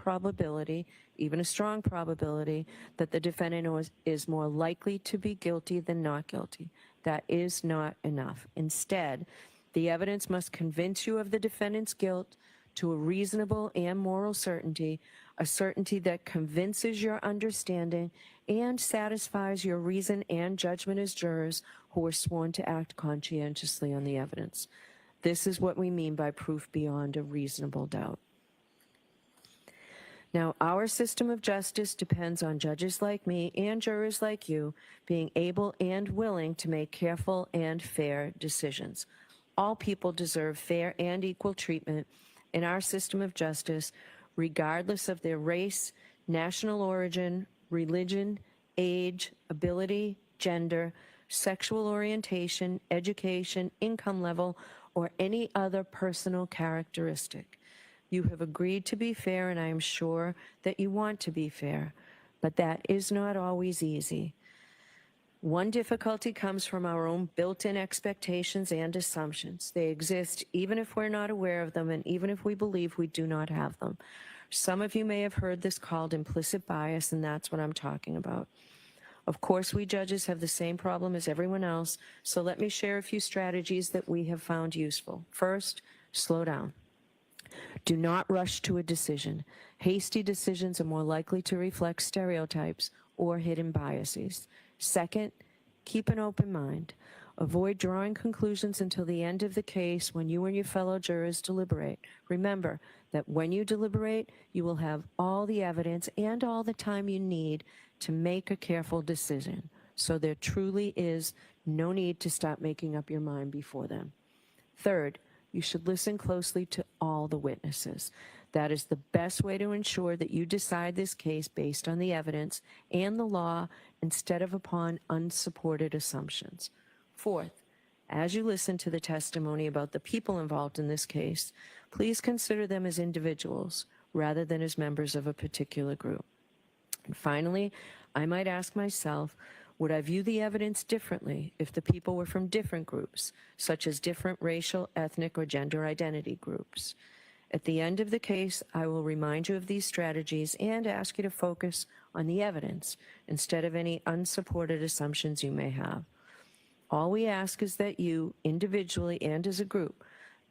probability, even a strong probability, that the defendant is more likely to be guilty than not guilty. That is not enough. Instead, the evidence must convince you of the defendant's guilt to a reasonable and moral certainty, a certainty that convinces your understanding and satisfies your reason and judgment as jurors who are sworn to act conscientiously on the evidence. This is what we mean by proof beyond a reasonable doubt. Now, our system of justice depends on judges like me and jurors like you being able and willing to make careful and fair decisions. All people deserve fair and equal treatment in our system of justice, regardless of their race, national origin, religion, age, ability, gender, sexual orientation, education, income level, or any other personal characteristic. You have agreed to be fair, and I am sure that you want to be fair, but that is not always easy. One difficulty comes from our own built-in expectations and assumptions. They exist even if we're not aware of them and even if we believe we do not have them. Some of you may have heard this called implicit bias, and that's what I'm talking about. Of course, we judges have the same problem as everyone else, so let me share a few strategies that we have found useful. First, slow down. Do not rush to a decision. Hasty decisions are more likely to reflect stereotypes or hidden biases. Second, keep an open mind. Avoid drawing conclusions until the end of the case when you and your fellow jurors deliberate. Remember that when you deliberate, you will have all the evidence and all the time you need to make a careful decision. So there truly is no need to stop making up your mind before then. Third, you should listen closely to all the witnesses. That is the best way to ensure that you decide this case based on the evidence and the law instead of upon unsupported assumptions. Fourth, as you listen to the testimony about the people involved in this case, please consider them as individuals rather than as members of a particular group. And finally, I might ask myself, would I view the evidence differently if the people were from different groups, such as different racial, ethnic, or gender identity groups? At the end of the case, I will remind you of these strategies and ask you to focus on the evidence instead of any unsupported assumptions you may have. All we ask is that you, individually and as a group,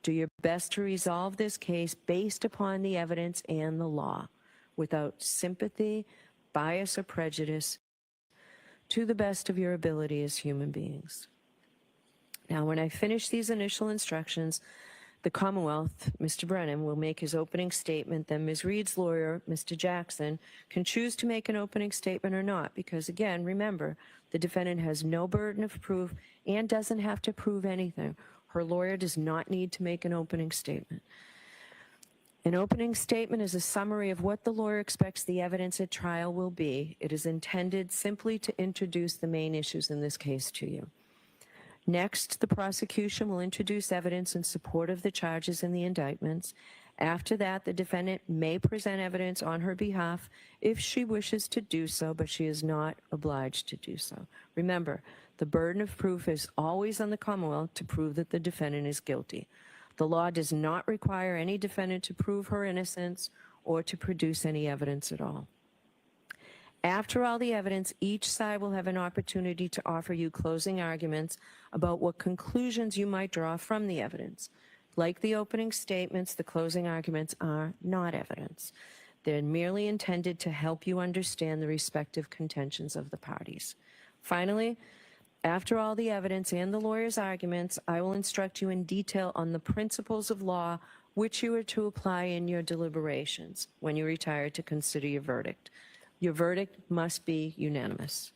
do your best to resolve this case based upon the evidence and the law, without sympathy, bias, or prejudice, to the best of your ability as human beings. Now, when I finish these initial instructions, the Commonwealth, Mr. Brennan, will make his opening statement, then Ms. Reed's lawyer, Mr. Jackson, can choose to make an opening statement or not, because again, remember, the defendant has no burden of proof and doesn't have to prove anything. Her lawyer does not need to make an opening statement. An opening statement is a summary of what the lawyer expects the evidence at trial will be. It is intended simply to introduce the main issues in this case to you. Next, the prosecution will introduce evidence in support of the charges in the indictments. After that, the defendant may present evidence on her behalf if she wishes to do so, but she is not obliged to do so. Remember, the burden of proof is always on the Commonwealth to prove that the defendant is guilty. The law does not require any defendant to prove her innocence or to produce any evidence at all. After all the evidence, each side will have an opportunity to offer you closing arguments about what conclusions you might draw from the evidence. Like the opening statements, the closing arguments are not evidence. They're merely intended to help you understand the respective contentions of the parties. Finally, after all the evidence and the lawyer's arguments, I will instruct you in detail on the principles of law which you are to apply in your deliberations when you retire to consider your verdict. Your verdict must be unanimous.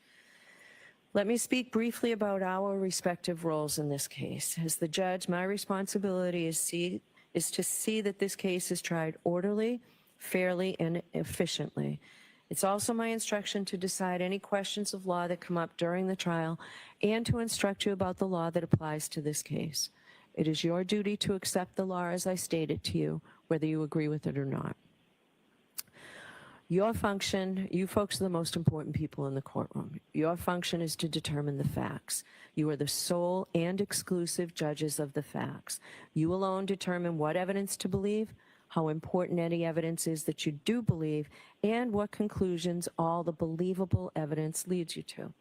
Let me speak briefly about our respective roles in this case. As the judge, my responsibility is to see that this case is tried orderly, fairly, and efficiently. It's also my instruction to decide any questions of law that come up during the trial and to instruct you about the law that applies to this case. It is your duty to accept the law as I state it to you, whether you agree with it or not. Your function, you folks are the most important people in the courtroom. Your function is to determine the facts. You are the sole and exclusive judges of the facts. You alone determine what evidence to believe, how important any evidence is that you do believe, and what conclusions all the believable evidence leads you to.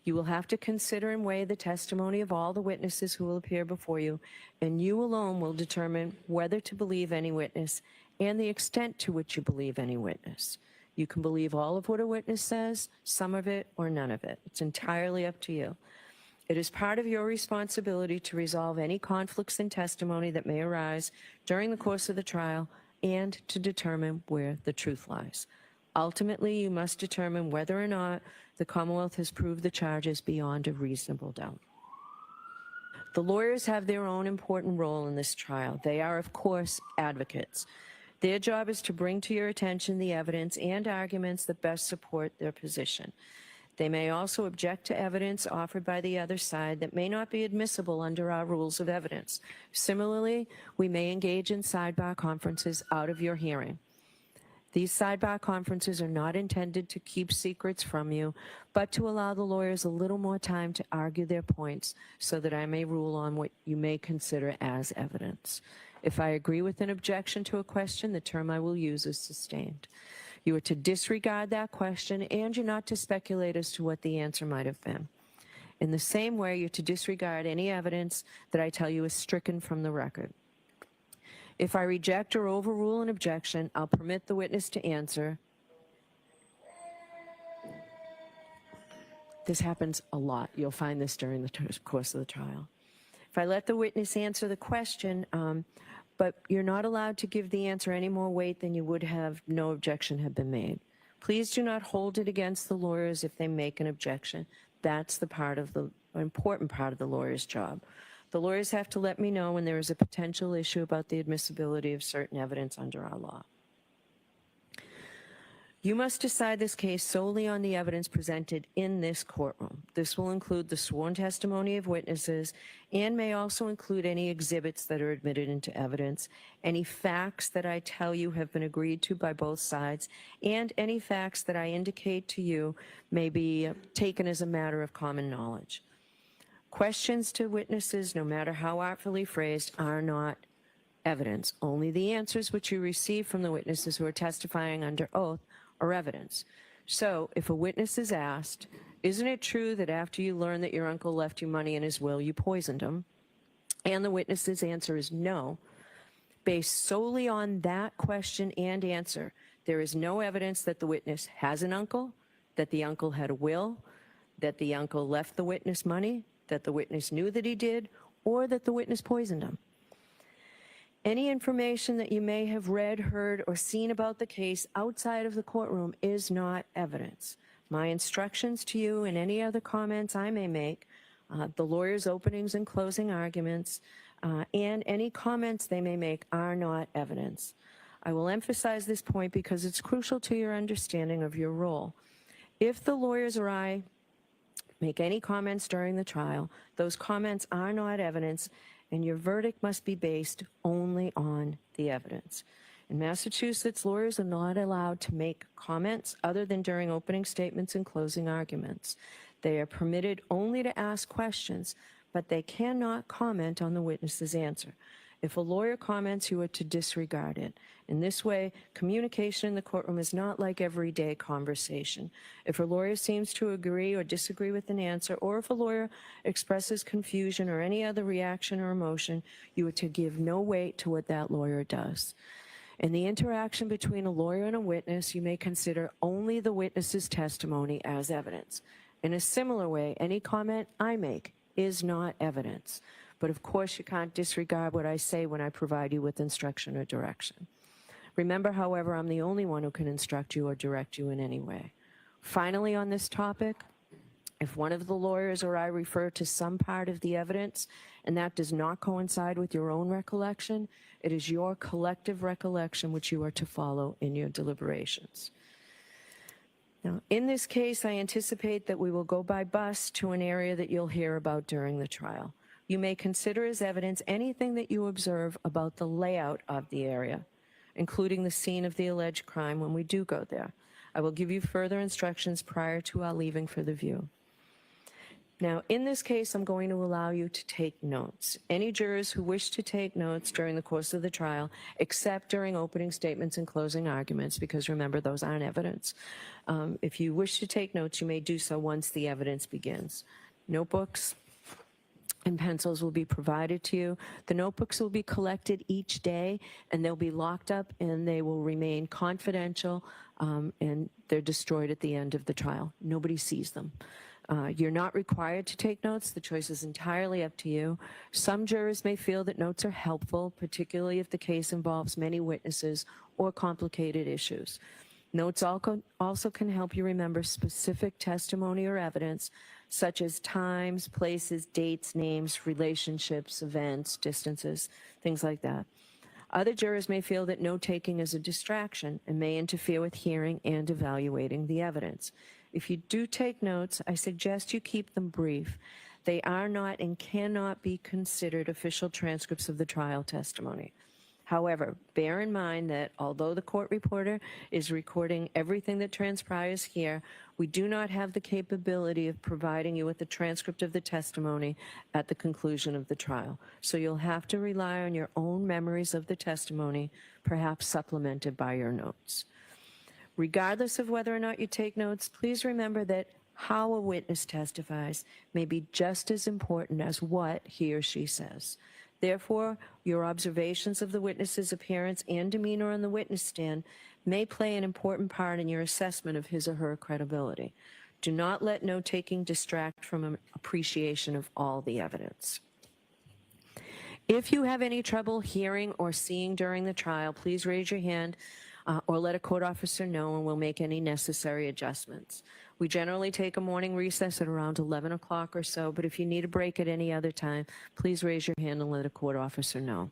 You will have to consider and weigh the testimony of all the witnesses who will appear before you, and you alone will determine whether to believe any witness and the extent to which you believe any witness. You can believe all of what a witness says, some of it, or none of it. It's entirely up to you. It is part of your responsibility to resolve any conflicts in testimony that may arise during the course of the trial and to determine where the truth lies. Ultimately, you must determine whether or not the Commonwealth has proved the charges beyond a reasonable doubt. The lawyers have their own important role in this trial. They are, of course, advocates. Their job is to bring to your attention the evidence and arguments that best support their position. They may also object to evidence offered by the other side that may not be admissible under our rules of evidence. Similarly, we may engage in sidebar conferences out of your hearing. These sidebar conferences are not intended to keep secrets from you, but to allow the lawyers a little more time to argue their points so that I may rule on what you may consider as evidence. If I agree with an objection to a question, the term I will use is sustained. You are to disregard that question, and you're not to speculate as to what the answer might have been. In the same way, you're to disregard any evidence that I tell you is stricken from the record. If I reject or overrule an objection, I'll permit the witness to answer. This happens a lot. You'll find this during the course of the trial. If I let the witness answer the question, but you're not allowed to give the answer any more weight than you would have no objection had been made. Please do not hold it against the lawyers if they make an objection. That's the important part of the lawyer's job. The lawyers have to let me know when there is a potential issue about the admissibility of certain evidence under our law. You must decide this case solely on the evidence presented in this courtroom. This will include the sworn testimony of witnesses and may also include any exhibits that are admitted into evidence, any facts that I tell you have been agreed to by both sides, and any facts that I indicate to you may be taken as a matter of common knowledge. Questions to witnesses, no matter how artfully phrased, are not evidence. Only the answers which you receive from the witnesses who are testifying under oath are evidence. So if a witness is asked, isn't it true that after you learned that your uncle left you money in his will, you poisoned him? And the witness's answer is no. Based solely on that question and answer, there is no evidence that the witness has an uncle, that the uncle had a will, that the uncle left the witness money, that the witness knew that he did, or that the witness poisoned him. Any information that you may have read, heard, or seen about the case outside of the courtroom is not evidence. My instructions to you and any other comments I may make, the lawyer's openings and closing arguments, and any comments they may make are not evidence. I will emphasize this point because it's crucial to your understanding of your role. If the lawyers or I make any comments during the trial, those comments are not evidence, and your verdict must be based only on the evidence. In Massachusetts, lawyers are not allowed to make comments other than during opening statements and closing arguments. They are permitted only to ask questions, but they cannot comment on the witness's answer. If a lawyer comments, you are to disregard it. In this way, communication in the courtroom is not like everyday conversation. If a lawyer seems to agree or disagree with an answer, or if a lawyer expresses confusion or any other reaction or emotion, you are to give no weight to what that lawyer does. In the interaction between a lawyer and a witness, you may consider only the witness's testimony as evidence. In a similar way, any comment I make is not evidence. But of course, you can't disregard what I say when I provide you with instruction or direction. Remember, however, I'm the only one who can instruct you or direct you in any way. Finally, on this topic, if one of the lawyers or I refer to some part of the evidence and that does not coincide with your own recollection, it is your collective recollection which you are to follow in your deliberations. Now, in this case, I anticipate that we will go by bus to an area that you'll hear about during the trial. You may consider as evidence anything that you observe about the layout of the area, including the scene of the alleged crime when we do go there. I will give you further instructions prior to our leaving for the view. Now, in this case, I'm going to allow you to take notes. Any jurors who wish to take notes during the course of the trial, except during opening statements and closing arguments, because remember, those aren't evidence. If you wish to take notes, you may do so once the evidence begins. Notebooks and pencils will be provided to you. The notebooks will be collected each day, and they'll be locked up, and they will remain confidential, and they're destroyed at the end of the trial. Nobody sees them. You're not required to take notes. The choice is entirely up to you. Some jurors may feel that notes are helpful, particularly if the case involves many witnesses or complicated issues. Notes also can help you remember specific testimony or evidence, such as times, places, dates, names, relationships, events, distances, things like that. Other jurors may feel that note-taking is a distraction and may interfere with hearing and evaluating the evidence. If you do take notes, I suggest you keep them brief. They are not and cannot be considered official transcripts of the trial testimony. However, bear in mind that although the court reporter is recording everything that transpires here, we do not have the capability of providing you with a transcript of the testimony at the conclusion of the trial. So you'll have to rely on your own memories of the testimony, perhaps supplemented by your notes. Regardless of whether or not you take notes, please remember that how a witness testifies may be just as important as what he or she says. Therefore, your observations of the witness's appearance and demeanor on the witness stand may play an important part in your assessment of his or her credibility. Do not let note-taking distract from an appreciation of all the evidence. If you have any trouble hearing or seeing during the trial, please raise your hand or let a court officer know, and we'll make any necessary adjustments. We generally take a morning recess at around 11 o'clock or so, but if you need a break at any other time, please raise your hand and let a court officer know.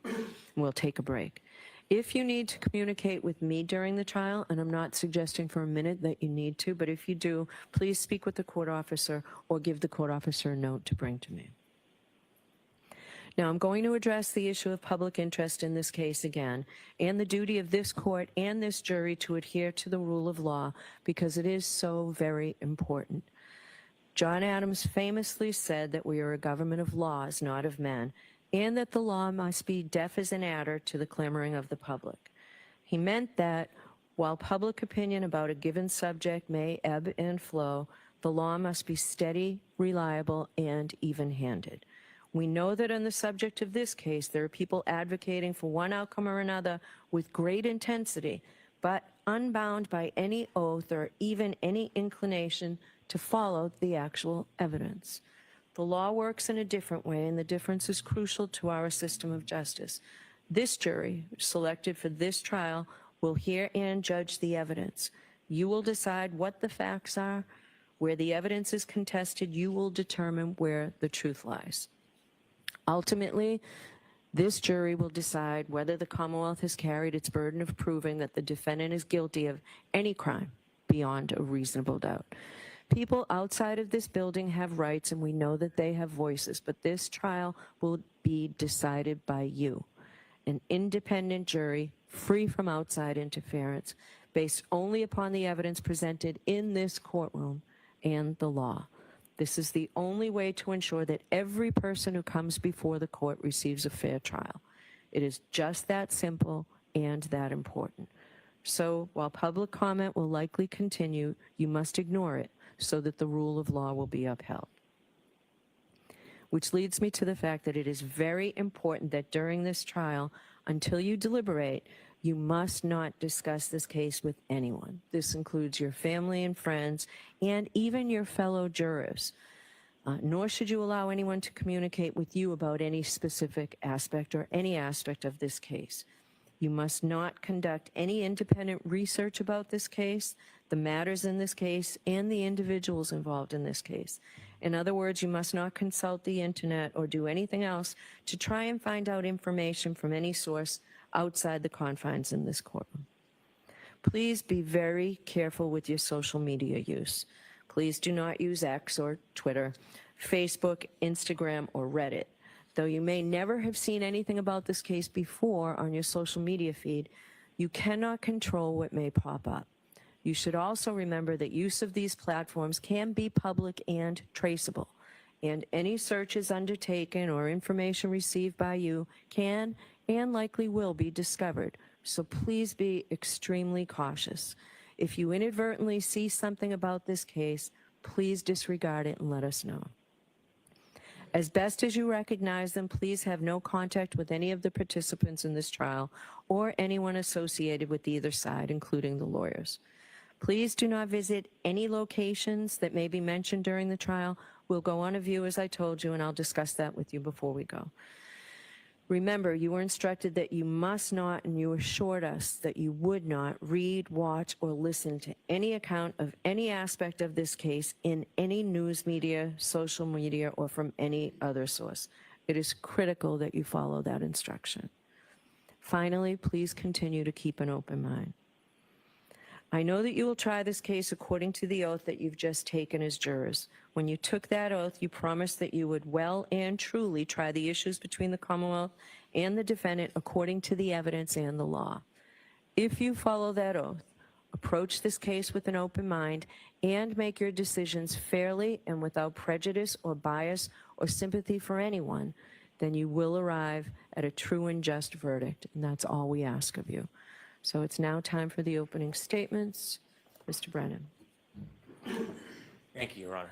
We'll take a break. If you need to communicate with me during the trial, and I'm not suggesting for a minute that you need to, but if you do, please speak with the court officer or give the court officer a note to bring to me. Now, I'm going to address the issue of public interest in this case again, and the duty of this court and this jury to adhere to the rule of law, because it is so very important. John Adams famously said that we are a government of laws, not of men, and that the law must be deaf as an adder to the clamoring of the public. He meant that while public opinion about a given subject may ebb and flow, the law must be steady, reliable, and even-handed. We know that on the subject of this case, there are people advocating for one outcome or another with great intensity, but unbound by any oath or even any inclination to follow the actual evidence. The law works in a different way, and the difference is crucial to our system of justice. This jury, selected for this trial, will hear and judge the evidence. You will decide what the facts are. Where the evidence is contested, you will determine where the truth lies. Ultimately, this jury will decide whether the Commonwealth has carried its burden of proving that the defendant is guilty of any crime beyond a reasonable doubt. People outside of this building have rights, and we know that they have voices, but this trial will be decided by you, an independent jury, free from outside interference, based only upon the evidence presented in this courtroom and the law. This is the only way to ensure that every person who comes before the court receives a fair trial. It is just that simple and that important. So while public comment will likely continue, you must ignore it so that the rule of law will be upheld. Which leads me to the fact that it is very important that during this trial, until you deliberate, you must not discuss this case with anyone. This includes your family and friends, and even your fellow jurors. Nor should you allow anyone to communicate with you about any specific aspect or any aspect of this case. You must not conduct any independent research about this case, the matters in this case, and the individuals involved in this case. In other words, you must not consult the internet or do anything else to try and find out information from any source outside the confines in this courtroom. Please be very careful with your social media use. Please do not use X or Twitter, Facebook, Instagram, or Reddit. Though you may never have seen anything about this case before on your social media feed, you cannot control what may pop up. You should also remember that use of these platforms can be public and traceable. and any searches undertaken or information received by you can and likely will be discovered. So please be extremely cautious. If you inadvertently see something about this case, please disregard it and let us know. As best as you recognize them, please have no contact with any of the participants in this trial or anyone associated with either side, including the lawyers. Please do not visit any locations that may be mentioned during the trial. We'll go on a view, as I told you, and I'll discuss that with you before we go. Remember, you were instructed that you must not, and you assured us that you would not read, watch, or listen to any account of any aspect of this case in any news media, social media, or from any other source. It is critical that you follow that instruction. Finally, please continue to keep an open mind. I know that you will try this case according to the oath that you've just taken as jurors. When you took that oath, you promised that you would well and truly try the issues between the Commonwealth and the defendant according to the evidence and the law. If you follow that oath, approach this case with an open mind, and make your decisions fairly and without prejudice or bias or sympathy for anyone, then you will arrive at a true and just verdict, and that's all we ask of you. So it's now time for the opening statements. Mr. Brennan. Thank you, Your Honor.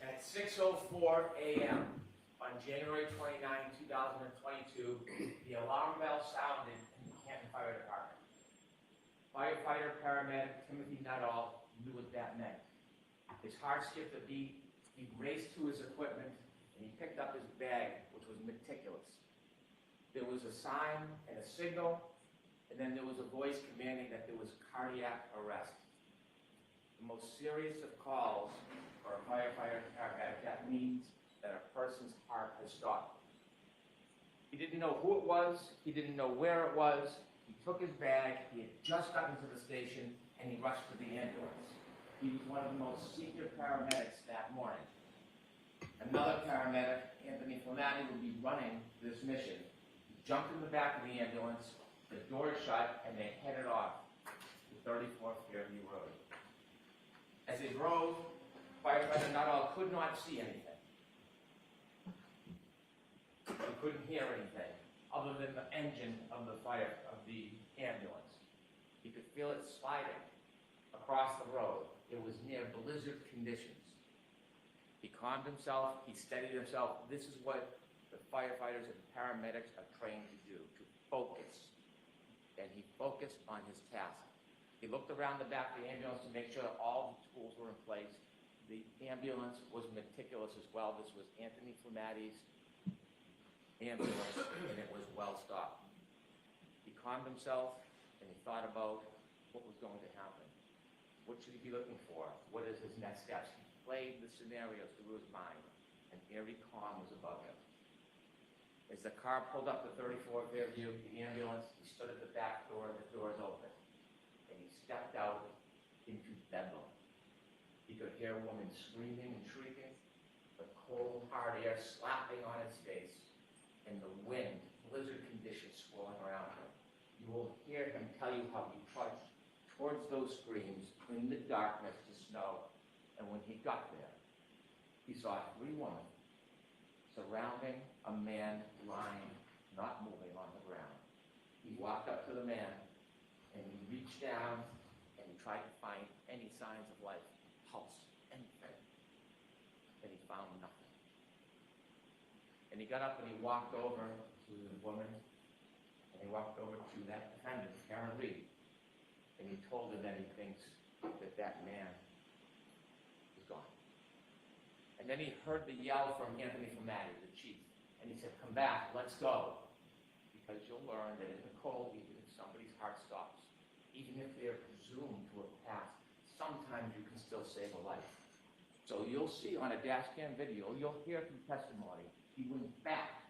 At 6:04 a.m. on January 29, 2022, the alarm bell sounded in the Canton Fire Department. Firefighter paramedic Timothy Nuttall knew what that meant. His heart skipped a beat, he raced to his equipment, and he picked up his bag, which was meticulous. There was a sign and a signal, and then there was a voice commanding that there was cardiac arrest. The most serious of calls for a firefighter paramedic, that means that a person's heart has stopped. He didn't know who it was, he didn't know where it was. He took his bag, he had just gotten to the station, and he rushed to the ambulance. He was one of the most senior paramedics that morning. Another paramedic, Anthony Flamani, would be running this mission. He jumped in the back of the ambulance, the door shut, and they headed off to 34th Fairview Road. As they drove, firefighter Nuttall could not see anything. He couldn't hear anything other than the engine of the ambulance. He could feel it sliding across the road. It was near blizzard conditions. He calmed himself, he steadied himself. This is what the firefighters and paramedics are trained to do, to focus. And he focused on his task. He looked around the back of the ambulance to make sure that all the tools were in place. The ambulance was meticulous as well. This was Anthony Flamati's ambulance, and it was well stocked. He calmed himself, and he thought about what was going to happen. What should he be looking for? What is his next steps? He played the scenarios through his mind, and every calm was above him. As the car pulled up to 34 Fairview, the ambulance, he stood at the back door, the doors open, and he stepped out into bedlam. He could hear a woman screaming and shrieking, the cold, hard air slapping on his face, and the wind, blizzard conditions swirling around him. You will hear him tell you how he trudged towards those screams in the darkness to snow, and when he got there, he saw 3 women surrounding a man lying, not moving on the ground. He walked up to the man, and he reached down, and he tried to find any signs of life, pulse, anything, and he found nothing. And he got up and he walked over to the woman, and he walked over to that defendant, Karen Reed, and he told her that he thinks that that man is gone. And then he heard the yell from Anthony Flamati, the chief, and he said, "Come back, let's go," because you'll learn that in the cold, even if somebody's heart stops, even if they're presumed to have passed, sometimes you can still save a life. So you'll see on a dash cam video, you'll hear from testimony, he went back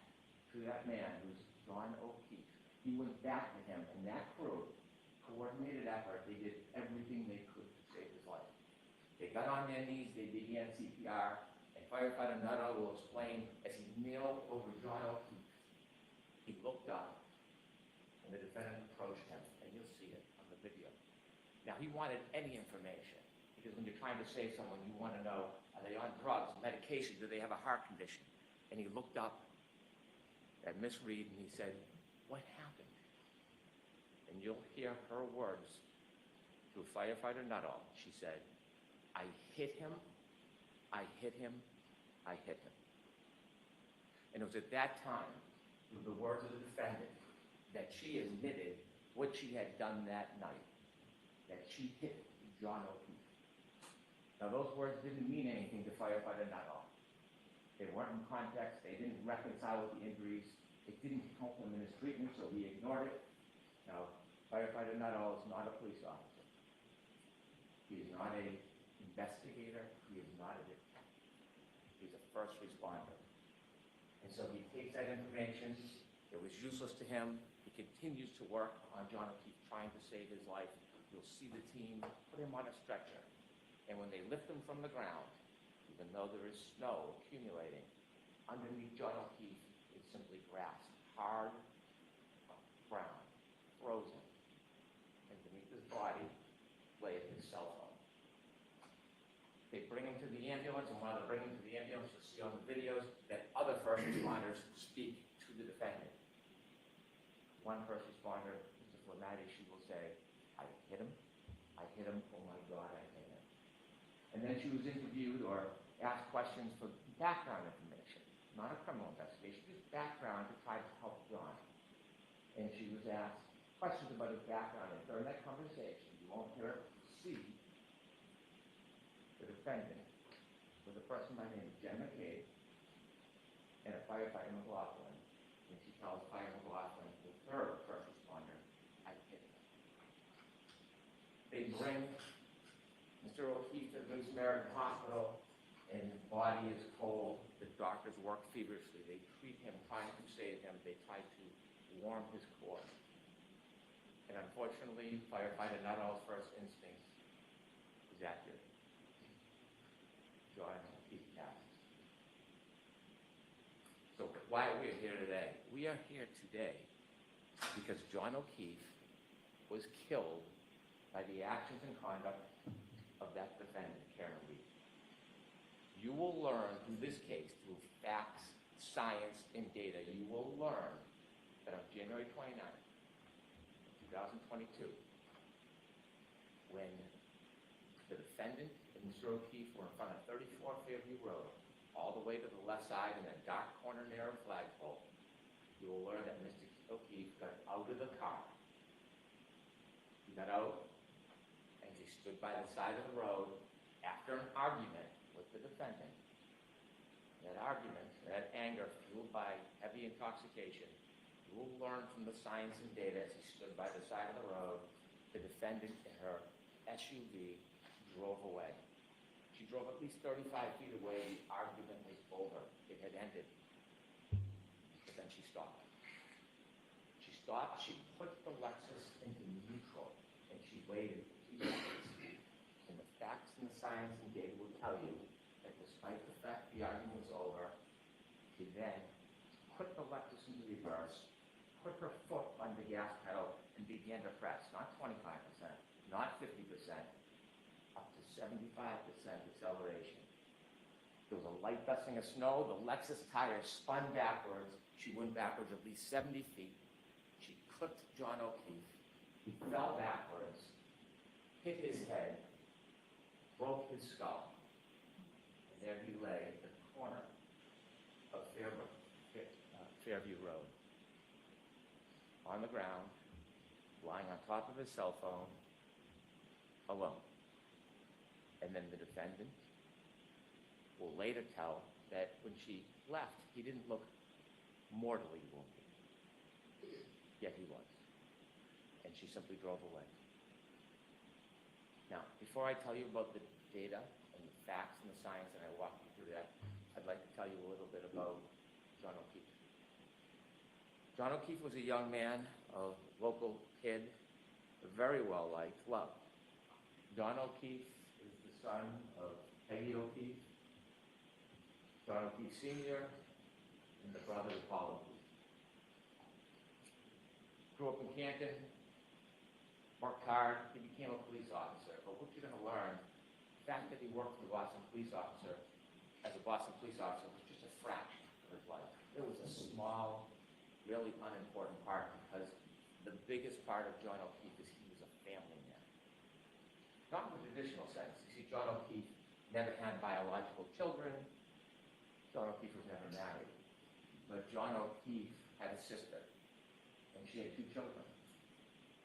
to that man, who's John O'Keefe. He went back to him, and that crew, coordinated effort, they did everything they could to save his life. They got on their knees, they began CPR, and firefighter Nuttall will explain as he kneeled over John O'Keefe, he looked up, and the defendant approached him, and you'll see it on the video. Now, he wanted any information, because when you're trying to save someone, you want to know, are they on drugs, medication, do they have a heart condition? And he looked up at Miss Reed, and he said, what happened? And you'll hear her words through firefighter Nuttall. She said, I hit him, I hit him, I hit him. And it was at that time, through the words of the defendant, that she admitted what she had done that night, that she hit John O'Keefe. Now, those words didn't mean anything to firefighter Nuttall. They weren't in context, they didn't reconcile with the injuries, it didn't help him in his treatment, so he ignored it. Now, firefighter Nuttall is not a police officer. He is not an investigator, he is not a detective. He's a first responder. And so he takes that information, it was useless to him, he continues to work on John O'Keefe trying to save his life. You'll see the team put him on a stretcher. And when they lift him from the ground, even though there is snow accumulating, underneath John O'Keefe is simply grass, hard, brown, frozen. And beneath his body lay his cell phone. They bring him to the ambulance, and while they bring him to the ambulance, you'll see on the videos that other first responders speak to the defendant. One first responder, Mr. Flamati, she will say, I hit him, oh my God, I hit him. And then she was interviewed or asked questions for background information, not a criminal investigation, just background to try to help John. And she was asked questions about his background, and during that conversation, you won't hear her see the defendant was a person by the name of Jen McCabe and a firefighter McLaughlin. And she tells Fire McLaughlin, the third first responder, I hit him. They bring Mr. O'Keefe to the Good Samaritan Hospital, and his body is cold. The doctors work feverishly. They treat him, trying to save him. They try to warm his core. And unfortunately, firefighter Nuttall's first instinct is accurate. John O'Keefe passes. So why are we here today? We are here today because John O'Keefe was killed by the actions and conduct of that defendant, Karen Reed. You will learn through this case, through facts, science, and data, you will learn that on January 29th, 2022, when the defendant and Mr. O'Keefe were in front of 34 Fairview Road, all the way to the left side in a dark corner near a flagpole, you will learn that Mr. O'Keefe got out of the car. He got out, and he stood by the side of the road after an argument with the defendant. That argument, that anger fueled by heavy intoxication, you will learn from the science and data as he stood by the side of the road, the defendant in her SUV drove away. She drove at least 35 feet away. The argument was over. It had ended. But then she stopped. She stopped. She put the Lexus into neutral, and she waited for 2 seconds. And the facts and the science and data will tell you that despite the fact the argument was over, she then put the Lexus into reverse, put her foot on the gas pedal, and began to press, not 25%, not 50%, up to 75% acceleration. There was a light dusting of snow. The Lexus tire spun backwards. She went backwards at least 70 feet. She clipped John O'Keefe. He fell backwards, hit his head, broke his skull, and there he lay at the corner of Fairview Road, on the ground, lying on top of his cell phone, alone. And then the defendant will later tell that when she left, he didn't look mortally wounded. Yet he was. And she simply drove away. Now, before I tell you about the data and the facts and the science, and I walk you through that, I'd like to tell you a little bit about John O'Keefe. John O'Keefe was a young man, a local kid, very well liked, loved. John O'Keefe is the son of Peggy O'Keefe, John O'Keefe Sr., and the brother of Paul O'Keefe. Grew up in Canton, worked hard, he became a police officer. But what you're going to learn, the fact that he worked for the Boston police officer, as a Boston police officer, was just a fraction of his life. It was a small, really unimportant part, because the biggest part of John O'Keefe is he was a family man. Not in the traditional sense. You see, John O'Keefe never had biological children. John O'Keefe was never married. But John O'Keefe had a sister, and she had 2 children.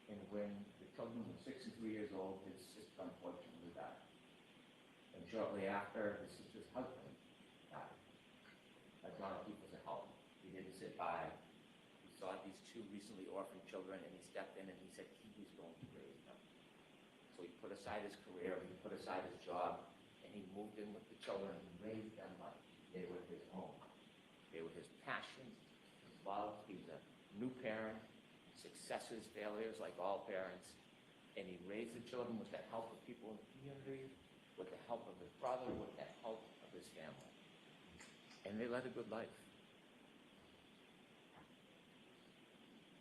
And when the children were 6 and 3 years old, his sister unfortunately died. And shortly after, his sister's husband died. John O'Keefe was a help. He didn't sit by. He saw these 2 recently orphaned children, and he stepped in and he said he was going to raise them. So he put aside his career, he put aside his job, and he moved in with the children and raised them like they were his own. They were his passions, his love. He was a new parent, successes, failures, like all parents. And he raised the children with the help of people in the community, with the help of his brother, with the help of his family. And they led a good life.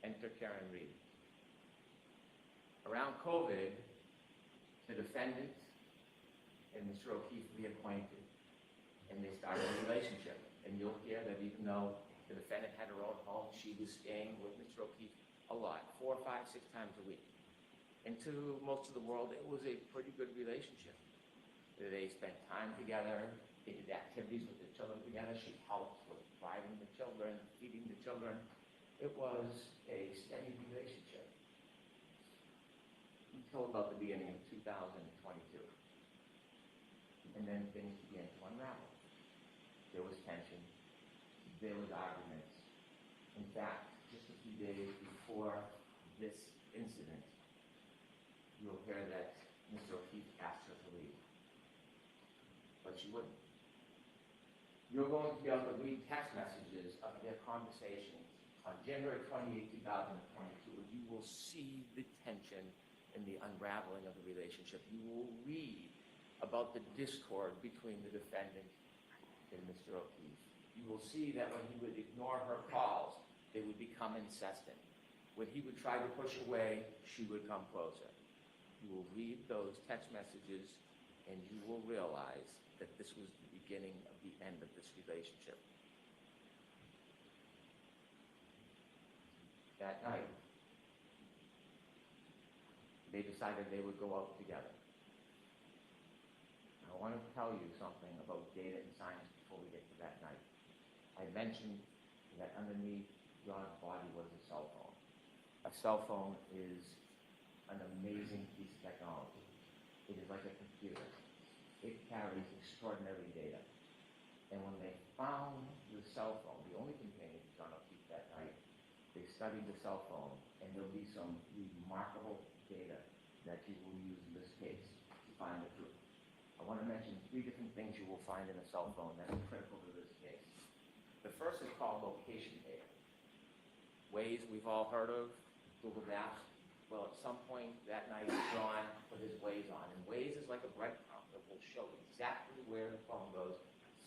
Enter Karen Reed. Around COVID, the defendant and Mr. O'Keefe reacquainted, and they started a relationship. And you'll hear that even though the defendant had her own home, she was staying with Mr. O'Keefe a lot, 4, 5, 6 times a week. And to most of the world, it was a pretty good relationship. They spent time together, they did activities with the children together. She helped with driving the children, feeding the children. It was a steady relationship until about the beginning of 2022. And then things began to unravel. There was tension, there was arguments. In fact, just a few days before this incident, you'll hear that Mr. O'Keefe asked her to leave, but she wouldn't. You're going to be able to read text messages of their conversations on January 28, 2022, and you will see the tension and the unraveling of the relationship. You will read about the discord between the defendant and Mr. O'Keefe. You will see that when he would ignore her calls, they would become incessant. When he would try to push away, she would come closer. You will read those text messages and you will realize that this was the beginning of the end of this relationship. That night, they decided they would go out together. I want to tell you something about data and science before we get to that night. I mentioned that underneath John's body was a cell phone. A cell phone is an amazing piece of technology. It is like a computer. It carries extraordinary data. And when they found the cell phone, the only companion to John O'Keefe that night, they studied the cell phone, and there'll be some remarkable data that you will use in this case to find the truth. I want to mention 3 different things you will find in a cell phone that are critical to this case. The first is called location data. Waze we've all heard of, Google Maps. Well, at some point that night, John put his Waze on. And Waze is like a breadcrumb that will show exactly where the phone goes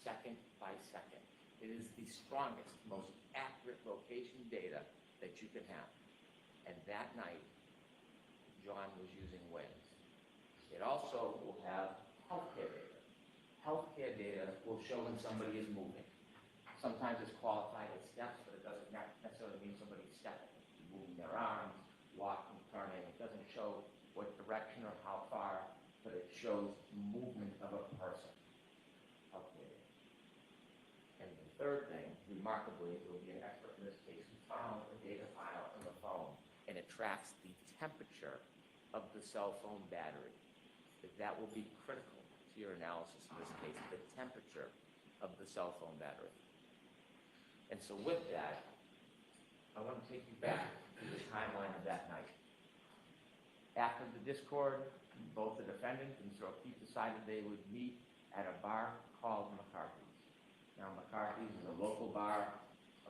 second by second. It is the strongest, most accurate location data that you can have. And that night, John was using Waze. It also will have healthcare data. Healthcare data will show when somebody is moving. Sometimes it's qualified as steps, but it doesn't necessarily mean somebody's stepping. Moving their arms, walking, turning. It doesn't show what direction or how far, but it shows movement of a person. Healthcare data. And the third thing, remarkably, there will be an expert in this case who found a data file on the phone, and it tracks the temperature of the cell phone battery. That will be critical to your analysis in this case, the temperature of the cell phone battery. And so with that, I want to take you back to the timeline of that night. After the discord, both the defendant and Mr. O'Keefe decided they would meet at a bar called McCarthy's. Now, McCarthy's is a local bar,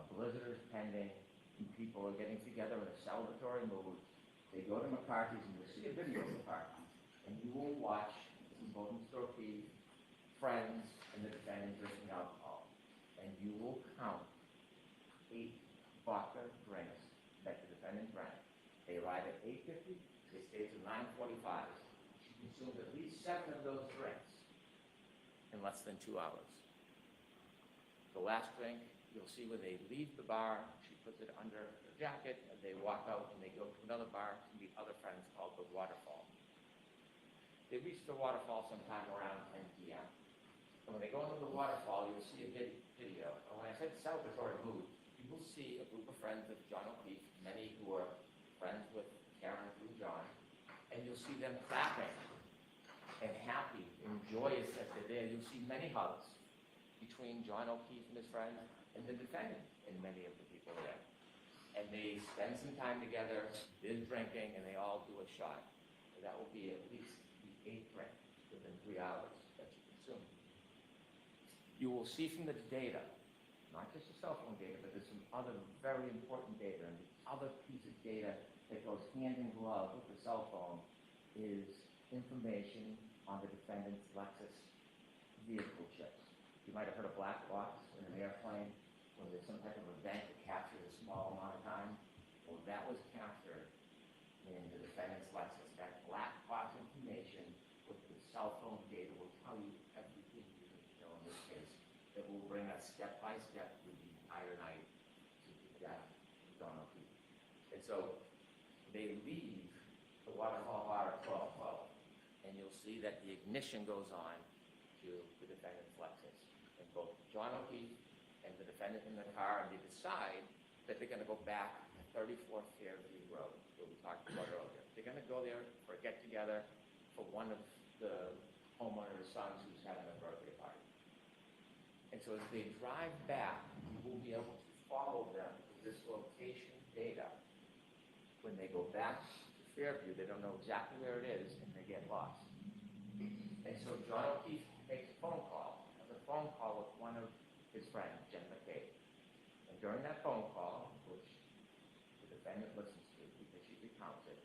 a blizzard is pending, and people are getting together in a celebratory mood. They go to McCarthy's and you'll see a video of McCarthy's. And you will watch told Mr. O'Keefe, friends, and the defendant drinking alcohol. And you will count 8 vodka drinks that the defendant drank. They arrived at 8:50, they stayed till 9:45. She consumed at least 7 of those drinks in less than 2 hours. The last drink, you'll see when they leave the bar, she puts it under her jacket, and they walk out and they go to another bar to meet other friends called the Waterfall. They reach the Waterfall sometime around 10 p.m. And when they go into the Waterfall, you'll see a video. And when I said celebratory mood, you will see a group of friends of John O'Keefe, many who are friends with Karen through John, and you'll see them clapping and happy and joyous that they're there. You'll see many hugs between John O'Keefe and his friends and the defendant and many of the people there. And they spend some time together, they're drinking, and they all do a shot. So that will be at least the 8th drink within 3 hours that you consume. You will see from the data, not just the cell phone data, but there's some other very important data. And the other piece of data that goes hand in glove with the cell phone is information on the defendant's Lexus vehicle chips. You might have heard of black box in an airplane when there's some type of event that captures a small amount of time. Well, that was captured in the defendant's Lexus. That black box information with the cell phone data will tell you everything you need to know in this case. That will bring us step by step through the entire night to the death of John O'Keefe. And so they leave the Waterfall Bar at 12:12, and you'll see that the ignition goes on to the defendant's Lexus. And both John O'Keefe and the defendant in the car, and they decide that they're going to go back to 34th Fairview Road, where we talked about earlier. They're going to go there for a get-together for one of the homeowner's sons who's having a birthday party. And so as they drive back, you will be able to follow them with this location data. When they go back to Fairview, they don't know exactly where it is, and they get lost. And so John O'Keefe makes a phone call, has a phone call with one of his friends, Jen McCabe. And during that phone call, which the defendant listens to because she recounts it,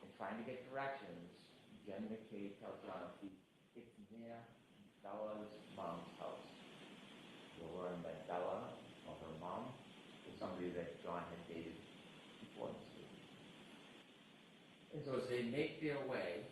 and trying to get directions, Jen McCabe tells John O'Keefe, it's near Bella's mom's house. You'll learn that Bella, or her mom, is somebody that John had dated before this week. And so as they make their way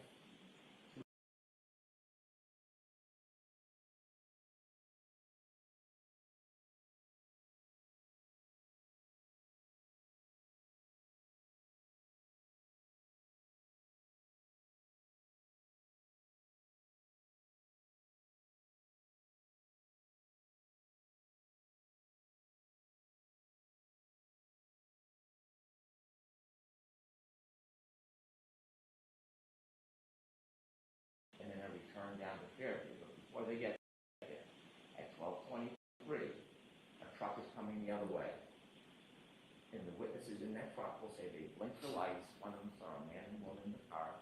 and then a return down to Fairview. But before they get there, at 12:23, a truck is coming the other way. And the witnesses in that truck will say they blinked the lights, one of them saw a man and woman in the car,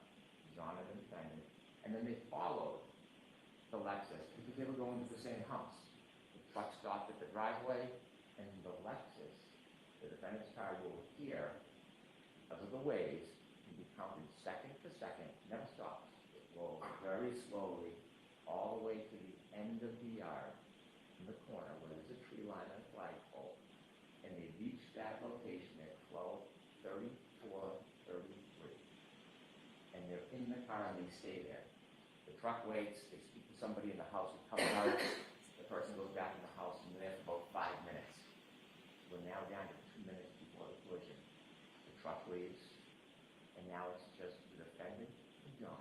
John and the defendant, and then they followed the Lexus because they were going to the same house. The truck stopped at the driveway, and the Lexus, the defendant's car, will appear because of the waves, and be counted second to second, never stops. It rolls very slowly all the way to the end of the yard in the corner where there's a tree line and a flagpole. And they reach that location at 12:34:33. And they're in the car and they stay there. The truck waits, they speak to somebody in the house who comes out, the person goes back in the house and they're there for about 5 minutes. We're now down to 2 minutes before the collision. The truck leaves, and now it's just the defendant and John.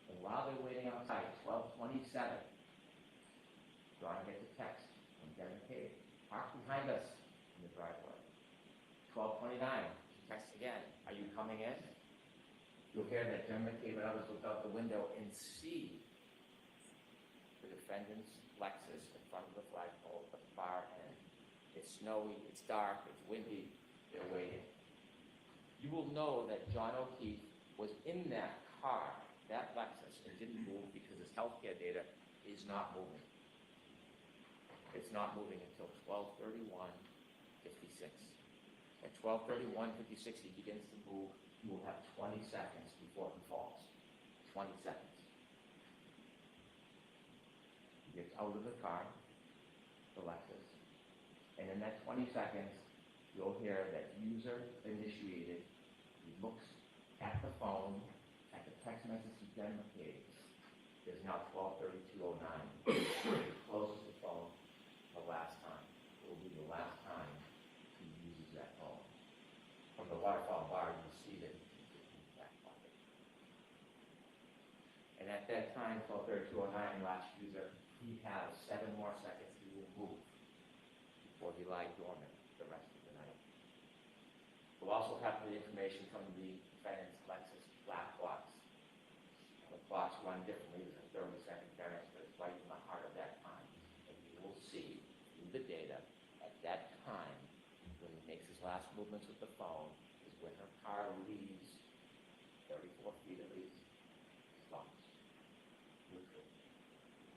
And while they're waiting outside, 12:27, John gets a text from Jen McCabe. Park behind us in the driveway. 12:29, she texts again. Are you coming in? You'll hear that Jen McCabe and others look out the window and see the defendant's Lexus in front of the flagpole at the far end. It's snowy, it's dark, it's windy. They're waiting. You will know that John O'Keefe was in that car, that Lexus, and didn't move because his healthcare data is not moving. It's not moving until 12:31:56. At 12:31:56, he begins to move. He will have 20 seconds before he falls. 20 seconds. gets out of the car, the Lexus, and in that 20 seconds, you'll hear that user initiated. He looks at the phone, at the text message he then made. There's now 12:32:09. He closes the phone the last time. It will be the last time he uses that phone. From the waterfall bar, you see that he keeps it in his back pocket. And at that time, 12:32:09, last user, he has 7 more seconds he will move before he lies dormant the rest of the night. We'll also have the information from the defendant's Lexus black box. The clocks run differently. There's a 30-second variance, but it's right in the heart of that time. And you will see through the data at that time, when he makes his last movements with the phone, is when her car leaves 34 feet at least, stops, neutral,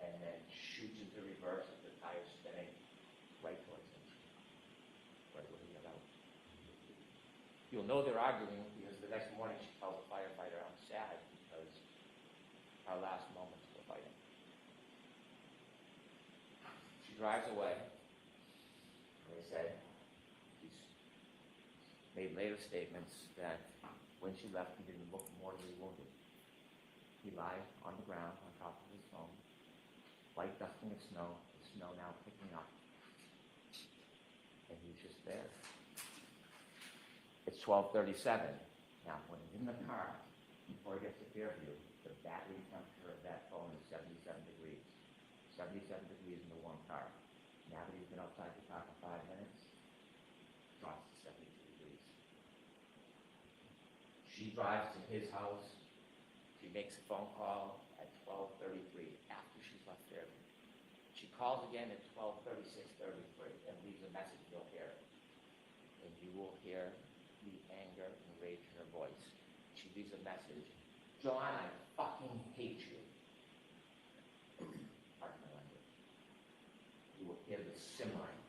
and then shoots into reverse with the tire spinning right towards him, right where he got out. You'll know they're arguing because the next morning she tells the firefighter, "I'm sad because our last moments were fighting." She drives away. And they said she's made later statements that when she left, he didn't look mortally wounded. He lies on the ground on top of his phone, light dusting of snow, the snow now picking up. And he's just there. It's 12:37. Now, when he's in the car, before he gets to Fairview, the battery temperature of that phone is 77 degrees. 77 degrees in the warm car. Now that he's been outside the car for 5 minutes, drops to 72 degrees. She drives to his house. She makes a phone call at 12:33 after she's left Fairview. She calls again at 12:36:33 and leaves a message. You'll hear it. And you will hear the anger and rage in her voice. She leaves a message. "John, I fucking hate you." Pardon my language. You will hear the simmering.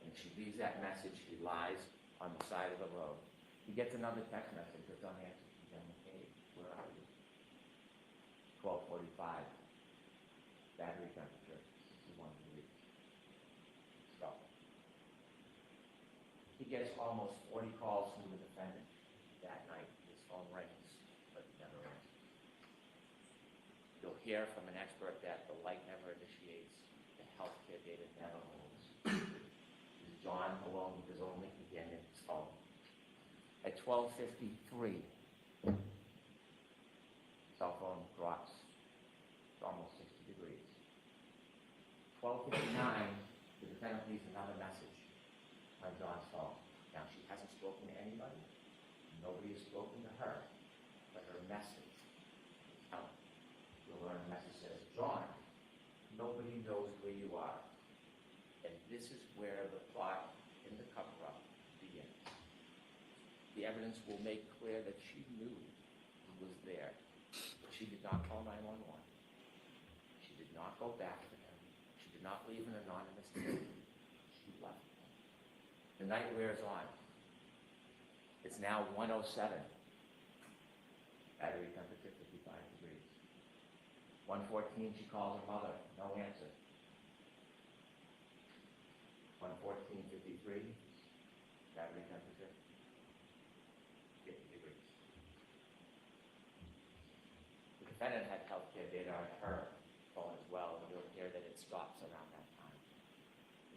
And she leaves that message. He lies on the side of the road. He gets another text message that's unanswered from Jen McCabe. "Where are you?" 12:45. Battery temperature, 61 degrees. Stop. He gets almost 40 calls from the defendant that night. His phone rings, but never answers. You'll hear from an expert that the light never initiates, the healthcare data never moves. Is John alone with his only again in his phone? At 12:53, cell phone drops. It's almost 60 degrees. 12:59, the defendant leaves another message on John's phone. Now, she hasn't spoken to anybody. Nobody has spoken to her. But her message is out. You'll learn the message says, "John, nobody knows where you are." And this is where the plot in the cover-up begins. The evidence will make clear that she knew he was there. But she did not call 911. She did not go back to him. She did not leave an anonymous tip. She left him. The night wears on. It's now 1:07. Battery temperature 55 degrees. 1:14, she calls her mother. No answer. 1:14:53. Battery temperature 50 degrees. The defendant had healthcare data on her phone as well, and you'll hear that it stops around that time.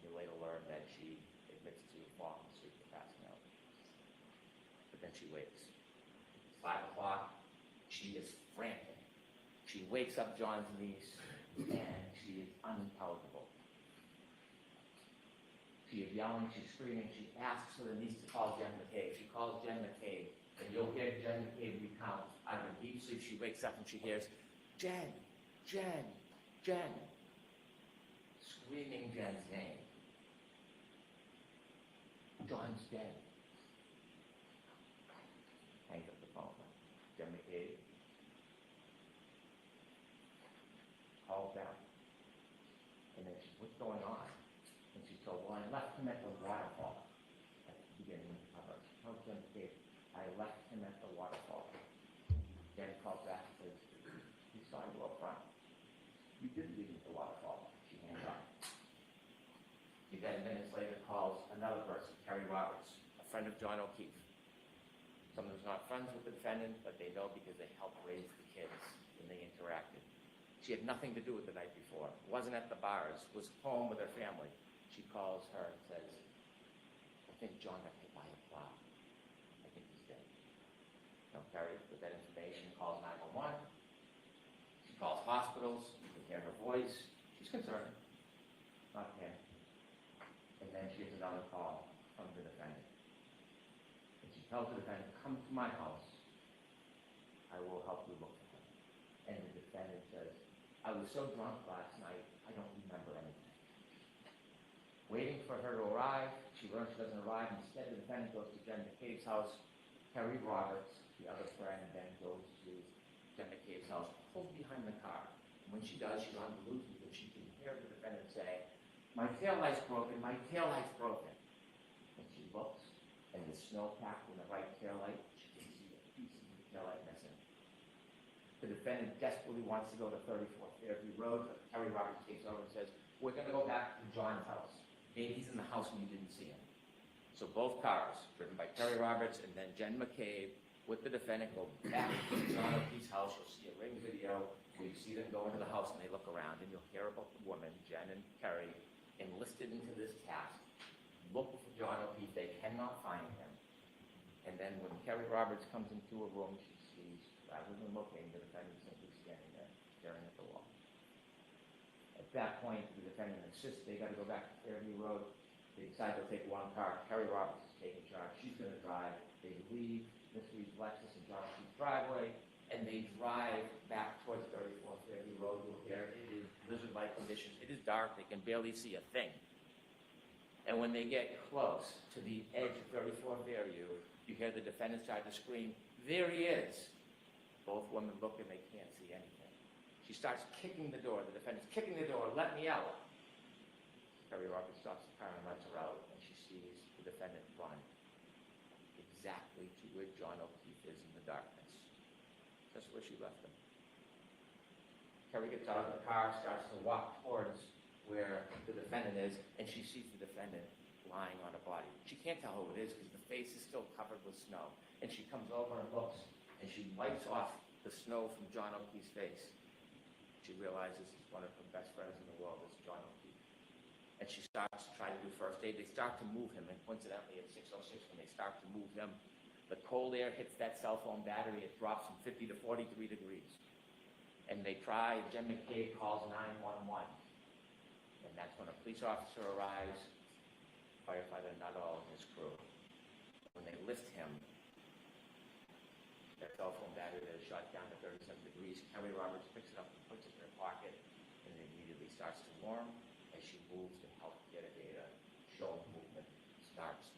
You'll later learn that she admits to falling asleep and passing out. But then she wakes. It's 5 o'clock. She is frantic. She wakes up John's niece, and she is unintelligible. She is yelling, she's screaming. She asks for the niece to call Jen McCabe. She calls Jen McCabe, and you'll hear Jen McCabe recount. Out of deep sleep, she wakes up and she hears, "Jen, Jen, Jen," screaming Jen's name. John's dead. Hangs up the phone. Jen McCabe calls back. And then she, "What's going on?" And she told, "Well, I left him at the waterfall." At the beginning of her. "Oh, Jen McCabe, I left him at the waterfall." Jen calls back and says, "He saw you up front." You did leave at the waterfall. She hangs up. She then minutes later calls another person, Terry Roberts, a friend of John O'Keefe. Someone who's not friends with the defendant, but they know because they helped raise the kids and they interacted. She had nothing to do with the night before, wasn't at the bars, was home with her family. She calls her and says, I think John got hit by a plow. I think he's dead. Now, Terry, with that information, calls 911. She calls hospitals. You can hear her voice. She's concerned. Not him. And then she gets another call from the defendant. And she tells the defendant, come to my house. I will help you look for him. And the defendant says, I was so drunk last night, I don't remember anything. Waiting for her to arrive, she learns she doesn't arrive. Instead, the defendant goes to Jen McCabe's house. Terry Roberts, the other friend, then goes to Jen McCabe's house, pulls behind the car. And when she does, she's on the Bluetooth, and she can hear the defendant say, my taillight's broken, my taillight's broken. And she looks, and the snow packed in the right taillight, she can see a piece of the taillight missing. The defendant desperately wants to go to 34th Fairview Road, but Terry Roberts takes over and says, we're going to go back to John's house. Maybe he's in the house and you didn't see him. So both cars, driven by Terry Roberts and then Jen McCabe, with the defendant, go back to John O'Keefe's house. You'll see a ring video where you see them go into the house and they look around, and you'll hear about the woman, Jen and Terry, enlisted into this task. Look for John O'Keefe. They cannot find him. And then when Terry Roberts comes into a room, she sees, rather than looking, the defendant simply standing there, staring at the wall. At that point, the defendant insists they got to go back to Fairview Road. They decide they'll take one car. Terry Roberts is taking charge. She's going to drive. They leave Mr. Reed's Lexus and John O'Keefe's driveway, and they drive back towards 34th Fairview Road. You'll hear it is blizzard-like conditions. It is dark. They can barely see a thing. And when they get close to the edge of 34th Fairview, you hear the defendant start to scream, there he is. Both women look and they can't see anything. She starts kicking the door. The defendant's kicking the door. Let me out. Terry Roberts stops the car and lets her out, and she sees the defendant run exactly to where John O'Keefe is in the darkness. That's where she left him. Terry gets out of the car, starts to walk towards where the defendant is, and she sees the defendant lying on a body. She can't tell who it is because the face is still covered with snow. And she comes over and looks, and she wipes off the snow from John O'Keefe's face. She realizes he's one of her best friends in the world, is John O'Keefe. And she starts to try to do first aid. They start to move him, and coincidentally at 6:06 when they start to move him, the cold air hits that cell phone battery. It drops from 50 to 43 degrees. And they try, Jen McCabe calls 911. And that's when a police officer arrives, firefighter Nuttall and his crew. When they lift him, that cell phone battery that is shot down to 37 degrees, Terry Roberts picks it up and puts it in her pocket, and it immediately starts to warm. As she moves to help get a data, show movement starts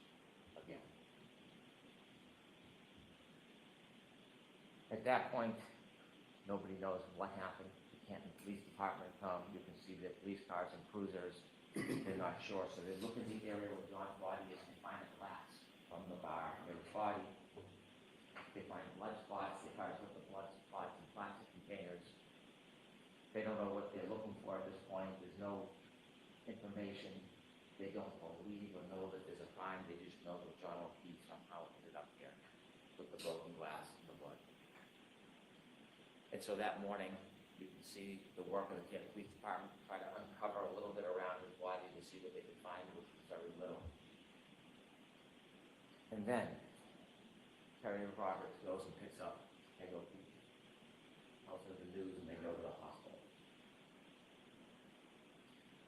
again. At that point, nobody knows what happened. The Canton Police Department come. You can see the police cars and cruisers. They're not sure, so they look in the area where John's body is and find a glass from the bar near his body. They find blood spots. The cars with the blood spots in plastic containers. They don't know what they're looking for at this point. There's no information. They don't believe or know that there's a crime. They just know that John O'Keefe somehow ended up here with the broken glass and the blood. And so that morning, you can see the work of the Canton Police Department try to uncover a little bit around his body to see what they could find, which was very little. And then, Terry Roberts goes and picks up Hank O'Keefe, tells her the news, and they go to the hospital.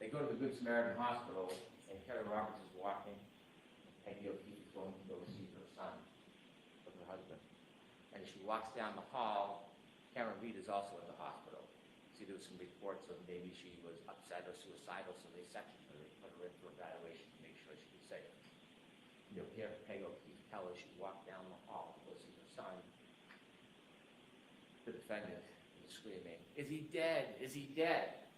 They go to the Good Samaritan Hospital, and Terry Roberts is walking, and Hank O'Keefe is going to go see her son with her husband. And as she walks down the hall, Karen Reed is also at the hospital. See, there was some reports of maybe she was upset or suicidal, so they sectioned her. They put her in for evaluation to make sure she was safe. You'll hear Hank O'Keefe tell her she walked down the hall to go see her son. The defendant is screaming, "Is he dead? Is he dead?"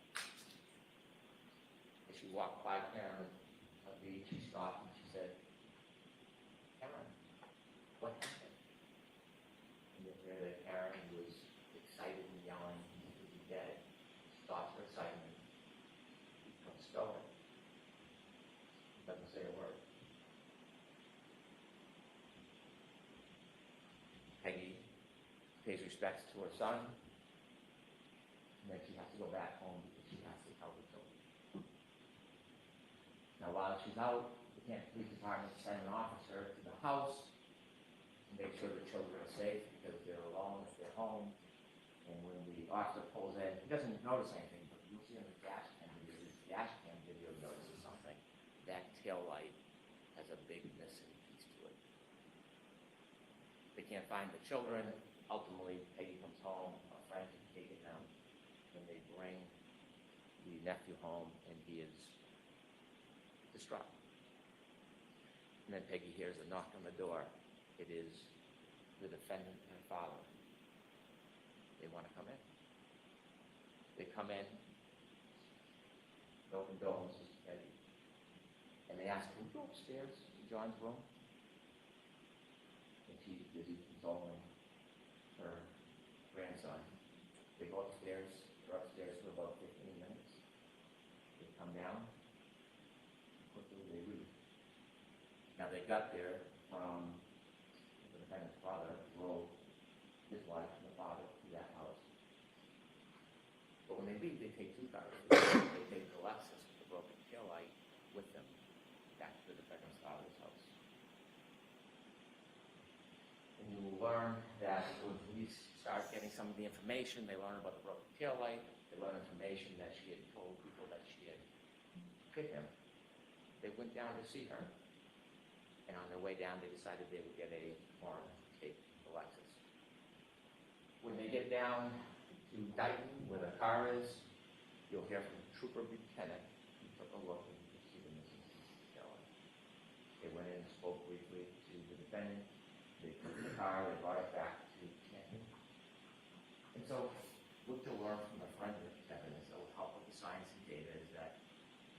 As she walked by Karen Reed, she stopped and she said, "Karen, what happened?" And you'll hear that Karen was excited and yelling, "Is he dead?" Stops for a pays respects to her son, and then she has to go back home because she has to help her children. Now, while she's out, the Canton Police Department send an officer to the house to make sure the children are safe because they're alone if they're home. And when the officer pulls in, he doesn't notice anything, but you'll see on the dash cam video notices something. That tail light has a big missing piece to it. They can't find the children. Ultimately, Peggy comes home, a friend can take it down, and they bring the nephew home, and he is distraught. And then Peggy hears a knock on the door. It is the defendant and her father. They want to come in. They come in, no condolences to Peggy, and they ask, "Can we go upstairs to John's room?" And she's busy consoling her grandson. They go upstairs. They're upstairs for about 15 minutes. They come down. Quickly they leave. Now they got there from the defendant's father drove his wife and the father to that house. But when they leave, they take two cars. They take the Lexus with the broken tail light with them back to the defendant's father's house. And you will learn that when police start getting some of the information, they learn about the broken tail light. They learn information that she had told people that she had hit him. They went down to see her. And on their way down, they decided they would get a warrant to take the Lexus. When they get down to Dighton, where the car is, you'll hear from Trooper Buchanan. He took a look and you could see the missing tail light. They went in and spoke briefly to the defendant. They took the car, they brought it back to Canton. And so what you'll learn from the forensic evidence that will help with the science and data is that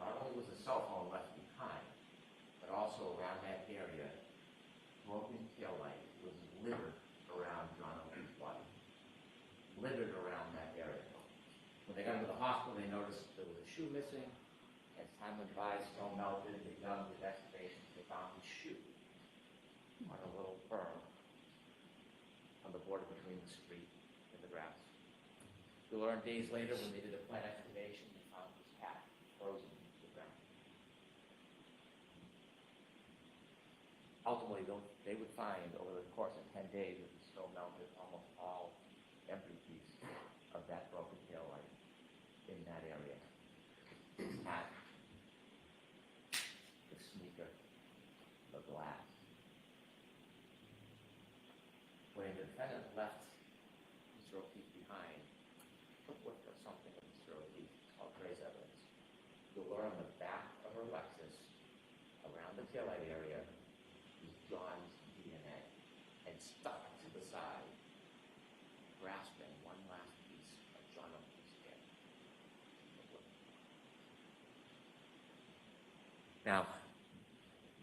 not only was the cell phone left behind, but also around that area, broken tail light was littered around John Oakley's body. Littered around that area. When they got into the hospital, they noticed there was a shoe missing. As time went by, snow melted, they dug the excavations, they found his shoe on a little berm on the border between the street and the grass. We learned days later when they did a plant excavation, they found his hat frozen into the ground. Ultimately, they would find over the course of 10 days that the snow melted almost all empty piece of that broken tail light in that area. His hat, the sneaker, the glass. When the defendant left Mr. O'Keefe behind, took with her something of Mr. O'Keefe called trace evidence. You'll learn on the back of her Lexus, around the taillight area, is John's DNA, and stuck to the side, grasping one last piece of John O'Keefe's head. Now,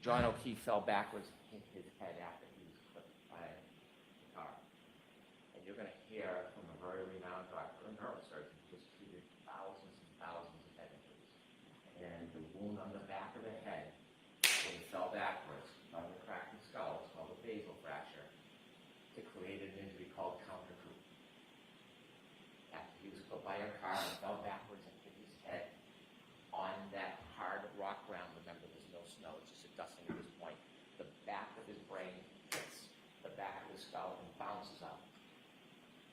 John O'Keefe fell backwards and hit his head after he was clipped by the car. And you're going to hear from a very renowned doctor, a neurosurgeon, who has treated thousands and thousands of head injuries. And the wound on the back of the head, when he fell backwards, on the cracked skull, it's called a basal fracture. It created an injury called counter-coup. After he was clipped by a car and fell backwards and hit his head on that hard rock ground, remember there's no snow, it's just a dusting at this point, the back of his brain hits the back of his skull and bounces up.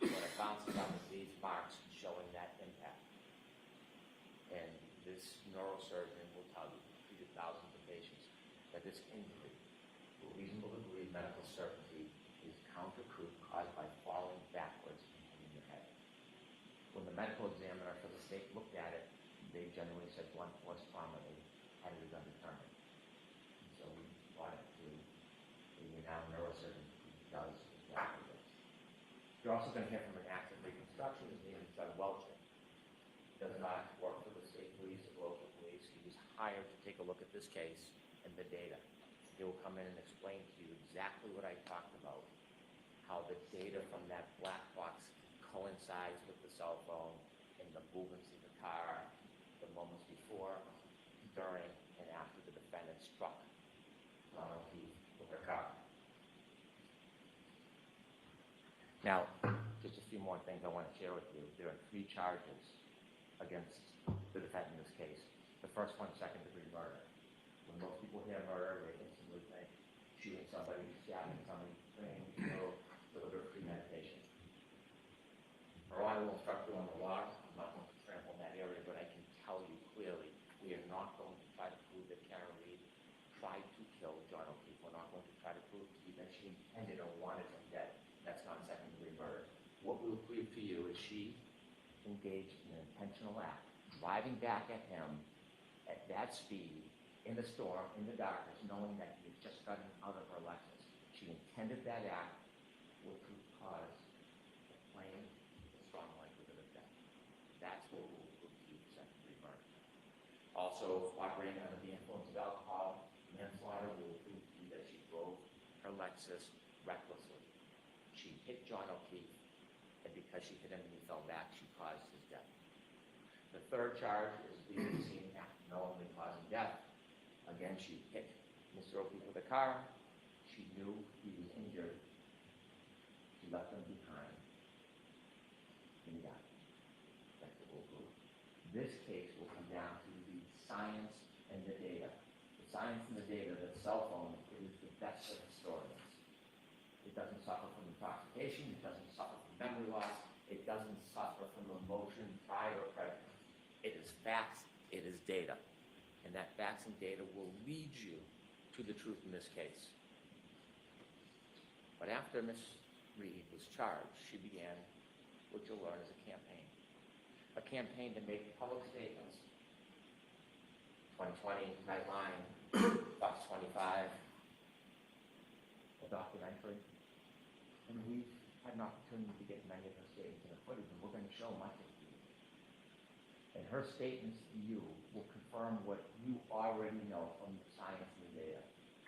When it bounces up, it leaves marks showing that impact. And this neurosurgeon will tell you, treated thousands of patients, that this injury, to a reasonable degree of medical certainty, is counter-coup caused by falling backwards and hitting your head. When the medical examiner for the state looked at it, they generally said blunt force trauma, they had it undetermined. And so we brought it to a renowned neurosurgeon who does exactly this. You're also going to hear from an active reconstruction. His name is Doug Welch. He does not work for the state police or local police. He was hired to take a look at this case and the data. He will come in and explain to you exactly what I talked about, how the data from that black box coincides with the cell phone and the movements of the car, the moments before, during, and after the defendant struck John O'Keefe with her car. Now, few more things I want to share with you. There are 3 charges against the defendant in this case. The first one, second-degree murder. When most people hear murder, they instantly think shooting somebody, stabbing somebody, deliberate premeditation. Or I will instruct you on the law. I'm not going to trample in that area, but I can tell you clearly, we are not going to try to prove that Karen Reed tried to kill John O'Keefe. We're not going to try to prove to you that she intended or wanted him dead. That's not second-degree murder. What we will prove to you is she engaged in an intentional act, driving back at him at that speed, in the storm, in the darkness, knowing that he had just gotten out of her Lexus. She intended that act, which would cause a plain, strong likelihood of death. That's what we will prove to you for second-degree murder. Also, operating under the influence of alcohol, manslaughter, we will prove to you that she drove her Lexus recklessly. She hit John O'Keefe, and because she hit him and he fell back, she caused his death. The third charge is leaving the scene after knowingly causing death. Again, she hit Mr. O'Keefe with a car. She knew he was injured. She left him behind. And he died. That's the whole group. This case will come down to the science and the data. The science and the data, the cell phone is the best of historians. It doesn't suffer from intoxication. It doesn't suffer from memory loss. It doesn't suffer from emotion, pride, or prejudice. It is facts. It is data. And that facts and data will lead you to the truth in this case. But after Ms. Reed was charged, she began what you'll learn as a campaign. A campaign to make public statements. 2020, Nightline, Fox 25, a documentary. And we've had an opportunity to get many of her statements in the footage, and we're going to show much of it. And her statements to you will confirm what you already know from the science and the data,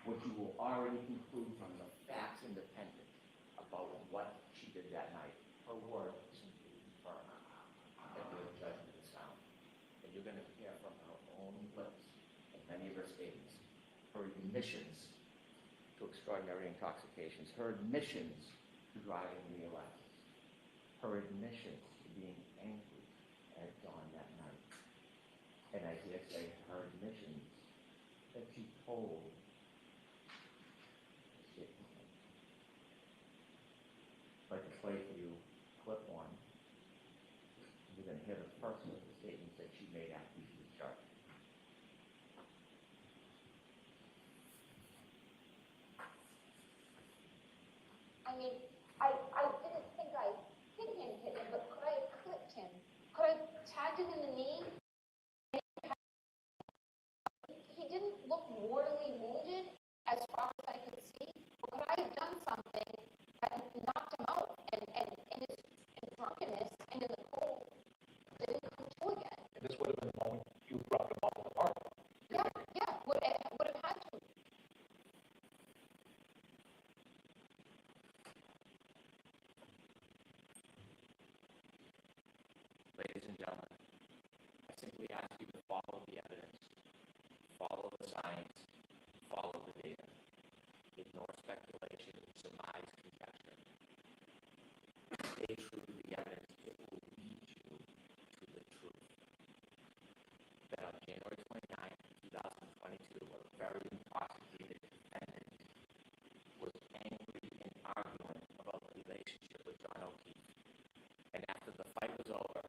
what you will already conclude from the facts independent about what she did that night. Her word simply confirmed that your judgment is sound. And you're going to hear from her own lips in many of her statements, her admissions to extraordinary intoxications, her admissions to driving the Lexus, her admissions to being angry at dawn that night. And I dare say her admissions that she told the statement. I'd like to play for you clip 1. You're going to hear the first of the statements that she made after she was charged. I mean, I didn't think I hit him, but could I have clipped him? Could I have tagged him in the knee? He didn't look mortally wounded as far as I could see. Could I have done something that knocked him out and in his drunkenness and in the cold didn't come to again? And this would have been the moment you dropped him off at the park. Yeah, would have had to. Ladies and gentlemen, I simply ask you to follow the evidence, follow the science, follow the data. Ignore speculation, surmise, conjecture. Stay true to the evidence. It will lead you to the truth. That on January 29, 2022, a very intoxicated defendant was angry and arguing about the relationship with John O'Keefe. And after the fight was over,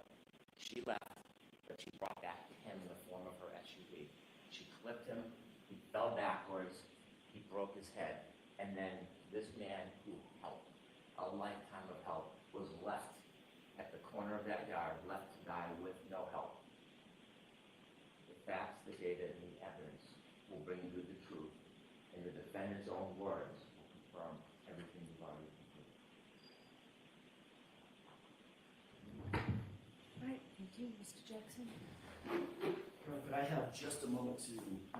she left, but she brought back to him in the form of her SUV. She clipped him, he fell backwards, he broke his head, and then this man who helped, a lifetime of help, was left at the corner of that yard, left to die with no help. The facts, the data, and the evidence will bring you the truth, and the defendant's own words will confirm everything you've already concluded. All right, thank you, Mr. Jackson. Could I have just a moment to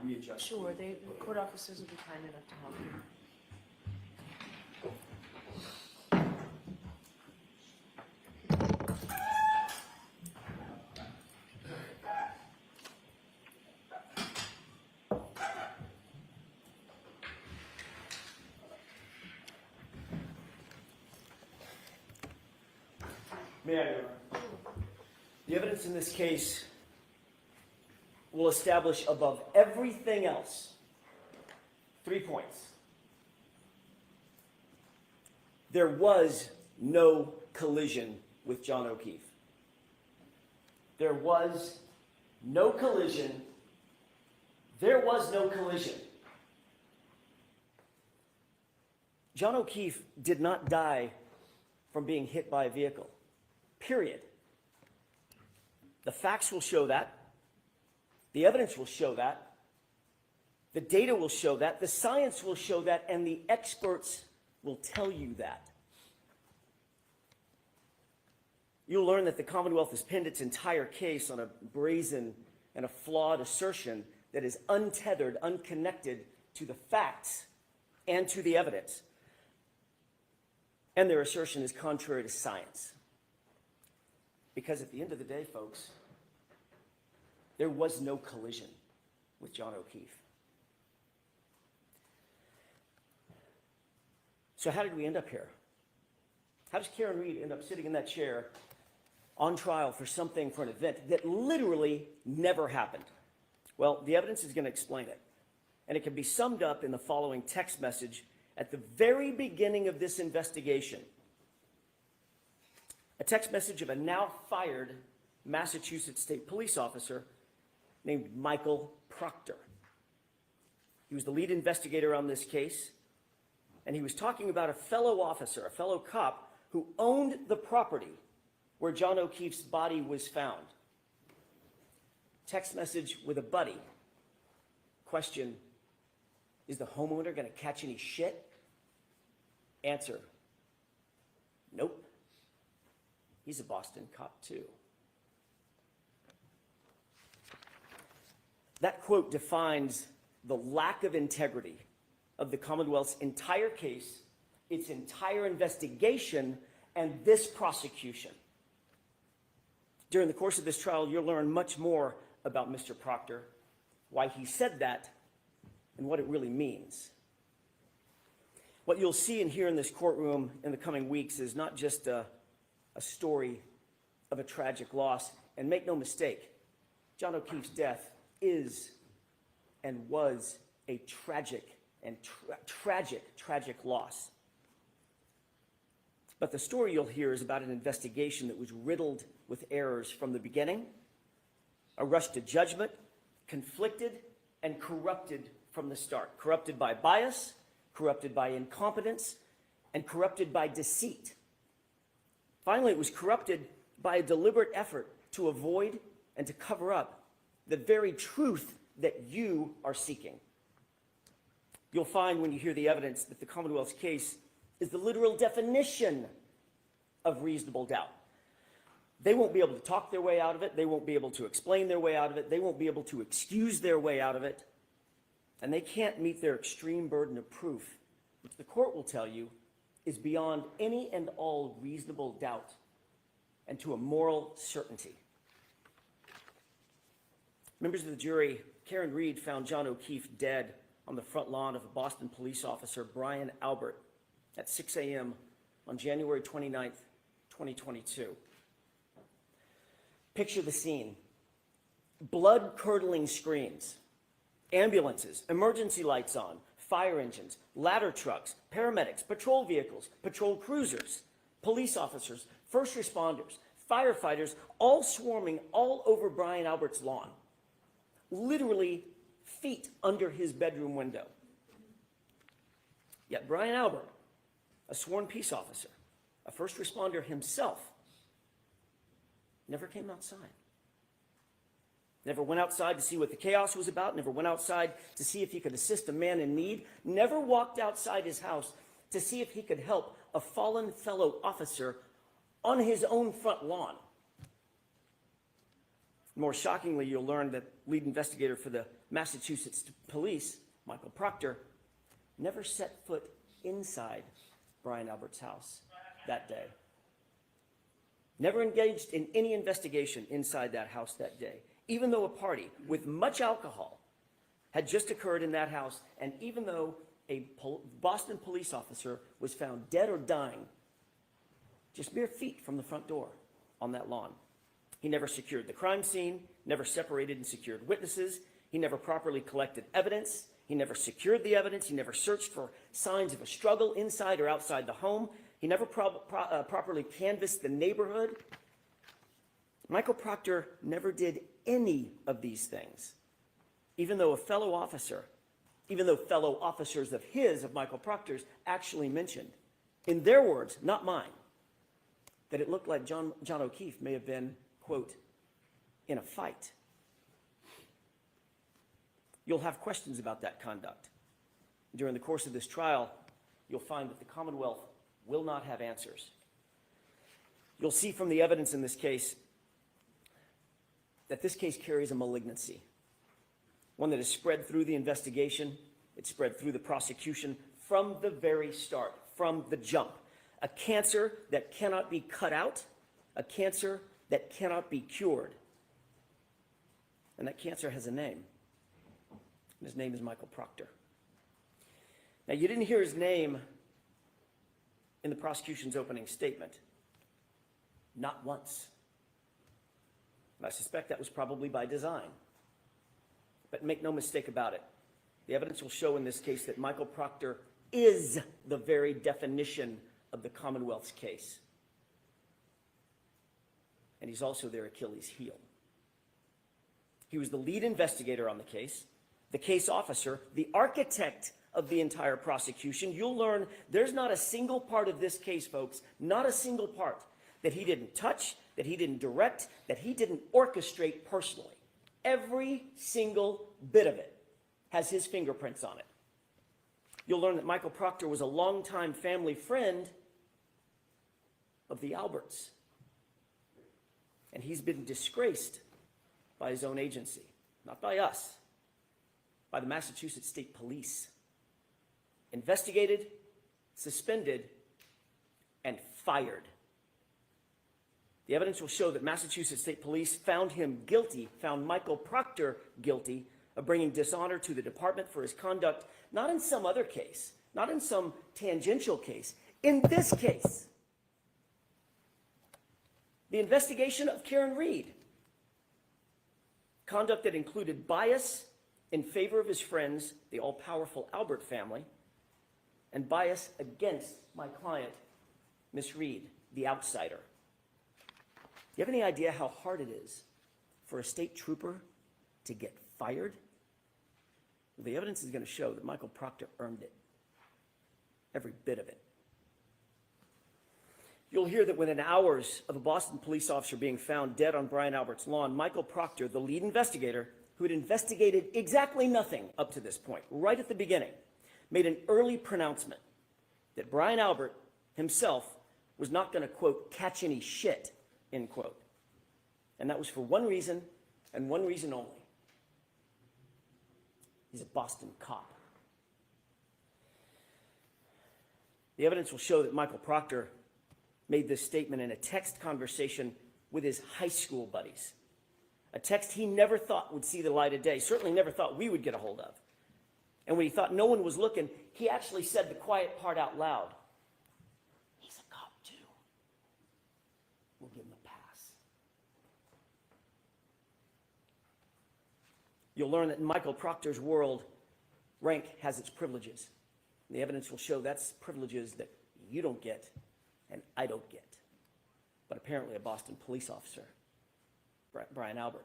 readjust? Sure, the court officers will be kind enough to help you. May I, Your Honor? The evidence in this case will establish above everything else 3 points. There was no collision with John O'Keefe. There was no collision. There was no collision. John O'Keefe did not die from being hit by a vehicle. Period. The facts will show that. The evidence will show that. The data will show that. The science will show that. And the experts will tell you that. You'll learn that the Commonwealth has pinned its entire case on a brazen and a flawed assertion that is untethered, unconnected to the facts and to the evidence. And their assertion is contrary to science. Because at the end of the day, folks, there was no collision with John O'Keefe. So how did we end up here? How does Karen Reed end up sitting in that chair on trial for an event that literally never happened? Well, the evidence is going to explain it. And it can be summed up in the following text message at the very beginning of this investigation. A text message of a now fired Massachusetts State Police officer named Michael Proctor. He was the lead investigator on this case, and he was talking about a fellow officer, a fellow cop, who owned the property where John O'Keefe's body was found. Text message with a buddy. Question: is the homeowner going to catch any shit? Answer: nope. He's a Boston cop too. That quote defines the lack of integrity of the Commonwealth's entire case, its entire investigation, and this prosecution. During the course of this trial, you'll learn much more about Mr. Proctor, why he said that, and what it really means. What you'll see and hear in this courtroom in the coming weeks is not just a story of a tragic loss. And make no mistake, John O'Keefe's death is and was a tragic and tragic loss. But the story you'll hear is about an investigation that was riddled with errors from the beginning, a rush to judgment, conflicted and corrupted from the start. Corrupted by bias, corrupted by incompetence, and corrupted by deceit. Finally, it was corrupted by a deliberate effort to avoid and to cover up the very truth that you are seeking. You'll find when you hear the evidence that the Commonwealth's case is the literal definition of reasonable doubt. They won't be able to talk their way out of it. They won't be able to explain their way out of it. They won't be able to excuse their way out of it. And they can't meet their extreme burden of proof, which the court will tell you is beyond any and all reasonable doubt and to a moral certainty. Members of the jury, Karen Reed found John O'Keefe dead on the front lawn of a Boston police officer, Brian Albert, at 6 a.m. on January 29th, 2022. Picture the scene. Blood-curdling screams, ambulances, emergency lights on, fire engines, ladder trucks, paramedics, patrol vehicles, patrol cruisers, police officers, first responders, firefighters, all swarming all over Brian Albert's lawn, literally feet under his bedroom window. Yet Brian Albert, a sworn peace officer, a first responder himself, never came outside. Never went outside to see what the chaos was about, never went outside to see if he could assist a man in need, never walked outside his house to see if he could help a fallen fellow officer on his own front lawn. More shockingly, you'll learn that lead investigator for the Massachusetts Police, Michael Proctor, never set foot inside Brian Albert's house that day. Never engaged in any investigation inside that house that day, even though a party with much alcohol had just occurred in that house, and even though a Boston police officer was found dead or dying just mere feet from the front door. on that lawn. He never secured the crime scene, never separated and secured witnesses. He never properly collected evidence. He never secured the evidence. He never searched for signs of a struggle inside or outside the home. He never properly canvassed the neighborhood. Michael Proctor never did any of these things, even though fellow officers of Michael Proctor's actually mentioned, in their words, not mine, that it looked like John O'Keefe may have been, quote, in a fight. You'll have questions about that conduct. During the course of this trial, you'll find that the Commonwealth will not have answers. You'll see from the evidence in this case that this case carries a malignancy, one that is spread through the investigation, it's spread through the prosecution from the very start, from the jump. A cancer that cannot be cut out, a cancer that cannot be cured. And that cancer has a name. And his name is Michael Proctor. Now, you didn't hear his name in the prosecution's opening statement. Not once. And I suspect that was probably by design. But make no mistake about it. The evidence will show in this case that Michael Proctor is the very definition of the Commonwealth's case. And he's also their Achilles heel. He was the lead investigator on the case officer, the architect of the entire prosecution. You'll learn there's not a single part of this case, folks, not a single part that he didn't touch, that he didn't direct, that he didn't orchestrate personally. Every single bit of it has his fingerprints on it. You'll learn that Michael Proctor was a longtime family friend of the Alberts. And he's been disgraced by his own agency, not by us, by the Massachusetts State Police. Investigated, suspended, and fired. The evidence will show that Massachusetts State Police found him guilty, found Michael Proctor guilty of bringing dishonor to the department for his conduct, not in some other case, not in some tangential case, in this case. The investigation of Karen Reed. Conduct that included bias in favor of his friends, the all-powerful Albert family, and bias against my client, Miss Reed, the outsider. Do you have any idea how hard it is for a state trooper to get fired? Well, the evidence is going to show that Michael Proctor earned it, every bit of it. You'll hear that within hours of a Boston police officer being found dead on Brian Albert's lawn, Michael Proctor, the lead investigator, who had investigated exactly nothing up to this point, right at the beginning, made an early pronouncement that Brian Albert himself was not going to, quote, catch any shit, end quote. And that was for one reason, and one reason only. He's a Boston cop. The evidence will show that Michael Proctor made this statement in a text conversation with his high school buddies. A text he never thought would see the light of day, certainly never thought we would get a hold of. And when he thought no one was looking, he actually said the quiet part out loud. He's a cop too. We'll give him a pass. You'll learn that in Michael Proctor's world, rank has its privileges. And the evidence will show that's privileges that you don't get and I don't get. But apparently a Boston police officer, Brian Albert,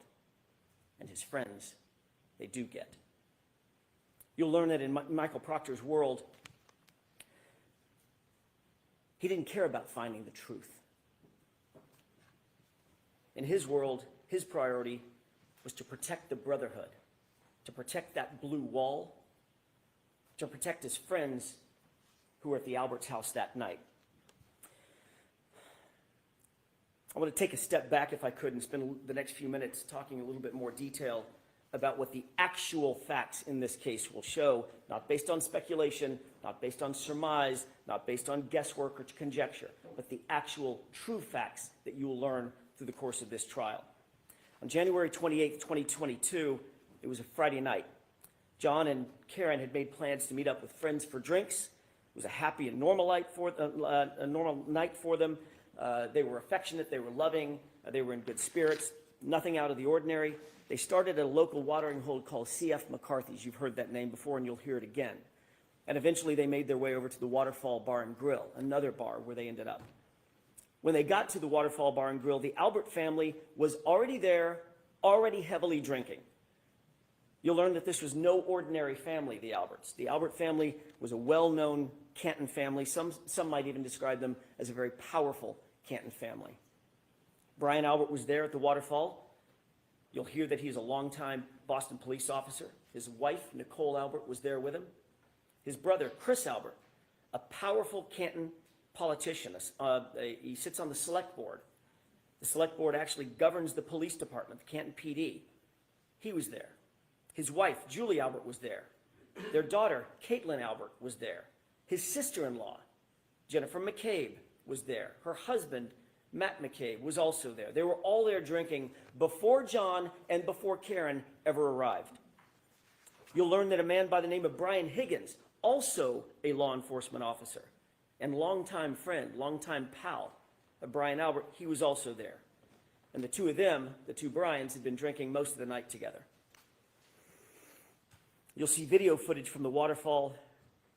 and his friends, they do get. You'll learn that in Michael Proctor's world, he didn't care about finding the truth. In his world, his priority was to protect the brotherhood, to protect that blue wall, to protect his friends who were at the Alberts' house that night. I want to take a step back, if I could, and spend the next few minutes talking a little bit more detail about what the actual facts in this case will show, not based on speculation, not based on surmise, not based on guesswork or conjecture, but the actual true facts that you will learn through the course of this trial. On January 28th, 2022, it was a Friday night. John and Karen had made plans to meet up with friends for drinks. It was a happy and normal night for them. They were affectionate, they were loving, they were in good spirits, nothing out of the ordinary. They started at a local watering hole called C.F. McCarthy's. You've heard that name before and you'll hear it again. And eventually they made their way over to the Waterfall Bar and Grill, another bar where they ended up. When they got to the Waterfall Bar and Grill, the Albert family was already there, already heavily drinking. You'll learn that this was no ordinary family, the Alberts. The Albert family was a well-known Canton family. Some might even describe them as a very powerful Canton family. Brian Albert was there at the waterfall. You'll hear that he's a longtime Boston police officer. His wife, Nicole Albert, was there with him. His brother, Chris Albert, a powerful Canton politician. He sits on the select board. The select board actually governs the police department, the Canton PD. He was there. His wife, Julie Albert, was there. Their daughter, Caitlin Albert, was there. His sister-in-law, Jennifer McCabe, was there. Her husband, Matt McCabe, was also there. They were all there drinking before John and before Karen ever arrived. You'll learn that a man by the name of Brian Higgins, also a law enforcement officer and longtime friend, longtime pal of Brian Albert, he was also there. And the two of them, the two Bryans, had been drinking most of the night together. You'll see video footage from the waterfall,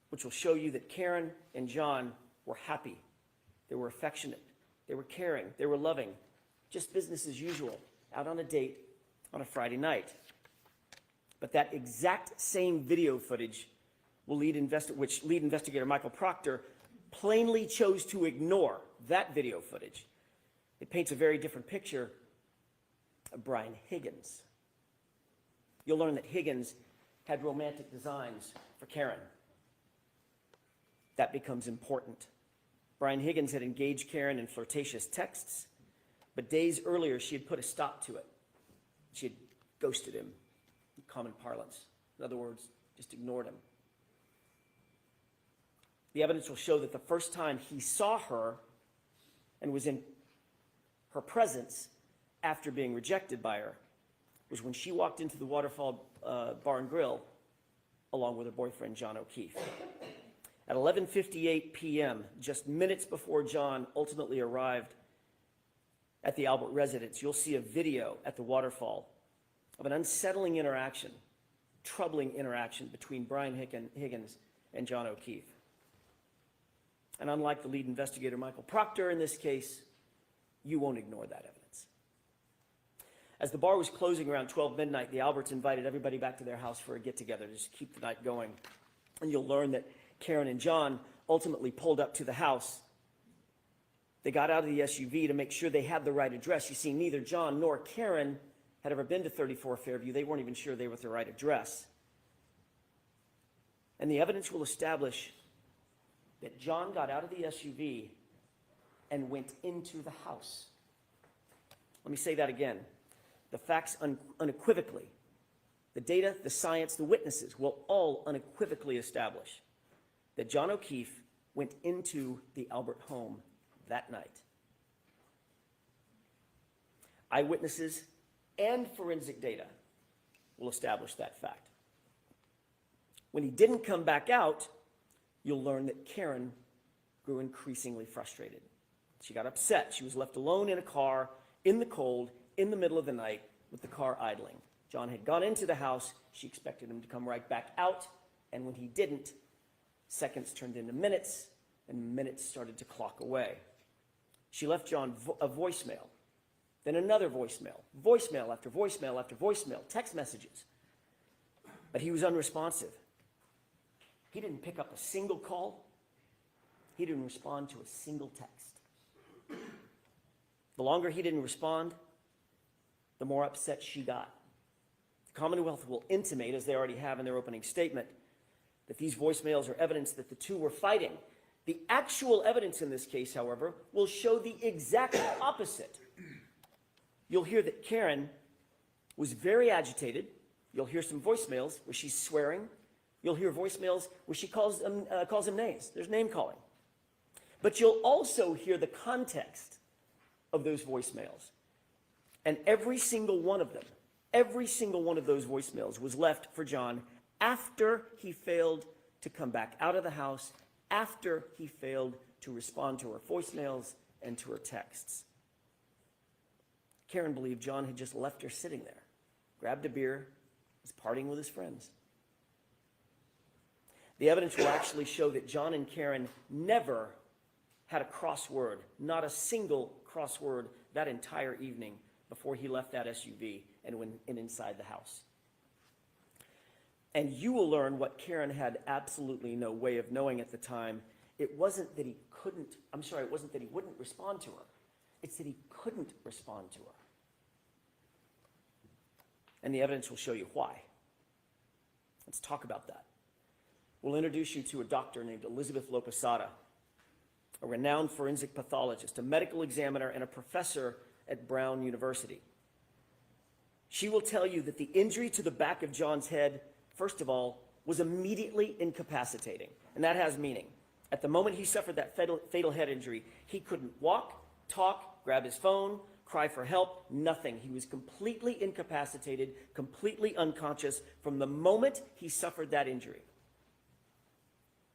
which will show you that Karen and John were happy. They were affectionate. They were caring. They were loving. Just business as usual, out on a date on a Friday night. But that exact same video footage which lead investigator Michael Proctor plainly chose to ignore that video footage. It paints a very different picture of Brian Higgins. You'll learn that Higgins had romantic designs for Karen. That becomes important. Brian Higgins had engaged Karen in flirtatious texts, but days earlier she had put a stop to it. She had ghosted him, in common parlance. In other words, just ignored him. The evidence will show that the first time he saw her and was in her presence after being rejected by her was when she walked into the Waterfall Bar and Grill along with her boyfriend, John O'Keefe. At 11:58 p.m., just minutes before John ultimately arrived at the Albert residence, you'll see a video at the waterfall of an unsettling interaction, troubling interaction between Brian Higgins and John O'Keefe. And unlike the lead investigator, Michael Proctor, in this case, you won't ignore that evidence. As the bar was closing around 12 midnight, the Alberts invited everybody back to their house for a get-together to just keep the night going. And you'll learn that Karen and John ultimately pulled up to the house. They got out of the SUV to make sure they had the right address. You see, neither John nor Karen had ever been to 34 Fairview. They weren't even sure they were at the right address. And the evidence will establish that John got out of the SUV and went into the house. Let me say that again. The facts unequivocally, the data, the science, the witnesses will all unequivocally establish that John O'Keefe went into the Albert home that night. Eyewitnesses and forensic data will establish that fact. When he didn't come back out, you'll learn that Karen grew increasingly frustrated. She got upset. She was left alone in a car, in the cold, in the middle of the night, with the car idling. John had gone into the house. She expected him to come right back out, and when he didn't, seconds turned into minutes, and minutes started to clock away. She left John a voicemail, then another voicemail, voicemail after voicemail after voicemail, text messages. But he was unresponsive. He didn't pick up a single call. He didn't respond to a single text. The longer he didn't respond, the more upset she got. The Commonwealth will intimate, as they already have in their opening statement, that these voicemails are evidence that the two were fighting. The actual evidence in this case, however, will show the exact opposite. You'll hear that Karen was very agitated. You'll hear some voicemails where she's swearing. You'll hear voicemails where she calls him names. There's name calling. But you'll also hear the context of those voicemails. And every single one of them, every single one of those voicemails was left for John after he failed to come back out of the house, after he failed to respond to her voicemails, and to her texts. Karen believed John had just left her sitting there, grabbed a beer, was partying with his friends. The evidence will actually show that John and Karen never had a crossword, not a single crossword that entire evening before he left that SUV and went inside the house. And you will learn what Karen had absolutely no way of knowing at the time. It wasn't that he wouldn't respond to her. It's that he couldn't respond to her. And the evidence will show you why. Let's talk about that. We'll introduce you to a doctor named Elizabeth Lopesada, a renowned forensic pathologist, a medical examiner, and a professor at Brown University. She will tell you that the injury to the back of John's head, first of all, was immediately incapacitating. And that has meaning. At the moment he suffered that fatal head injury, he couldn't walk, talk, grab his phone, cry for help, nothing. He was completely incapacitated, completely unconscious from the moment he suffered that injury.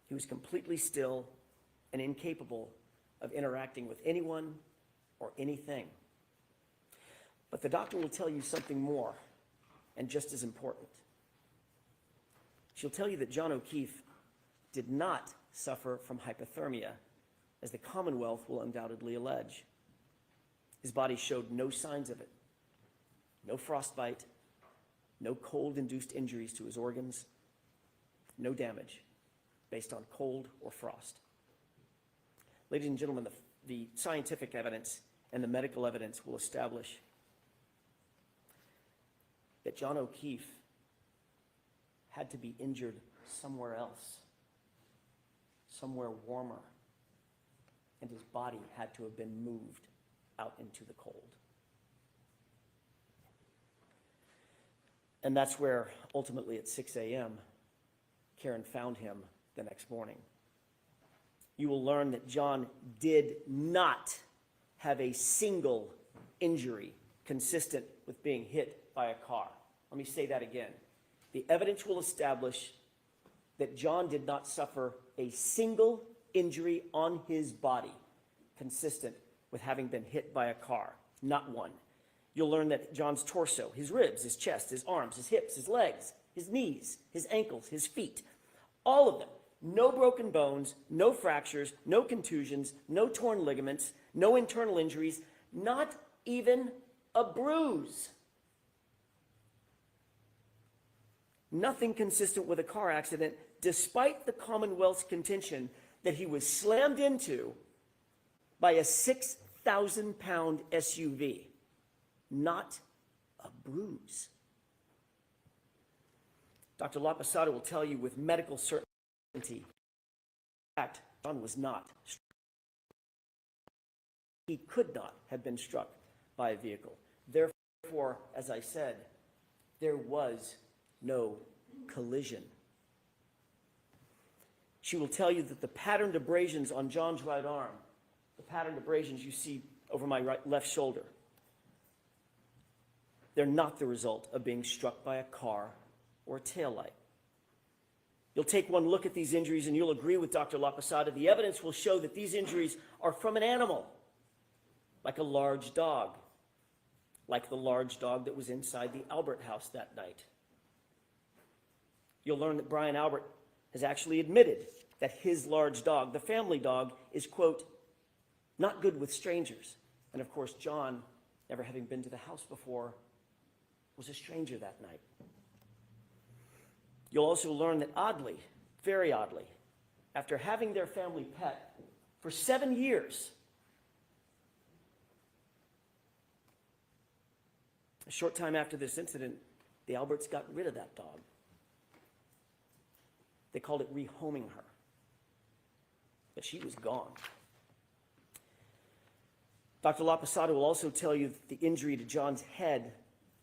He was completely still and incapable of interacting with anyone or anything. But the doctor will tell you something more, and just as important. She'll tell you that John O'Keefe did not suffer from hypothermia, as the Commonwealth will undoubtedly allege. His body showed no signs of it. No frostbite, no cold-induced injuries to his organs, no damage based on cold or frost. Ladies and gentlemen, the scientific evidence and the medical evidence will establish that John O'Keefe had to be injured somewhere else, somewhere warmer, and his body had to have been moved out into the cold. And that's where, ultimately at 6 a.m., Karen found him the next morning. You will learn that John did not have a single injury consistent with being hit by a car. Let me say that again. The evidence will establish that John did not suffer a single injury on his body consistent with having been hit by a car. Not one. You'll learn that John's torso, his ribs, his chest, his arms, his hips, his legs, his knees, his ankles, his feet, all of them, no broken bones, no fractures, no contusions, no torn ligaments, no internal injuries, not even a bruise. Nothing consistent with a car accident, despite the Commonwealth's contention that he was slammed into by a 6,000-pound SUV. Not a bruise. Dr. Lopesada will tell you with medical certainty, in fact, John was not struck. He could not have been struck by a vehicle. Therefore, as I said, there was no collision. She will tell you that the patterned abrasions on John's right arm, the patterned abrasions you see over my left shoulder, they're not the result of being struck by a car or a taillight. You'll take one look at these injuries and you'll agree with Dr. Lopesada. The evidence will show that these injuries are from an animal, like a large dog, like the large dog that was inside the Albert house that night. You'll learn that Brian Albert has actually admitted that his large dog, the family dog, is, quote, not good with strangers. And of course, John, never having been to the house before, was a stranger that night. You'll also learn that oddly, very oddly, after having their family pet for 7 years, a short time after this incident, the Alberts got rid of that dog. They called it rehoming her. But she was gone. Dr. Lopesada will also tell you that the injury to John's head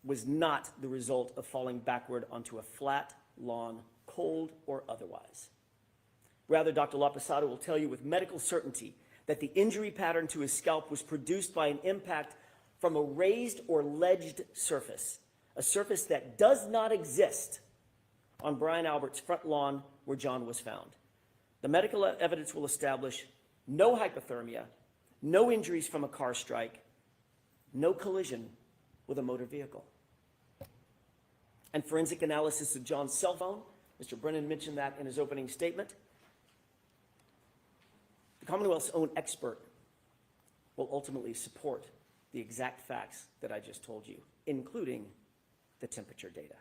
was not the result of falling backward onto a flat lawn, cold or otherwise. Rather, Dr. Lopesada will tell you with medical certainty that the injury pattern to his scalp was produced by an impact from a raised or ledged surface, a surface that does not exist on Brian Albert's front lawn where John was found. The medical evidence will establish no hypothermia, no injuries from a car strike, no collision with a motor vehicle. And forensic analysis of John's cell phone, Mr. Brennan mentioned that in his opening statement. The Commonwealth's own expert will ultimately support the exact facts that I just told you, including the temperature data.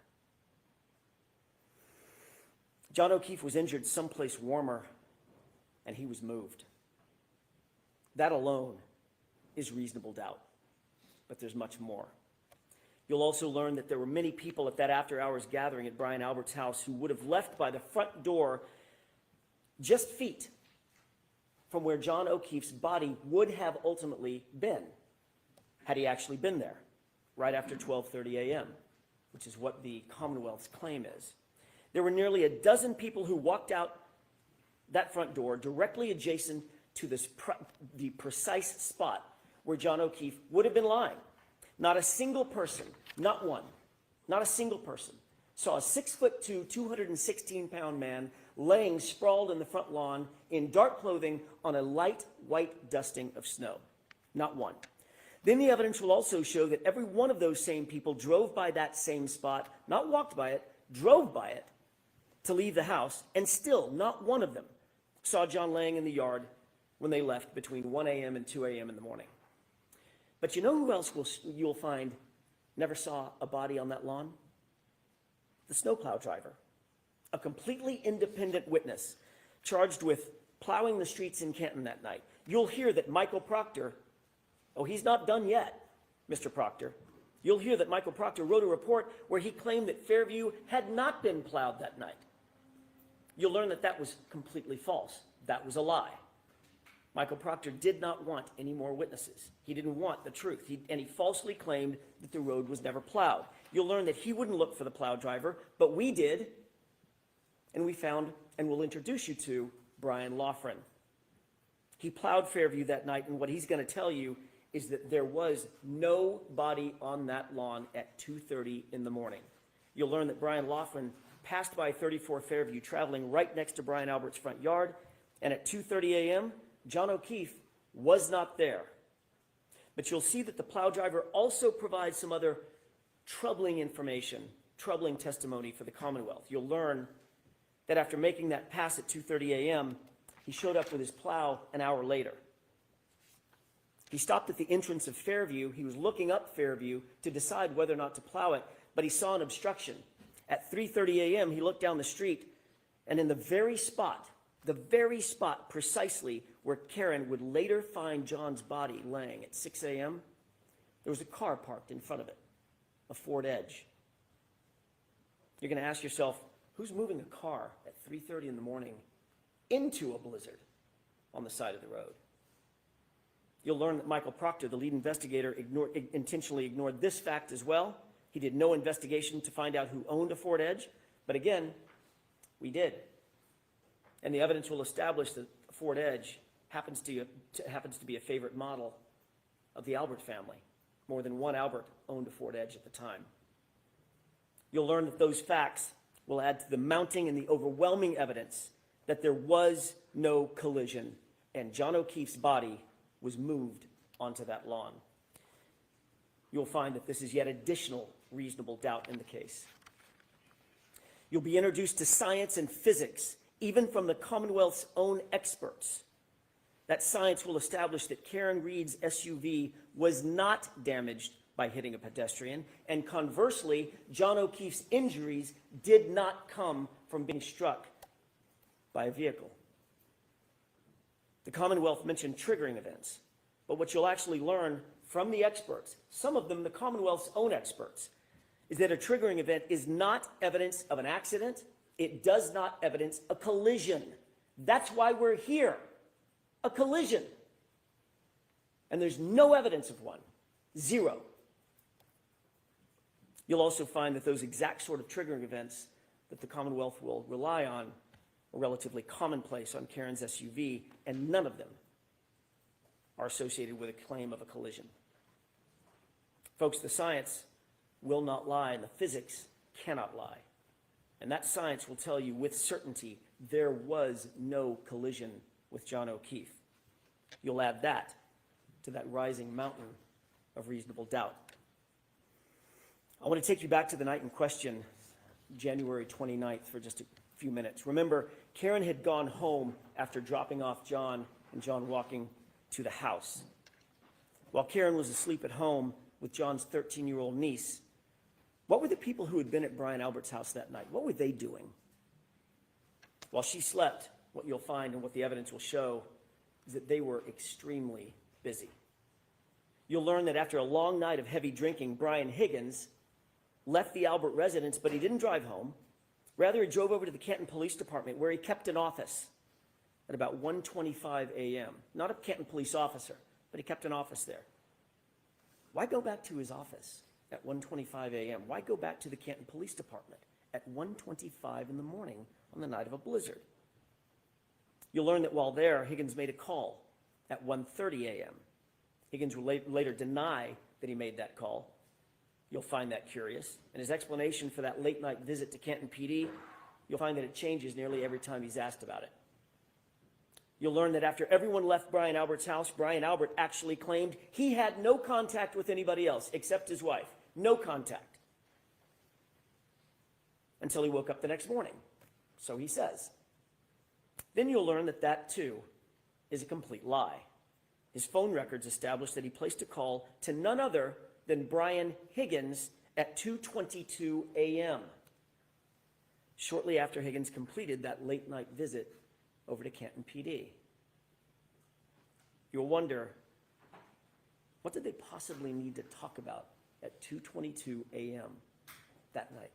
John O'Keefe was injured someplace warmer, and he was moved. That alone is reasonable doubt, but there's much more. You'll also learn that there were many people at that after-hours gathering at Brian Albert's house who would have left by the front door just feet from where John O'Keefe's body would have ultimately been, had he actually been there, right after 12:30 a.m., which is what the Commonwealth's claim is. There were nearly a dozen people who walked out that front door directly adjacent to the precise spot where John O'Keefe would have been lying. Not a single person, not one, not a single person, saw a 6'2", 216-pound man laying sprawled in the front lawn in dark clothing on a light white dusting of snow. Not one. Then the evidence will also show that every one of those same people drove by that same spot, not walked by it, drove by it to leave the house, and still not one of them saw John laying in the yard when they left between 1 a.m. and 2 a.m. in the morning. But you know who else you'll find never saw a body on that lawn? The snowplow driver, a completely independent witness charged with plowing the streets in Canton that night. You'll hear that Michael Proctor, oh, he's not done yet, Mr. Proctor. You'll hear that Michael Proctor wrote a report where he claimed that Fairview had not been plowed that night. You'll learn that that was completely false. That was a lie. Michael Proctor did not want any more witnesses. He didn't want the truth, and he falsely claimed that the road was never plowed. You'll learn that he wouldn't look for the plow driver, but we did, and we found, and we'll introduce you to, Brian Loughran. He plowed Fairview that night, and what he's going to tell you is that there was no body on that lawn at 2:30 in the morning. You'll learn that Brian Loughran passed by 34 Fairview, traveling right next to Brian Albert's front yard, and at 2:30 a.m., John O'Keefe was not there. But you'll see that the plow driver also provides some other troubling information, troubling testimony for the Commonwealth. You'll learn that after making that pass at 2:30 a.m., he showed up with his plow an hour later. He stopped at the entrance of Fairview. He was looking up Fairview to decide whether or not to plow it, but he saw an obstruction. At 3:30 a.m., he looked down the street, and in the very spot precisely where Karen would later find John's body laying at 6 a.m., there was a car parked in front of it, a Ford Edge. You're going to ask yourself, who's moving a car at 3:30 in the morning into a blizzard on the side of the road? You'll learn that Michael Proctor, the lead investigator, intentionally ignored this fact as well. He did no investigation to find out who owned a Ford Edge, but again, we did. And the evidence will establish that a Ford Edge happens to be a favorite model of the Albert family. More than one Albert owned a Ford Edge at the time. You'll learn that those facts will add to the mounting and the overwhelming evidence that there was no collision and John O'Keefe's body was moved onto that lawn. You'll find that this is yet additional reasonable doubt in the case. You'll be introduced to science and physics, even from the Commonwealth's own experts. That science will establish that Karen Reed's SUV was not damaged by hitting a pedestrian, and conversely, John O'Keefe's injuries did not come from being struck by a vehicle. The Commonwealth mentioned triggering events, but what you'll actually learn from the experts, some of them the Commonwealth's own experts, is that a triggering event is not evidence of an accident. It does not evidence a collision. That's why we're here. A collision. And there's no evidence of one. Zero. You'll also find that those exact sort of triggering events that the Commonwealth will rely on are relatively commonplace on Karen's SUV, and none of them are associated with a claim of a collision. Folks, the science will not lie, and the physics cannot lie. And that science will tell you with certainty there was no collision with John O'Keefe. You'll add that to that rising mountain of reasonable doubt. I want to take you back to the night in question, January 29th, for just a few minutes. Remember, Karen had gone home after dropping off John and John walking to the house. While Karen was asleep at home with John's 13-year-old niece, what were the people who had been at Brian Albert's house that night? What were they doing? While she slept, what you'll find and what the evidence will show is that they were extremely busy. You'll learn that after a long night of heavy drinking, Brian Higgins left the Albert residence, but he didn't drive home. Rather, he drove over to the Canton Police Department, where he kept an office at about 1:25 a.m. Not a Canton police officer, but he kept an office there. Why go back to his office at 1:25 a.m.? Why go back to the Canton Police Department at 1:25 in the morning on the night of a blizzard? You'll learn that while there, Higgins made a call at 1:30 a.m. Higgins will later deny that he made that call. You'll find that curious. And his explanation for that late night visit to Canton PD, you'll find that it changes nearly every time he's asked about it. You'll learn that after everyone left Brian Albert's house, Brian Albert actually claimed he had no contact with anybody else except his wife. No contact. Until he woke up the next morning. So he says. Then you'll learn that that, too, is a complete lie. His phone records establish that he placed a call to none other than Brian Higgins at 2:22 a.m. shortly after Higgins completed that late night visit over to Canton PD. You'll wonder, what did they possibly need to talk about at 2:22 a.m. that night?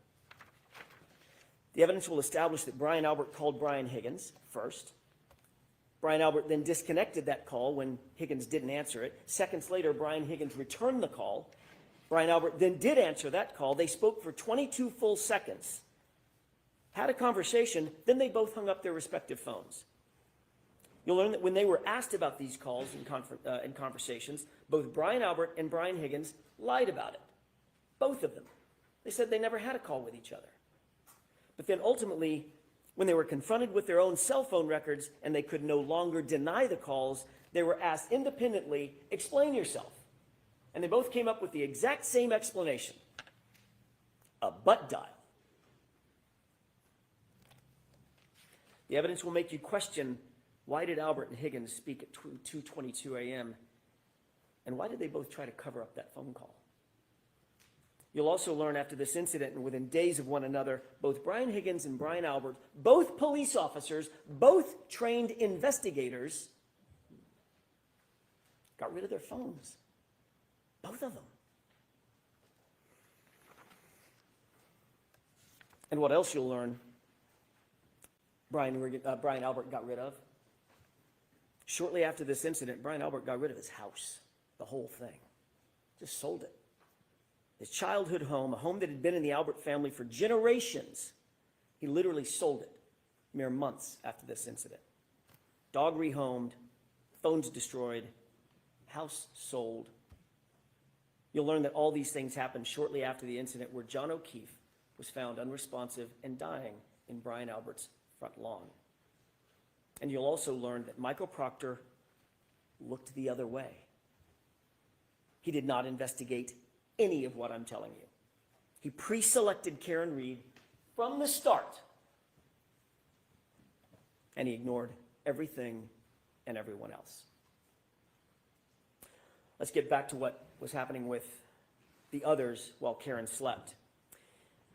The evidence will establish that Brian Albert called Brian Higgins first. Brian Albert then disconnected that call when Higgins didn't answer it. Seconds later, Brian Higgins returned the call. Brian Albert then did answer that call. They spoke for 22 full seconds, had a conversation, then they both hung up their respective phones. You'll learn that when they were asked about these calls and conversations, both Brian Albert and Brian Higgins lied about it. Both of them. They said they never had a call with each other. But then ultimately, when they were confronted with their own cell phone records and they could no longer deny the calls, they were asked independently, explain yourself. And they both came up with the exact same explanation. A butt dial. The evidence will make you question, why did Albert and Higgins speak at 2:22 a.m.? And why did they both try to cover up that phone call? You'll also learn after this incident and within days of one another, both Brian Higgins and Brian Albert, both police officers, both trained investigators, got rid of their phones. Both of them. And what else you'll learn, Brian Albert got rid of? Shortly after this incident, Brian Albert got rid of his house, the whole thing. Just sold it. His childhood home, a home that had been in the Albert family for generations, he literally sold it mere months after this incident. Dog rehomed, phones destroyed, house sold. You'll learn that all these things happened shortly after the incident where John O'Keefe was found unresponsive and dying in Brian Albert's front lawn. And you'll also learn that Michael Proctor looked the other way. He did not investigate any of what I'm telling you. He pre-selected Karen Reed from the start, and he ignored everything and everyone else. Let's get back to what was happening with the others while Karen slept.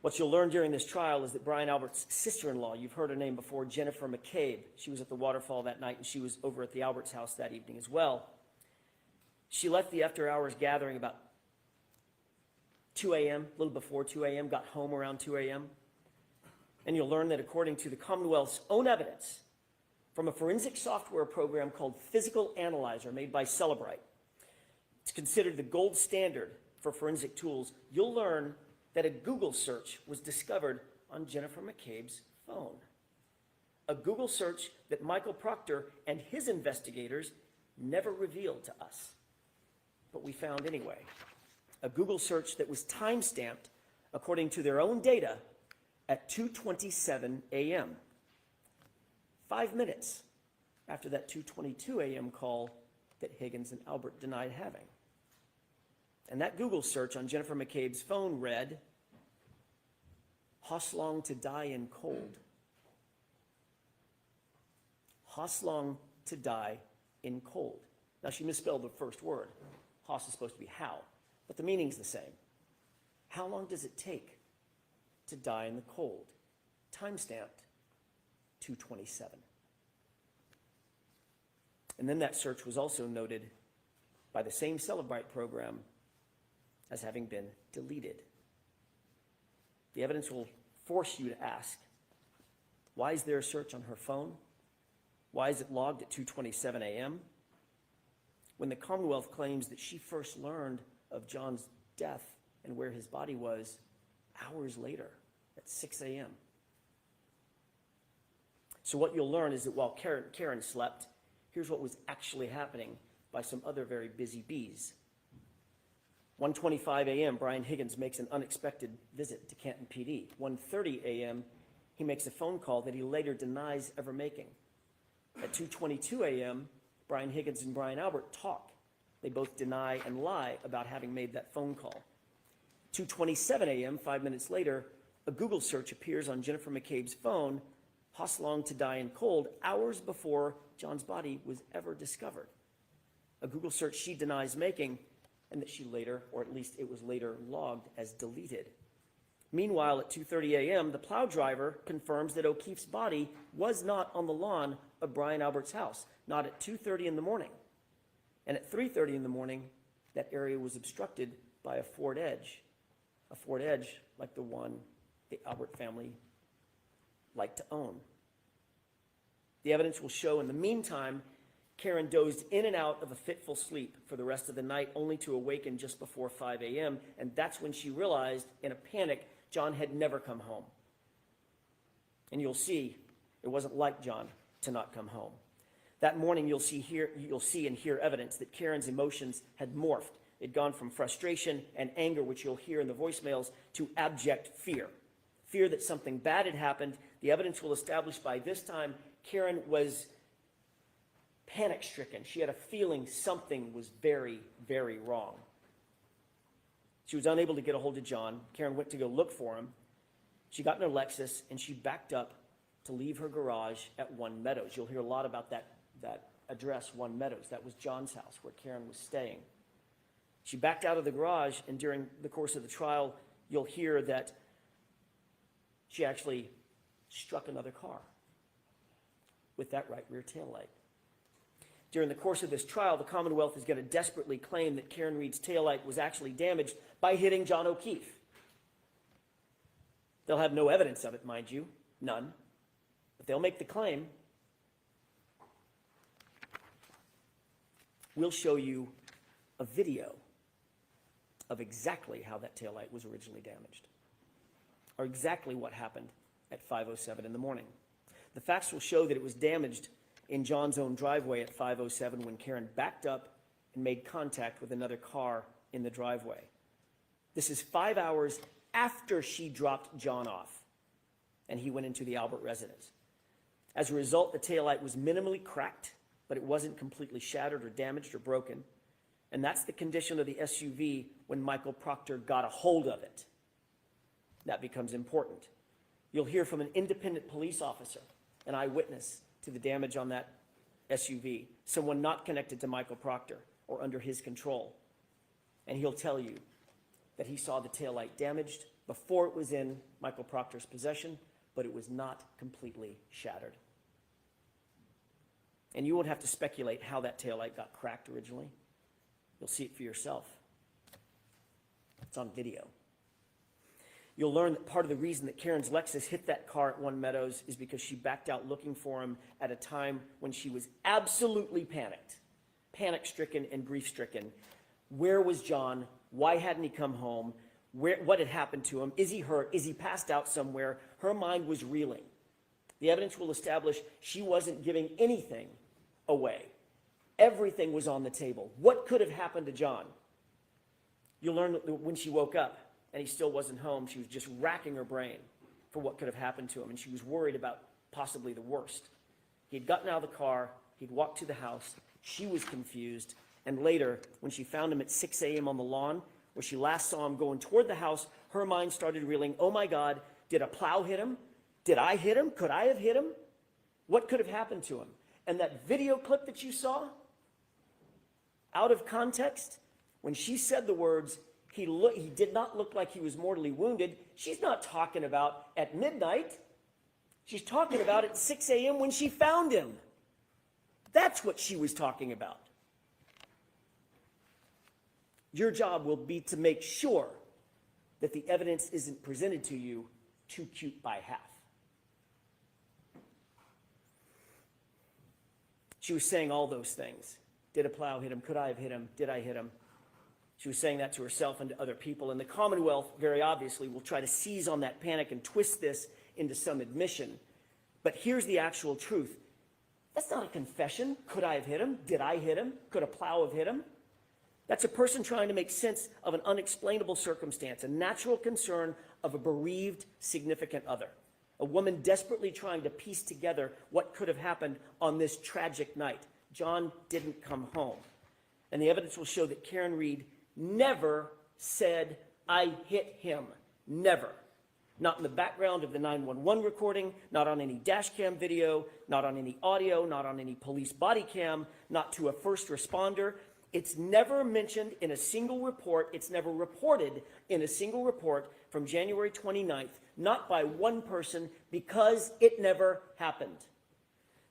What you'll learn during this trial is that Brian Albert's sister-in-law, you've heard her name before, Jennifer McCabe, she was at the waterfall that night and she was over at the Alberts' house that evening as well. She left the after-hours gathering about 2 a.m., a little before 2 a.m., got home around 2 a.m. And you'll learn that according to the Commonwealth's own evidence from a forensic software program called Physical Analyzer made by Cellebrite, it's considered the gold standard for forensic tools. You'll learn that a Google search was discovered on Jennifer McCabe's phone. A Google search that Michael Proctor and his investigators never revealed to us, but we found anyway. A Google search that was time-stamped, according to their own data, at 2:27 a.m. 5 minutes after that 2:22 a.m. call that Higgins and Albert denied having. And that Google search on Jennifer McCabe's phone read, "Hoslong to die in cold." Hoslong to die in cold. Now, she misspelled the first word. Hos is supposed to be how, but the meaning's the same. How long does it take to die in the cold? Timestamped 2:27. And then that search was also noted by the same Celebrite program as having been deleted. The evidence will force you to ask, why is there a search on her phone? Why is it logged at 2:27 a.m.? When the Commonwealth claims that she first learned of John's death and where his body was hours later at 6 a.m. So what you'll learn is that while Karen slept, here's what was actually happening by some other very busy bees. 1:25 a.m., Brian Higgins makes an unexpected visit to Canton PD. 1:30 a.m., he makes a phone call that he later denies ever making. At 2:22 a.m., Brian Higgins and Brian Albert talk. They both deny and lie about having made that phone call. 2:27 a.m., 5 minutes later, a Google search appears on Jennifer McCabe's phone, "Hoslong to die in cold," hours before John's body was ever discovered. A Google search she denies making, and that she later, or at least it was later logged as deleted. Meanwhile, at 2:30 a.m., the plow driver confirms that O'Keefe's body was not on the lawn of Brian Albert's house, not at 2:30 in the morning. And at 3:30 in the morning, that area was obstructed by a Ford Edge like the one the Albert family liked to own. The evidence will show in the meantime, Karen dozed in and out of a fitful sleep for the rest of the night, only to awaken just before 5 a.m., and that's when she realized, in a panic, John had never come home. And you'll see, it wasn't like John to not come home. That morning, you'll see and hear evidence that Karen's emotions had morphed. It'd gone from frustration and anger, which you'll hear in the voicemails, to abject fear. Fear that something bad had happened. The evidence will establish by this time Karen was panic-stricken. She had a feeling something was very, very wrong. She was unable to get a hold of John. Karen went to go look for him. She got in her Lexus, and she backed up to leave her garage at One Meadows. You'll hear a lot about that address, One Meadows. That was John's house where Karen was staying. She backed out of the garage, and during the course of the trial, you'll hear that she actually struck another car with that right rear taillight. During the course of this trial, the Commonwealth is going to desperately claim that Karen Reed's taillight was actually damaged by hitting John O'Keefe. They'll have no evidence of it, mind you, none. But they'll make the claim. We'll show you a video of exactly how that taillight was originally damaged, or exactly what happened at 5:07 in the morning. The facts will show that it was damaged in John's own driveway at 5:07 when Karen backed up and made contact with another car in the driveway. This is 5 hours after she dropped John off and he went into the Albert residence. As a result, the taillight was minimally cracked, but it wasn't completely shattered or damaged or broken. And that's the condition of the SUV when Michael Proctor got a hold of it. That becomes important. You'll hear from an independent police officer, an eyewitness to the damage on that SUV, someone not connected to Michael Proctor or under his control. And he'll tell you that he saw the taillight damaged before it was in Michael Proctor's possession, but it was not completely shattered. And you won't have to speculate how that taillight got cracked originally. You'll see it for yourself. It's on video. You'll learn that part of the reason that Karen's Lexus hit that car at One Meadows is because she backed out looking for him at a time when she was absolutely panic-stricken and grief-stricken. Where was John? Why hadn't he come home? What had happened to him? Is he hurt? Is he passed out somewhere? Her mind was reeling. The evidence will establish she wasn't giving anything away. Everything was on the table. What could have happened to John? You'll learn that when she woke up and he still wasn't home, she was just racking her brain for what could have happened to him, and she was worried about possibly the worst. He had gotten out of the car, he'd walked to the house, She was confused, and later, when she found him at 6 a.m. on the lawn, where she last saw him going toward the house, her mind started reeling, oh my God, did a plow hit him? Did I hit him? Could I have hit him? What could have happened to him? And that video clip that you saw, out of context, when she said the words, he did not look like he was mortally wounded, she's not talking about at midnight. She's talking about at 6 a.m. when she found him. That's what she was talking about. Your job will be to make sure that the evidence isn't presented to you too cute by half. She was saying all those things. Did a plow hit him? Could I have hit him? Did I hit him? She was saying that to herself and to other people. And the Commonwealth, very obviously, will try to seize on that panic and twist this into some admission. But here's the actual truth. That's not a confession. Could I have hit him? Did I hit him? Could a plow have hit him? That's a person trying to make sense of an unexplainable circumstance, a natural concern of a bereaved significant other, a woman desperately trying to piece together what could have happened on this tragic night. John didn't come home. And the evidence will show that Karen Reed never said, I hit him. Never. Not in the background of the 911 recording, not on any dash cam video, not on any audio, not on any police body cam, not to a first responder. It's never mentioned in a single report. It's never reported in a single report from January 29th, not by one person, because it never happened.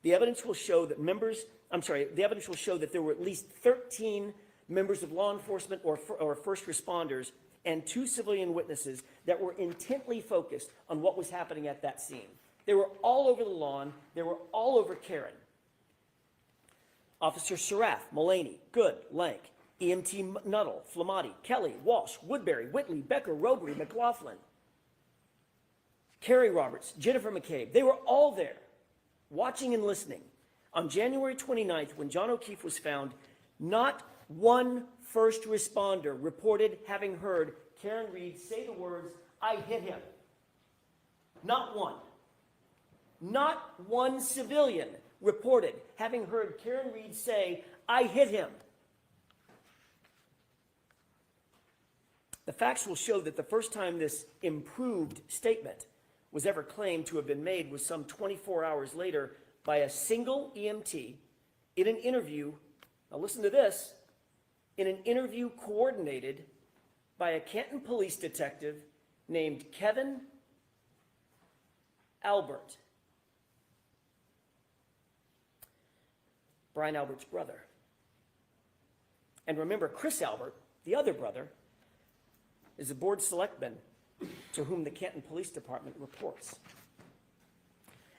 The evidence will show that the evidence will show that there were at least 13 members of law enforcement or first responders and 2 civilian witnesses that were intently focused on what was happening at that scene. They were all over the lawn. They were all over Karen. Officer Sarath, Mullaney, Good, Lank, EMT Nuttall, Flamati, Kelly, Walsh, Woodbury, Whitley, Becker, Robery, McLaughlin, Carrie Roberts, Jennifer McCabe. They were all there, watching and listening. On January 29th, when John O'Keefe was found, not one first responder reported having heard Karen Reed say the words, I hit him. Not one. Not one civilian reported having heard Karen Reed say, I hit him. The facts will show that the first time this improved statement was ever claimed to have been made was some 24 hours later by a single EMT in an interview. Now listen to this. In an interview coordinated by a Canton police detective named Kevin Albert, Brian Albert's brother. And remember, Chris Albert, the other brother, is a board selectman to whom the Canton Police Department reports.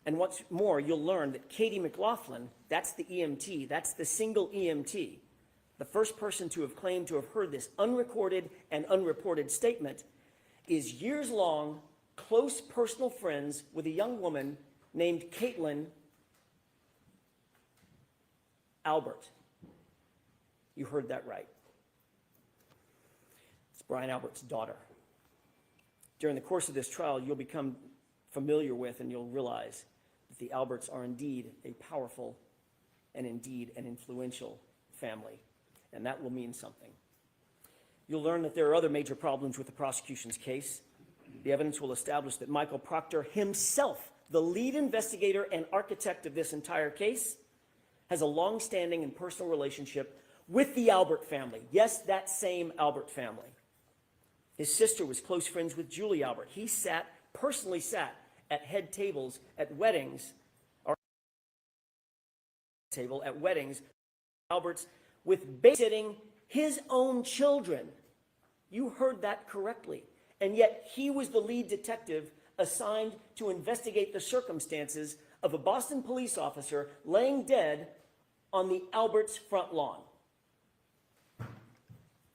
And what's more, you'll learn that Katie McLaughlin, that's the EMT, that's the single EMT, the first person to have claimed to have heard this unrecorded and unreported statement, is years-long, close personal friends with a young woman named Caitlin Albert. You heard that right. It's Brian Albert's daughter. During the course of this trial, you'll become familiar with and you'll realize that the Alberts are indeed a powerful and indeed an influential family. And that will mean something. You'll learn that there are other major problems with the prosecution's case. The evidence will establish that Michael Proctor himself, the lead investigator and architect of this entire case, has a long-standing and personal relationship with the Albert family. Yes, that same Albert family. His sister was close friends with Julie Albert. He personally sat at head tables at weddings, or table at weddings, Alberts, with babysitting his own children. You heard that correctly. And yet he was the lead detective assigned to investigate the circumstances of a Boston police officer laying dead on the Alberts' front lawn.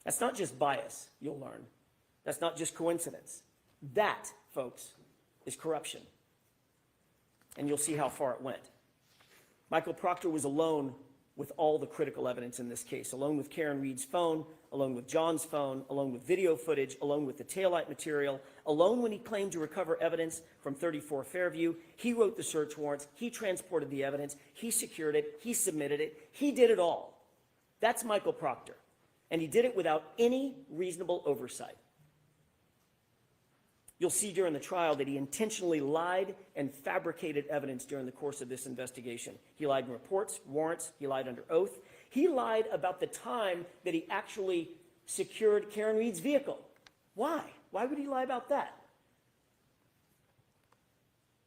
That's not just bias, you'll learn. That's not just coincidence. That, folks, is corruption. And you'll see how far it went. Michael Proctor was alone with all the critical evidence in this case, along with Karen Reed's phone, along with John's phone, along with video footage, along with the taillight material, alone when he claimed to recover evidence from 34 Fairview. He wrote the search warrants, he transported the evidence, he secured it, he submitted it, he did it all. That's Michael Proctor, and he did it without any reasonable oversight. You'll see during the trial that he intentionally lied and fabricated evidence during the course of this investigation. He lied in reports, warrants, he lied under oath. He lied about the time that he actually secured Karen Reed's vehicle. Why? Why would he lie about that?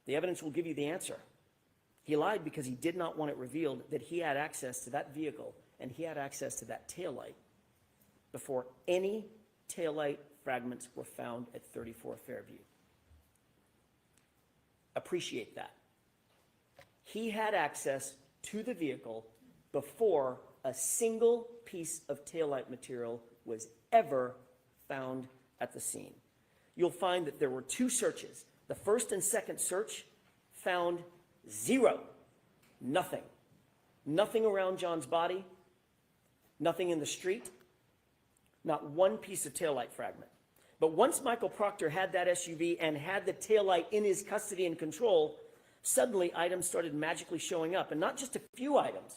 The evidence will give you the answer. He lied because he did not want it revealed that he had access to that vehicle and he had access to that taillight before any taillight fragments were found at 34 Fairview. Appreciate that. He had access to the vehicle before a single piece of taillight material was ever found at the scene. You'll find that there were two searches. The first and second search found zero, nothing. Nothing around John's body, nothing in the street, not one piece of taillight fragment. But once Michael Proctor had that SUV and had the taillight in his custody and control, suddenly items started magically showing up. And not just a few items,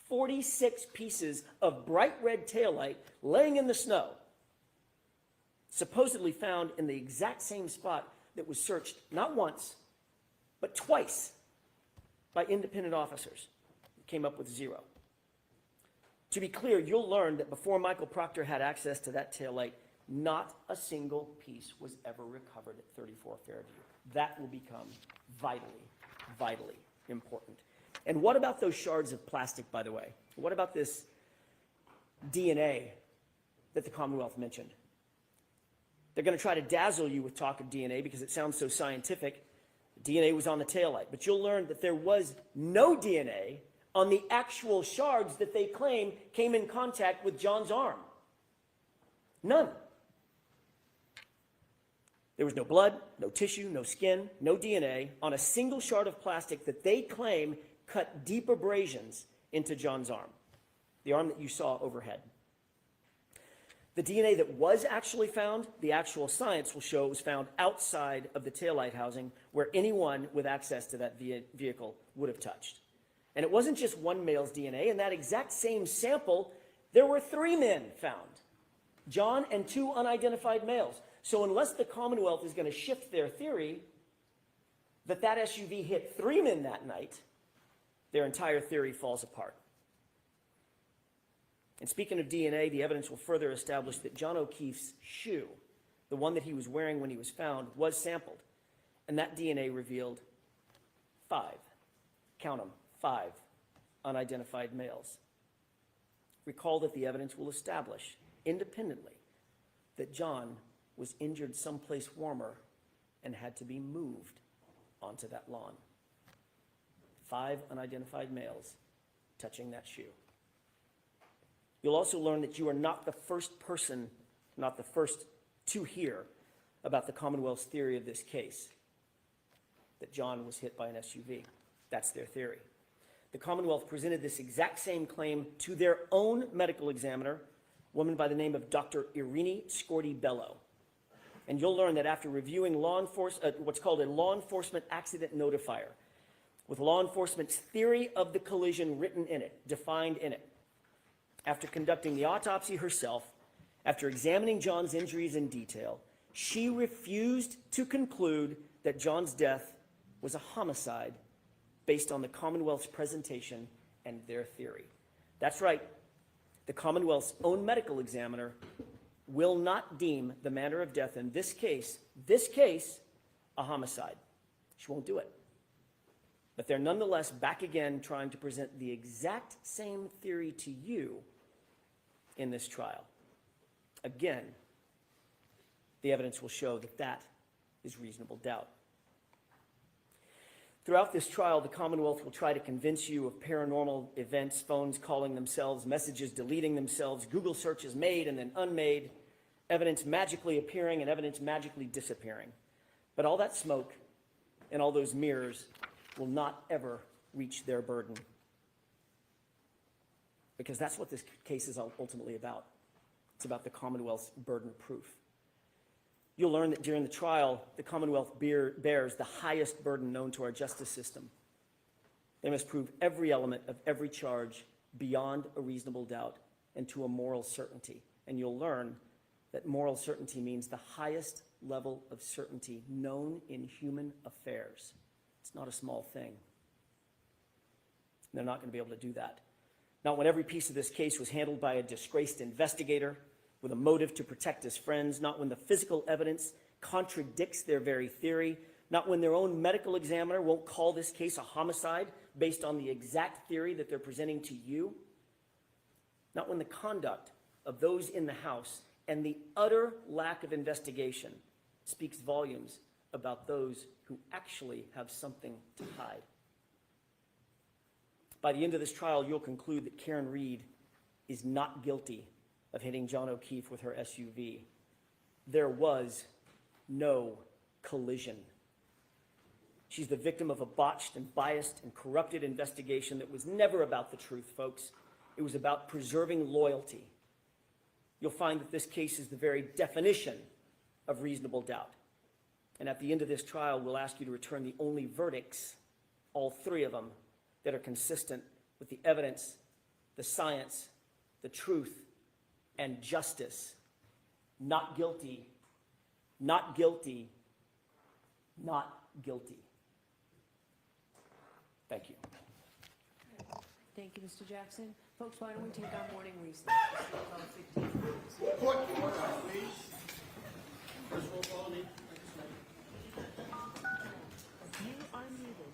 46 pieces of bright red taillight laying in the snow, supposedly found in the exact same spot that was searched not once, but twice by independent officers. Came up with zero. To be clear, you'll learn that before Michael Proctor had access to that taillight, not a single piece was ever recovered at 34 Fairview. That will become vitally, vitally important. And what about those shards of plastic, by the way? What about this DNA that the Commonwealth mentioned? They're going to try to dazzle you with talk of DNA because it sounds so scientific. DNA was on the taillight, but you'll learn that there was no DNA on the actual shards that they claim came in contact with John's arm. None. There was no blood, no tissue, no skin, no DNA on a single shard of plastic that they claim cut deep abrasions into John's arm, the arm that you saw overhead. The DNA that was actually found, the actual science will show, was found outside of the taillight housing where anyone with access to that vehicle would have touched. And it wasn't just one male's DNA. In that exact same sample, there were 3 men found, John and 2 unidentified males. So unless the Commonwealth is going to shift their theory that that SUV hit 3 men that night, their entire theory falls apart. And speaking of DNA, the evidence will further establish that John O'Keefe's shoe, the one that he was wearing when he was found, was sampled. And that DNA revealed 5, count them, 5 unidentified males. Recall that the evidence will establish independently that John was injured someplace warmer and had to be moved onto that lawn. 5 unidentified males touching that shoe. You'll also learn that you are not the first person, not the first to hear about the Commonwealth's theory of this case, that John was hit by an SUV. That's their theory. The Commonwealth presented this exact same claim to their own medical examiner, a woman by the name of Dr. Irini Scorti-Bello. And you'll learn that after reviewing what's called a law enforcement accident notifier, with law enforcement's theory of the collision written in it, defined in it, after conducting the autopsy herself, after examining John's injuries in detail, she refused to conclude that John's death was a homicide based on the Commonwealth's presentation and their theory. That's right. The Commonwealth's own medical examiner will not deem the manner of death in this case, a homicide. She won't do it. But they're nonetheless back again trying to present the exact same theory to you in this trial. Again, the evidence will show that that is reasonable doubt. Throughout this trial, the Commonwealth will try to convince you of paranormal events, phones calling themselves, messages deleting themselves, Google searches made and then unmade, evidence magically appearing and evidence magically disappearing. But all that smoke and all those mirrors will not ever reach their burden. because that's what this case is ultimately about. It's about the Commonwealth's burden of proof. You'll learn that during the trial, the Commonwealth bears the highest burden known to our justice system. They must prove every element of every charge beyond a reasonable doubt and to a moral certainty. And you'll learn that moral certainty means the highest level of certainty known in human affairs. It's not a small thing. They're not going to be able to do that. Not when every piece of this case was handled by a disgraced investigator with a motive to protect his friends, not when the physical evidence contradicts their very theory, not when their own medical examiner won't call this case a homicide based on the exact theory that they're presenting to you, not when the conduct of those in the House and the utter lack of investigation speaks volumes about those who actually have something to hide. By the end of this trial, you'll conclude that Karen Reed is not guilty of hitting John O'Keefe with her SUV. There was no collision. She's the victim of a botched and biased and corrupted investigation that was never about the truth, folks. It was about preserving loyalty. You'll find that this case is the very definition of reasonable doubt. And at the end of this trial, we'll ask you to return the only verdicts, all three of them, that are consistent with the evidence, the science, the truth, and justice. Not guilty, not guilty, not guilty. Thank you. Thank you, Mr. Jackson. Folks, why don't we take our morning recess? About 15 minutes. Court order, please. First roll call, need. You are muted.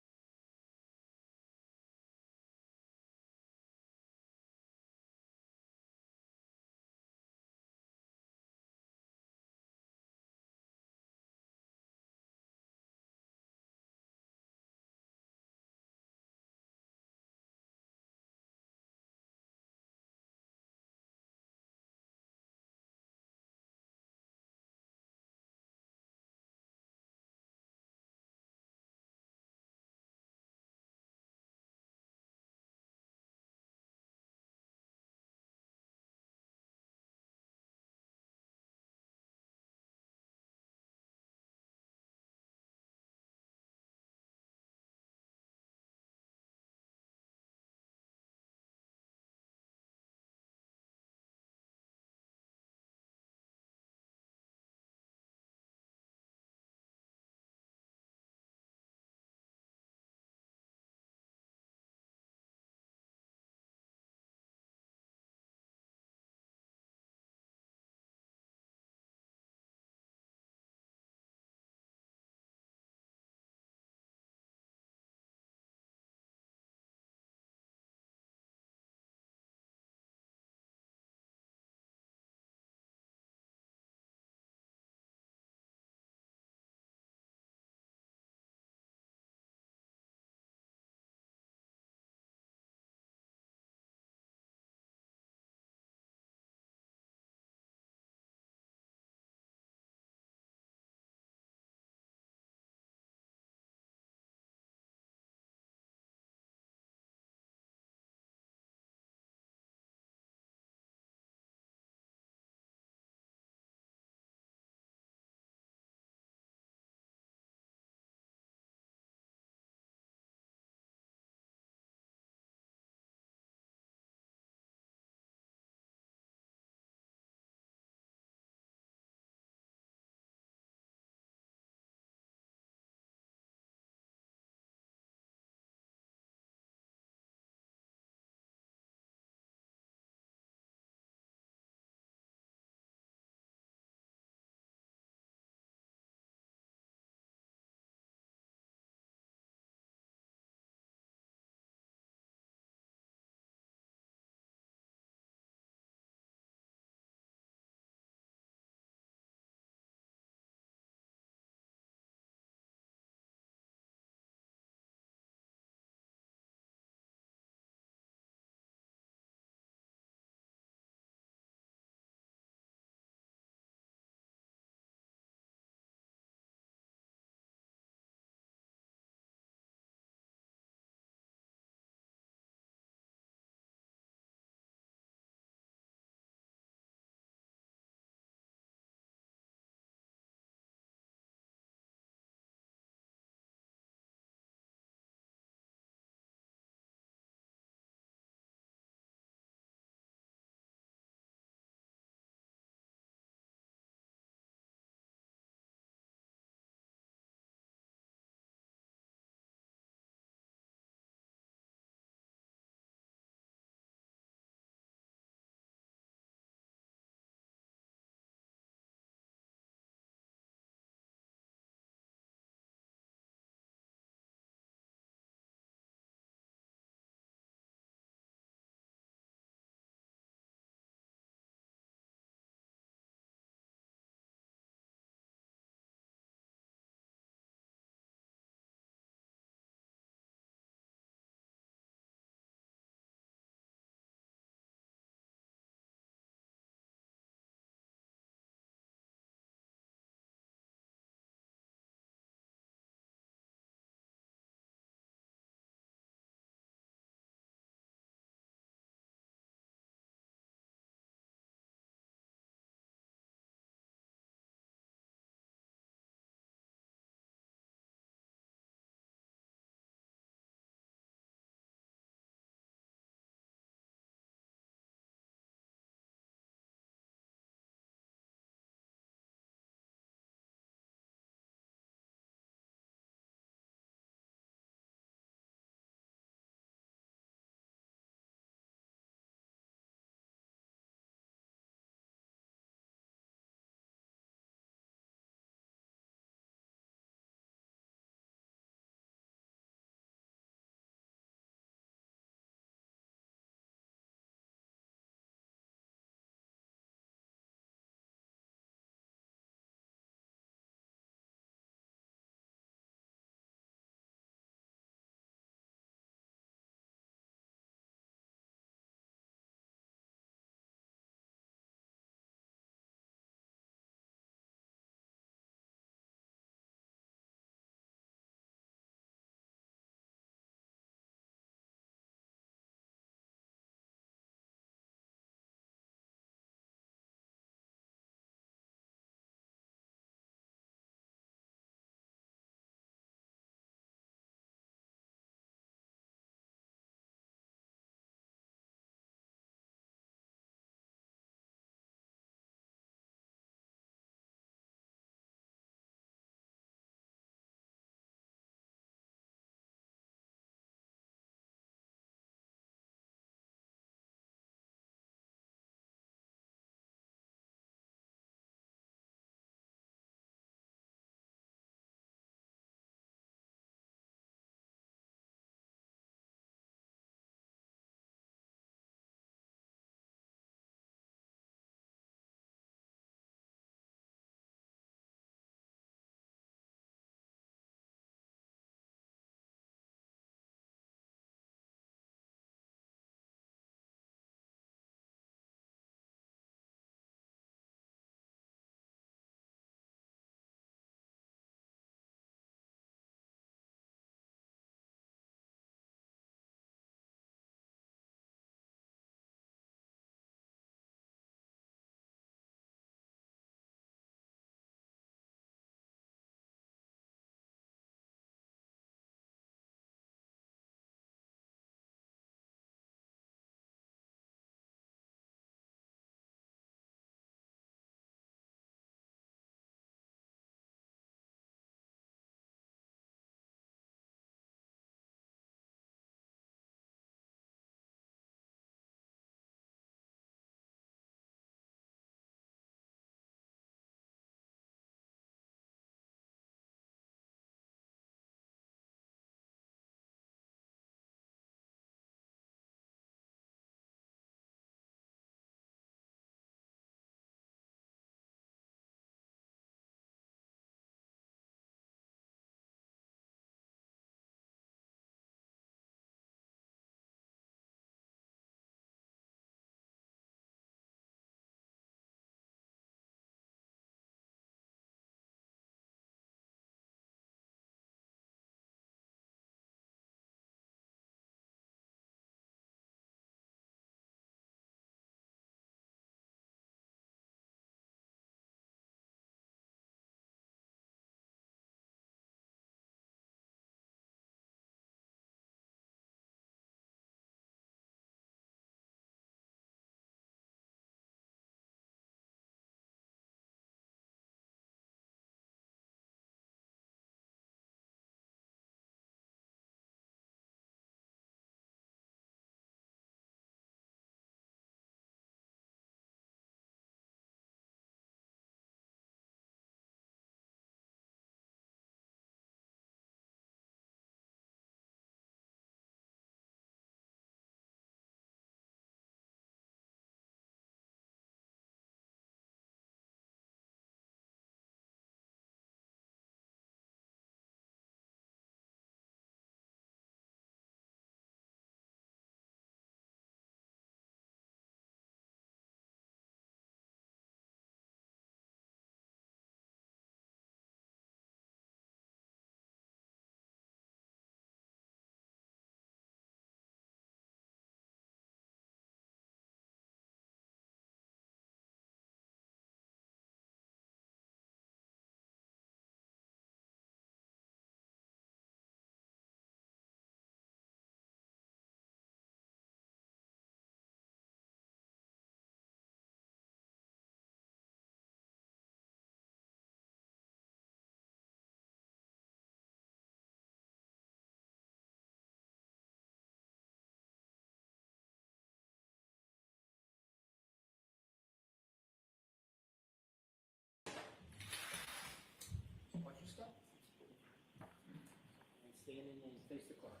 standing and face the clock.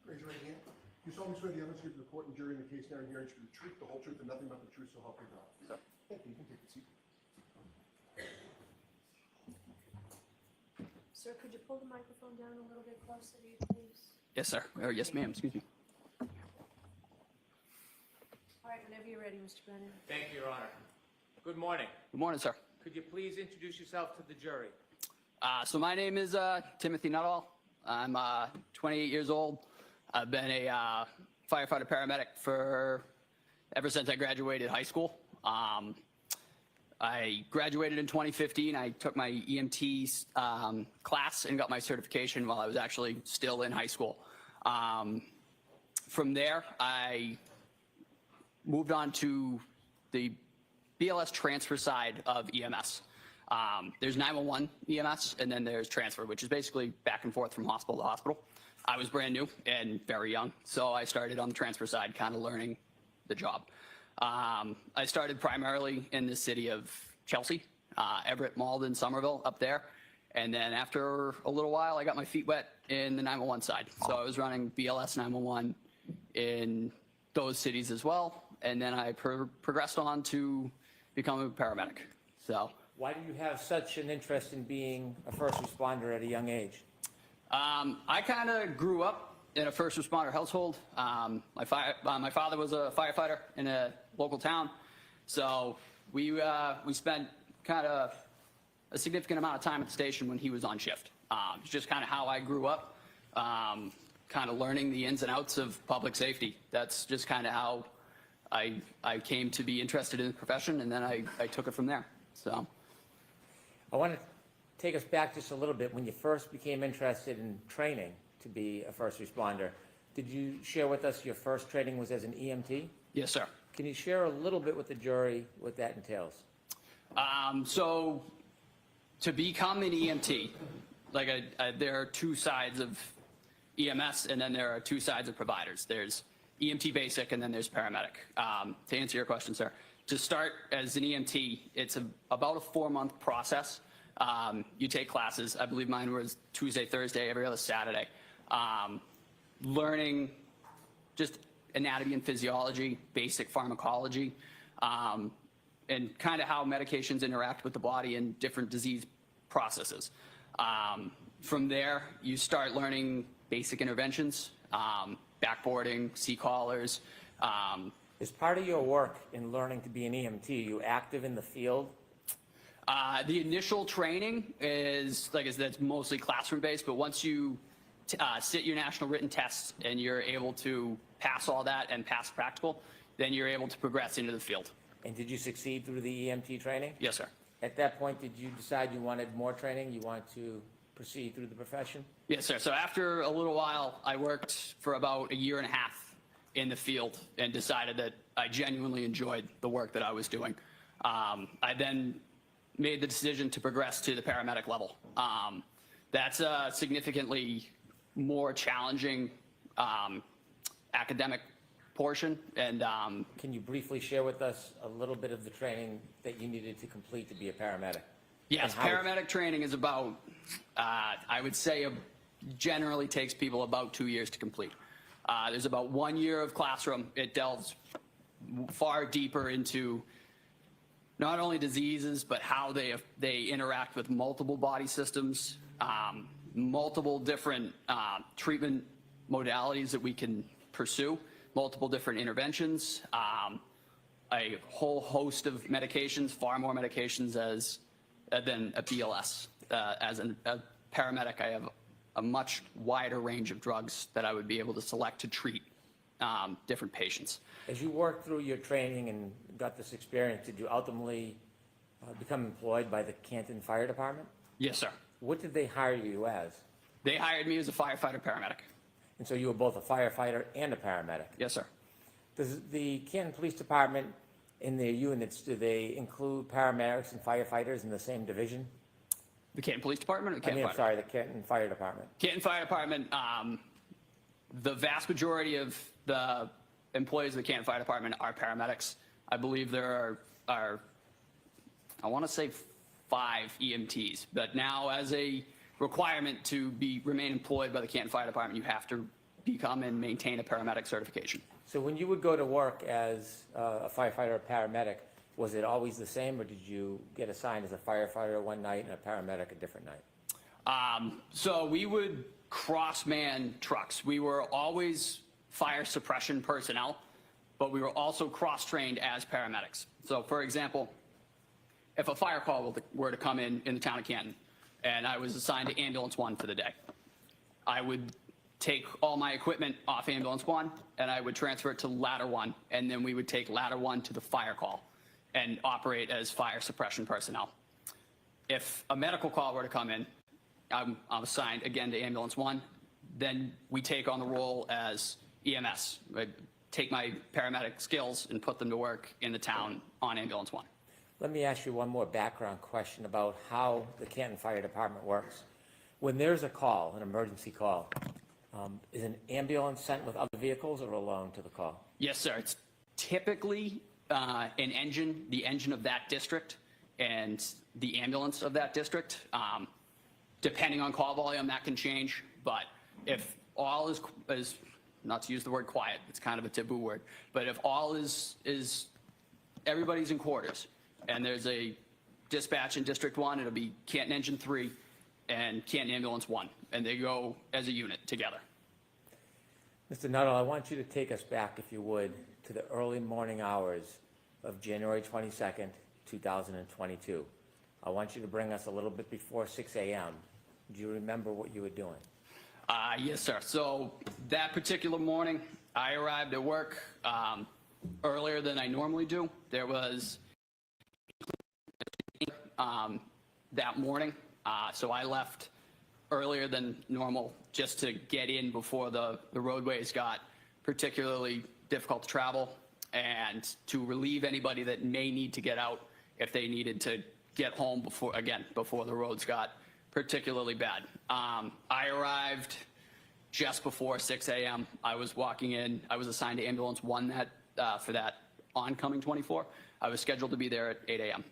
Raise your right hand. You solemnly swear the evidence you give to the court and jury in the case now and hearing should be the truth, the whole truth, and nothing but the truth, so help you God. Sir. Thank you. You can take a seat. Sir, could you pull the microphone down a little bit closer to you, please? Yes, sir. Or yes, ma'am. Excuse me. All right, whenever you're ready, Mr. Brennan. Thank you, Your Honor. Good morning. Good morning, sir. Could you please introduce yourself to the jury? So my name is Timothy Nuttall. I'm 28 years old. I've been a firefighter paramedic for ever since I graduated high school. I graduated in 2015. I took my EMT class and got my certification while I was actually still in high school. From there, I moved on to the BLS transfer side of EMS. There's 911 EMS, and then there's transfer, which is basically back and forth from hospital to hospital. I was brand new and very young, so I started on the transfer side, kind of learning the job. I started primarily in the city of Chelsea, Everett, Malden, Somerville, up there. And then after a little while, I got my feet wet in the 911 side. So I was running BLS 911 in those cities as well. And then I progressed on to become a paramedic. So Why do you have such an interest in being a first responder at a young age? I kind of grew up in a first responder household. My father was a firefighter in a local town, so we spent kind of a significant amount of time at the station when he was on shift. It's just kind of how I grew up, kind of learning the ins and outs of public safety. That's just kind of how I came to be interested in the profession, and then I took it from there. So I want to take us back just a little bit. When you first became interested in training to be a first responder, did you share with us your first training was as an EMT? yes, sir. Can you share a little bit with the jury what that entails? So to become an EMT, there are two sides of EMS, and then there are two sides of providers. There's EMT basic, and then there's paramedic. To answer your question, sir, to start as an EMT, it's about a 4-month process. You take classes. I believe mine was Tuesday, Thursday, every other Saturday. Learning just anatomy and physiology, basic pharmacology, and kind of how medications interact with the body and different disease processes. From there, you start learning basic interventions, backboarding, C-collars. As part of your work in learning to be an EMT, you active in the field? The initial training is, that's mostly classroom-based, but once you sit your national written tests and you're able to pass all that and pass practical, then you're able to progress into the field. And did you succeed through the EMT training? Yes, sir. At that point, did you decide you wanted more training? You wanted to proceed through the profession? Yes, sir. So after a little while, I worked for about 1.5 years in the field and decided that I genuinely enjoyed the work that I was doing. I then made the decision to progress to the paramedic level. That's a significantly more challenging academic portion. And Can you briefly share with us a little bit of the training that you needed to complete to be a paramedic? yes, And how- paramedic training is about, I would say, generally takes people about 2 years to complete. There's about 1 year of classroom. It delves far deeper into not only diseases, but how they interact with multiple body systems, multiple different treatment modalities that we can pursue, multiple different interventions, a whole host of medications, far more medications than a BLS. As a paramedic, I have a much wider range of drugs that I would be able to select to treat different patients. As you worked through your training and got this experience, did you ultimately become employed by the Canton Fire Department? Yes, sir. What did they hire you as? They hired me as a firefighter paramedic. And so you were both a firefighter and a paramedic. Yes, sir. Does the Canton Police Department, in their units, do they include paramedics and firefighters in the same division? The Canton Police Department or the Canton I'm Fire sorry, the Canton Fire Department. Canton Fire Department, the vast majority of the employees of the Canton Fire Department are paramedics. I believe there are I want to say 5 EMTs, but now as a requirement to remain employed by the Canton Fire Department. You have to become and maintain a paramedic certification. So when you would go to work as a firefighter or paramedic, was it always the same, or did you get assigned as a firefighter one night and a paramedic a different night? So we would cross-man trucks. We were always fire suppression personnel, but we were also cross-trained as paramedics. So for example, if a fire call were to come in the town of Canton, and I was assigned to ambulance 1 for the day, I would take all my equipment off ambulance 1 and I would transfer it to ladder 1, and then we would take ladder 1 to the fire call and operate as fire suppression personnel. If a medical call were to come in, I'm assigned again to ambulance 1, then we take on the role as EMS. I take my paramedic skills and put them to work in the town on ambulance 1. Let me ask you one more background question about how the Canton Fire Department works. When there's a call, an emergency call, is an ambulance sent with other vehicles or alone to the call? Yes, sir. It's typically an engine, the engine of that district, and the ambulance of that district. Depending on call volume, that can change. But if all is not to use the word quiet, it's kind of a taboo word. But if all is everybody's in quarters, and there's a dispatch in District 1, it'll be Canton Engine 3 and Canton Ambulance 1, and they go as a unit together. Mr. Nuttall, I want you to take us back, if you would, to the early morning hours of January 22nd, 2022. I want you to bring us a little bit before 6 a.m. Do you remember what you were doing? Yes, sir. So that particular morning, I arrived at work earlier than I normally do. There was that morning, so I left earlier than normal just to get in before the roadways got particularly difficult to travel, and to relieve anybody that may need to get out if they needed to get home before the roads got particularly bad. I arrived just before 6 a.m. I was walking in. I was assigned to ambulance 1 for that oncoming 24. I was scheduled to be there at 8 a.m.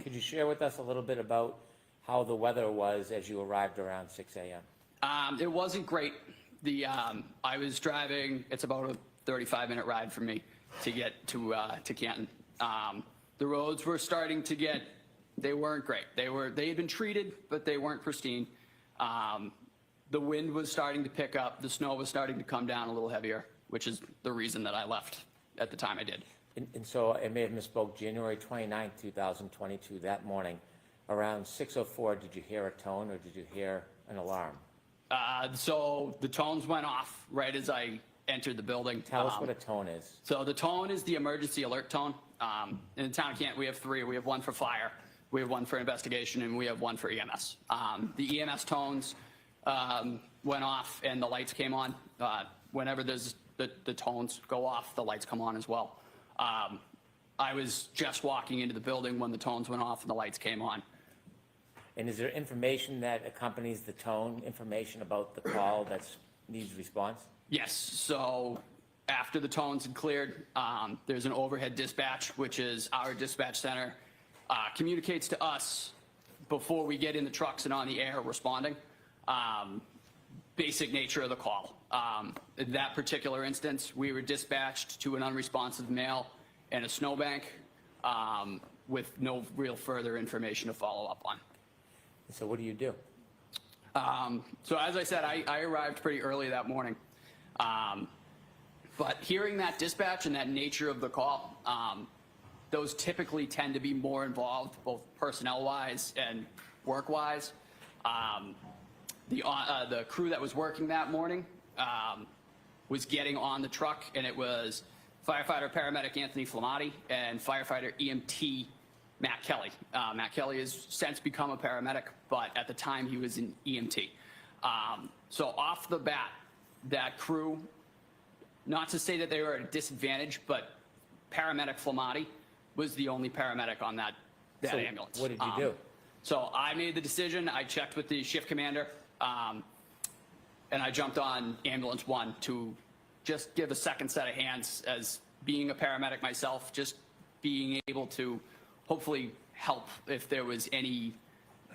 Could you share with us a little bit about how the weather was as you arrived around 6 a.m.? It wasn't great. I was driving. It's about a 35-minute ride for me to get to Canton. The roads were starting to they weren't great. They had been treated, but they weren't pristine. The wind was starting to pick up. The snow was starting to come down a little heavier, which is the reason that I left at the time I did. And so I may have misspoke. January 29th, 2022, that morning, around 6:04, did you hear a tone or did you hear an alarm? So the tones went off right as I entered the building. Tell us what a tone is. So the tone is the emergency alert tone. In the town of Canton, we have 3. We have 1 for fire, we have 1 for investigation, and we have 1 for EMS. The EMS tones went off and the lights came on. Whenever the tones go off, the lights come on as well. I was just walking into the building when the tones went off and the lights came on. And is there information that accompanies the tone, information about the call that needs response? Yes. So after the tones had cleared, there's an overhead dispatch, which is our dispatch center, communicates to us before we get in the trucks and on the air responding, basic nature of the call. In that particular instance, we were dispatched to an unresponsive male in a snowbank with no real further information to follow up on. So what do you do? So as I said, I arrived pretty early that morning. But hearing that dispatch and that nature of the call, those typically tend to be more involved, both personnel-wise and work-wise. The crew that was working that morning was getting on the truck, and it was firefighter paramedic Anthony Flamati and firefighter EMT Matt Kelly. Matt Kelly has since become a paramedic, but at the time he was an EMT. So off the bat, that crew, not to say that they were at a disadvantage, but paramedic Flamati was the only paramedic on that So ambulance. what did you do? So I made the decision. I checked with the shift commander, and I jumped on ambulance 1 to just give a second set of hands as being a paramedic myself, just being able to hopefully help if there was any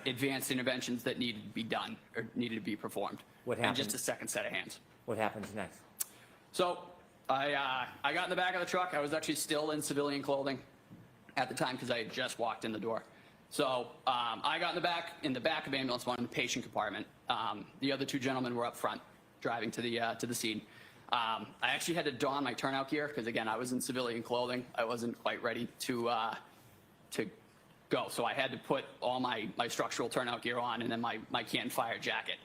advanced interventions that needed to be done or needed to be performed. What And just happened? a second set of hands. What happens next? So I got in the back of the truck. I was actually still in civilian clothing at the time because I had just walked in the door. So I got in the back of ambulance one in the patient compartment. The other two gentlemen were up front driving to the scene. I actually had to don my turnout gear because, again, I was in civilian clothing. I wasn't quite ready to go. So I had to put all my structural turnout gear on and then my Canton Fire jacket.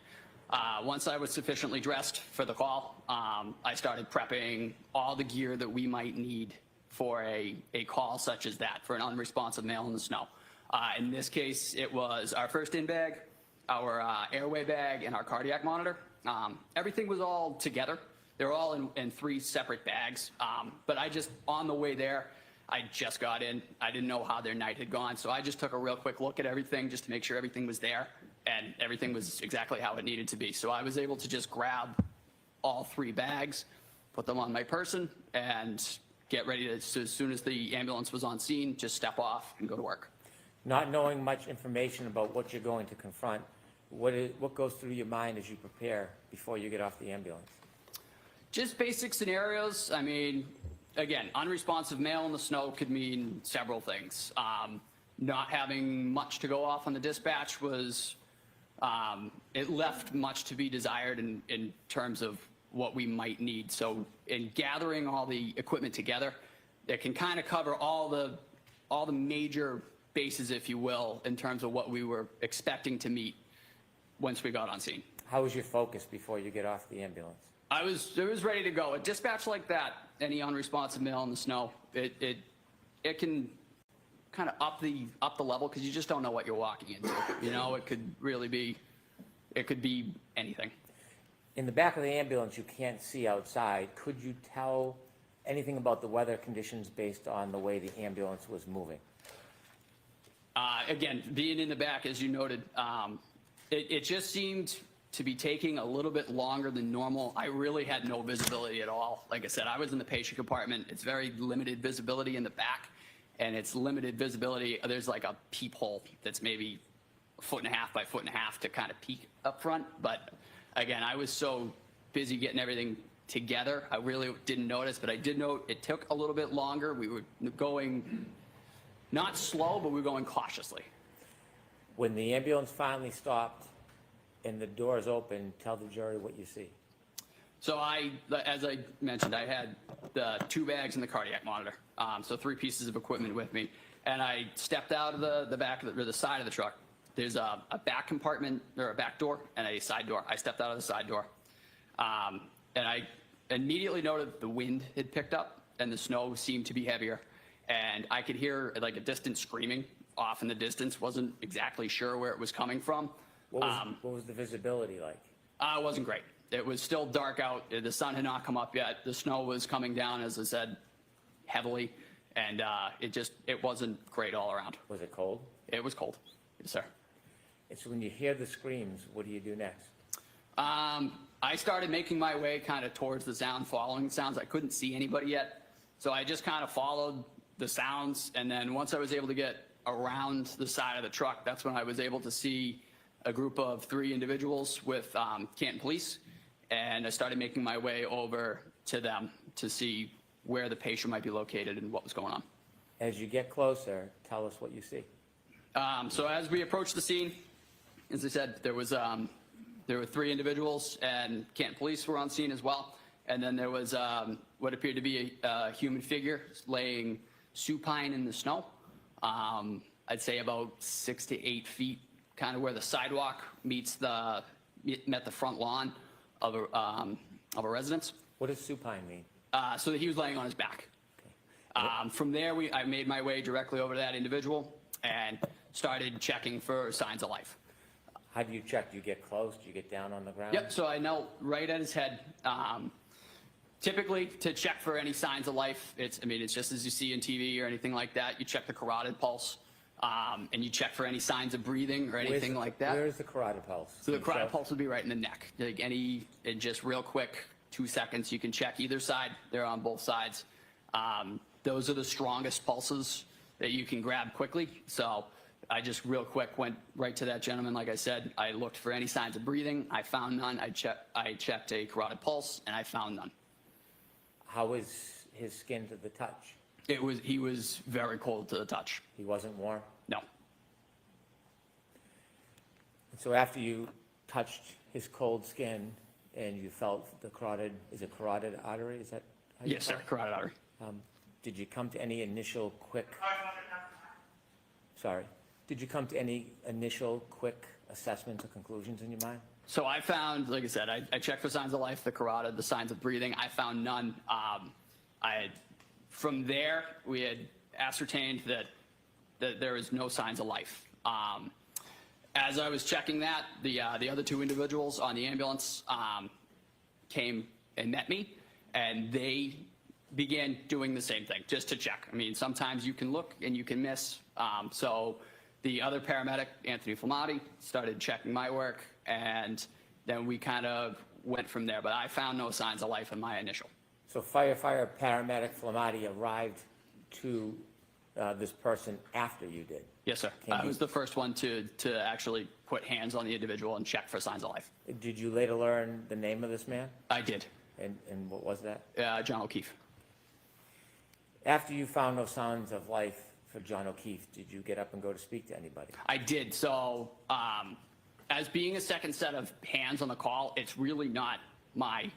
Once I was sufficiently dressed for the call, I started prepping all the gear that we might need for a call such as that, for an unresponsive male in the snow. In this case, it was our first in bag, our airway bag, and our cardiac monitor. Everything was all together. They were all in 3 separate bags. But on the way there, I just got in. I didn't know how their night had gone, so I just took a real quick look at everything just to make sure everything was there, and everything was exactly how it needed to be. So I was able to just grab all 3 bags, put them on my person, and get ready to, so as soon as the ambulance was on scene, just step off and go to work. Not knowing much information about what you're going to confront, what goes through your mind as you prepare before you get off the ambulance? Just basic scenarios. I mean, again, unresponsive male in the snow could mean several things. Not having much to go off on the dispatch was, it left much to be desired in terms of what we might need. So in gathering all the equipment together, it can kind of cover all the major bases, if you will, in terms of what we were expecting to meet once we got on scene. How was your focus before you get off the ambulance? I was ready to go. A dispatch like that, any unresponsive male in the snow, it can kind of up the level because you just don't know what you're walking into. You know, it could be anything. In the back of the ambulance, you can't see outside. Could you tell anything about the weather conditions based on the way the ambulance was moving? Again, being in the back, as you noted, it just seemed to be taking a little bit longer than normal. I really had no visibility at all. Like I said, I was in the patient compartment. It's very limited visibility in the back, and it's limited visibility. There's like a peephole that's maybe 1.5 by 1.5 to kind of peek up front. But again, I was so busy getting everything together, I really didn't notice, but I did note it took a little bit longer. We were going not slow, but we were going cautiously. When the ambulance finally stopped and the doors open, tell the jury what you see. So as I mentioned, I had the 2 bags and the cardiac monitor, so 3 pieces of equipment with me. And I stepped out of the back of the side of the truck. There's a back compartment, or a back door, and a side door. I stepped out of the side door. And I immediately noted the wind had picked up, and the snow seemed to be heavier. And I could hear like a distant screaming off in the distance. Wasn't exactly sure where it was coming from. What was the visibility like? It wasn't great. It was still dark out. The sun had not come up yet. The snow was coming down, as I said, heavily. And it wasn't great all around. Was it cold? It was cold. Yes, sir. And so when you hear the screams, what do you do next? I started making my way kind of towards the sound, following the sounds. I couldn't see anybody yet. So I just kind of followed the sounds. And then once I was able to get around the side of the truck, that's when I was able to see a group of 3 individuals with Canton Police. And I started making my way over to them to see where the patient might be located and what was going on. As you get closer, tell us what you see. So as we approached the scene, as I said, there were 3 individuals, and Canton Police were on scene as well. And then there was what appeared to be a human figure laying supine in the snow. I'd say about 6 to 8 feet, kind of where the sidewalk met the front lawn of a residence. What does supine mean? So he was laying on his back. From there, I made my way directly over to that individual and started checking for signs of life. How do you check? Do you get close? Do you get down on the ground? Yep, so I knelt right at his head. Typically, to check for any signs of life, it's just as you see in TV or anything like that. You check the carotid pulse, and you check for any signs of breathing or anything like that. Where is the carotid pulse? So the carotid pulse would be right in the neck. Like just real quick, 2 seconds, you can check either side. They're on both sides. Those are the strongest pulses that you can grab quickly. So I just real quick went right to that gentleman. Like I said, I looked for any signs of breathing. I found none. I checked a carotid pulse, and I found none. How was his skin to the touch? He was very cold to the touch. He wasn't warm? No. So after you touched his cold skin and you felt the carotid, is it carotid artery? Is that how you Yes, sir. call it? Carotid artery. Did you come to any initial quick, sorry, did you come to any initial quick assessments or conclusions in your mind? So I found, like I said, I checked for signs of life, the carotid, the signs of breathing. I found none. From there, we had ascertained that there is no signs of life. As I was checking that, the other two individuals on the ambulance came and met me, and they began doing the same thing, just to check. I mean, sometimes you can look and you can miss. So the other paramedic, Anthony Flamati, started checking my work, and then we kind of went from there. But I found no signs of life in my initial. So firefighter paramedic Flamati arrived to this person after you did? Yes, sir. I was the first one to actually put hands on the individual and check for signs of life. Did you later learn the name of this man? I did. And what was that? John O'Keefe. After you found no signs of life for John O'Keefe, did you get up and go to speak to anybody? I did. So as being a second set of hands on the call, it's really not my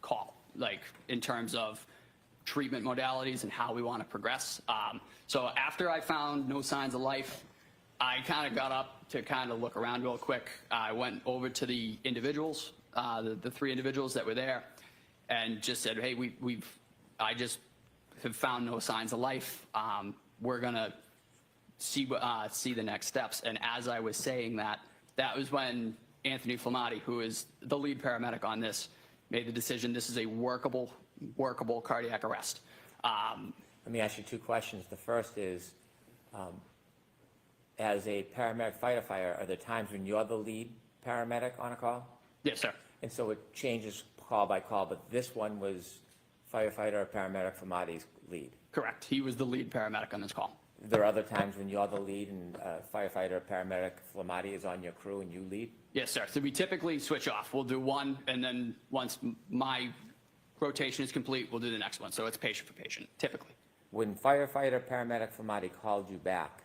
call, like in terms of treatment modalities and how we want to progress. So after I found no signs of life, I kind of got up to kind of look around real quick. I went over to the individuals, the three individuals that were there, and just said, hey, I just have found no signs of life. We're gonna see the next steps. And as I was saying that, that was when Anthony Flamati, who is the lead paramedic on this, made the decision. This is a workable cardiac arrest. Let me ask you two questions. The first is, as a paramedic firefighter, are there times when you're the lead paramedic on a call? Yes, sir. And so it changes call by call, but this one was firefighter or paramedic Flamati's lead? Correct. He was the lead paramedic on this call. There are other times when you're the lead and firefighter or paramedic Flamati is on your crew and you lead? Yes, sir. So we typically switch off. We'll do one, and then once my rotation is complete, we'll do the next one. So it's patient for patient, typically. When firefighter paramedic Flamati called you back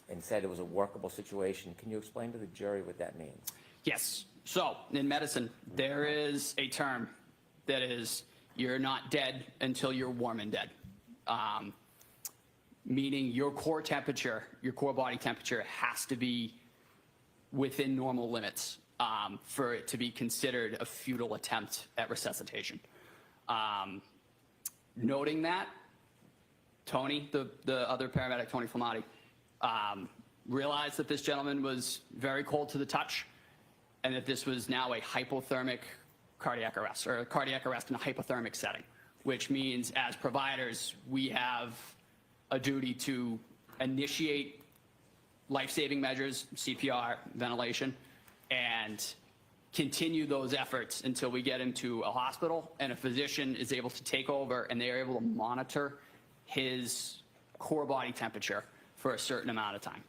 and said it was a workable situation, can you explain to the jury what that means? Yes. So in medicine, there is a term that is, you're not dead until you're warm and dead. Meaning your core temperature, your core body temperature has to be within normal limits for it to be considered a futile attempt at resuscitation. Noting that, Tony, the other paramedic, Tony Flamati, realized that this gentleman was very cold to the touch and that this was now a hypothermic cardiac arrest, or a cardiac arrest in a hypothermic setting, which means as providers, we have a duty to initiate life-saving measures, CPR, ventilation, and continue those efforts until we get him to a hospital and a physician is able to take over and they are able to monitor his core body temperature for a certain amount of time.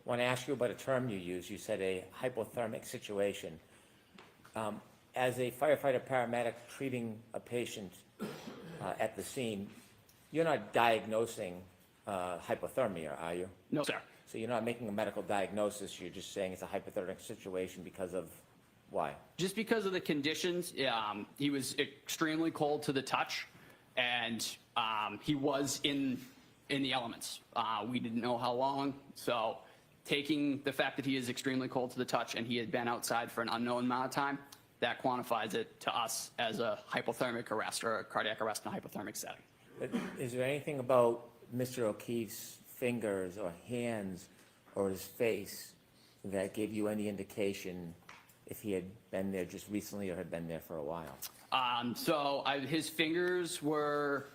I want to ask you about a term you used. You said a hypothermic situation. As a firefighter paramedic treating a patient at the scene, you're not diagnosing hypothermia, are you? No, sir. So you're not making a medical diagnosis, you're just saying it's a hypothermic situation because of why? Just because of the conditions, he was extremely cold to the touch, and he was in the elements. We didn't know how long, so taking the fact that he is extremely cold to the touch and he had been outside for an unknown amount of time, that quantifies it to us as a hypothermic arrest or a cardiac arrest in a hypothermic setting. But is there anything about Mr. O'Keefe's fingers or hands or his face that gave you any indication if he had been there just recently or had been there for a while? His fingers were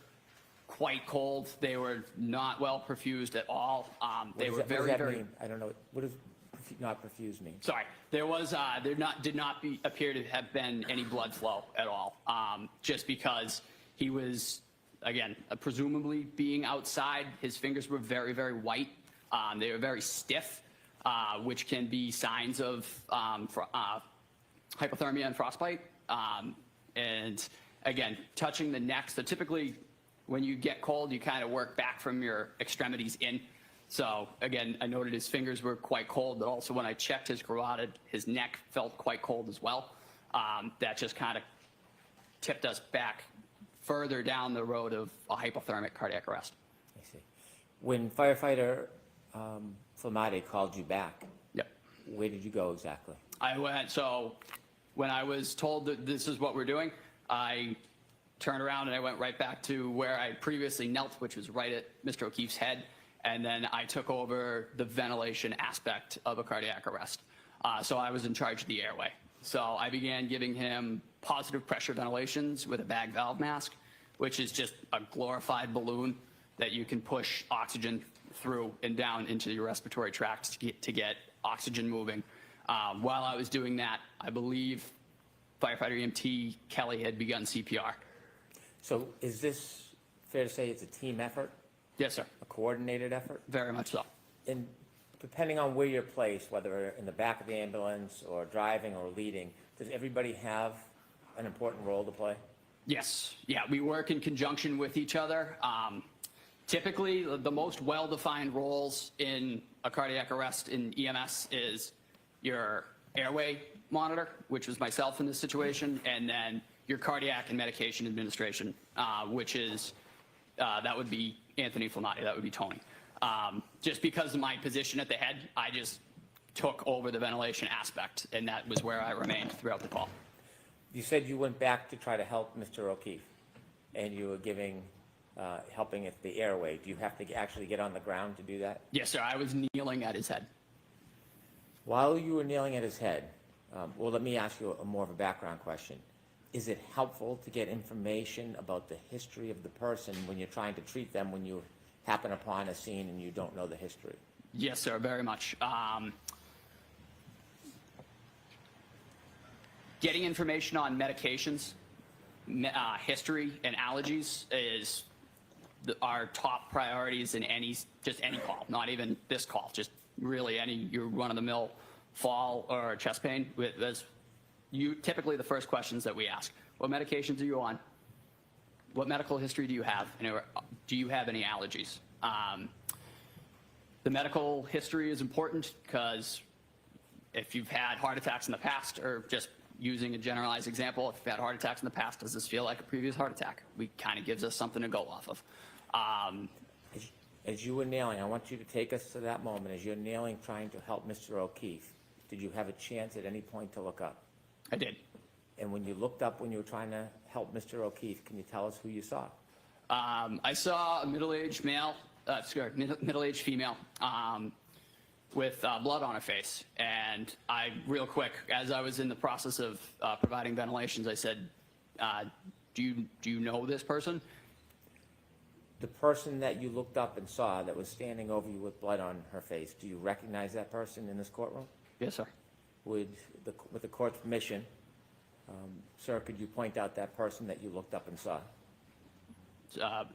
quite cold. They were not well perfused at all. They were very, what does that very. mean? I don't know. What does not perfuse mean? Sorry, there did not appear to have been any blood flow at all. Just because he was, again, presumably being outside, his fingers were very, very white. They were very stiff. which can be signs of hypothermia and frostbite. And again, touching the neck. So typically when you get cold, you kind of work back from your extremities in. So again, I noted his fingers were quite cold, but also when I checked his carotid, his neck felt quite cold as well. That just kind of tipped us back further down the road of a hypothermic cardiac arrest. I see. When firefighter Flamade called you back, Yep. where did you go exactly? I went, so when I was told that this is what we're doing, I turned around and I went right back to where I previously knelt, which was right at Mr. O'Keefe's head. And then I took over the ventilation aspect of a cardiac arrest. So I was in charge of the airway. So I began giving him positive pressure ventilations with a bag valve mask, which is just a glorified balloon that you can push oxygen through and down into your respiratory tract to get oxygen moving. While I was doing that, I believe firefighter EMT Kelly had begun CPR. So is this fair to say it's a team effort, Yes, sir. a coordinated effort? Very much so. And depending on where you're placed, whether in the back of the ambulance or driving or leading, does everybody have an important role to play? Yes. Yeah, we work in conjunction with each other. Typically, the most well-defined roles in a cardiac arrest in EMS is your airway monitor, which was myself in this situation, and then your cardiac and medication administration, which is, that would be Anthony Flamati, that would be Tony. Just because of my position at the head, I just took over the ventilation aspect, and that was where I remained throughout the call. You said you went back to try to help Mr. O'Keefe, and you were giving, helping at the airway. Do you have to actually get on the ground to do that? Yes, sir, I was kneeling at his head. While you were kneeling at his head, well, let me ask you a more of a background question. Is it helpful to get information about the history of the person when you're trying to treat them when you happen upon a scene and you don't know the history? Yes, sir, very much. Getting information on medications, history, and allergies is our top priorities in just any call, not even this call, just really any your run-of-the-mill fall or chest pain. Typically the first questions that we ask: what medications are you on? What medical history do you have? And do you have any allergies? The medical history is important because if you've had heart attacks in the past, or just using a generalized example, if you've had heart attacks in the past, does this feel like a previous heart attack? Kind of gives us something to go off of. As you were kneeling, I want you to take us to that moment. As you're kneeling, trying to help Mr. O'Keefe, did you have a chance at any point to look up? I did. And when you looked up when you were trying to help Mr. O'Keefe, can you tell us who you saw? I saw a middle-aged male, middle-aged female, with blood on her face. And real quick, as I was in the process of providing ventilations, I said, do you know this person? The person that you looked up and saw that was standing over you with blood on her face, do you recognize that person in this courtroom? Yes, sir. With the court's permission, sir, could you point out that person that you looked up and saw?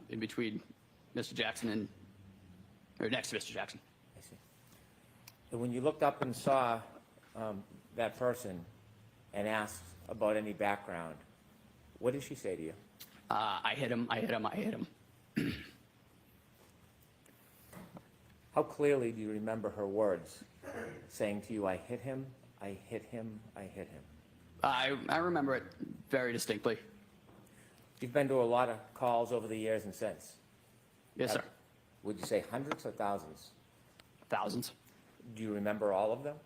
In between Mr. Jackson or next to Mr. Jackson. I see. And when you looked up and saw that person and asked about any background, what did she say to you? I hit him, I hit him, I hit him. How clearly do you remember her words saying to you, I hit him, I hit him, I hit him? I remember it very distinctly. You've been to a lot of calls over the years and since. Yes, sir. Would you say hundreds or thousands? Thousands. Do you remember all of them?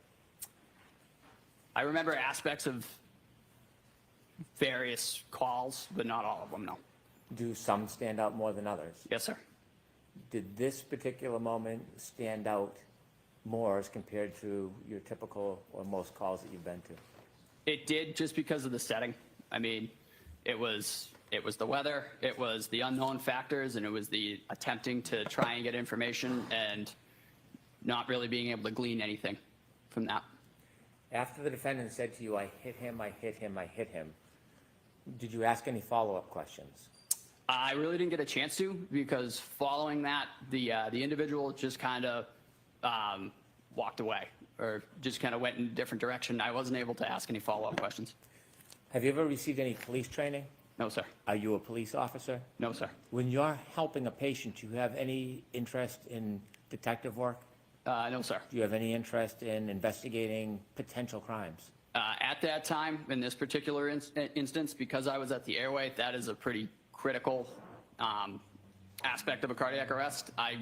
I remember aspects of various calls, but not all of them, no. Do some stand out more than others? Yes, sir. Did this particular moment stand out more as compared to your typical or most calls that you've been to? It did, just because of the setting. I mean, it was the weather, it was the unknown factors, and it was the attempting to try and get information and not really being able to glean anything from that. After the defendant said to you, I hit him, I hit him, I hit him, did you ask any follow-up questions? I really didn't get a chance to, because following that, the individual just kind of walked away or just kind of went in a different direction. I wasn't able to ask any follow-up questions. Have you ever received any police training? No, sir. Are you a police officer? No, sir. When you're helping a patient, do you have any interest in detective work? No, sir. Do you have any interest in investigating potential crimes? At that time, in this particular instance, because I was at the airway, that is a pretty critical aspect of a cardiac arrest. I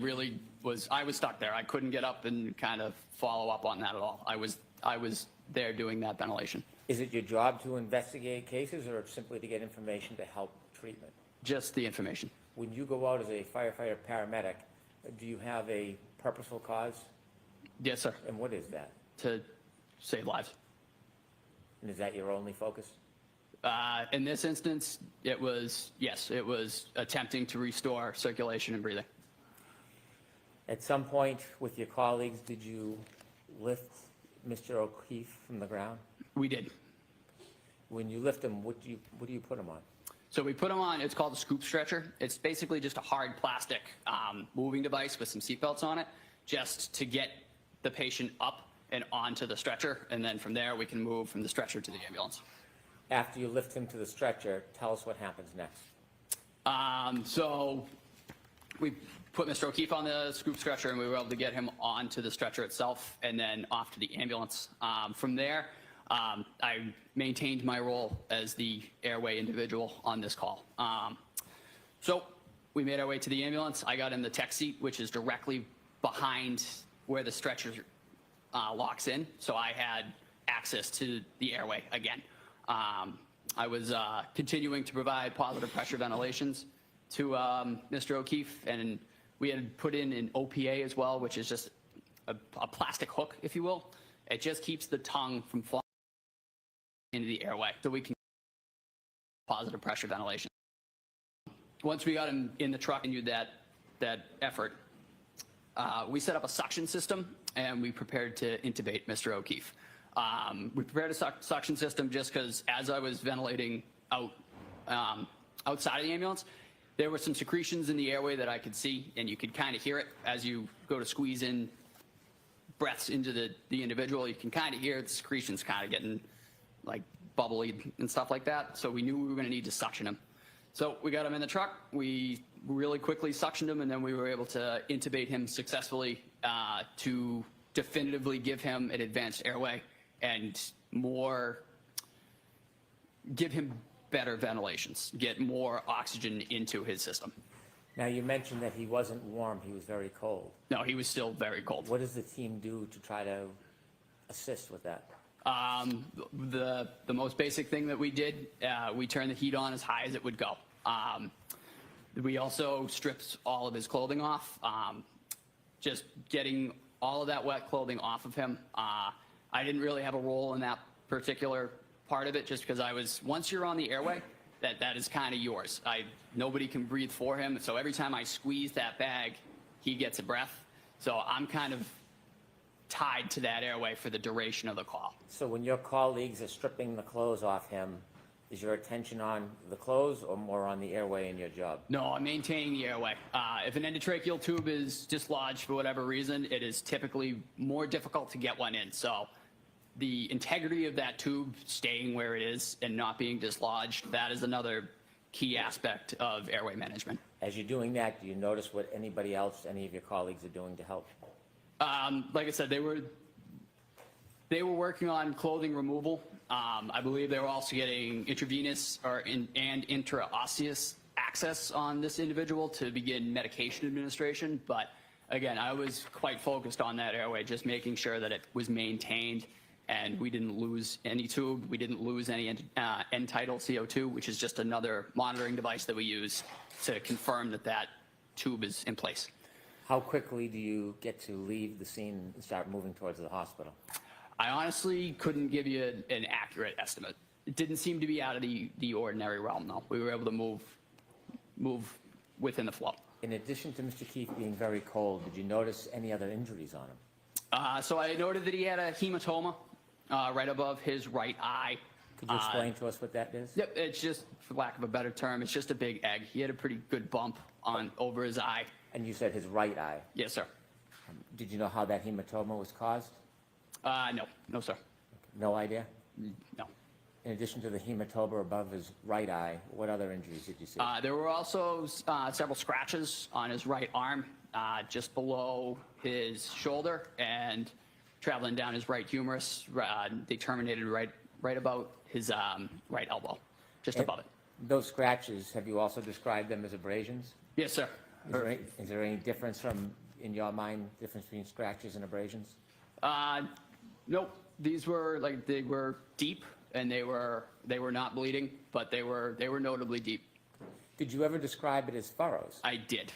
was stuck there. I couldn't get up and kind of follow up on that at all. I was there doing that ventilation. Is it your job to investigate cases or simply to get information to help treatment? Just the information. When you go out as a firefighter paramedic, do you have a purposeful cause? Yes, sir. And what is that? To save lives. And is that your only focus? In this instance, it was attempting to restore circulation and breathing. At some point with your colleagues, did you lift Mr. O'Keefe from the ground? We did. When you lift him, what do you put him on? So we put him on, it's called a scoop stretcher. It's basically just a hard plastic moving device with some seatbelts on it, just to get the patient up and onto the stretcher. And then from there, we can move from the stretcher to the ambulance. After you lift him to the stretcher, tell us what happens next. So we put Mr. O'Keefe on the scoop stretcher, and we were able to get him onto the stretcher itself and then off to the ambulance. From there, I maintained my role as the airway individual on this call. So we made our way to the ambulance. I got in the tech seat, which is directly behind where the stretcher locks in. So I had access to the airway again. I was continuing to provide positive pressure ventilations to Mr. O'Keefe, and we had put in an OPA as well, which is just a plastic hook, if you will. It just keeps the tongue from falling into the airway, so we can positive pressure ventilation. Once we got him in the truck and did that effort, we set up a suction system, and we prepared to intubate Mr. O'Keefe. We prepared a suction system just because as I was ventilating outside of the ambulance, there were some secretions in the airway that I could see, and you could kind of hear it as you go to squeeze in breaths into the individual. You can kind of hear the secretions kind of getting like bubbly and stuff like that. So we knew we were going to need to suction him. So we got him in the truck. We really quickly suctioned him, and then we were able to intubate him successfully to definitively give him an advanced airway and give him better ventilations, get more oxygen into his system. Now, you mentioned that he wasn't warm, he was very cold. No, he was still very cold. What does the team do to try to assist with that? The most basic thing that we did, we turned the heat on as high as it would go. We also stripped all of his clothing off, just getting all of that wet clothing off of him. I didn't really have a role in that particular part of it, just because once you're on the airway, that is kind of yours. Nobody can breathe for him, so every time I squeeze that bag, he gets a breath. So I'm kind of tied to that airway for the duration of the call. So when your colleagues are stripping the clothes off him, is your attention on the clothes or more on the airway in your job? No, I'm maintaining the airway. If an endotracheal tube is dislodged for whatever reason, it is typically more difficult to get one in. So the integrity of that tube staying where it is and not being dislodged, that is another key aspect of airway management. As you're doing that, do you notice what anybody else, any of your colleagues are doing to help? Like I said, they were working on clothing removal. I believe they were also getting intravenous and intraosseous access on this individual to begin medication administration. But again, I was quite focused on that airway, just making sure that it was maintained and we didn't lose any tube. We didn't lose any end-tidal CO2, which is just another monitoring device that we use to confirm that that tube is in place. How quickly do you get to leave the scene and start moving towards the hospital? I honestly couldn't give you an accurate estimate. It didn't seem to be out of the ordinary realm, though. We were able to move within the flow. In addition to Mr. Keefe being very cold, did you notice any other injuries on him? So I noted that he had a hematoma right above his right eye. Could you explain to us what that is? Yep, it's just, for lack of a better term, it's just a big egg. He had a pretty good bump over his eye. And you said his right eye. Yes, sir. Did you know how that hematoma was caused? No, sir. No idea? No. In addition to the hematoma above his right eye, what other injuries did you see? There were also several scratches on his right arm, just below his shoulder, and traveling down his right humerus. They terminated right about his right elbow, just above it. Those scratches, have you also described them as abrasions? Yes, sir. Is there any difference in your mind, difference between scratches and abrasions? Nope. These were they were deep, and they were not bleeding, but they were notably deep. Did you ever describe it as furrows? I did.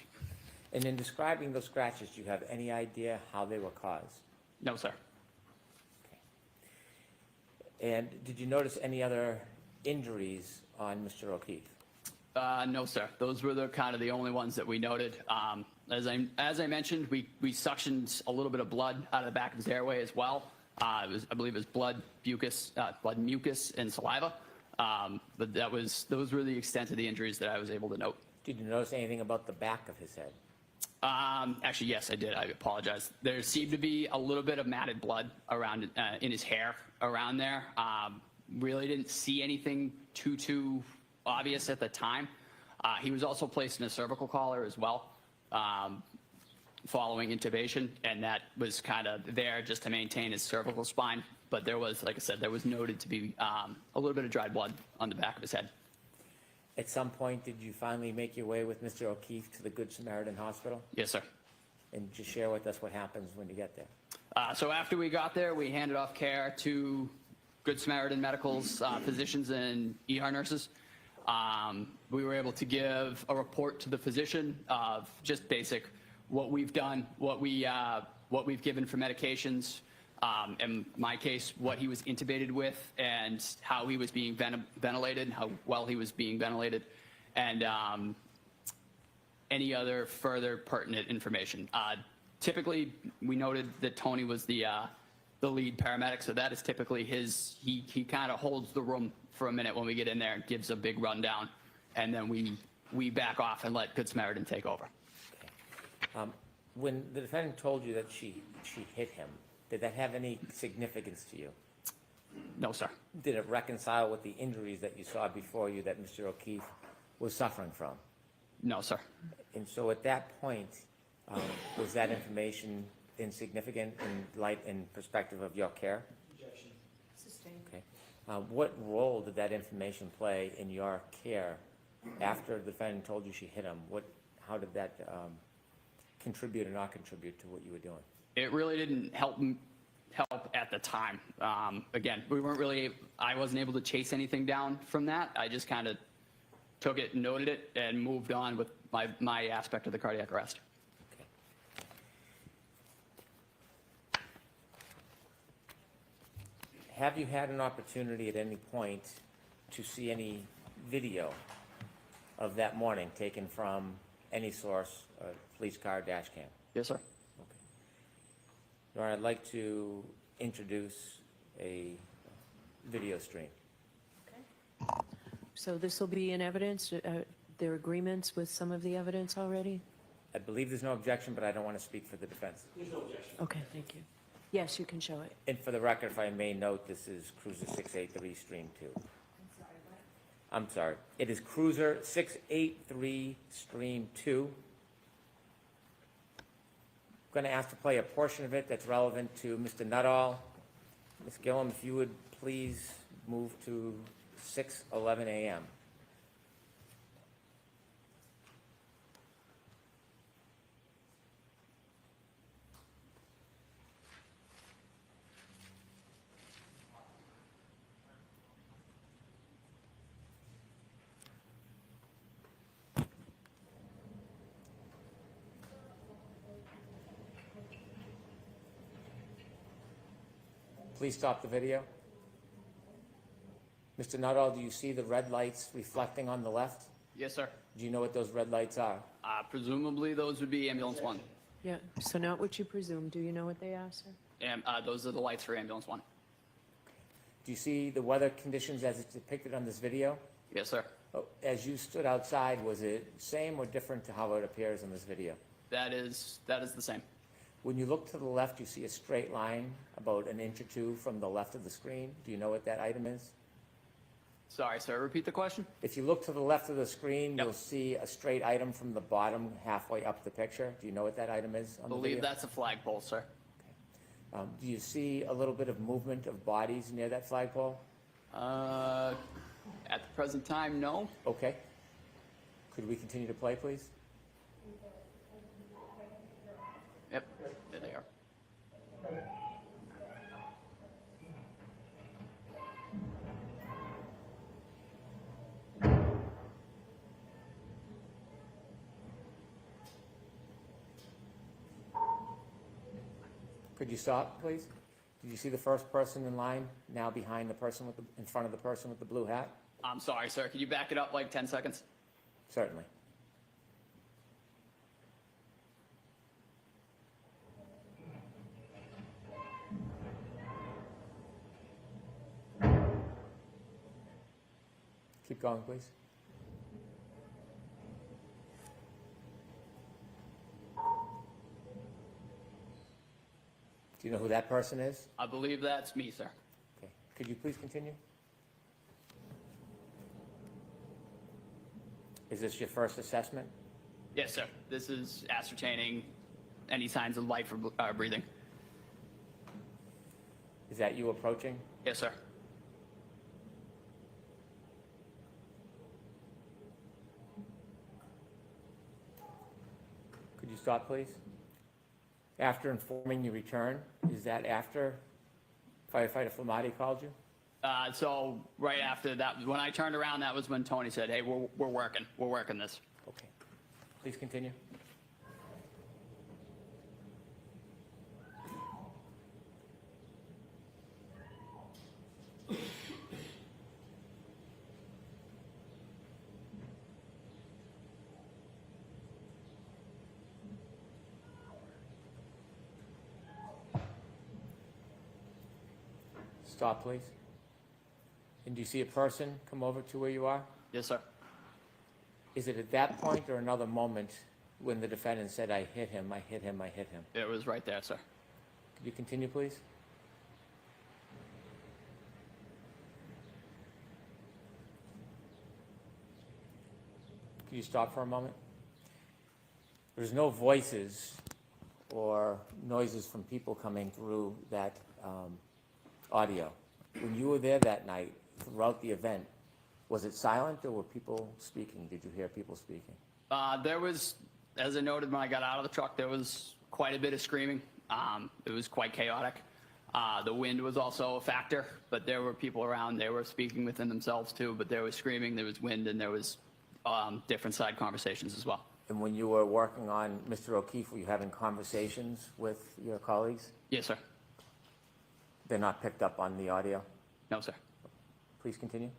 And in describing those scratches, do you have any idea how they were caused? No, sir. And did you notice any other injuries on Mr. O'Keefe? No, sir. Those were the only ones that we noted. As I mentioned, we suctioned a little bit of blood out of the back of his airway as well. I believe it was blood, mucus, and saliva. But those were the extent of the injuries that I was able to note. Did you notice anything about the back of his head? Actually, yes, I did. I apologize. There seemed to be a little bit of matted blood around in his hair around there. Really didn't see anything too obvious at the time. He was also placed in a cervical collar as well, following intubation, and that was kind of there just to maintain his cervical spine. But there was, like I said, there was noted to be a little bit of dried blood on the back of his head. At some point, did you finally make your way with Mr. O'Keefe to the Good Samaritan Hospital? Yes, sir. And just share with us what happens when you get there. So after we got there, we handed off care to Good Samaritan Medical's physicians and ER nurses. We were able to give a report to the physician of just basic what we've done, what we've given for medications, in my case, what he was intubated with, and how he was being ventilated, how well he was being ventilated, and any other further pertinent information. Typically, we noted that Tony was the lead paramedic, so that is typically he kind of holds the room for a minute when we get in there and gives a big rundown, and then we back off and let Good Samaritan take over. Okay. When the defendant told you that she hit him, did that have any significance to you? No, sir. Did it reconcile with the injuries that you saw before you that Mr. O'Keefe was suffering from? No, sir. And so at that point, was that information insignificant in light and perspective of your care? Objection. Sustained. Okay. What role did that information play in your care after the defendant told you she hit him? How did that contribute or not contribute to what you were doing? It really didn't help at the time. Again, I wasn't able to chase anything down from that. I just kind of took it, noted it, and moved on with my aspect of the cardiac arrest. Okay. Have you had an opportunity at any point to see any video of that morning taken from any source, police car, dash cam? Yes, sir. Your Honor, I'd like to introduce a video stream. So this will be in evidence? There are agreements with some of the evidence already? I believe there's no objection, but I don't want to speak for the defense. Okay, thank you. Yes, you can show it. And for the record, if I may note, this is Cruiser 683 Stream 2. I'm sorry. It is Cruiser 683 Stream 2. I'm going to ask to play a portion of it that's relevant to Mr. Nuttall. Ms. Gillum, if you would please move to 6:11 a.m. Please stop the video. Mr. Nuttall, do you see the red lights reflecting on the left? Yes, sir. Do you know what those red lights are? Presumably, those would be ambulance 1. Yeah, so not what you presume. Do you know what they are, sir? And those are the lights for ambulance 1. Do you see the weather conditions as it's depicted on this video? Yes, sir. Oh, as you stood outside, was it same or different to how it appears in this video? That is the same. When you look to the left, you see a straight line about an inch or two from the left of the screen. Do you know what that item is? Sorry, sir, repeat the question? If you look to the left of the screen, Yep. you'll see a straight item from the bottom halfway up the picture. Do you know what that item is I on the believe video? that's a flagpole, sir. Do you see a little bit of movement of bodies near that flagpole? At the present time, no. Okay. Could we continue to play, please? Yep, there they are. Could you stop, please? Did you see the first person in line now behind the person with in front of the person with the blue hat? I'm sorry, sir. Could you back it up like 10 seconds? Certainly. Keep going, please. Do you know who that person is? I believe that's me, sir. Okay. Could you please continue? Is this your first assessment? Yes, sir. This is ascertaining any signs of life or breathing. Is that you approaching? Yes, sir. Could you stop, please? After informing you return, is that after firefighter Flamati called you? So right after that, when I turned around, that was when Tony said, hey, we're working this. Okay. Please continue. Stop, please. And do you see a person come over to where you are? Yes, sir. Is it at that point or another moment when the defendant said, I hit him, I hit him, I hit him? It was right there, sir. Could you continue, please? Could you stop for a moment? There's no voices or noises from people coming through that audio. When you were there that night, throughout the event, was it silent or were people speaking? Did you hear people speaking? There was, as I noted when I got out of the truck, there was quite a bit of screaming. It was quite chaotic. The wind was also a factor, but there were people around. They were speaking within themselves too, but there was screaming, there was wind, and there was different side conversations as well. And when you were working on Mr. O'Keefe, were you having conversations with your colleagues? Yes, sir. They're not picked up on the audio? No, sir. Please continue.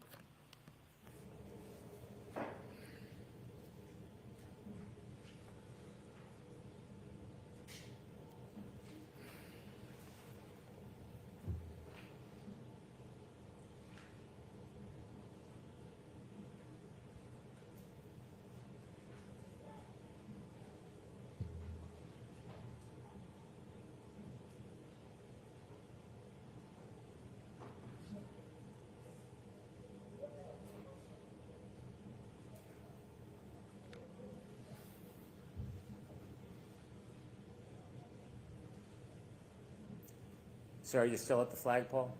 Sir, are you still at the flagpole?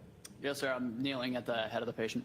Yes, sir. I'm kneeling at the head of the patient.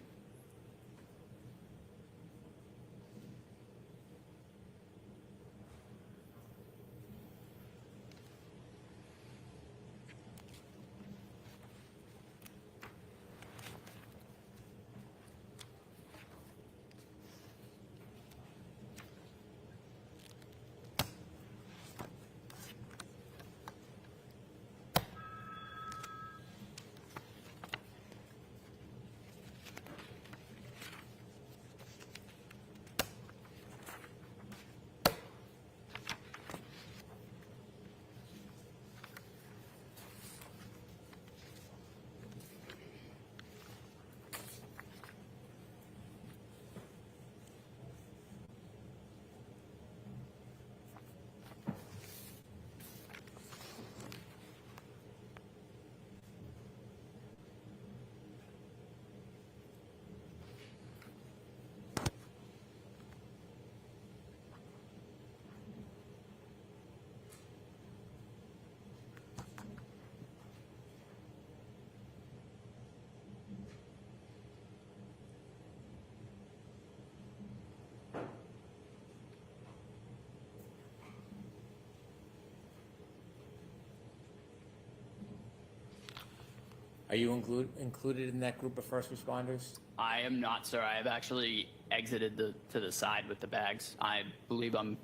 Are you included in that group of first responders? I am not, sir. I have actually exited to the side with the bags. I believe I'm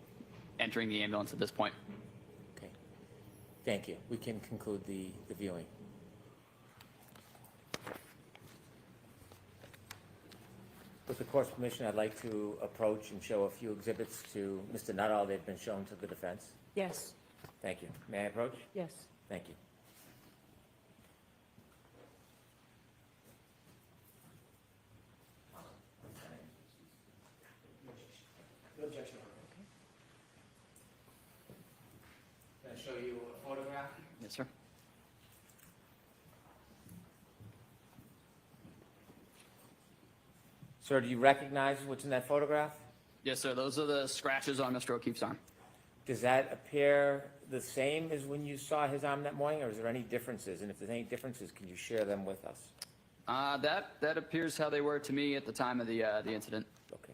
entering the ambulance at this point. Okay. Thank you. We can conclude the viewing. With the court's permission, I'd like to approach and show a few exhibits to Mr. Nuttall. They've been shown to the defense. Yes, Thank you. May I approach? yes. Thank you. No objection. Can I show you a photograph? Yes, sir. Sir, do you recognize what's in that photograph? Yes, sir. Those are the scratches on Mr. O'Keefe's arm. Does that appear the same as when you saw his arm that morning, or is there any differences? And if there's any differences, can you share them with us? That appears how they were to me at the time of the incident. Okay.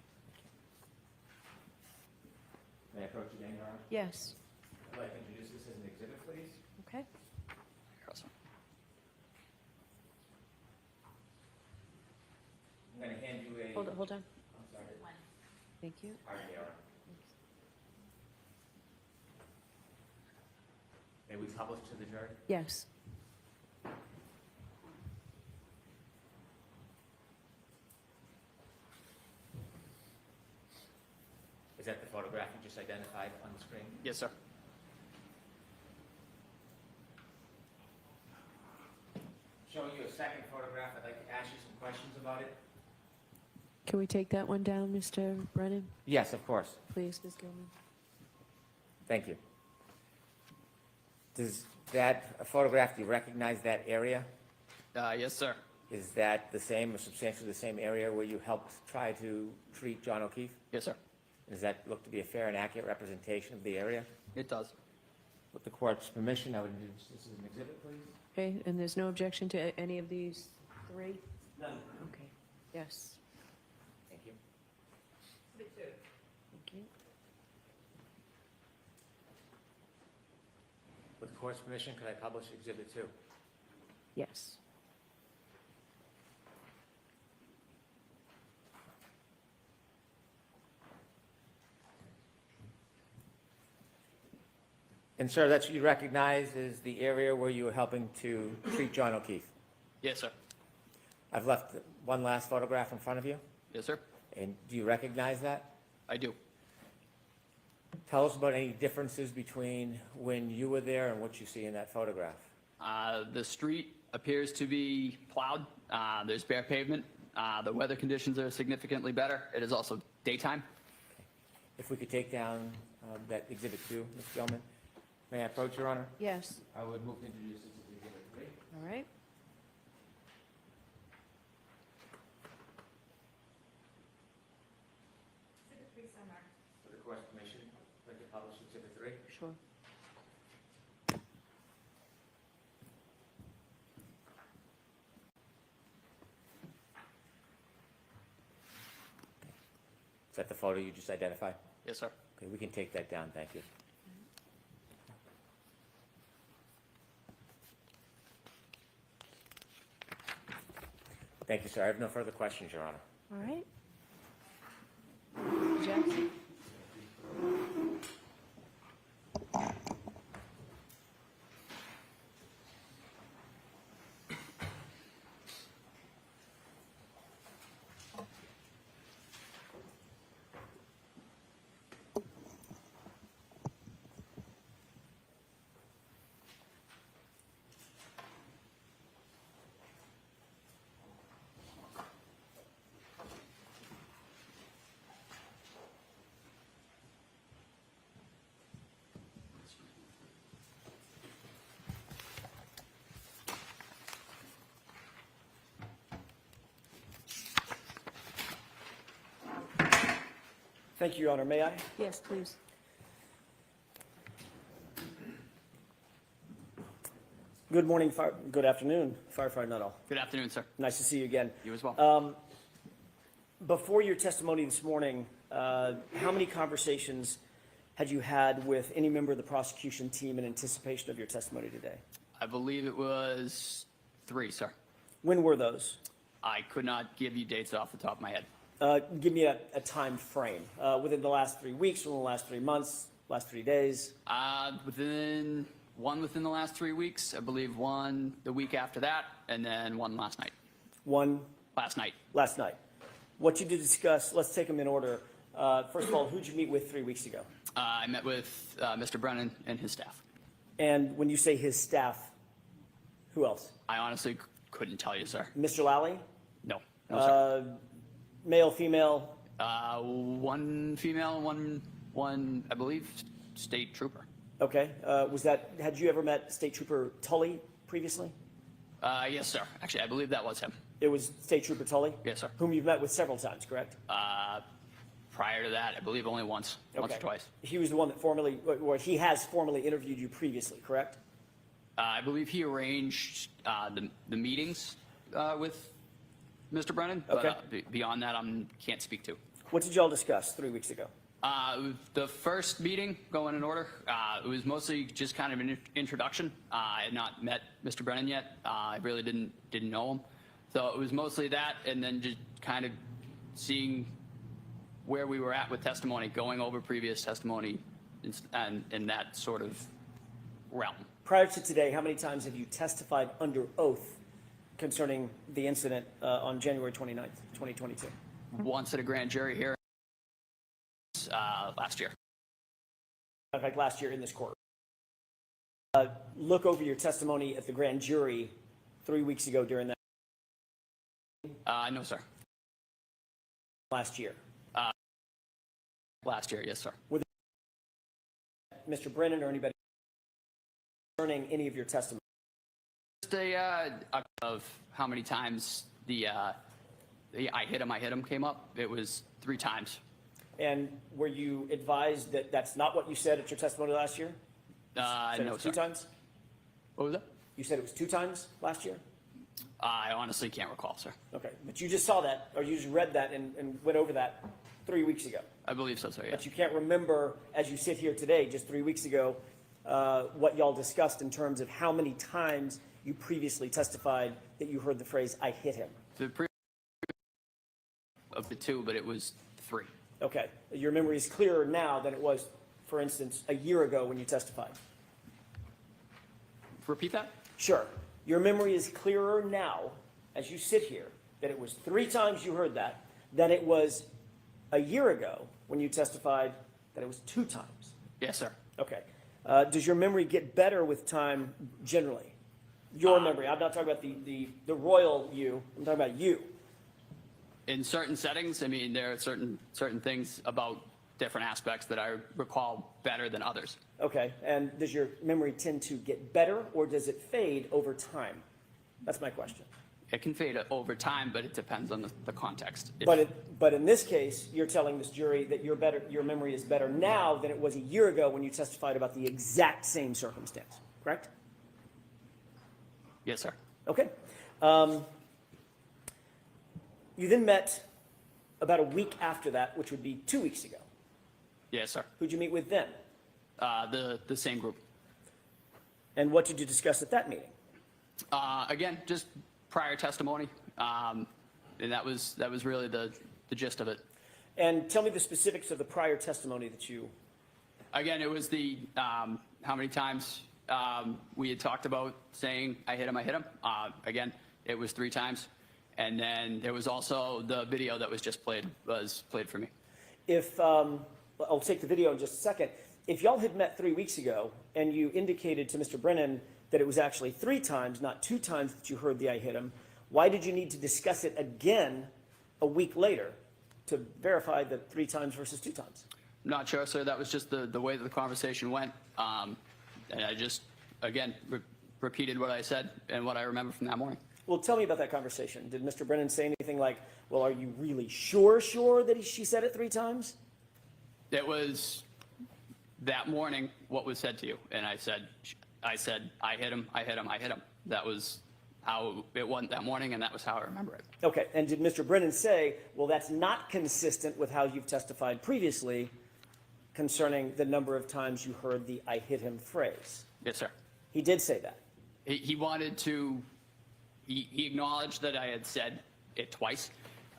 May I approach again, Your Honor? Yes, I'd like to introduce this as an exhibit, please. okay. Awesome. I'm going to hand you a... Hold on. I'm sorry. Thank you. Pardon me, Your Honor. May we publish to the jury? Yes, Is that the photograph you just identified on the screen? Yes, sir. Showing you a second photograph, I'd like to ask you some questions about it. can we take that one down, Mr. Brennan? Yes, of course. Please, Ms. Gilman. Thank you. Does that photograph, do you recognize that area? Yes, sir. Is that the same or substantially the same area where you helped try to treat John O'Keefe? Yes, sir. Does that look to be a fair and accurate representation of the area? It does. With the court's permission, I would introduce this as an exhibit, please. Okay, and there's no objection to any of these three? None. Okay, yes. Thank you. Thank you. With the court's permission, could I publish exhibit 2? Yes. And sir, that's what you recognize as the area where you were helping to treat John O'Keefe. Yes, sir. I've left one last photograph in front of you, Yes, sir. and do you recognize that? I do. Tell us about any differences between when you were there and what you see in that photograph. The street appears to be plowed. There's bare pavement. The weather conditions are significantly better. It is also daytime. If we could take down that exhibit 2, Ms. Gilman. May I approach, Your Honor? Yes, I would move to introduce this as exhibit 3. all right. With the court's permission, I'd like to publish exhibit 3. Sure. Is that the photo you just identified? Yes, sir. Okay, we can take that down, thank you. Thank you, sir. I have no further questions, Your Honor. All right. Jackson? Thank you, Your Honor. May I? Yes, please. Good morning, good afternoon, Firefighter Nuttall. Good afternoon, sir. Nice to see you again. You as well. Before your testimony this morning, how many conversations had you had with any member of the prosecution team in anticipation of your testimony today? I believe it was 3, sir. When were those? I could not give you dates off the top of my head. Give me a time frame, within the last 3 weeks, within the last 3 months, last 3 days. Within the last 3 weeks, I believe one the week after that, and then one last night. One Last night. last night. What you did discuss, let's take them in order. First of all, who'd you meet with 3 weeks ago? I met with Mr. Brennan and his staff. And when you say his staff, who else? I honestly couldn't tell you, sir. Mr. Lally? No, sir. Male, female? One female, one I believe state trooper. Okay. Had you ever met State Trooper Tully previously? Yes, sir. Actually, I believe that was him. It was State Trooper Tully? Yes, sir. Whom you've met with several times, correct? Prior to that, I believe only once or twice. He was the one that he has formally interviewed you previously, correct? I believe he arranged the meetings with Mr. Brennan, but Okay. Beyond that, I can't speak to. What did y'all discuss 3 weeks ago? The first meeting, going in order, it was mostly just kind of an introduction. I had not met Mr. Brennan yet. I really didn't know him. So it was mostly that, and then just kind of seeing where we were at with testimony, going over previous testimony and in that sort of realm. Prior to today, how many times have you testified under oath concerning the incident on January 29th, 2022? Once at a grand jury hearing last year. In fact, last year in this court. Look over your testimony at the grand jury 3 weeks ago during that No, sir. last year. Last year, yes, sir. Mr. Brennan or anybody concerning any of your testimony? Just of how many times the I hit him came up. It was 3 times. And were you advised that that's not what you said at your testimony last year? Said it No, was sir. 2 times? What was that? You said it was 2 times last year? I honestly can't recall, sir. Okay, but you just saw that, or you just read that and went over that 3 weeks ago. I believe so, sir, yeah. But you can't remember, as you sit here today, just 3 weeks ago, what y'all discussed in terms of how many times you previously testified that you heard the phrase, "I hit him." Of the 2, but it was 3. Okay, your memory is clearer now than it was, for instance, a year ago when you testified. Repeat that? Sure. Your memory is clearer now, as you sit here, that it was 3 times you heard that, than it was a year ago when you testified that it was 2 times. Yes, sir. Okay. Does your memory get better with time generally? Your memory. I'm not talking about the royal you. I'm talking about you. In certain settings, I mean, there are certain things about different aspects that I recall better than others. Okay. And does your memory tend to get better, or does it fade over time? That's my question. It can fade over time, but it depends on the context. But in this case, you're telling this jury that your memory is better now than it was a year ago when you testified about the exact same circumstance, correct? Yes, sir. Okay. You then met about a week after that, which would be 2 weeks ago. Yes, sir. Who'd you meet with then? The same group. And what did you discuss at that meeting? Again, just prior testimony, and that was really the gist of it. And tell me the specifics of the prior testimony that you... Again, it was the how many times we had talked about saying I hit him. Again, it was 3 times. And then there was also the video that was just played for me. If, I'll take the video in just a second. If y'all had met 3 weeks ago and you indicated to Mr. Brennan that it was actually 3 times, not 2 times that you heard the I hit him, why did you need to discuss it again a week later to verify the 3 times versus 2 times? Not sure, sir. That was just the way that the conversation went. And I just, again, repeated what I said and what I remember from that morning. Well, tell me about that conversation. Did Mr. Brennan say anything like, well, are you really sure that she said it 3 times? It was that morning what was said to you. And I said, I hit him. That was how it went that morning, and that was how I remember it. Okay, and did Mr. Brennan say, well, that's not consistent with how you've testified previously concerning the number of times you heard the I hit him phrase? Yes, sir. He did say that. He wanted to he acknowledged that I had said it twice.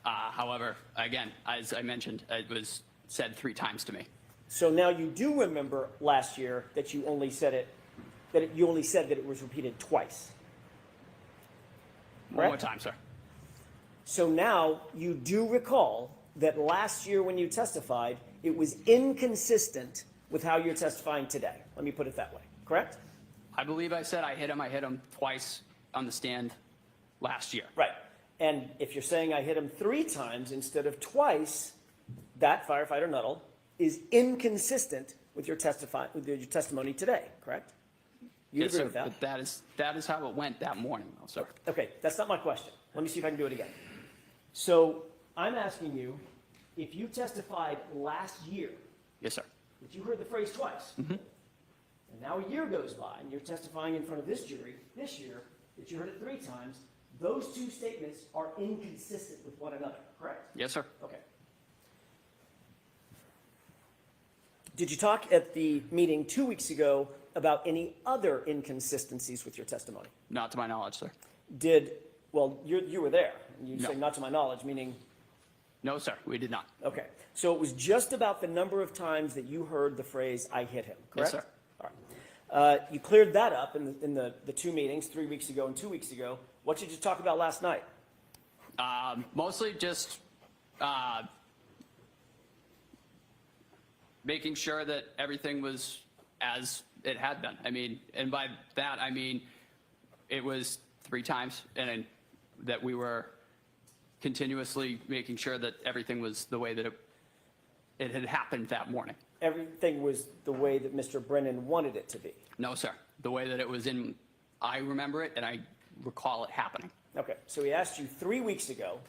However, again, as I mentioned, it was said 3 times to me. So now you do remember last year that you only said it, you only said that it was repeated twice. One more Correct? time, sir. So now you do recall that last year when you testified, it was inconsistent with how you're testifying today. Let me put it that way, correct? I believe I said I hit him twice on the stand last year. Right. And if you're saying I hit him 3 times instead of twice, that firefighter Nuttall is inconsistent with your testimony today, correct? You Yes, agree sir, with that? but that is how it went that morning, though, sir. Okay, that's not my question. Let me see if I can do it again. So I'm asking you, if you testified last year, Yes, sir. that you heard the phrase twice, and now a year goes by and you're testifying in front of this jury this year that you heard it 3 times, those 2 statements are inconsistent with one another, correct? Yes, sir. Okay. Did you talk at the meeting 2 weeks ago about any other inconsistencies with your testimony? Not to my knowledge, sir. Well, you were there. You No. say not to my knowledge, meaning, No, sir, we did not. okay. So it was just about the number of times that you heard the phrase, "I hit him," correct? Yes, sir. All right. You cleared that up in the 2 meetings, 3 weeks ago and 2 weeks ago. What did you talk about last night? Mostly just making sure that everything was as it had been. I mean, and by that, I mean, it was 3 times, and that we were continuously making sure that everything was the way that it had happened that morning. Everything was the way that Mr. Brennan wanted it to be. No, sir. The way that it was I remember it, and I recall it happening. Okay, so he asked you 3 weeks ago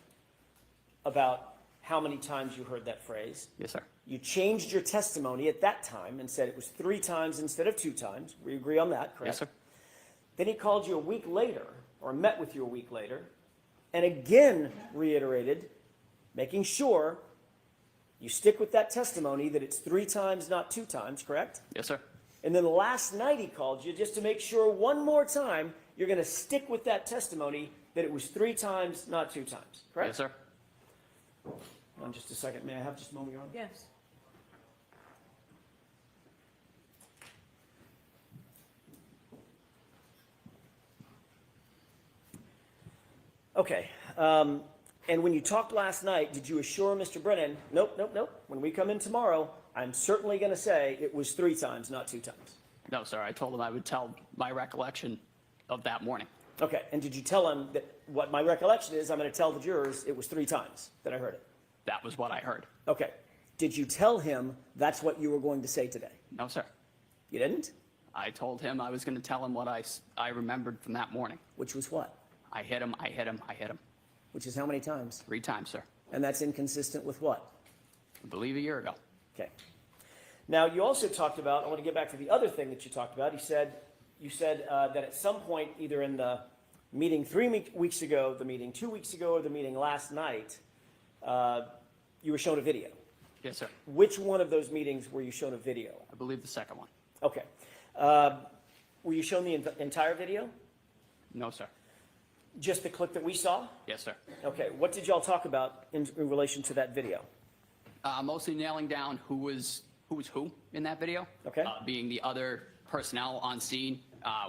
about how many times you heard that phrase. Yes, sir. You changed your testimony at that time and said it was 3 times instead of 2 times. We agree on that, correct? Yes, sir. Then he called you a week later, or met with you a week later, and again reiterated, making sure you stick with that testimony that it's 3 times, not 2 times, correct? Yes, sir. And then last night he called you just to make sure one more time you're going to stick with that testimony that it was 3 times, not 2 times, correct? Yes, sir. Hold on just a second. May I have just a moment, Your Honor? Yes. Okay. And when you talked last night, did you assure Mr. Brennan, nope, nope, nope, when we come in tomorrow, I'm certainly going to say it was 3 times, not 2 times? No, sir. I told him I would tell my recollection of that morning. Okay. And did you tell him that what my recollection is, I'm going to tell the jurors it was 3 times that I heard it? That was what I heard. Okay. Did you tell him that's what you were going to say today? No, sir. You didn't? I told him I was going to tell him what I remembered from that morning. Which was what? I hit him, I hit him, I hit him. Which is how many times? 3 times, sir. And that's inconsistent with what? I believe a year ago. Okay. Now, you also talked about, I want to get back to the other thing that you talked about. You said that at some point, either in the meeting 3 weeks ago, the meeting 2 weeks ago, or the meeting last night, you were shown a video. Yes, sir. Which one of those meetings were you shown a video? I believe the second one. Okay. Were you shown the entire video? No, sir. Just the clip that we saw? Yes, sir. Okay. What did y'all talk about in relation to that video? Mostly nailing down who was who in that video. Okay. Being the other personnel on scene,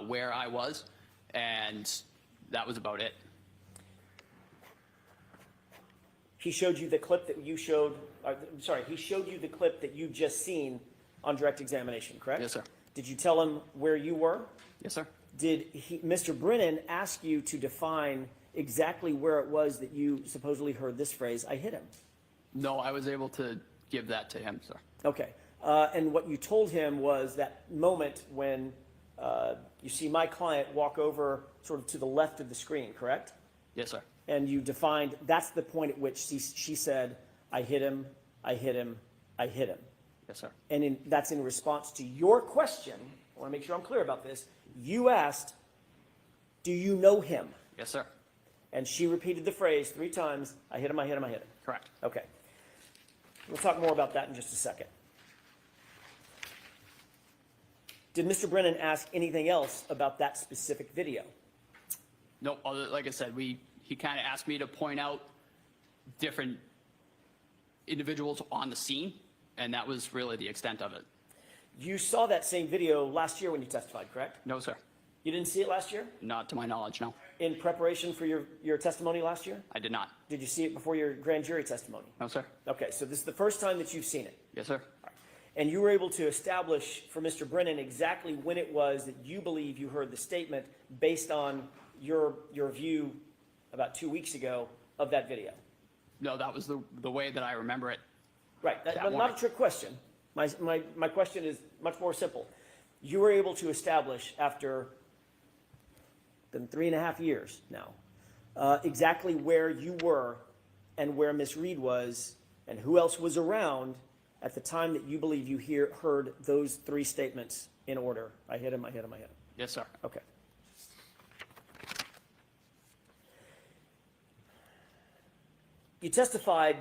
where I was, and that was about it. He showed you the clip that you showed, he showed you the clip that you just seen on direct examination, correct? Yes, sir. Did you tell him where you were? Yes, sir. Did Mr. Brennan ask you to define exactly where it was that you supposedly heard this phrase, "I hit him"? No, I was able to give that to him, sir. Okay. And what you told him was that moment when you see my client walk over sort of to the left of the screen, correct? Yes, sir. And you defined, that's the point at which she said, "I hit him, I hit him, I hit him." Yes, sir. And that's in response to your question. I want to make sure I'm clear about this. You asked, "Do you know him?" Yes, sir. And she repeated the phrase 3 times, "I hit him, I hit him, I hit him." Correct. Okay. We'll talk more about that in just a second. Did Mr. Brennan ask anything else about that specific video? No, like I said, he kind of asked me to point out different individuals on the scene, and that was really the extent of it. You saw that same video last year when you testified, correct? No, sir. You didn't see it last year? Not to my knowledge, no. In preparation for your testimony last year? I did not. Did you see it before your grand jury testimony? No, sir. Okay, so this is the first time that you've seen it. Yes, sir. And you were able to establish for Mr. Brennan exactly when it was that you believe you heard the statement based on your view about 2 weeks ago of that video. No, that was the way that I remember it. Right, That but not morning. a trick question. My question is much more simple. You were able to establish after than 3.5 years now, exactly where you were and where Miss Reed was and who else was around at the time that you believe you heard those 3 statements in order. I hit him, I hit him, I hit him. Yes, sir. Okay. You testified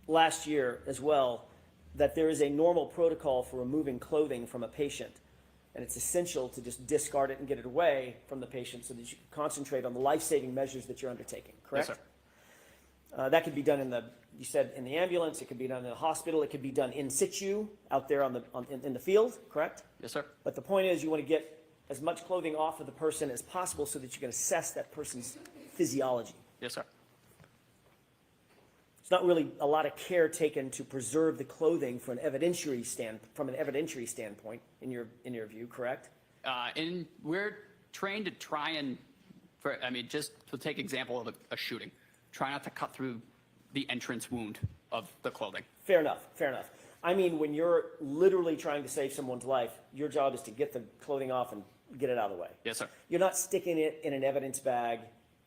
last year as well that there is a normal protocol for removing clothing from a patient, and it's essential to just discard it and get it away from the patient so that you can concentrate on the life-saving measures that you're undertaking, correct? Yes, sir. That could be done you said in the ambulance, it could be done in the hospital, it could be done in situ, out there in the field, correct? Yes, sir. But the point is you want to get as much clothing off of the person as possible so that you can assess that person's physiology. Yes, sir. It's not really a lot of care taken to preserve the clothing from an evidentiary standpoint, in your view, correct? And we're trained to try and, just to take example of a shooting, try not to cut through the entrance wound of the clothing. Fair enough, fair enough. I mean, when you're literally trying to save someone's life, your job is to get the clothing off and get it out of the way. Yes, sir. You're not sticking it in an evidence bag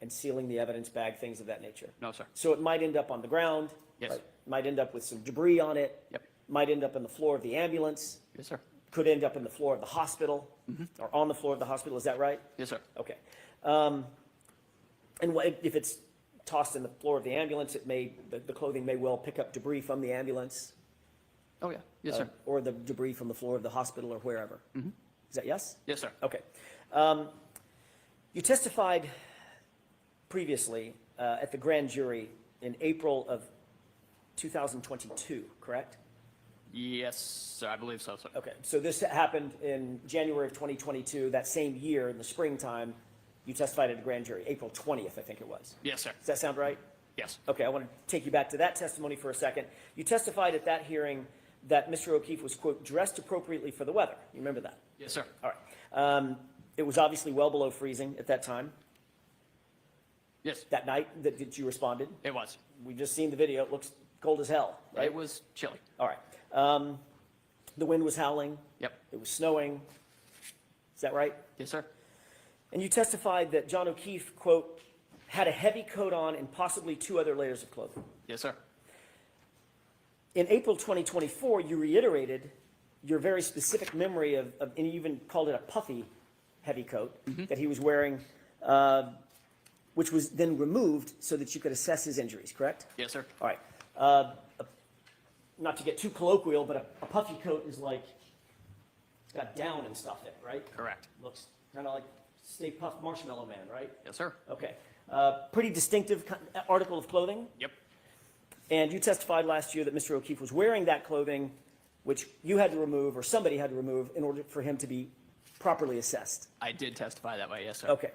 and sealing the evidence bag, things of that nature. No, sir. So it might end up on the ground. Yes. Right? Might end up with some debris on it. Yep. Might end up on the floor of the ambulance. Yes, sir. Could end up in the floor of the hospital, or on the floor of the hospital. Is that right? Yes, sir. Okay. And if it's tossed in the floor of the ambulance, the clothing may well pick up debris from the ambulance. Oh, yeah. Yes, sir. Or the debris from the floor of the hospital or wherever. Is that yes? Yes, sir. Okay. You testified previously at the grand jury in April of 2022, correct? Yes, sir. I believe so, sir. Okay, so this happened in January of 2022, that same year in the springtime. You testified at a grand jury, April 20th, I think it was. Yes, sir. Does that sound right? Yes. Okay, I want to take you back to that testimony for a second. You testified at that hearing that Mr. O'Keefe was, quote, dressed appropriately for the weather. You remember that? Yes, sir. All right. It was obviously well below freezing at that time, Yes, that night that you responded. it was. We've just seen the video. It looks cold as hell, right? It was chilly. All right. The wind was howling. Yep. It was snowing. Is that right? Yes, sir. And you testified that John O'Keefe, quote, had a heavy coat on and possibly 2 other layers of clothing. Yes, sir. In April 2024, you reiterated your very specific memory of and you even called it a puffy heavy coat that he was wearing, which was then removed so that you could assess his injuries, correct? Yes, sir. All right. Not to get too colloquial, but a puffy coat is like, it's got down and stuff in it, right? Correct. Looks kind of like Stay Puft Marshmallow Man, right? Yes, sir. Okay. Pretty distinctive article of clothing. Yep. And you testified last year that Mr. O'Keefe was wearing that clothing, which you had to remove, or somebody had to remove, in order for him to be properly assessed. I did testify that way. Yes, sir. Okay.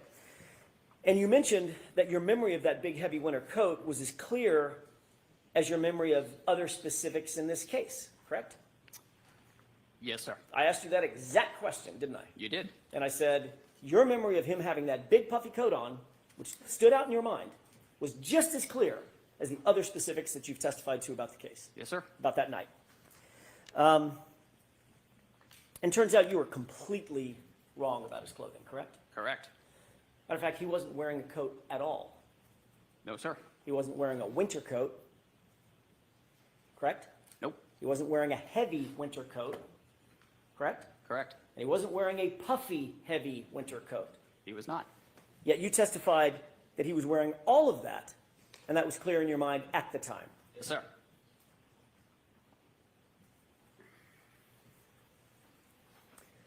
And you mentioned that your memory of that big, heavy winter coat was as clear as your memory of other specifics in this case, correct? Yes, sir. I asked you that exact question, didn't I? You did. And I said, your memory of him having that big, puffy coat on, which stood out in your mind, was just as clear as the other specifics that you've testified to about the case, Yes, sir. about that night. And turns out you were completely wrong about his clothing, correct? Correct. Matter of fact, he wasn't wearing a coat at all. No, sir. He wasn't wearing a winter coat, correct? Nope. He wasn't wearing a heavy winter coat, correct? Correct. And he wasn't wearing a puffy, heavy winter coat. He was not. Yet you testified that he was wearing all of that, and that was clear in your mind at the time. Yes, sir.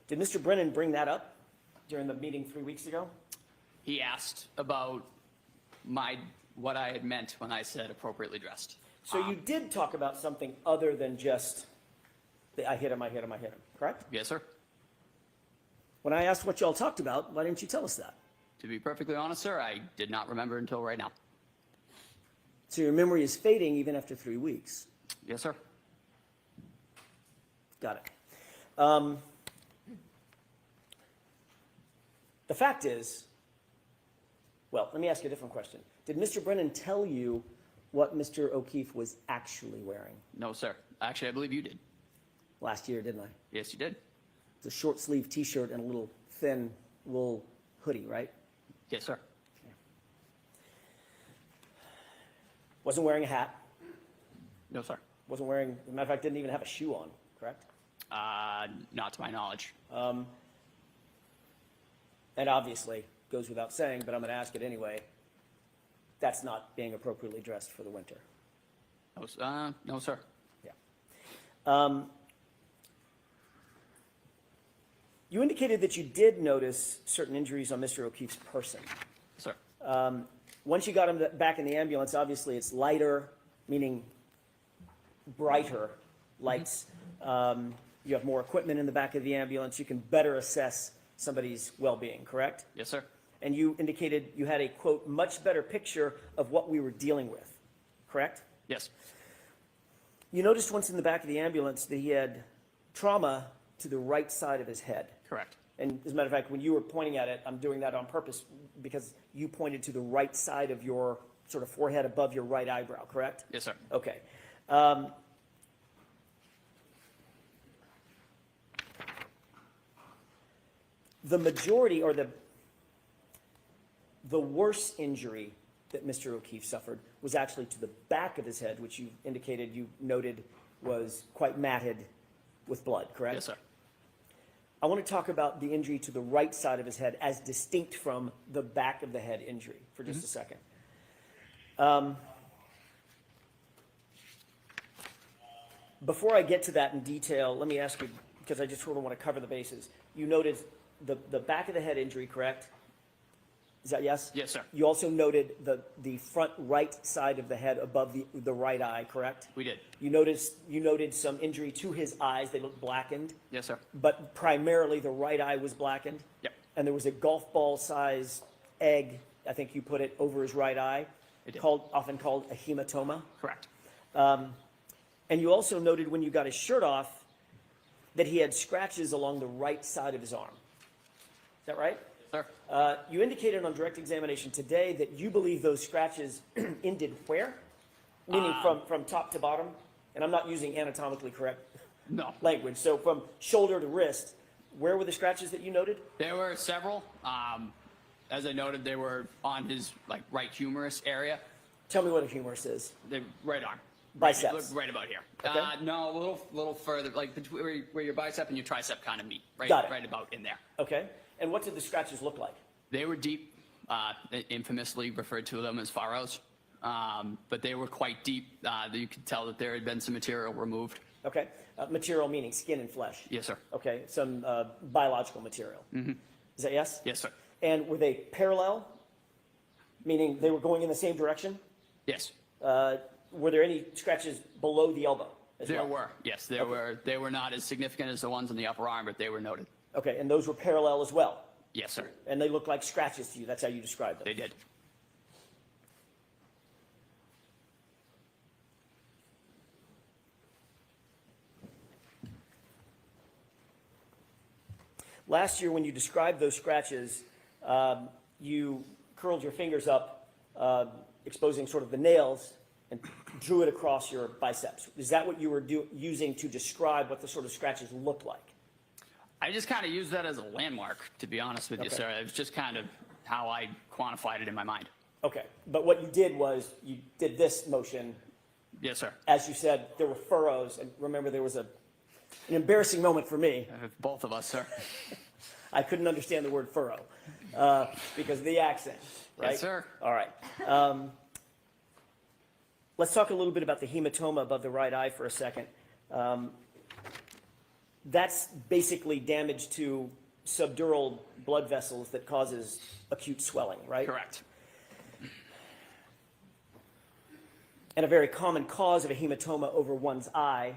Did Mr. Brennan bring that up during the meeting 3 weeks ago? He asked about what I had meant when I said appropriately dressed. So you did talk about something other than just the I hit him, correct? Yes, sir. When I asked what y'all talked about, why didn't you tell us that? To be perfectly honest, sir, I did not remember until right now. So your memory is fading even after 3 weeks. Yes, sir. Got it. The fact is, well, let me ask you a different question. Did Mr. Brennan tell you what Mr. O'Keefe was actually wearing No, sir. Actually, I believe you did. last year, didn't I? Yes, you did. It's a short sleeve t-shirt and a little thin wool hoodie, right? Yes, sir. Wasn't wearing a hat. No, sir. Wasn't wearing, as a matter of fact, didn't even have a shoe on, correct? Not to my knowledge. And obviously, goes without saying, but I'm going to ask it anyway, that's not being appropriately dressed for the winter. No, sir. Yeah. You indicated that you did notice certain injuries on Mr. O'Keefe's person. Sir. Once you got him back in the ambulance, obviously it's lighter, meaning brighter lights. You have more equipment in the back of the ambulance. You can better assess somebody's well-being, correct? Yes, sir. And you indicated you had a, quote, much better picture of what we were dealing with, correct? Yes. You noticed once in the back of the ambulance that he had trauma to the right side of his head. Correct. And as a matter of fact, when you were pointing at it, I'm doing that on purpose because you pointed to the right side of your sort of forehead above your right eyebrow, correct? Yes, sir. Okay. The majority or the worst injury that Mr. O'Keefe suffered was actually to the back of his head, which you indicated, you noted was quite matted with blood, correct? Yes, sir. I want to talk about the injury to the right side of his head as distinct from the back of the head injury for just a second. Before I get to that in detail, let me ask you, because I just sort of want to cover the bases. You noted the back of the head injury, correct? Is that yes? Yes, sir. You also noted the front right side of the head above the right eye, correct? We did. You noted some injury to his eyes. They looked blackened. Yes, sir. But primarily the right eye was blackened? Yep. And there was a golf ball size egg, I think you put it, over his right eye, I did. often called a hematoma. Correct. And you also noted when you got his shirt off that he had scratches along the right side of his arm. Is that right? Sir. You indicated on direct examination today that you believe those scratches ended where? Meaning from top to bottom? And I'm not using anatomically correct No. language. So from shoulder to wrist, where were the scratches that you noted? There were several. As I noted, they were on his right humerus area. Tell me what a humerus is. The right arm. Biceps. Right about here. Okay. No, a little further, like between where your bicep and your tricep kind of meet. Right. Got it. Right about in there. Okay. And what did the scratches look like? They were deep. Infamously referred to them as furrows. But they were quite deep. You could tell that there had been some material removed. Okay. Material meaning skin and flesh. Yes, sir. Okay. Some biological material. Mm-hmm. Is that yes? Yes, sir. And were they parallel? Meaning they were going in the same direction? Yes. Were there any scratches below the elbow as There well? were. Yes, there were. They were not as significant as the ones on the upper arm, but they were noted. Okay. And those were parallel as well? Yes, sir. And they looked like scratches to you. That's how you described them? They did. Last year, when you described those scratches, you curled your fingers up, exposing sort of the nails, and drew it across your biceps. Is that what you were using to describe what the sort of scratches looked like? I just kind of used that as a landmark, to be honest with you, Okay. sir. It was just kind of how I quantified it in my mind. Okay, but what you did was you did this motion. Yes, sir. As you said, there were furrows, and remember there was an embarrassing moment for me. Both of us, sir. I couldn't understand the word furrow because of the accent, right? Yes, sir. All right. Let's talk a little bit about the hematoma above the right eye for a second. That's basically damage to subdural blood vessels that causes acute swelling, right? Correct. And a very common cause of a hematoma over one's eye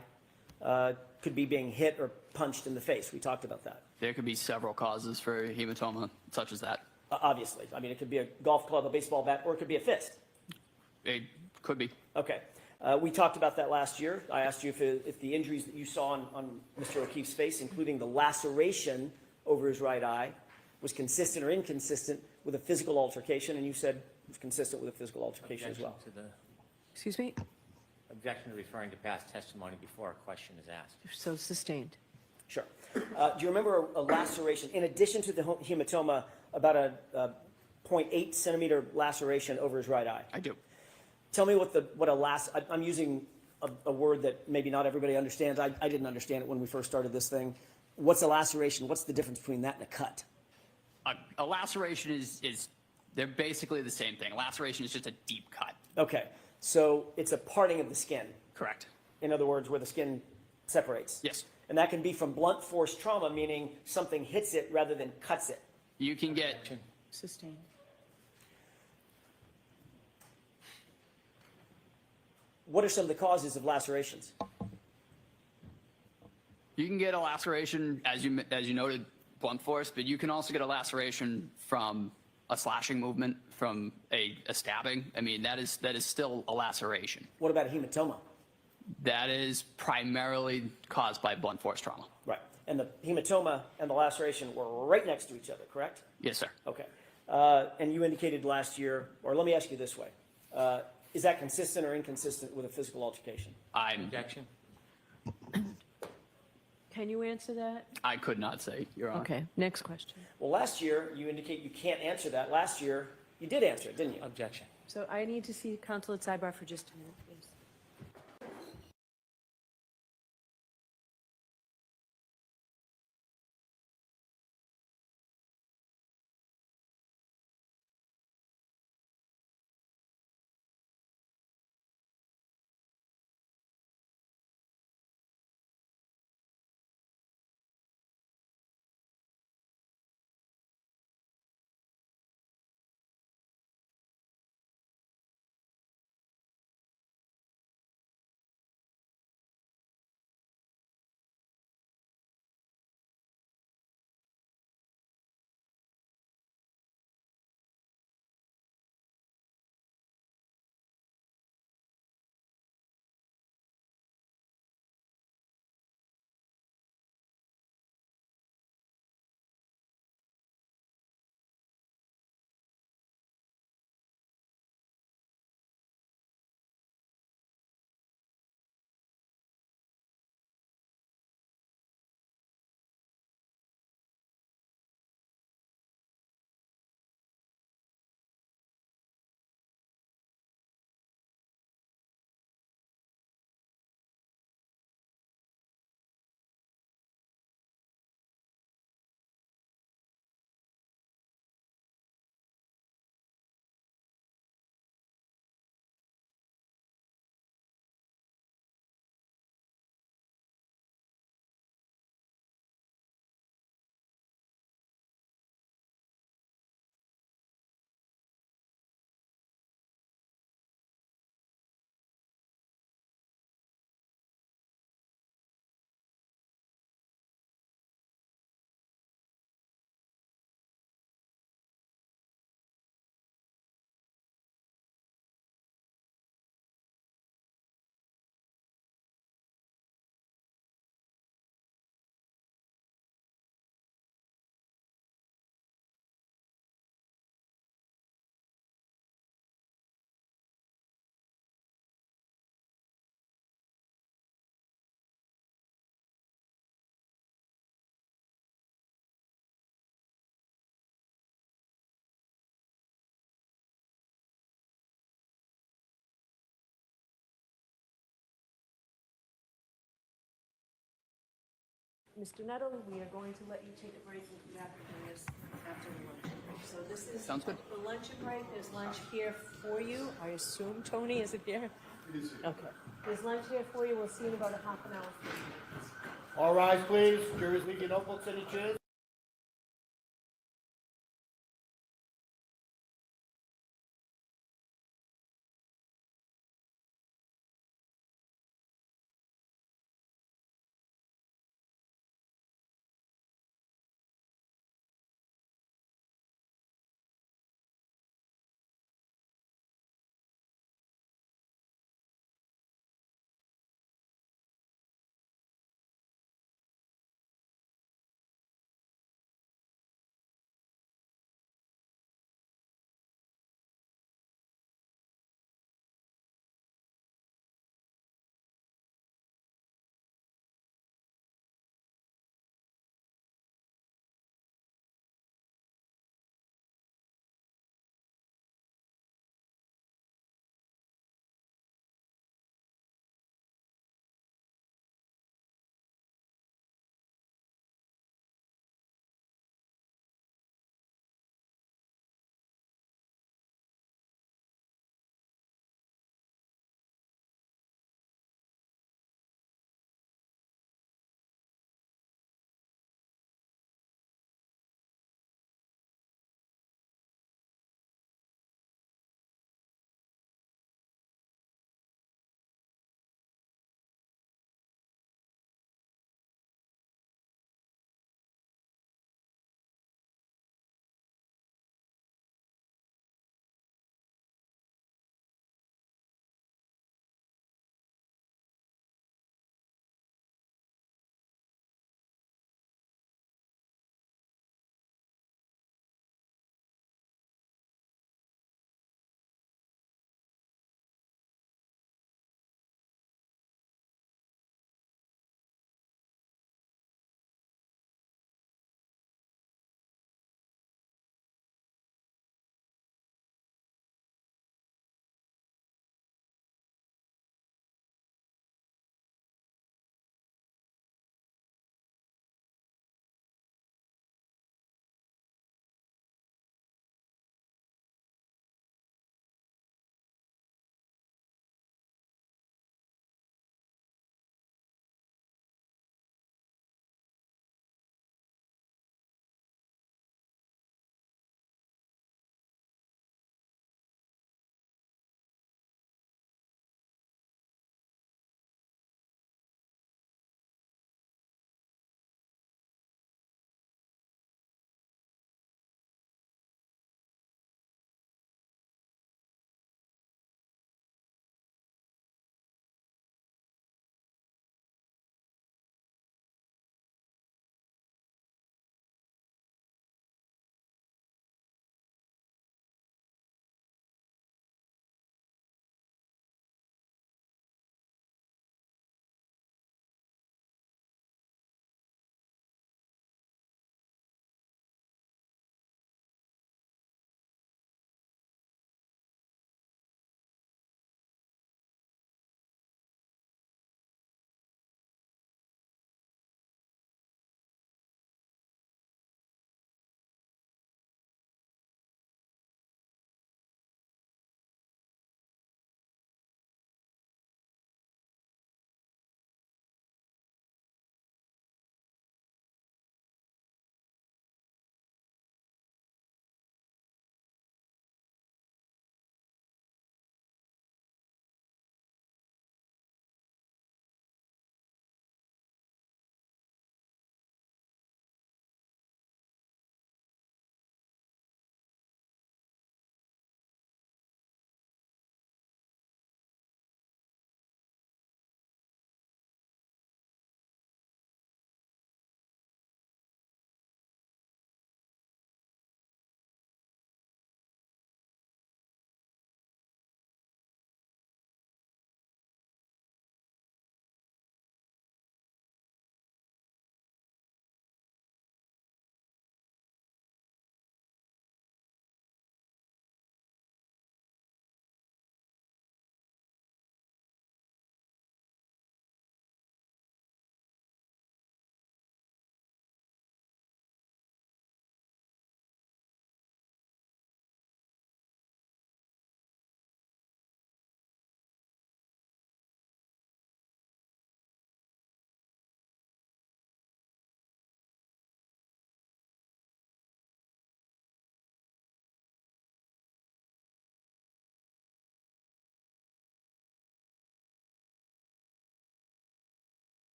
could be being hit or punched in the face. We talked about that. There could be several causes for hematoma, such as that. Obviously. I mean, it could be a golf club, a baseball bat, or it could be a fist. It could be. Okay. We talked about that last year. I asked you if the injuries that you saw on Mr. O'Keefe's face, including the laceration over his right eye, was consistent or inconsistent with a physical altercation, and you said it was consistent with a physical altercation as well. Objection to the, Excuse me? objection to referring to past testimony before a question is asked. So sustained. Sure. Do you remember a laceration, in addition to the hematoma, about a 0.8 centimeter laceration over his right eye? I do. Tell me I'm using a word that maybe not everybody understands. I didn't understand it when we first started this thing. What's a laceration? What's the difference between that and a cut? A laceration is they're basically the same thing. A laceration is just a deep cut. Okay, so it's a parting of the skin. Correct. In other words, where the skin separates. Yes. And that can be from blunt force trauma, meaning something hits it rather than cuts it. You can get Sustained. What are some of the causes of lacerations? a laceration, as you noted, blunt force, but you can also get a laceration from a slashing movement, from a stabbing. I mean, that is still a laceration. What about a hematoma? That is primarily caused by blunt force trauma. Right. And the hematoma and the laceration were right next to each other, correct? Yes, sir. Okay. And you indicated last year, or let me ask you this way. Is that consistent or inconsistent with a physical altercation? Objection. Can you answer that? I could not say, Your Honor. Okay, next question. Well, last year, you indicate you can't answer that. Last year, you did answer it, didn't you? Objection. So I need to see counsel at sidebar for just a minute, please. Mr. Nettle, we are going to let you take a break and come back and bring us after the luncheon break. So this is Sounds good. the luncheon break. There's lunch here for you. I assume, Tony, is it here? It is. Okay. There's lunch here for you. We'll see you in about a half an hour. All rise, please. Jurors, leave your notebooks in the chairs.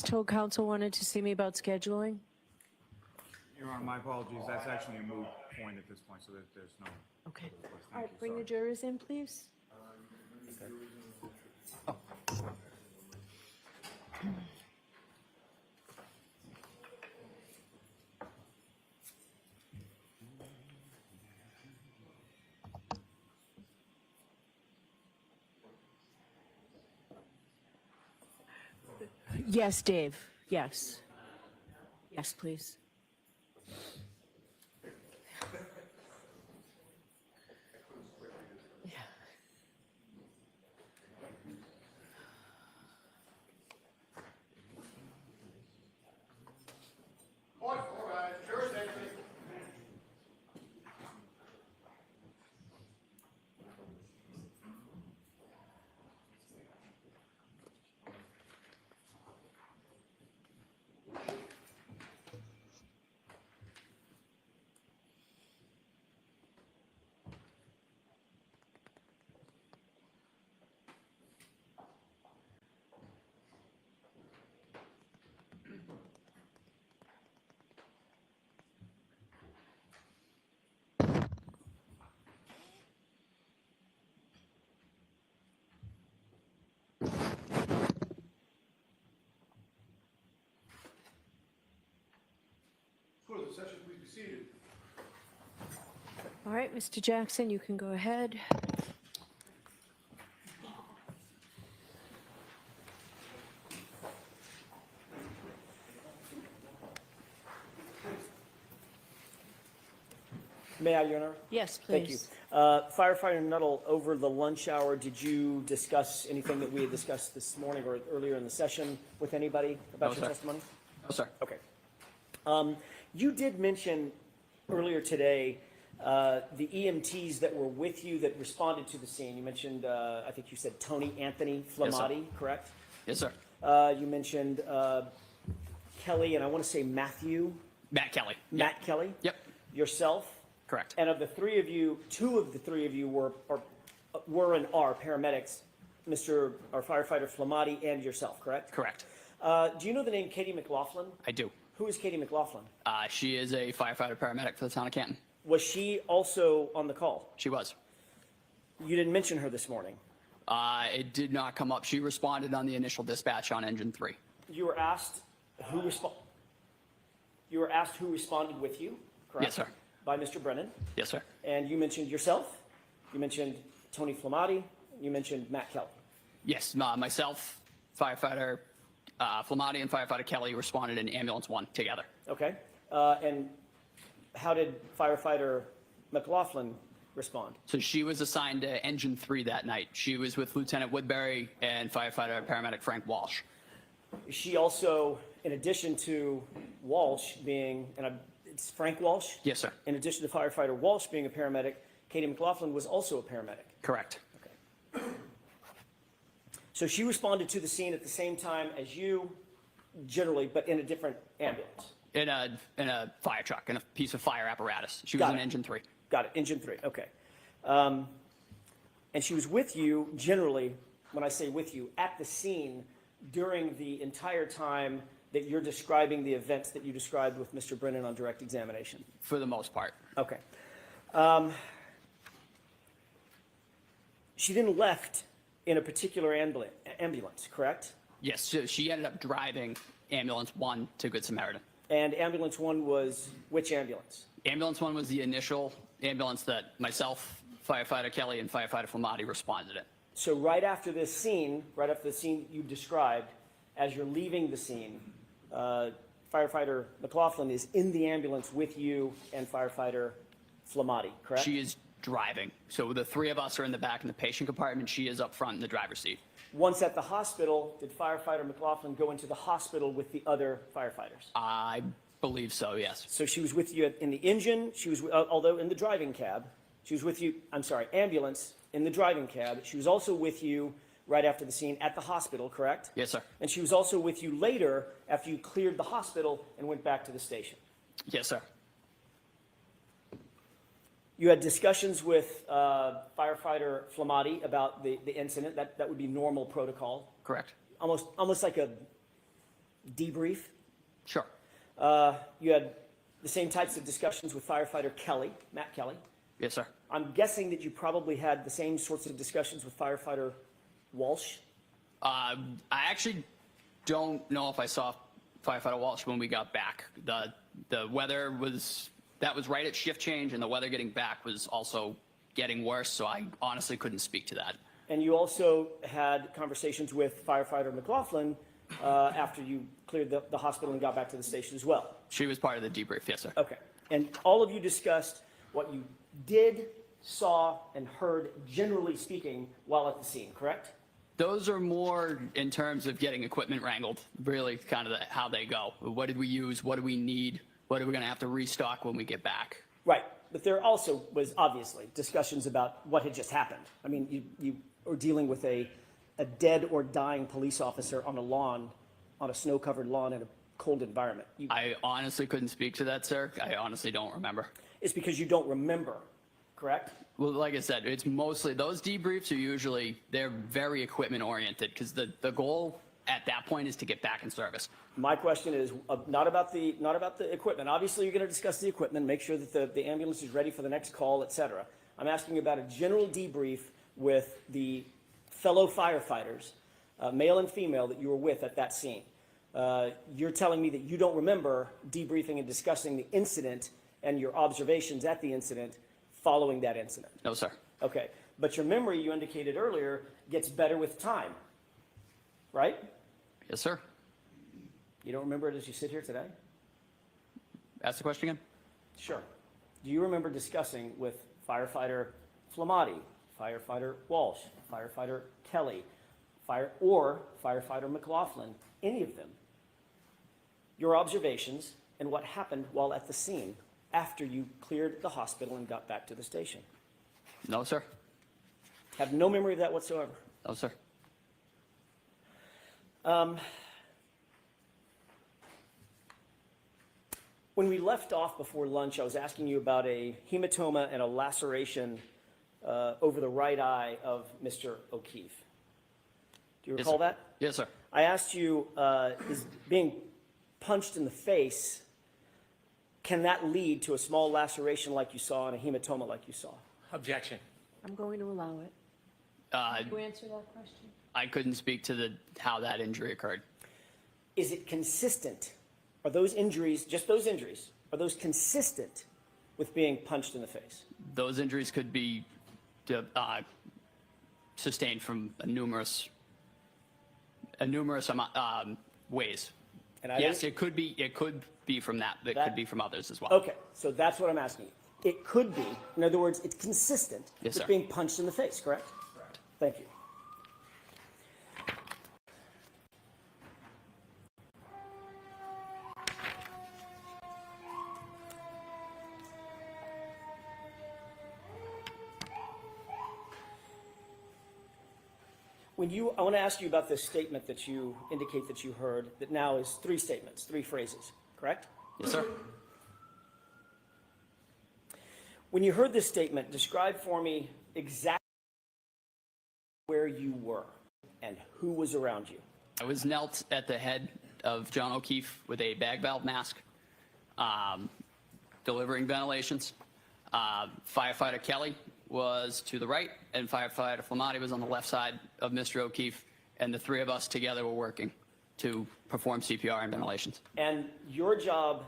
Told council wanted to see me about scheduling. Your Honor, my apologies. That's actually a moot point at this point, so that there's no. Okay. Thank All right, you, bring the sorry. jurors in, please. Yes, Dave, yes. Yes, please. Yeah. Court of the session, please be seated. All right, Mr. Jackson, you can go ahead. May I, Your Honor? Yes, Thank you. please. Firefighter Nuttall, over the lunch hour, did you discuss anything that we had discussed this morning or earlier in the session with anybody about No, your sir. testimony? No, sir. Okay. You did mention earlier today the EMTs that were with you that responded to the scene. You mentioned, I think you said Tony Anthony Yes, sir. Flamati, correct? Yes, sir. You mentioned Kelly, and I want to say Matthew, Matt Kelly. Matt Kelly, Yep, yourself. correct. And of the three of you, two of the three of you were and are paramedics, our firefighter Flamati and yourself, correct? Correct. Do you know the name Katie McLaughlin? I do. Who is Katie McLaughlin? She is a firefighter paramedic for the town of Canton. Was she also on the call? She was. You didn't mention her this morning. It did not come up. She responded on the initial dispatch on engine 3. You were asked who responded with you, correct? Yes, sir. By Mr. Brennan. Yes, sir. And you mentioned yourself, you mentioned Tony Flamati, you mentioned Matt Kelly. Yes, myself, firefighter Flamati, and firefighter Kelly responded in ambulance 1 together. Okay. And how did firefighter McLaughlin respond? So she was assigned to engine 3 that night. She was with Lieutenant Woodbury and firefighter paramedic Frank Walsh. She also, in addition to Walsh being, it's Frank Walsh? Yes, sir. In addition to firefighter Walsh being a paramedic, Katie McLaughlin was also a paramedic. Correct. Okay. So she responded to the scene at the same time as you, generally, but in a different ambulance. In a fire truck, in a piece of fire apparatus. She was Got in it. engine 3. Got it, engine 3, okay. And she was with you, generally, when I say with you, at the scene during the entire time that you're describing the events that you described with Mr. Brennan on direct examination. For the most part. Okay. She then left in a particular ambulance, correct? Yes, so she ended up driving ambulance 1 to Good Samaritan. And ambulance 1 was which ambulance? Ambulance 1 was the initial ambulance that myself, firefighter Kelly, and firefighter Flamati responded in. So right after the scene you described, as you're leaving the scene, firefighter McLaughlin is in the ambulance with you and firefighter Flamati, correct? She is driving. So the three of us are in the back in the patient compartment. She is up front in the driver's seat. Once at the hospital, did firefighter McLaughlin go into the hospital with the other firefighters? I believe so, yes. So she was with you in the engine, she was, although in the driving cab, she was with you, ambulance, in the driving cab. She was also with you right after the scene at the hospital, correct? Yes, sir. And she was also with you later after you cleared the hospital and went back to the station. Yes, sir. You had discussions with firefighter Flamati about the incident. That would be normal protocol. Correct. Almost like debrief. Sure. You had the same types of discussions with firefighter Kelly, Matt Kelly. Yes, sir. I'm guessing that you probably had the same sorts of discussions with firefighter Walsh. I actually don't know if I saw firefighter Walsh when we got back. The weather was, that was right at shift change, and the weather getting back was also getting worse, so I honestly couldn't speak to that. And you also had conversations with firefighter McLaughlin after you cleared the hospital and got back to the station as well. She was part of the debrief, yes, sir. Okay. And all of you discussed what you did, saw, and heard, generally speaking, while at the scene, correct? Those are more in terms of getting equipment wrangled, really kind of how they go. What did we use? What do we need? What are we going to have to restock when we get back? Right. But there also was obviously discussions about what had just happened. I mean, you were dealing with a dead or dying police officer on a lawn, on a snow-covered lawn in a cold environment. I honestly couldn't speak to that, sir. I honestly don't remember. It's because you don't remember, correct? Well, like I said, it's mostly, those debriefs are usually, they're very equipment oriented because the goal at that point is to get back in service. My question is not about the equipment. Obviously, you're going to discuss the equipment, make sure that the ambulance is ready for the next call, et cetera. I'm asking about a general debrief with the fellow firefighters, male and female, that you were with at that scene. You're telling me that you don't remember debriefing and discussing the incident and your observations at the incident following that incident. No, sir. Okay, but your memory, you indicated earlier, gets better with time, right? Yes, sir. You don't remember it as you sit here today? Ask the question again. Sure. Do you remember discussing with firefighter Flamati, firefighter Walsh, firefighter Kelly, firefighter McLaughlin, any of them, your observations and what happened while at the scene after you cleared the hospital and got back to the station? No, sir. Have no memory of that whatsoever. No, sir. When we left off before lunch, I was asking you about a hematoma and a laceration over the right eye of Mr. O'Keefe. Do you Yes, recall sir. that? Yes, sir. I asked you, is being punched in the face, can that lead to a small laceration like you saw and a hematoma like you saw? Objection. I'm going to allow it. Uh, You answer that question? I couldn't speak to how that injury occurred. Is it consistent? Are those injuries, just those injuries, are those consistent with being punched in the face? Those injuries could be sustained from numerous ways. And I Yes, didn't- it could be from that. It That- could be from others as well. Okay, so that's what I'm asking you. It could be, in other words, it's consistent Yes, with sir. being punched in the face, correct? Correct. Thank you. I want to ask you about this statement that you indicate that you heard that now is 3 statements, 3 phrases, correct? Yes, sir. When you heard this statement, describe for me exactly where you were and who was around you. I was knelt at the head of John O'Keefe with a bag valve mask, delivering ventilations. Firefighter Kelly was to the right, and firefighter Flamati was on the left side of Mr. O'Keefe, and the 3 of us together were working to perform CPR and ventilations. And your job,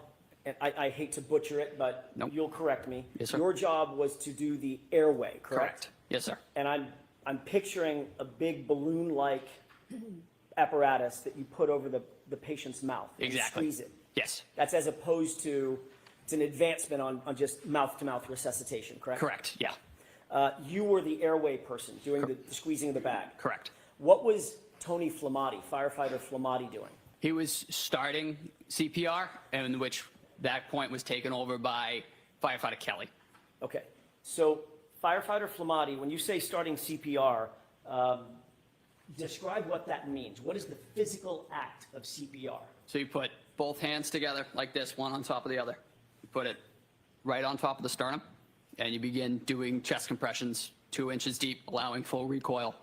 and I hate to butcher it, but Nope. you'll correct me. Yes, sir. Your job was to do the airway, correct? Yes, sir. And I'm picturing a big balloon-like apparatus that you put over the patient's mouth. And Exactly. squeeze it. Yes. That's as opposed to, it's an advancement on just mouth-to-mouth resuscitation, correct? Correct. Yeah. You were the airway person doing the squeezing of the bag. Correct. What was Tony Flamati, firefighter Flamati, doing? He was starting CPR, and which that point was taken over by firefighter Kelly. Okay, so firefighter Flamati, when you say starting CPR, describe what that means. What is the physical act of CPR? So you put both hands together like this, one on top of the other. You put it right on top of the sternum, and you begin doing chest compressions 2 inches deep, allowing full recoil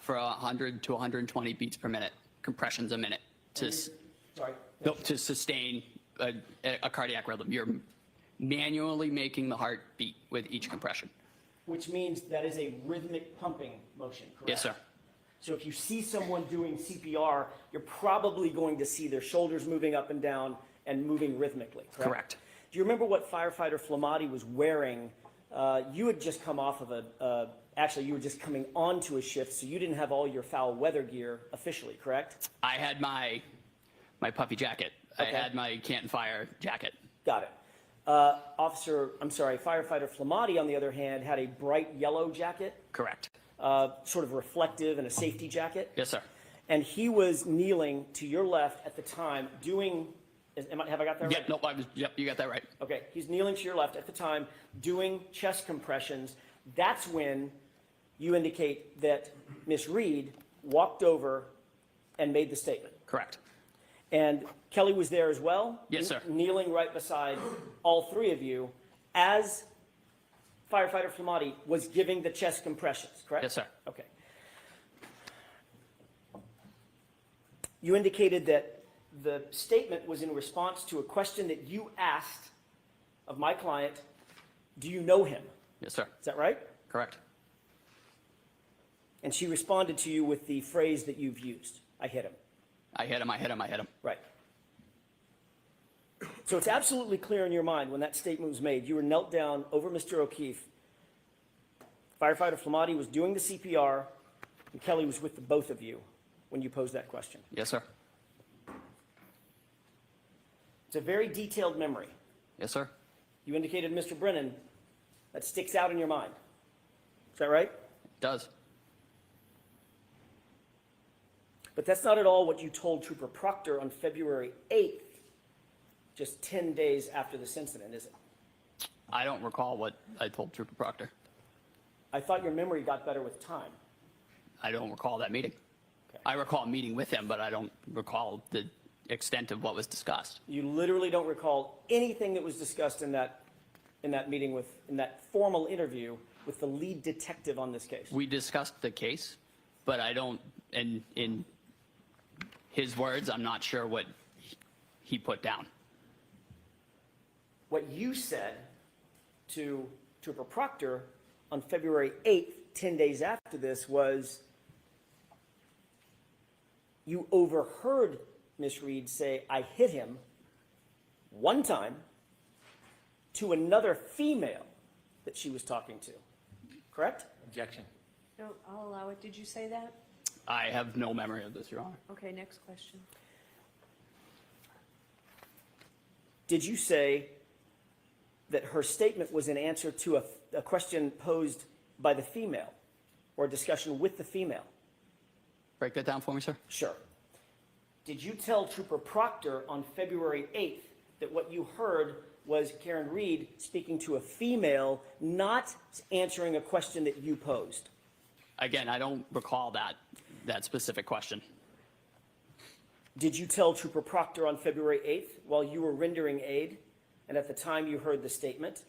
for 100 to 120 beats per minute, compressions a minute. Sorry. No, to sustain a cardiac rhythm. You're manually making the heart beat with each compression. Which means that is a rhythmic pumping motion, correct? Yes, sir. So if you see someone doing CPR, you're probably going to see their shoulders moving up and down and moving rhythmically, correct? Correct. Do you remember what firefighter Flamati was wearing? You had just come off of actually you were just coming onto a shift, so you didn't have all your foul weather gear officially, correct? I had my puffy jacket. Okay. I had my Canton Fire jacket. Got it. Firefighter Flamati, on the other hand, had a bright yellow jacket, Correct. sort of reflective and a safety jacket. Yes, sir. And he was kneeling to your left at the time doing, have I got that right? Yep, nope, yep, you got that right. Okay, he's kneeling to your left at the time doing chest compressions. That's when you indicate that Miss Reed walked over and made the statement. Correct. And Kelly was there as well? Yes, sir. Kneeling right beside all three of you as firefighter Flamati was giving the chest compressions, correct? Yes, sir. Okay. You indicated that the statement was in response to a question that you asked of my client, do you know him? Yes, sir. Is that right? Correct. And she responded to you with the phrase that you've used, I hit him. I hit him, I hit him, I hit him. Right. So it's absolutely clear in your mind when that statement was made. You were knelt down over Mr. O'Keefe. Firefighter Flamati was doing the CPR, and Kelly was with the both of you when you posed that question. Yes, sir. It's a very detailed memory. Yes, sir. You indicated, Mr. Brennan, that sticks out in your mind. Is that right? It does. But that's not at all what you told Trooper Proctor on February 8th, just 10 days after this incident, is it? I don't recall what I told Trooper Proctor. I thought your memory got better with time. I don't recall that meeting. Okay. I recall meeting with him, but I don't recall the extent of what was discussed. You literally don't recall anything that was discussed in that meeting in that formal interview with the lead detective on this case. We discussed the case, but I don't, in his words, I'm not sure what he put down. What you said to Trooper Proctor on February 8th, 10 days after this, was you overheard Miss Reed say, I hit him one time to another female that she was talking to, correct? Objection. No, I'll allow it. Did you say that? I have no memory of this, Your Honor. Okay, next question. Did you say that her statement was in answer to a question posed by the female or a discussion with the female? Break that down for me, sir. Sure. Did you tell Trooper Proctor on February 8th that what you heard was Karen Reed speaking to a female, not answering a question that you posed? Again, I don't recall that specific question. Did you tell Trooper Proctor on February 8th while you were rendering aid, and at the time you heard the statement,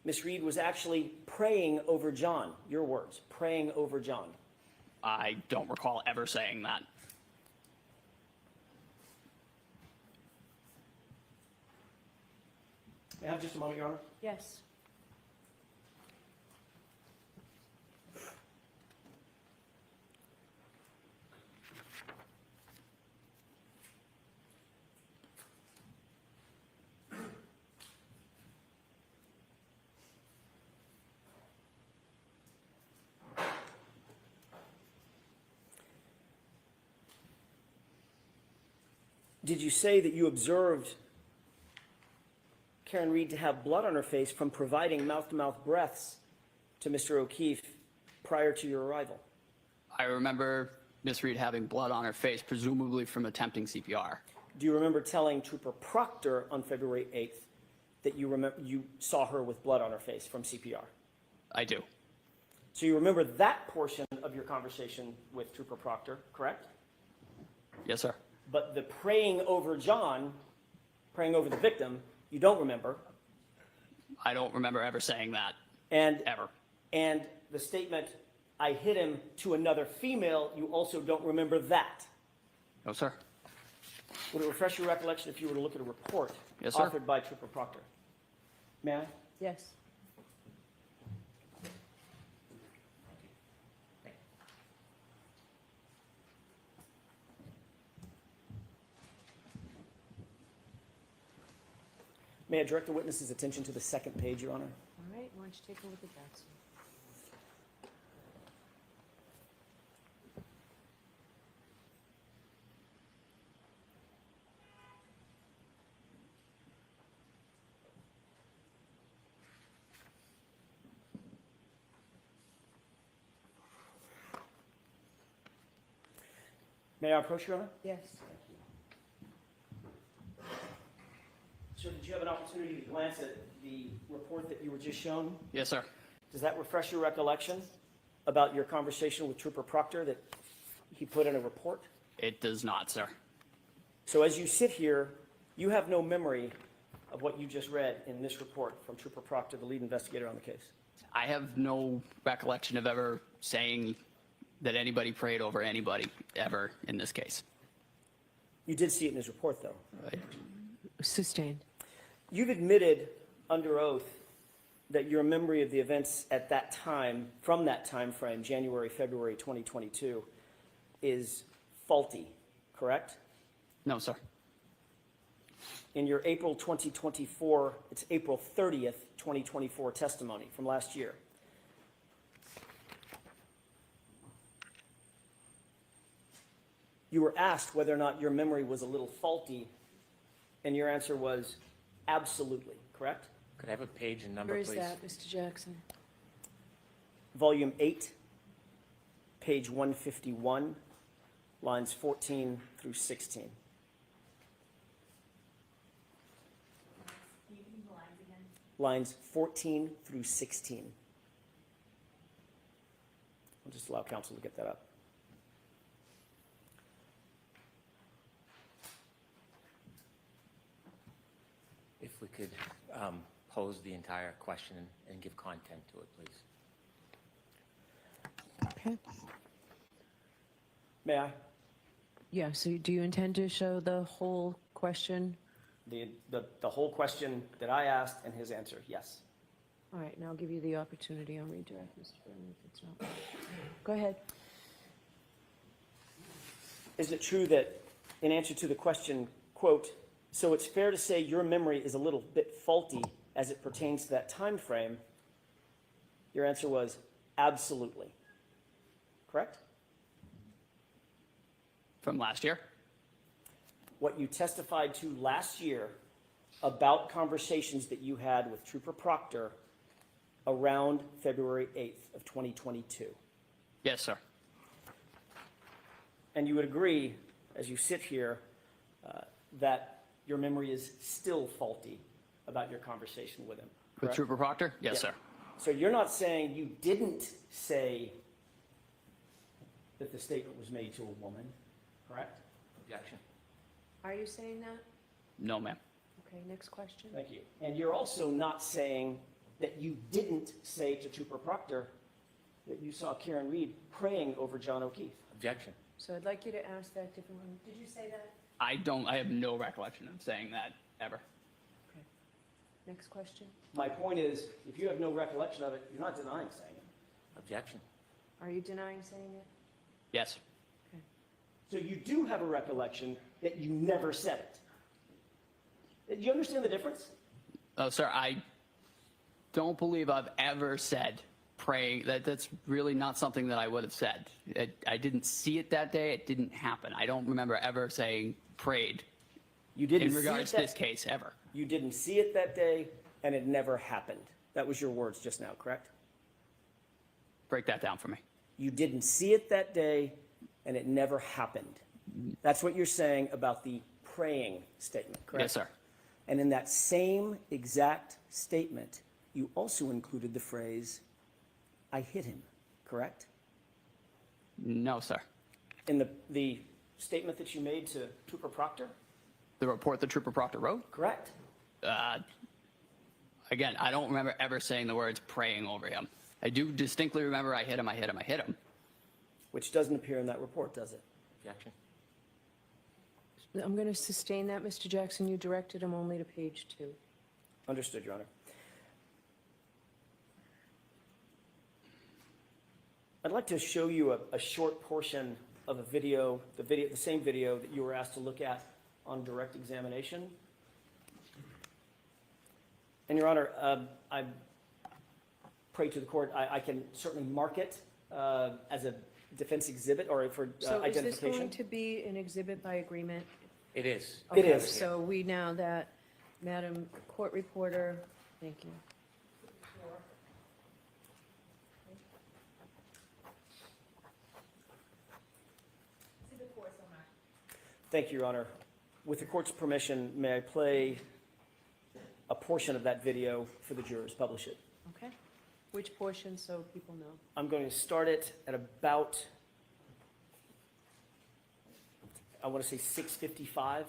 Miss Reed was actually praying over John, your words, praying over John? I don't recall ever saying that. May I have just a moment, Your Honor? Yes. Did you say that you observed Karen Reed to have blood on her face from providing mouth-to-mouth breaths to Mr. O'Keefe prior to your arrival? I remember Miss Reed having blood on her face, presumably from attempting CPR. Do you remember telling Trooper Proctor on February 8th that you saw her with blood on her face from CPR? I do. So you remember that portion of your conversation with Trooper Proctor, correct? Yes, sir. But the praying over John, praying over the victim, you don't remember. I don't remember ever saying that, And ever. And the statement, I hit him to another female, you also don't remember that. No, sir. Would it refresh your recollection if you were to look at a report Yes, sir. authored by Trooper Proctor? May I? Yes. May I direct the witness's attention to the second page, Your Honor? All right, why don't you take a look at that, sir? May I approach, Your Honor? Yes. Sir, did you have an opportunity to glance at the report that you were just shown? Yes, sir. Does that refresh your recollection about your conversation with Trooper Proctor that he put in a report? It does not, sir. So as you sit here, you have no memory of what you just read in this report from Trooper Proctor, the lead investigator on the case? I have no recollection of ever saying that anybody prayed over anybody ever in this case. You did see it in his report, though. Sustained. You've admitted under oath that your memory of the events at that time, from that time frame, January, February 2022, is faulty, correct? No, sir. In your April 2024, it's April 30th, 2024 testimony from last year, you were asked whether or not your memory was a little faulty, and your answer was absolutely, correct? Could I have a page and number, Where please? is that, Mr. Jackson? Volume 8, page 151, lines 14 through 16. Lines 14 through 16. I'll just allow counsel to get that up. If we could pose the entire question and give content to it, please. Okay. May I? Yeah, so do you intend to show the whole question? The whole question that I asked and his answer, yes. All right, now I'll give you the opportunity. I'll redirect Mr. Brennan if it's not. Go ahead. Is it true that, in answer to the question, quote, so it's fair to say your memory is a little bit faulty as it pertains to that time frame, your answer was absolutely, correct? From last year? What you testified to last year about conversations that you had with Trooper Proctor around February 8th of 2022. Yes, sir. And you would agree, as you sit here, that your memory is still faulty about your conversation with him, With correct? Trooper Proctor? Yes, Yeah. sir. So you're not saying you didn't say that the statement was made to a woman, correct? Objection. Are you saying that? No, ma'am. Okay, next question. Thank you. And you're also not saying that you didn't say to Trooper Proctor that you saw Karen Reed praying over John O'Keefe. Objection. So I'd like you to ask that differently. Did you say that? I have no recollection of saying that ever. Okay. Next question. My point is, if you have no recollection of it, you're not denying saying it. Objection. Are you denying saying it? Yes. Okay. So you do have a recollection that you never said it. Do you understand the difference? Oh, sir, I don't believe I've ever said praying. That's really not something that I would have said. I didn't see it that day. It didn't happen. I don't remember ever saying prayed You didn't in regards see to it this case ever. You didn't see it that day, and it never happened. That was your words just now, correct? Break that down for me. You didn't see it that day, and it never happened. That's what you're saying about the praying statement, correct? Yes, sir. And in that same exact statement, you also included the phrase, I hit him, correct? No, sir. In the statement that you made to Trooper Proctor, The report that Trooper Proctor wrote? correct? Again, I don't remember ever saying the words praying over him. I do distinctly remember I hit him, I hit him, I hit him. Which doesn't appear in that report, does it? Objection. I'm going to sustain that, Mr. Jackson. You directed him only to page 2. Understood, Your Honor. I'd like to show you a short portion of a video, the same video that you were asked to look at on direct examination. And Your Honor, I pray to the court, I can certainly mark it as a defense exhibit or for So is this identification. going to be an exhibit by agreement? It is. It Okay, is. So we now that, Madam Court Reporter, thank you. Thank you, Your Honor. With the court's permission, may I play a portion of that video for the jurors, publish it? Okay. Which portion, so people know? I'm going to start it at about, I want to say 6:55.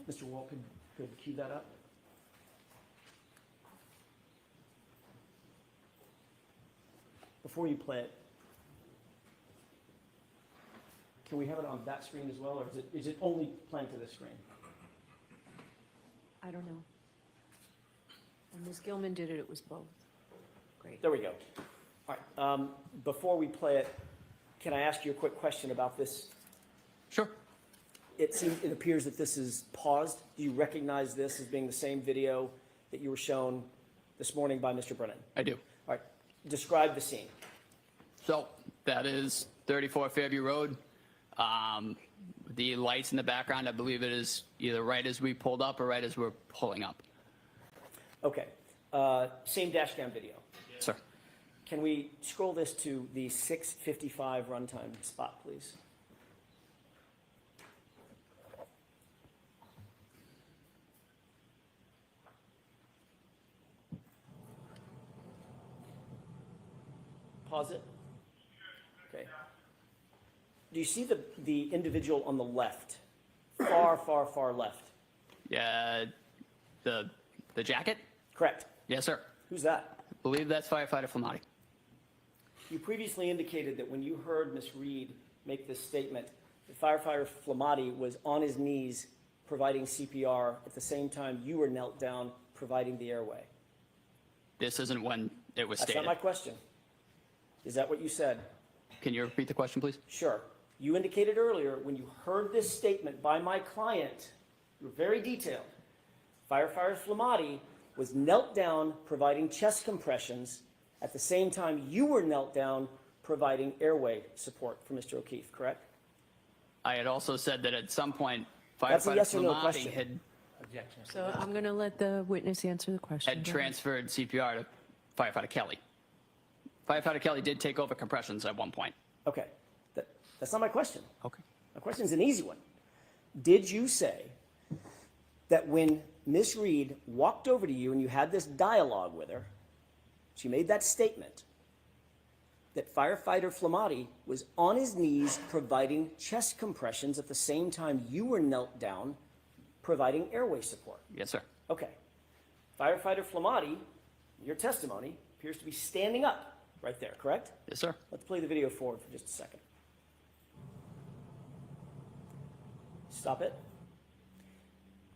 Mr. Walt, could cue that up? Before you play it, can we have it on that screen as well, or is it only playing to this screen? I don't know. When Ms. Gilman did it, it was both. Great. There we go. All right. Before we play it, can I ask you a quick question about this? Sure. It appears that this is paused. Do you recognize this as being the same video that you were shown this morning by Mr. Brennan? I do. All right. Describe the scene. So that is 34 Fairview Road. The lights in the background, I believe it is either right as we pulled up or right as we're pulling up. Okay. Same dash cam video. Sir. Can we scroll this to the 6:55 runtime spot, please? Pause it. Okay. Do you see the individual on the left? Far, far, far left. Yeah, the jacket? Correct. Yes, sir. Who's that? I believe that's firefighter Flamati. You previously indicated that when you heard Ms. Reed make this statement, that firefighter Flamati was on his knees providing CPR at the same time you were knelt down providing the airway. This isn't when it was That's stated. not my question. Is that what you said? Can you repeat the question, please? Sure. You indicated earlier when you heard this statement by my client, you were very detailed. Firefighter Flamati was knelt down providing chest compressions at the same time you were knelt down providing airway support for Mr. O'Keefe, correct? I had also said that at some point, That's a firefighter yes or no Flamati question. had So I'm going to let the witness answer the question. Go ahead. transferred CPR to firefighter Kelly. Firefighter Kelly did take over compressions at one point. Okay. That's not my question. Okay. My question is an easy one. Did you say that when Miss Reed walked over to you and you had this dialogue with her, she made that statement that firefighter Flamati was on his knees providing chest compressions at the same time you were knelt down providing airway support? Yes, sir. Okay. Firefighter Flamati, your testimony, appears to be standing up right there, correct? Yes, sir. Let's play the video forward for just a second. Stop it.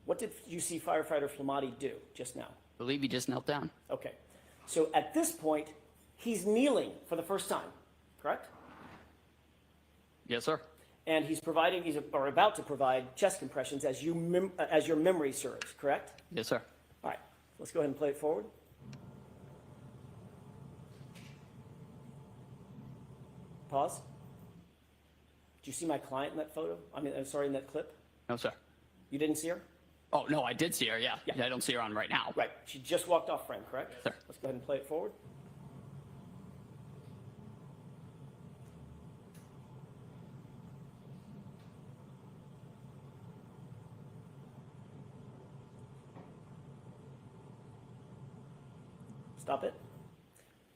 What did you see firefighter Flamati do just now? I believe he just knelt down. Okay. So at this point, he's kneeling for the first time, correct? Yes, sir. And he's about to provide chest compressions as your memory serves, correct? Yes, sir. All right. Let's go ahead and play it forward. Pause. Did you see my client in that photo? In that clip? No, sir. You didn't see her? Oh, no, I did see her, yeah. Yeah. I don't see her on right now. Right. She just walked off frame, correct? Sir. Let's go ahead and play it forward. Stop it.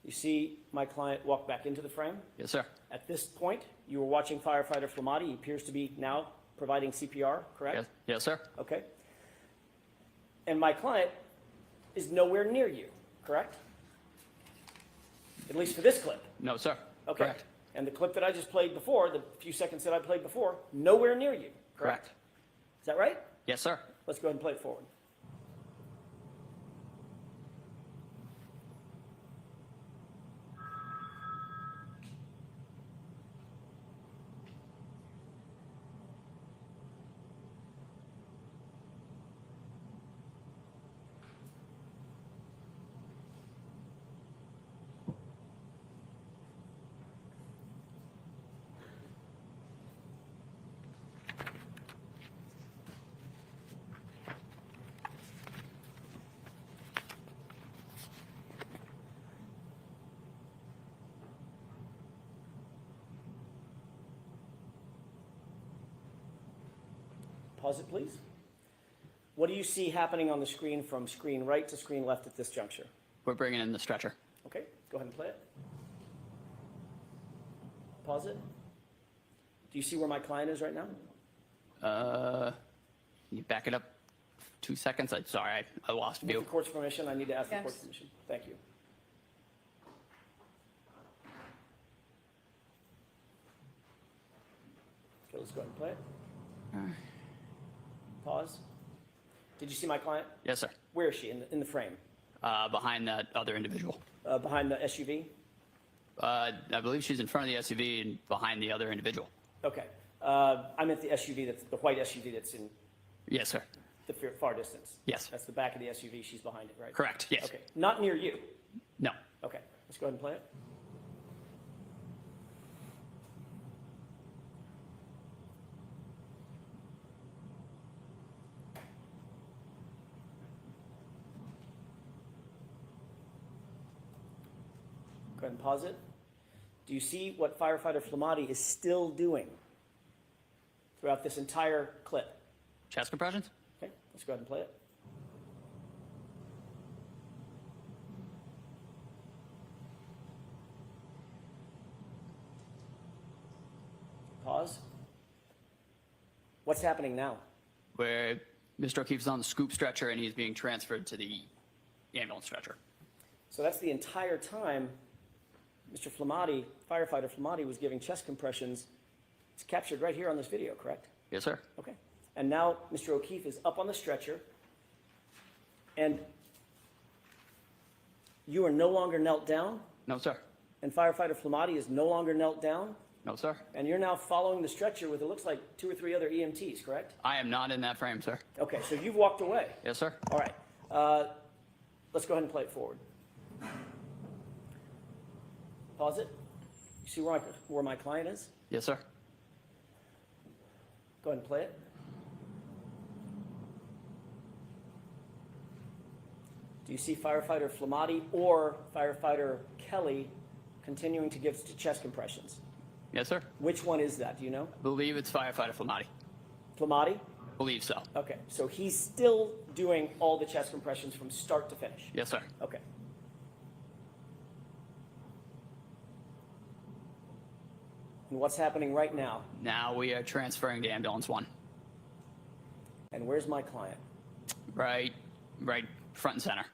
You see my client walk back into the frame? Yes, sir. At this point, you were watching firefighter Flamati. He appears to be now providing CPR, correct? Yes, yes, sir. Okay. And my client is nowhere near you, correct? At least for this clip. No, sir. Okay. Correct. And the clip that I just played before, the few seconds that I played before, nowhere near you, Correct. Is that right? Yes, sir. Let's go ahead and play it forward. Pause it, please. What do you see happening on the screen from screen right to screen left at this juncture? We're bringing in the stretcher. Okay, go ahead and play it. Pause it. Do you see where my client is right now? Can you back it up 2 seconds? Sorry, I lost With the view. court's permission, I need to ask the Yes. court's permission. Thank you. Okay, let's go ahead and play it. Pause. Did you see my client? Yes, sir. Where is she in the frame? Behind that other individual. Behind the SUV? I believe she's in front of the SUV and behind the other individual. Okay. I'm at the SUV, that's the white SUV that's in Yes, sir. the far distance. Yes. That's the back of the SUV, she's behind it, right? Correct, yes. Okay, not near you. No. Okay, let's go ahead and play it. Go ahead and pause it. Do you see what firefighter Flamati is still doing throughout this entire clip? Chest compressions? Okay, let's go ahead and play it. Pause. What's happening now? Where Mr. O'Keefe's on the scoop stretcher and he's being transferred to the ambulance stretcher. So that's the entire time Mr. Flamati, firefighter Flamati, was giving chest compressions. It's captured right here on this video, correct? Yes, sir. Okay. And now Mr. O'Keefe is up on the stretcher, and you are no longer knelt down, No, sir. and firefighter Flamati is no longer knelt down, No, sir. and you're now following the stretcher with, it looks like, 2 or 3 other EMTs, correct? I am not in that frame, sir. Okay, so you've walked away. Yes, sir. All right. Let's go ahead and play it forward. Pause it. You see where my client is? Yes, sir. Go ahead and play it. Do you see firefighter Flamati or firefighter Kelly continuing to give chest compressions? Yes, sir. Which one is that? Do you know? Believe it's firefighter Flamati. Flamati? Believe so. Okay, so he's still doing all the chest compressions from start to finish. Yes, sir. Okay. And what's happening right now? Now we are transferring to ambulance 1. And where's my client? Right front and center.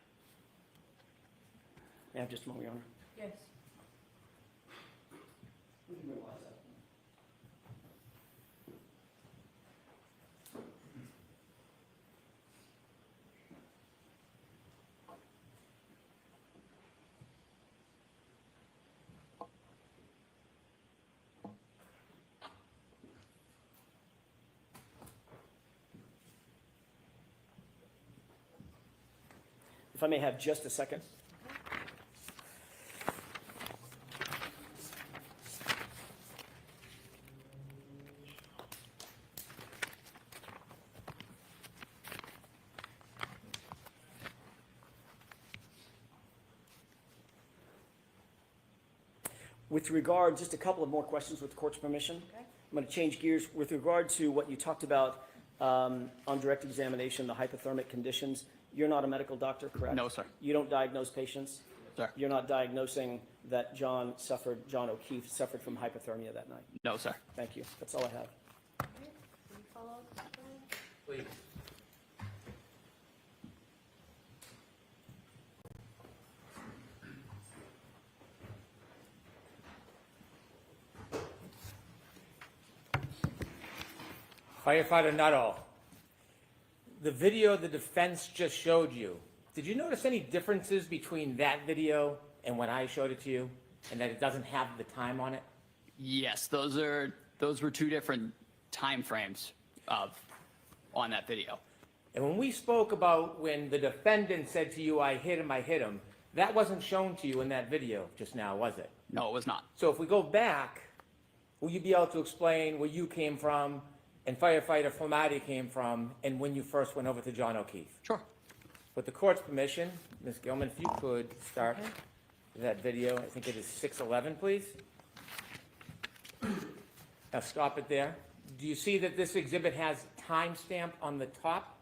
May I have just a moment, Your Honor? Yes. If I may have just a second. With regard, just a couple of more questions with the court's permission. Okay. I'm going to change gears with regard to what you talked about on direct examination, the hypothermic conditions. You're not a medical doctor, correct? No, sir. You don't diagnose patients? Sir. You're not diagnosing that John O'Keefe suffered from hypothermia that night? No, sir. Thank you. That's all I have. Can you follow up? Please. Firefighter Nuttall, the video the defense just showed you, did you notice any differences between that video and when I showed it to you, and that it doesn't have the time on it? Yes, those were two different time frames on that video. And when we spoke about when the defendant said to you, I hit him, that wasn't shown to you in that video just now, was it? No, it was not. So if we go back, will you be able to explain where you came from and firefighter Flamati came from and when you first went over to John O'Keefe? Sure. With the court's permission, Ms. Gilman, if you could start that video, I think it is 6:11, please. Now stop it there. Do you see that this exhibit has timestamp on the top?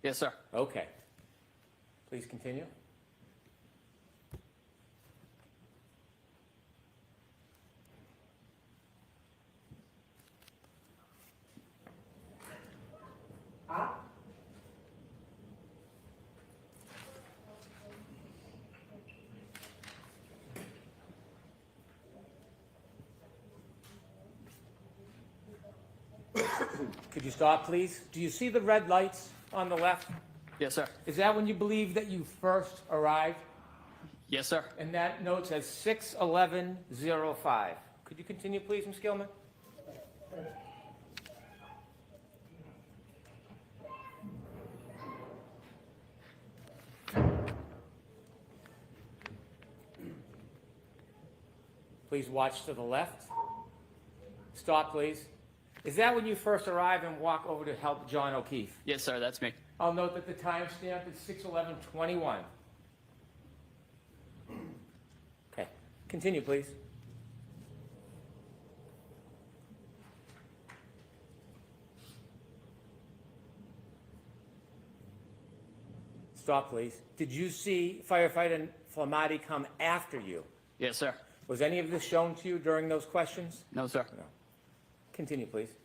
Yes, sir. Okay. Please continue. Could you stop, please? Do you see the red lights on the left? Yes, sir. Is that when you believe that you first arrived? Yes, sir. And that note says 6:11:05. Could you continue, please, Ms. Gilman? Please watch to the left. Stop, please. Is that when you first arrived and walk over to help John O'Keefe? Yes, sir. That's me. I'll note that the timestamp is 6:11:21. Okay, continue, please. Stop, please. Did you see firefighter Flamati come after you? Yes, sir. Was any of this shown to you during those questions? No, sir. No. Continue, please.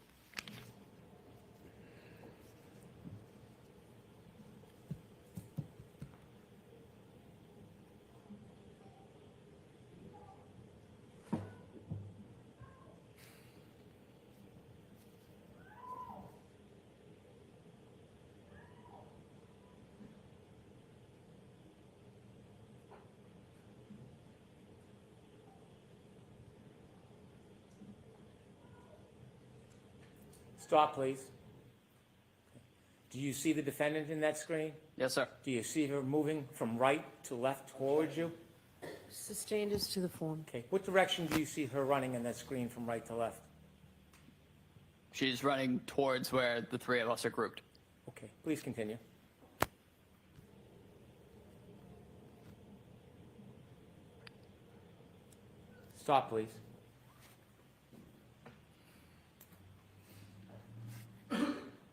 Stop, please. Do you see the defendant in that screen? Yes, sir. Do you see her moving from right to left towards you? Sustained is to the form. Okay. What direction do you see her running in that screen from right to left? She's running towards where the three of us are grouped. Okay. Please continue. Stop, please.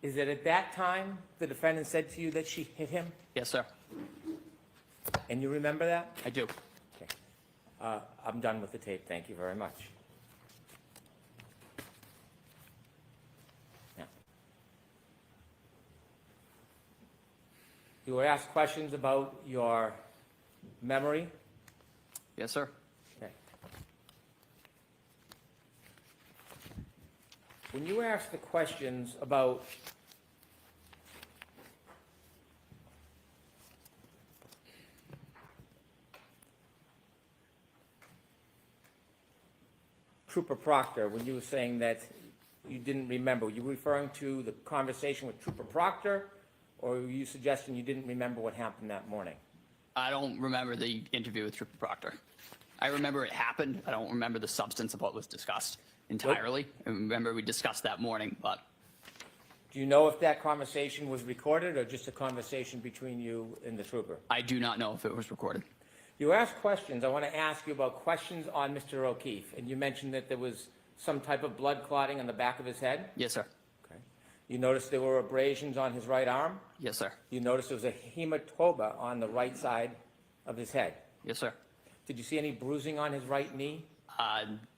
Is it at that time the defendant said to you that she hit him? Yes, sir. And you remember that? I do. Okay. I'm done with the tape. Thank you very much. Now, you were asked questions about your memory. Yes, sir. Okay. When you were asked the questions about Trooper Proctor, when you were saying that you didn't remember, were you referring to the conversation with Trooper Proctor, or were you suggesting you didn't remember what happened that morning? I don't remember the interview with Trooper Proctor. I remember it happened. I don't remember the substance of what was discussed entirely. I remember we discussed that morning, but Do you know if that conversation was recorded or just a conversation between you and the trooper? I do not know if it was recorded. You asked questions. I want to ask you about questions on Mr. O'Keefe, and you mentioned that there was some type of blood clotting on the back of his head. Yes, sir. Okay. You noticed there were abrasions on his right arm. Yes, sir. You noticed there was a hematoma on the right side of his head. Yes, sir. Did you see any bruising on his right knee?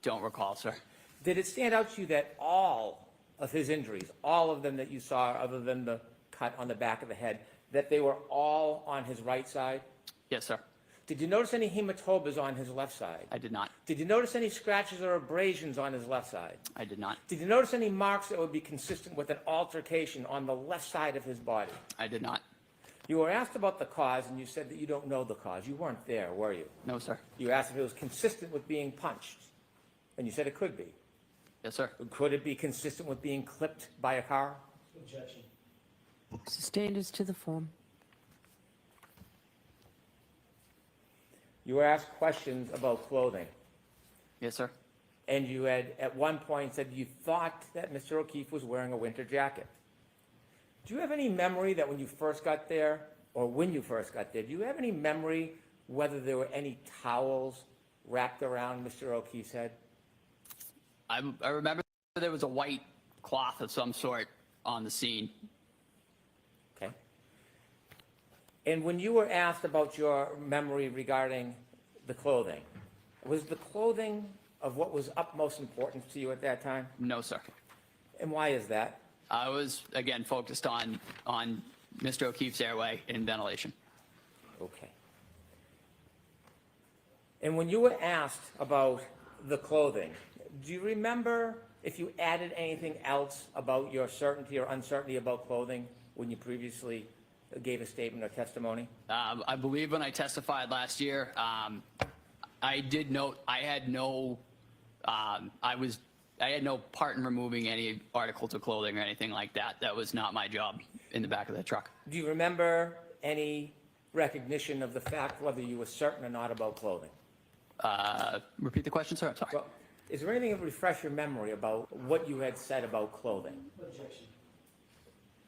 Don't recall, sir. Did it stand out to you that all of his injuries, all of them that you saw, other than the cut on the back of the head, that they were all on his right side? Yes, sir. Did you notice any hematomas on his left side? I did not. Did you notice any scratches or abrasions on his left side? I did not. Did you notice any marks that would be consistent with an altercation on the left side of his body? I did not. You were asked about the cause, and you said that you don't know the cause. You weren't there, were you? No, sir. You asked if it was consistent with being punched, and you said it could be. Yes, sir. Could it be consistent with being clipped by a car? Sustained as to the form. You were asked questions about clothing, Yes, sir. and you had at one point said you thought that Mr. O'Keefe was wearing a winter jacket. Do you have any memory that when you first got there, or when you first got there, do you have any memory whether there were any towels wrapped around Mr. O'Keefe's head? I remember there was a white cloth of some sort on the scene. Okay. And when you were asked about your memory regarding the clothing, was the clothing of what was utmost importance to you at that time? No, sir. And why is that? I was, again, focused on Mr. O'Keefe's airway and ventilation. Okay. And when you were asked about the clothing, do you remember if you added anything else about your certainty or uncertainty about clothing when you previously gave a statement or testimony? I believe when I testified last year, I did note I had no part in removing any articles of clothing or anything like that. That was not my job in the back of the truck. Do you remember any recognition of the fact whether you were certain or not about clothing? Repeat the question, sir. I'm sorry. Well, is there anything that would refresh your memory about what you had said about clothing?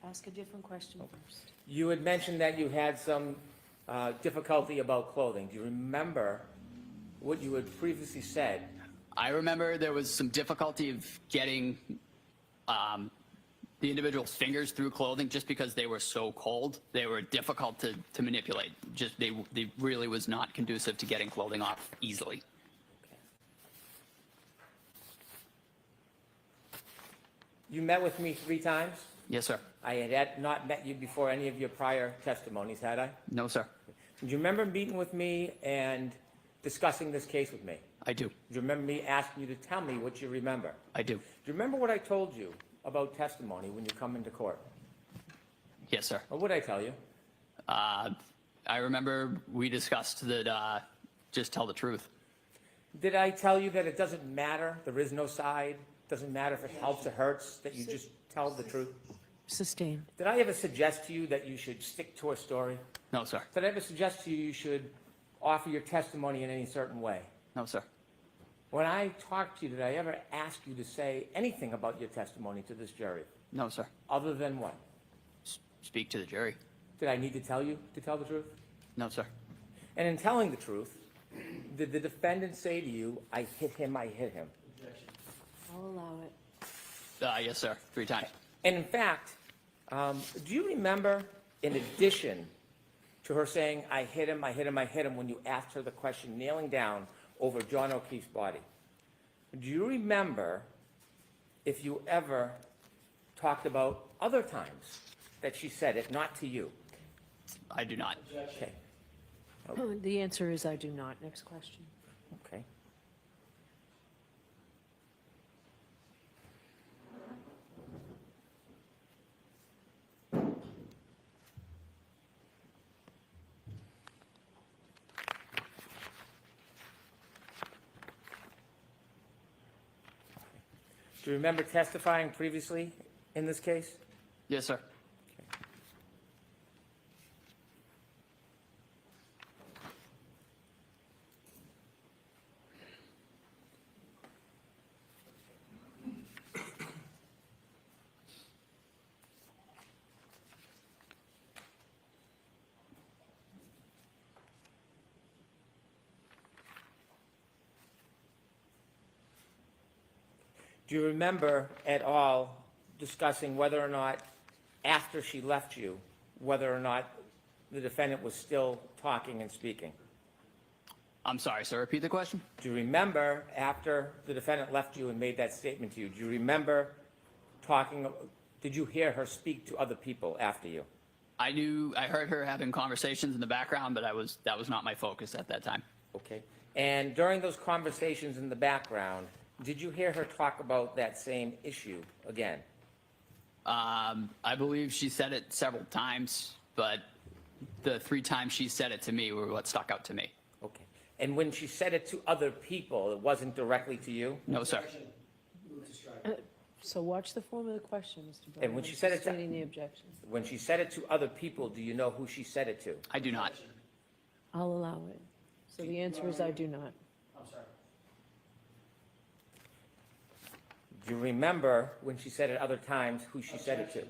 Ask a different question first. You had mentioned that you had some difficulty about clothing. Do you remember what you had previously said? I remember there was some difficulty of getting the individual's fingers through clothing just because they were so cold. They were difficult to manipulate. Just they really was not conducive to getting clothing off easily. You met with me 3 times. Yes, sir. I had not met you before any of your prior testimonies, had I? No, sir. Do you remember meeting with me and discussing this case with me? I do. Do you remember me asking you to tell me what you remember? I do. Do you remember what I told you about testimony when you come into court? Yes, sir. What would I tell you? I remember we discussed that just tell the truth. Did I tell you that it doesn't matter, there is no side, doesn't matter if it helps or hurts, that you just tell the truth? Sustained. Did I ever suggest to you that you should stick to a story? No, sir. Did I ever suggest to you you should offer your testimony in any certain way? No, sir. When I talked to you, did I ever ask you to say anything about your testimony to this jury, No, sir. other than what? Speak to the jury. Did I need to tell you to tell the truth? No, sir. And in telling the truth, did the defendant say to you, I hit him, I hit him? I'll allow it. Yes, sir. 3 times. And in fact, do you remember, in addition to her saying, I hit him, I hit him, I hit him, when you asked her the question, kneeling down over John O'Keefe's body, do you remember if you ever talked about other times that she said it, not to you? I do not. Okay, The answer is I do not. Next question. okay. Do you remember testifying previously in this case? Yes, sir. Do you remember at all discussing whether or not, after she left you, whether or not the defendant was still talking and speaking? I'm sorry, sir. Repeat the question. Do you remember, after the defendant left you and made that statement to you, do you remember talking, did you hear her speak to other people after you? I heard her having conversations in the background, but that was not my focus at that time. Okay. And during those conversations in the background, did you hear her talk about that same issue again? I believe she said it several times, but the 3 times she said it to me were what stuck out to me. Okay. And when she said it to other people, it wasn't directly to you? No, sir. So watch the form of the question, Mr. Brennan. And when she said it to- Stating the objection. When she said it to other people, do you know who she said it to? I do not. I'll allow it. So the answer is I do not. Do you remember when she said it other times who she said it to?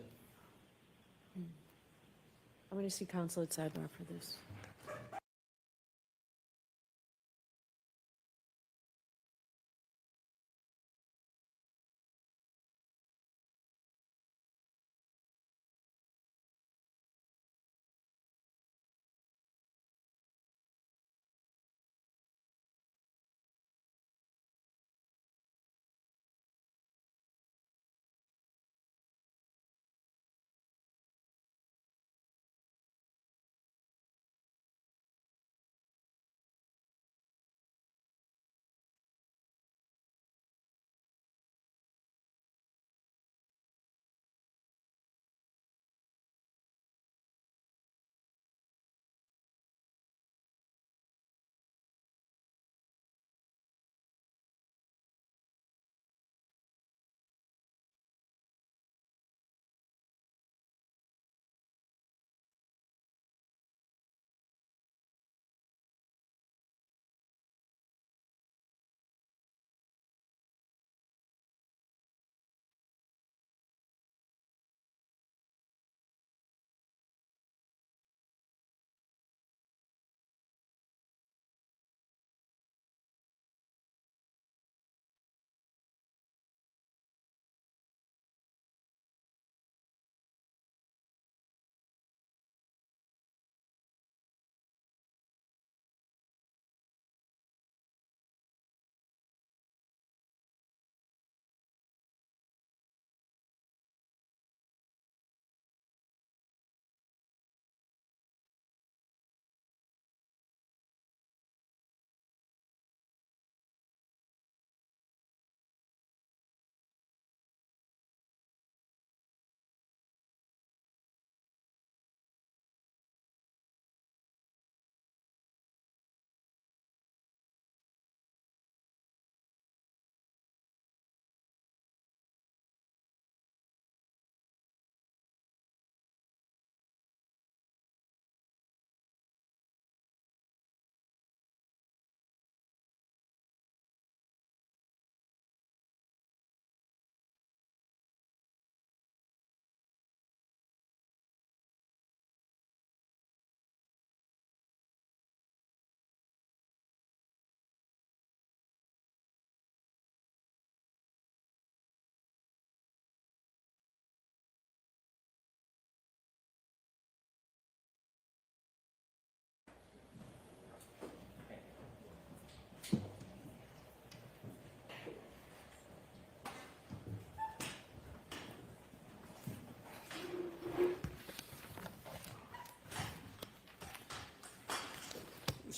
I'm going to see counsel at sidebar for this.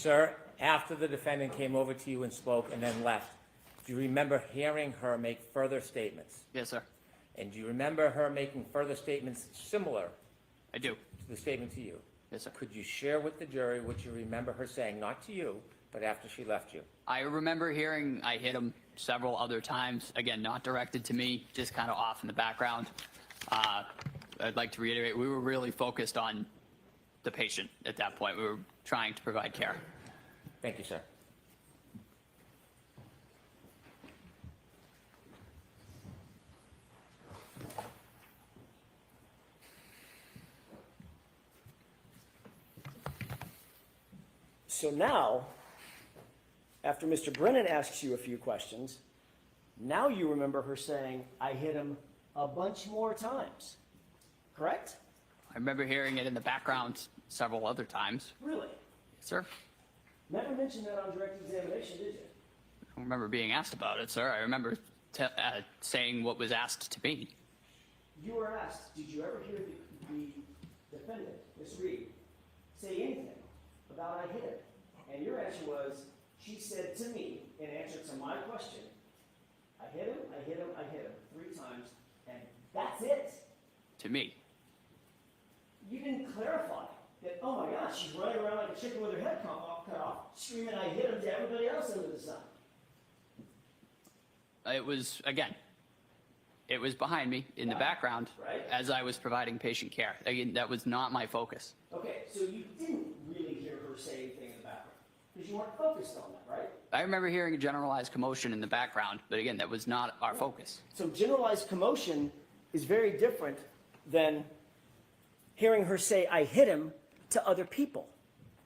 Sir, after the defendant came over to you and spoke and then left, do you remember hearing her make further statements? Yes, sir. And do you remember her making further statements similar I do. to the statement to you? Yes, sir. Could you share with the jury what you remember her saying, not to you, but after she left you? I remember hearing I hit him several other times. Again, not directed to me, just kind of off in the background. I'd like to reiterate, we were really focused on the patient at that point. We were trying to provide care. Thank you, sir. So now, after Mr. Brennan asks you a few questions, now you remember her saying, I hit him a bunch more times, correct? I remember hearing it in the background several other times. Really? Sir, Never mentioned that on direct examination, did you? I don't remember being asked about it, sir. I remember saying what was asked to me. You were asked, did you ever hear the defendant, Ms. Reed, say anything about I hit him? And your answer was, she said to me, in answer to my question, I hit him, I hit him, I hit him 3 times, and that's it. To me. You didn't clarify that, oh my gosh, she's running around like a chicken with her head cut off, screaming I hit him to everybody else under the sun. It was, again, it was behind me in the background Right. as I was providing patient care. Again, that was not my focus. Okay, so you didn't really hear her say anything in the background, because you weren't focused on that, right? I remember hearing a generalized commotion in the background, but again, that was not our focus. So generalized commotion is very different than hearing her say, I hit him to other people,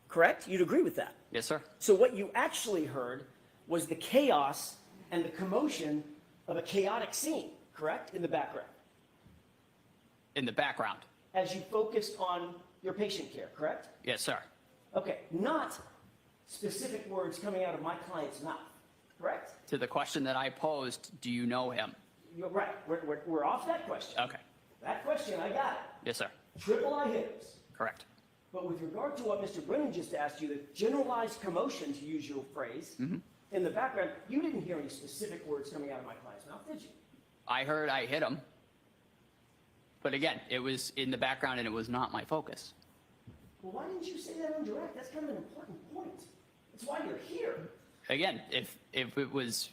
correct? You'd agree with that? Yes, sir. So what you actually heard was the chaos and the commotion of a chaotic scene, correct, in the background, In the background. as you focused on your patient care, correct? Yes, sir. Okay, not specific words coming out of my client's mouth, correct? To the question that I posed, do you know him? You're right, we're off that question. Okay. That question, I got it. Yes, sir. Triple I hitters. Correct. But with regard to what Mr. Brennan just asked you, the generalized commotion, to use your phrase, in the background, you didn't hear any specific words coming out of my client's mouth, did you? I heard I hit him. But again, it was in the background and it was not my focus. Well, why didn't you say that on direct? That's kind of an important point. That's why you're here. Again, if it was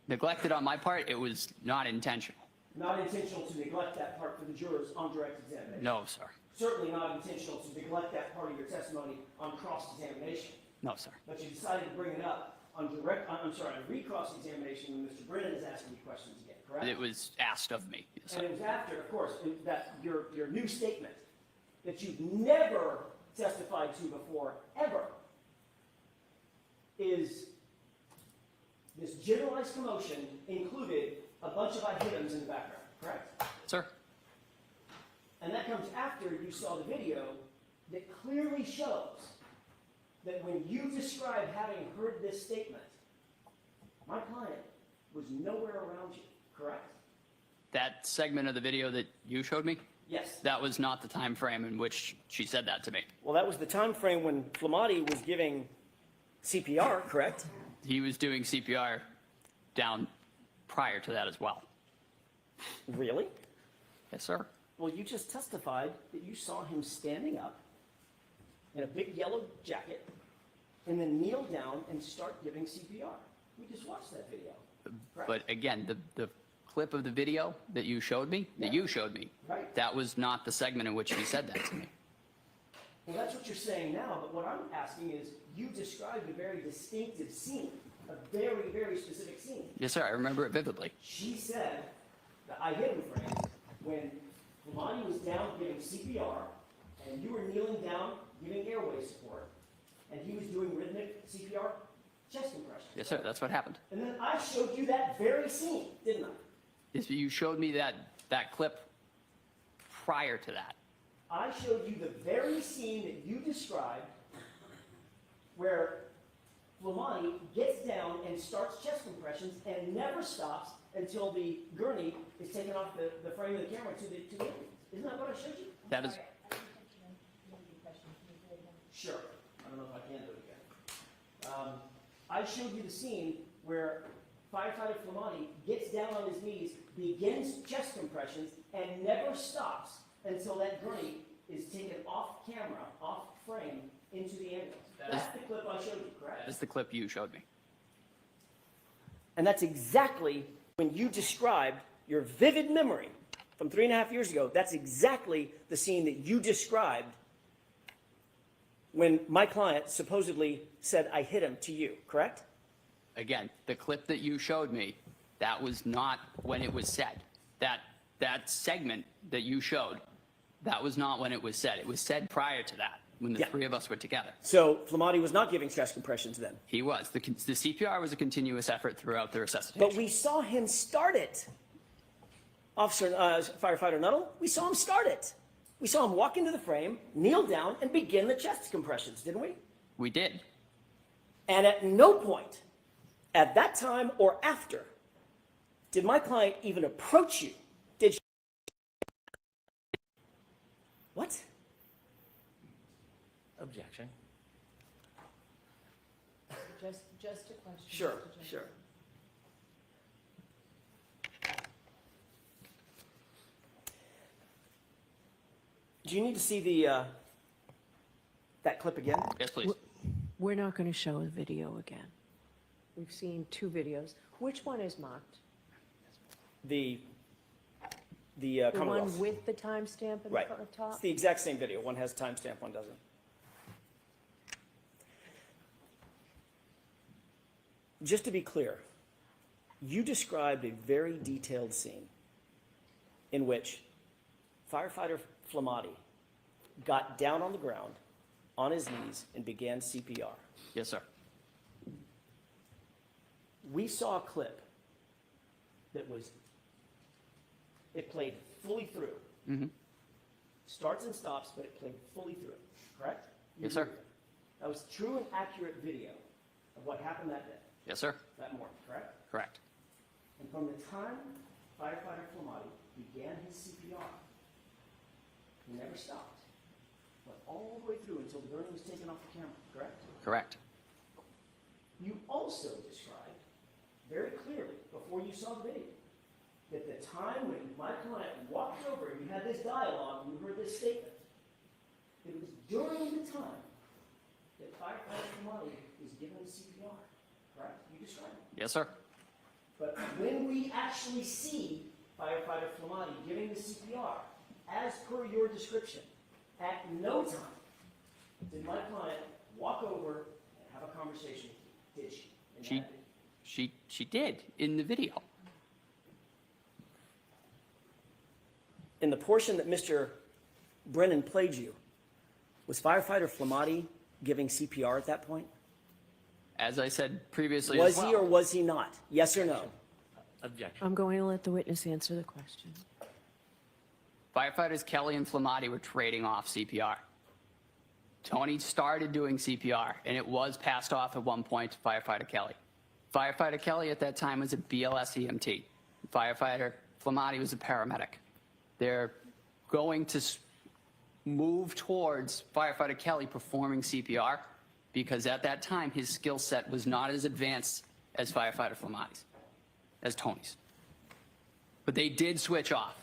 neglected on my part, it was not intentional. Not intentional to neglect that part for the jurors on direct examination. No, sir. Certainly not intentional to neglect that part of your testimony on cross-examination. No, sir. But you decided to bring it up on on re-cross-examination when Mr. Brennan is asking you questions again, correct? It was asked of me. Yes, And sir. it was after, of course, that your new statement that you've never testified to before, ever, is this generalized commotion included a bunch of I hit hims in the background, correct? Sir. And that comes after you saw the video that clearly shows that when you describe having heard this statement, my client was nowhere around you, correct? That segment of the video that you showed me, Yes. that was not the time frame in which she said that to me. Well, that was the time frame when Flamati was giving CPR, correct? He was doing CPR down prior to that as well. Really? Yes, sir. Well, you just testified that you saw him standing up in a big yellow jacket and then kneel down and start giving CPR. We just watched that video. Correct? But again, the clip of the video that you showed me, Right. that was not the segment in which he said that to me. Well, that's what you're saying now, but what I'm asking is, you described a very distinctive scene, a very, very specific scene. Yes, sir. I remember it vividly. She said, that I hit him frame, when Flamati was down giving CPR, and you were kneeling down giving airway support, and he was doing rhythmic CPR chest compression. Yes, sir. That's what happened. And then I showed you that very scene, didn't I? Yes, you showed me that clip prior to that. I showed you the very scene that you described where Flamati gets down and starts chest compressions and never stops until the gurney is taken off the frame of the camera to the end. Isn't that what I showed you? That is, Sure. I don't know if I can do it again. I showed you the scene where firefighter Flamati gets down on his knees, begins chest compressions, and never stops until that gurney is taken off camera, off frame, into the ambulance. That's the clip I showed you, correct? that is the clip you showed me. And that's exactly when you described your vivid memory from 3.5 years ago. That's exactly the scene that you described when my client supposedly said, I hit him to you, correct? Again, the clip that you showed me, that was not when it was said. That segment that you showed, that was not when it was said. It was said prior to that, when the Yeah. three of us were together. So Flamati was not giving chest compressions then. He was. The CPR was a continuous effort throughout the resuscitation. But we saw him start it. Firefighter Nuttall, we saw him start it. We saw him walk into the frame, kneel down, and begin the chest compressions, didn't we? We did. And at no point, at that time or after, did my client even approach you? Did she? What? Just a question. Sure, Mr. Johnson. sure. Do you need to see the, that clip again? Yes, please. We're not going to show the video again. We've seen two videos. Which one is marked? The The Commonwealth. one with the timestamp in Right. the It's top? the exact same video. One has timestamp, one doesn't. Just to be clear, you described a very detailed scene in which firefighter Flamati got down on the ground, on his knees, and began CPR. Yes, sir. We saw a clip that was, it played fully through. Mm-hmm. Starts and stops, but it played fully through, correct? Yes, sir. That was true and accurate video of what happened that day, Yes, sir. that morning, correct? Correct. And from the time firefighter Flamati began his CPR, he never stopped. Went all the way through until the burning was taken off the camera, correct? Correct. You also described very clearly, before you saw the video, that the time when my client walked over and you had this dialogue and you heard this statement, it was during the time that firefighter Flamati was given CPR, correct? You described it. Yes, sir. But when we actually see firefighter Flamati giving the CPR, as per your description, at no time did my client walk over and have a conversation with you, did she? In that video? She did in the video. In the portion that Mr. Brennan played you, was firefighter Flamati giving CPR at that point? As I said previously Was as well. he or was he not? Yes or no? Objection. I'm going to let the witness answer the question. Firefighters Kelly and Flamati were trading off CPR. Tony started doing CPR, and it was passed off at one point to Firefighter Kelly. Firefighter Kelly at that time was a BLS EMT. Firefighter Flamati was a paramedic. They're going to move towards Firefighter Kelly performing CPR because at that time his skill set was not as advanced as Firefighter Flamati's, as Tony's. But they did switch off.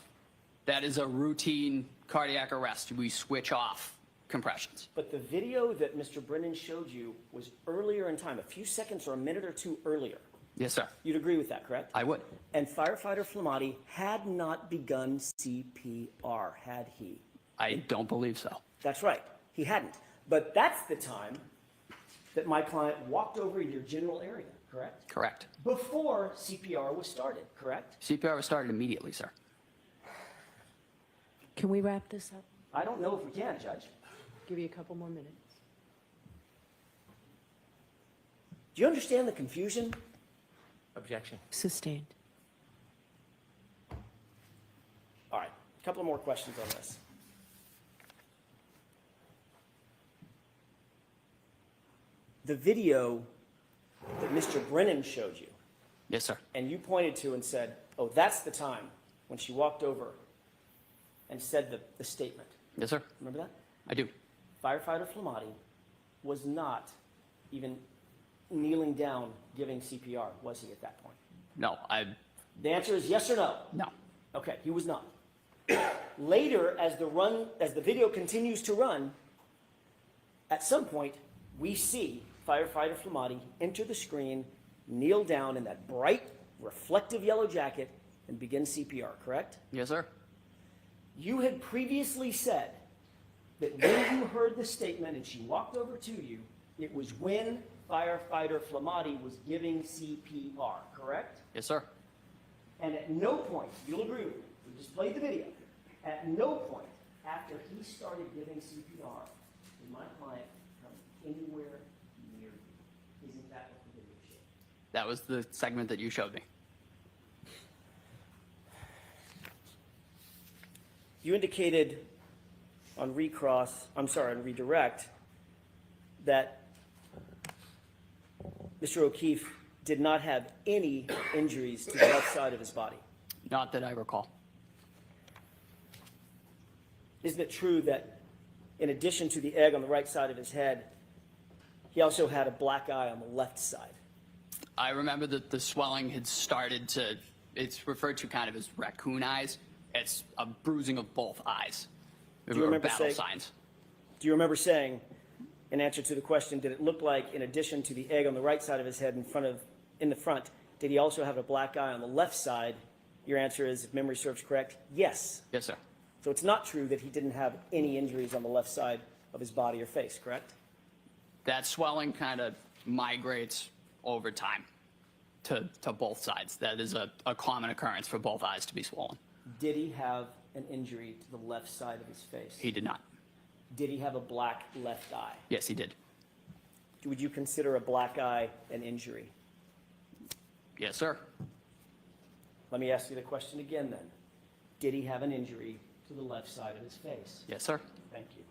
That is a routine cardiac arrest. We switch off compressions. But the video that Mr. Brennan showed you was earlier in time, a few seconds or a minute or two earlier. Yes, sir. You'd agree with that, correct? I would. And firefighter Flamati had not begun CPR, had he? I don't believe so. That's right, he hadn't. But that's the time that my client walked over your general area, correct? Correct. Before CPR was started, correct? CPR was started immediately, sir. Can we wrap this up? I don't know if we can, Judge. Give you a couple more minutes. Do you understand the confusion? Objection. Sustained. All right, a couple more questions on this. The video that Mr. Brennan showed you, Yes, sir. and you pointed to and said, oh, that's the time when she walked over and said the statement. Yes, sir. Remember that? I do. Firefighter Flamati was not even kneeling down giving CPR, was he at that point? No, The answer is yes or no? no. Okay, he was not. Later, as the video continues to run, at some point, we see firefighter Flamati enter the screen, kneel down in that bright, reflective yellow jacket, and begin CPR, correct? Yes, sir. You had previously said that when you heard the statement and she walked over to you, it was when firefighter Flamati was giving CPR, correct? Yes, sir. And at no point, you'll agree with me, we just played the video, at no point after he started giving CPR did my client come anywhere near you. Isn't that what the video showed? That was the segment that you showed me. You indicated on on redirect, that Mr. O'Keefe did not have any injuries to the left side of his body. Not that I recall. Isn't it true that in addition to the egg on the right side of his head, He also had a black eye on the left side. I remember that the swelling had started to, it's referred to kind of as raccoon eyes. It's a bruising of both eyes. you remember battle saying- signs. Do you remember saying, in answer to the question, did it look like, in addition to the egg on the right side of his head in the front, did he also have a black eye on the left side? Your answer is, if memory serves correct, yes. Yes, sir. So it's not true that he didn't have any injuries on the left side of his body or face, correct? That swelling kind of migrates over time to both sides. That is a common occurrence for both eyes to be swollen. Did he have an injury to the left side of his face? He did not. Did he have a black left eye? Yes, he did. Would you consider a black eye an injury? Yes, sir. Let me ask you the question again then. Did he have an injury to the left side of his face? Yes, sir. Thank you.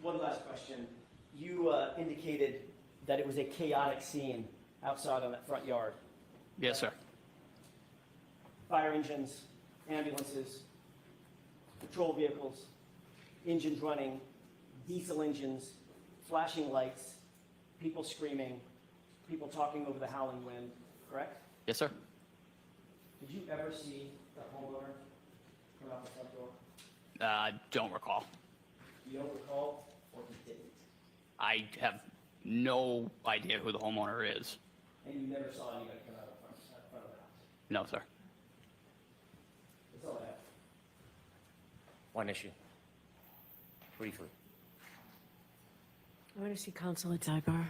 One last question. You indicated that it was a chaotic scene outside on that front yard. Yes, sir. Fire engines, ambulances, patrol vehicles, engines running, diesel engines, flashing lights, people screaming, people talking over the howling wind, correct? Yes, sir. Did you ever see the homeowner come out the front door? Don't recall. You don't recall, or you didn't? I have no idea who the homeowner is. And you never saw anybody come out of the front of the house? No, sir. That's all I have. One issue. Briefly. I want to see Councilor Dagbar.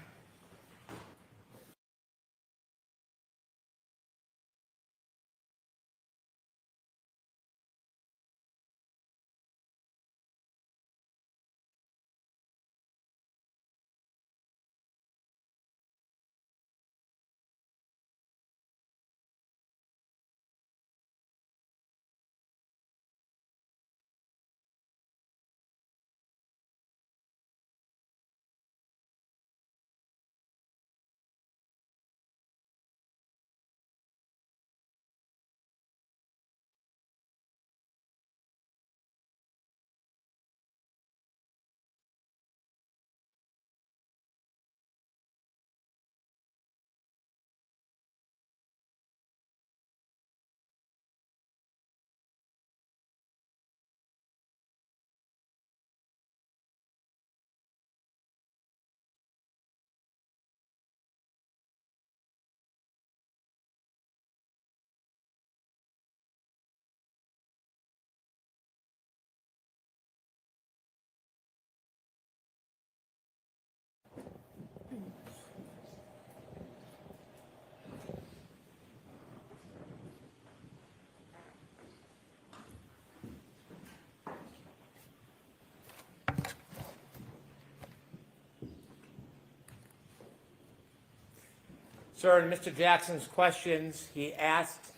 Sir, in Mr. Jackson's questions, he asked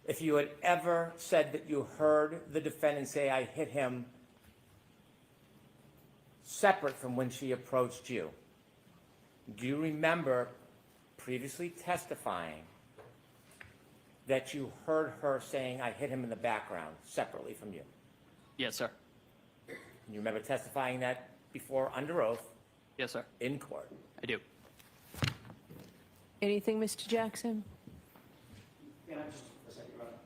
if you had ever said that you heard the defendant say, "I hit him," separate from when she approached you. Do you remember previously testifying that you heard her saying, "I hit him in the background," separately from you? Yes, sir. You remember testifying that before under oath Yes, sir. in court? I do. Anything, Mr. Jackson? Can I just, a second, Your Honor?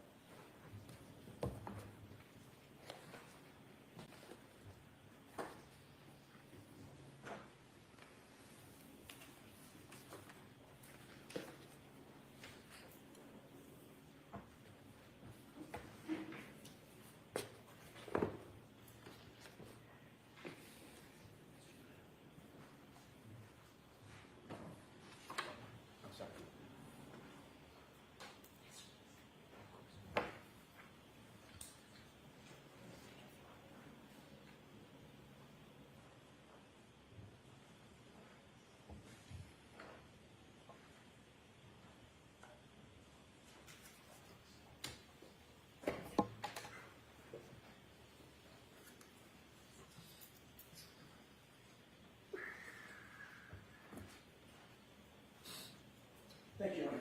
I'm sorry.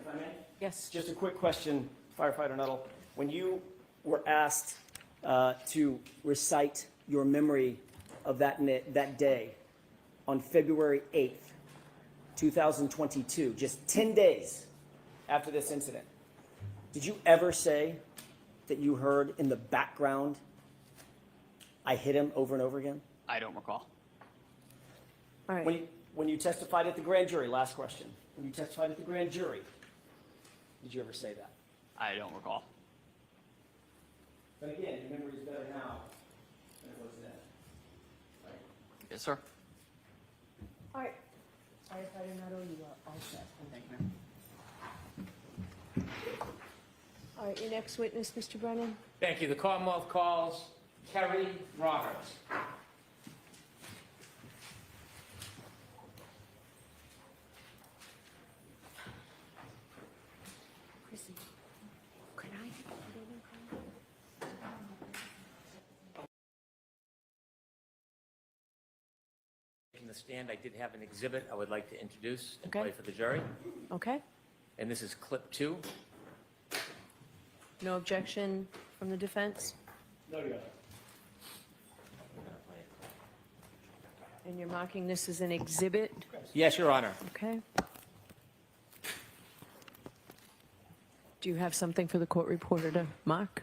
if I may? Yes. Just a quick question, firefighter Nuttall. When you were asked to recite your memory of that day on February 8th, 2022, just 10 days after this incident, did you ever say that you heard in the background, "I hit him" over and over again? I don't recall. All right. When you testified at the grand jury, last question, when you testified at the grand jury, did you ever say that? I don't recall. But again, your memory is better now than it was then. Right? Yes, sir. All right. Firefighter Nuttall, you are all set. Thank you, ma'am. All right, your next witness, Mr. Brennan. Thank you. The Commonwealth calls Kerry Roberts. Chrissy, can I? In the stand, I did have an exhibit I would like to introduce and Okay. play for the jury. Okay. And this is clip 2. No objection from the defense? No, Your Honor. We're gonna play it. And you're marking this as an exhibit? Yes, Your Honor. Okay. Do you have something for the court reporter to mark?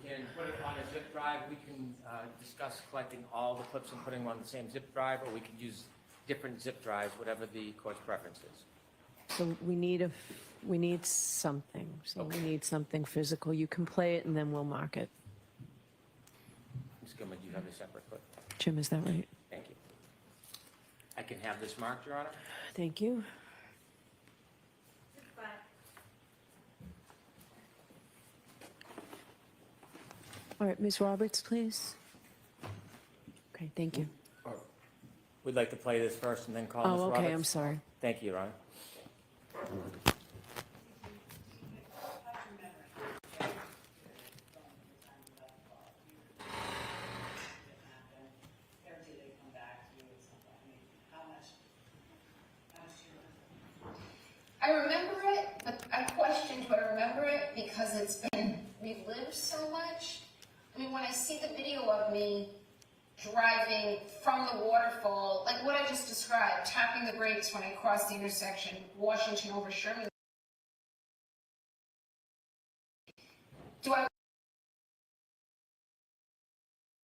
We can put it on a zip drive. We can discuss collecting all the clips and putting them on the same zip drive, or we can use different zip drives, whatever the court's preference is. So we need something. So we need something physical. You can play it and then we'll mark it. Ms. Gilman, do you have a separate clip? Jim, is that right? Thank you. I can have this marked, Your Honor? Thank you. All right, Ms. Roberts, please. Okay, thank you. We'd like to play this first and then call Ms. Oh, Roberts. okay, I'm sorry. Thank you, Your Honor. I remember it, but I question, do I remember it because it's been relived so much? I mean, when I see the video of me driving from the waterfall, like what I just described, tapping the brakes when I crossed the intersection, Washington over Sherman. Do I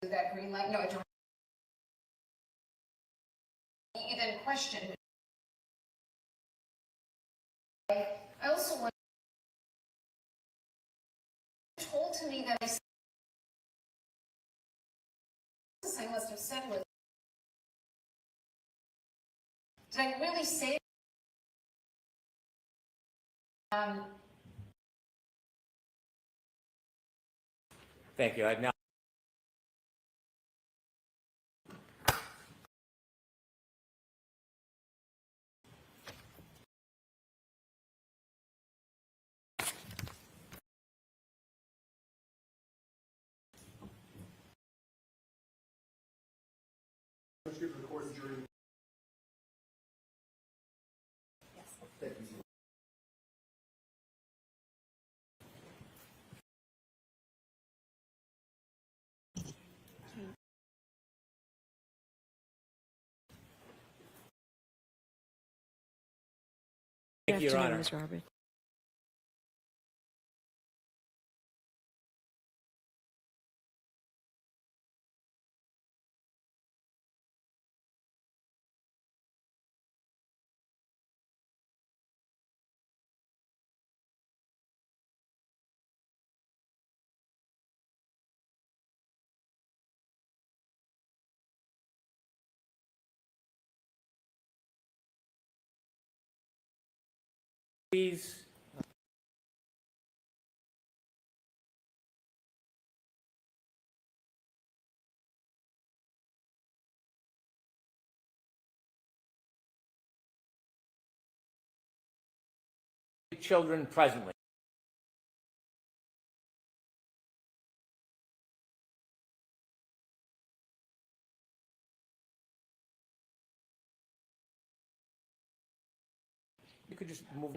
do that green light? No, I don't. You then question. I also want told to me that I must have said was, did I really say Thank you. I'd now Let's give the court and jury. Thank you. Thank you, Your Good afternoon, Honor. Ms. Roberts. Please. Children presently. You could just move.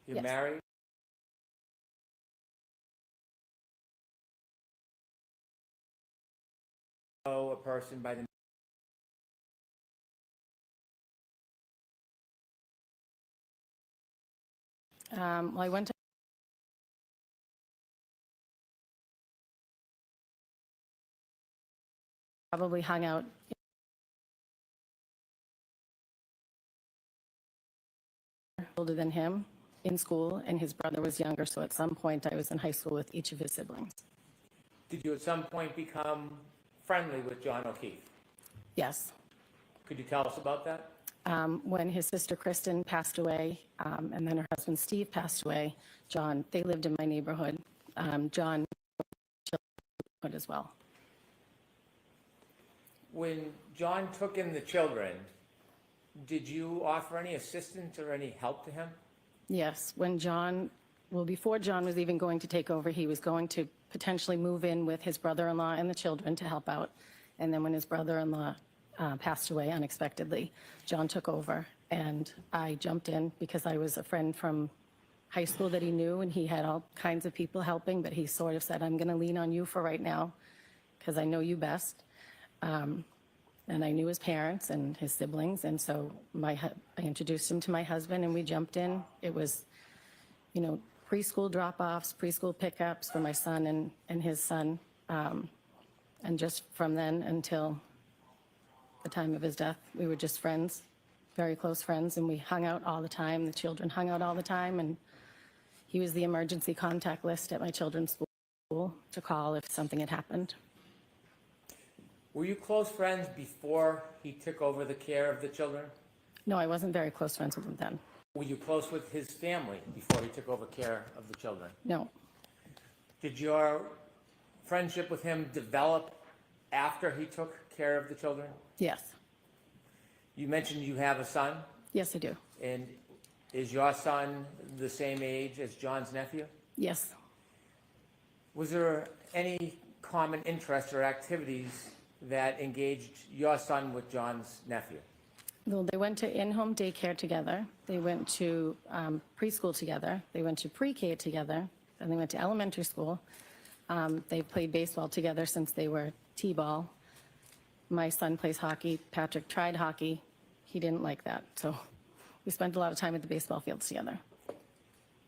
You're Yes. married? Know a person by the Well, I went to probably hung out older than him in school, and his brother was younger, so at some point I was in high school with each of his siblings. Did you at some point become friendly with John O'Keefe? Yes. Could you tell us about that? When his sister Kristen passed away, and then her husband Steve passed away, they lived in my neighborhood. John as well. When John took in the children, did you offer any assistance or any help to him? Yes, before John was even going to take over, he was going to potentially move in with his brother-in-law and the children to help out. And then when his brother-in-law passed away unexpectedly, John took over, and I jumped in because I was a friend from high school that he knew, and he had all kinds of people helping, but he sort of said, I'm going to lean on you for right now because I know you best. And I knew his parents and his siblings, and so I introduced him to my husband, and we jumped in. It was, preschool drop-offs, preschool pickups for my son and his son, and just from then until the time of his death, we were just friends, very close friends, and we hung out all the time. The children hung out all the time, and he was the emergency contact list at my children's school to call if something had happened. Were you close friends before he took over the care of the children? No, I wasn't very close friends with him then. Were you close with his family before he took over care of the children? No. Did your friendship with him develop after he took care of the children? Yes. You mentioned you have a son, Yes, I do. and is your son the same age as John's nephew? Yes. Was there any common interests or activities that engaged your son with John's nephew? Well, they went to in-home daycare together. They went to preschool together. They went to pre-K together. Then they went to elementary school. They played baseball together since they were T-ball. My son plays hockey. Patrick tried hockey. He didn't like that. So we spent a lot of time at the baseball fields together.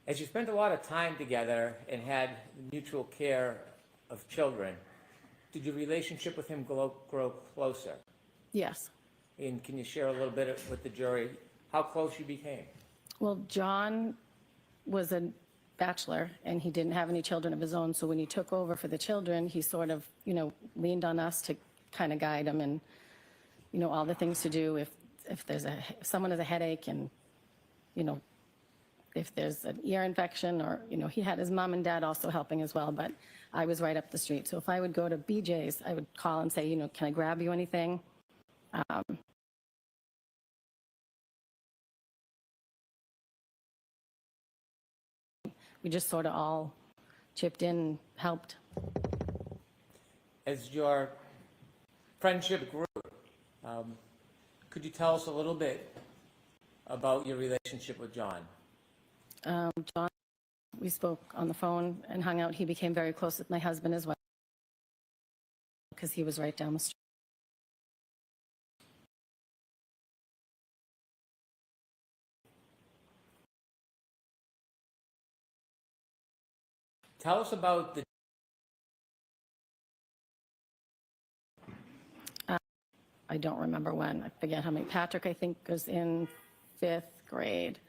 As you spent a lot of time together and had mutual care of children, did your relationship with him grow closer? Yes. And can you share a little bit with the jury how close you became? Well, John was a bachelor, and he didn't have any children of his own. So when he took over for the children, he sort of, leaned on us to kind of guide him and, all the things to do if someone has a headache and, if there's an ear infection or, he had his mom and dad also helping as well, but I was right up the street. So if I would go to BJ's, I would call and say, can I grab you anything? We just sort of all chipped in and helped. As your friendship grew, could you tell us a little bit about your relationship with John? John, we spoke on the phone and hung out. He became very close with my husband as well because he was right down the street. Tell us about the I don't remember when. I forget how many. Patrick, I think, was in 5th grade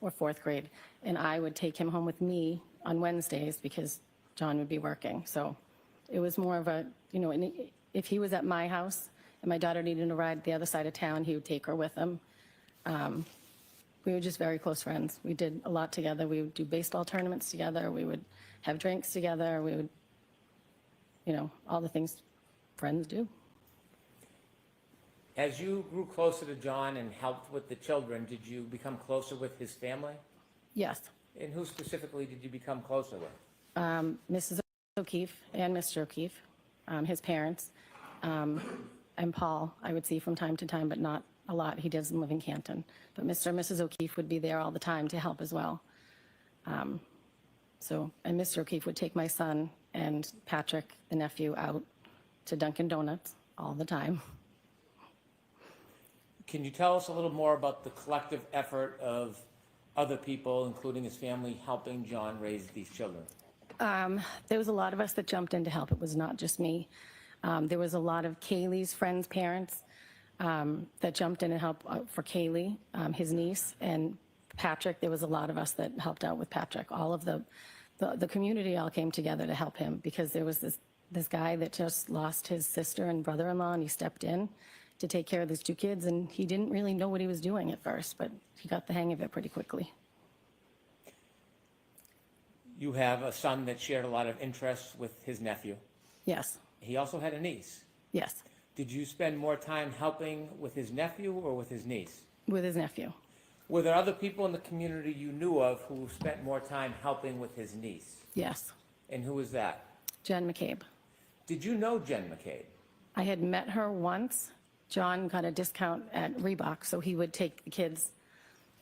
or 4th grade, and I would take him home with me on Wednesdays because John would be working. So it was more of a, if he was at my house and my daughter needed a ride the other side of town, he would take her with him. We were just very close friends. We did a lot together. We would do baseball tournaments together. We would have drinks together. We would, all the things friends do. As you grew closer to John and helped with the children, did you become closer with his family? Yes. And who specifically did you become closer with? Mrs. O'Keefe and Mr. O'Keefe, his parents. and Paul I would see from time to time, but not a lot. He doesn't live in Canton. But Mr. and Mrs. O'Keefe would be there all the time to help as well. And Mr. O'Keefe would take my son and Patrick, the nephew, out to Dunkin' Donuts all the time. Can you tell us a little more about the collective effort of other people, including his family, helping John raise these children? There was a lot of us that jumped in to help. It was not just me. There was a lot of Kaylee's friends' parents that jumped in and helped for Kaylee, his niece, and Patrick. There was a lot of us that helped out with Patrick. All of the community all came together to help him because there was this guy that just lost his sister and brother-in-law, and he stepped in to take care of these two kids, and he didn't really know what he was doing at first, but he got the hang of it pretty quickly. You have a son that shared a lot of interests with his nephew. Yes, He also had a niece. yes, Did you spend more time helping with his nephew or with his niece? with his nephew. Were there other people in the community you knew of who spent more time helping with his niece? Yes, And who was that? Jen McCabe. Did you know Jen McCabe? I had met her once. John got a discount at Reebok, so he would take the kids,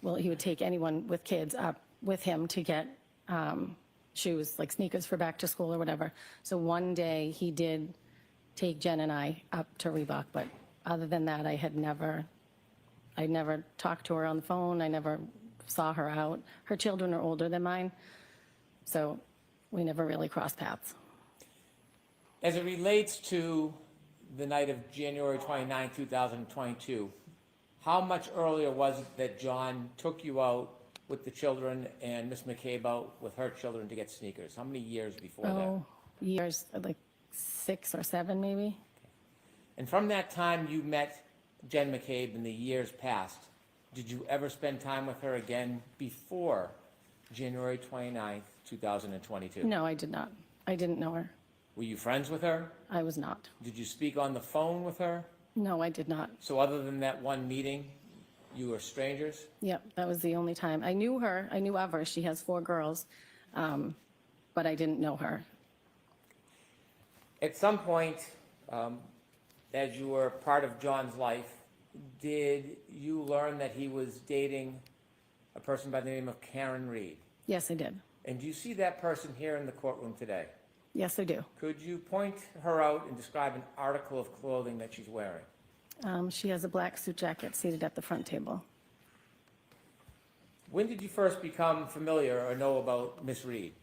well, he would take anyone with kids up with him to get shoes, like sneakers for back to school or whatever. So one day he did take Jen and I up to Reebok, but other than that, I never talked to her on the phone. I never saw her out. Her children are older than mine, so we never really crossed paths. As it relates to the night of January 29, 2022, how much earlier was it that John took you out with the children and Miss McCabe out with her children to get sneakers? How many years before that? Oh, years, like 6 or 7 maybe. And from that time you met Jen McCabe in the years past, did you ever spend time with her again before January 29th, 2022? No, I did not. I didn't know her. Were you friends with her? I was not. Did you speak on the phone with her? No, I did not. So other than that one meeting, you were strangers? Yep, that was the only time. I knew her. I knew of her. She has 4 girls, but I didn't know her. At some point, as you were part of John's life, did you learn that he was dating a person by the name of Karen Reed? Yes, I did. And do you see that person here in the courtroom today? Yes, I do. Could you point her out and describe an article of clothing that she's wearing? She has a black suit jacket seated at the front table. When did you first become familiar or know about Miss Reed?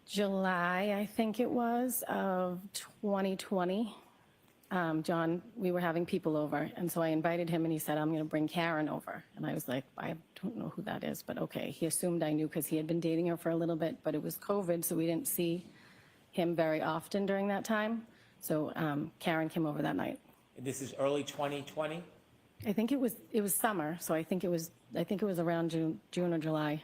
July, I think it was, of 2020. John, we were having people over, and so I invited him, and he said, I'm going to bring Karen over. And I was like, I don't know who that is, but okay. He assumed I knew because he had been dating her for a little bit, but it was COVID, so we didn't see him very often during that time. So Karen came over that night. And this is early 2020? I think it was summer, so I think it was around June or July.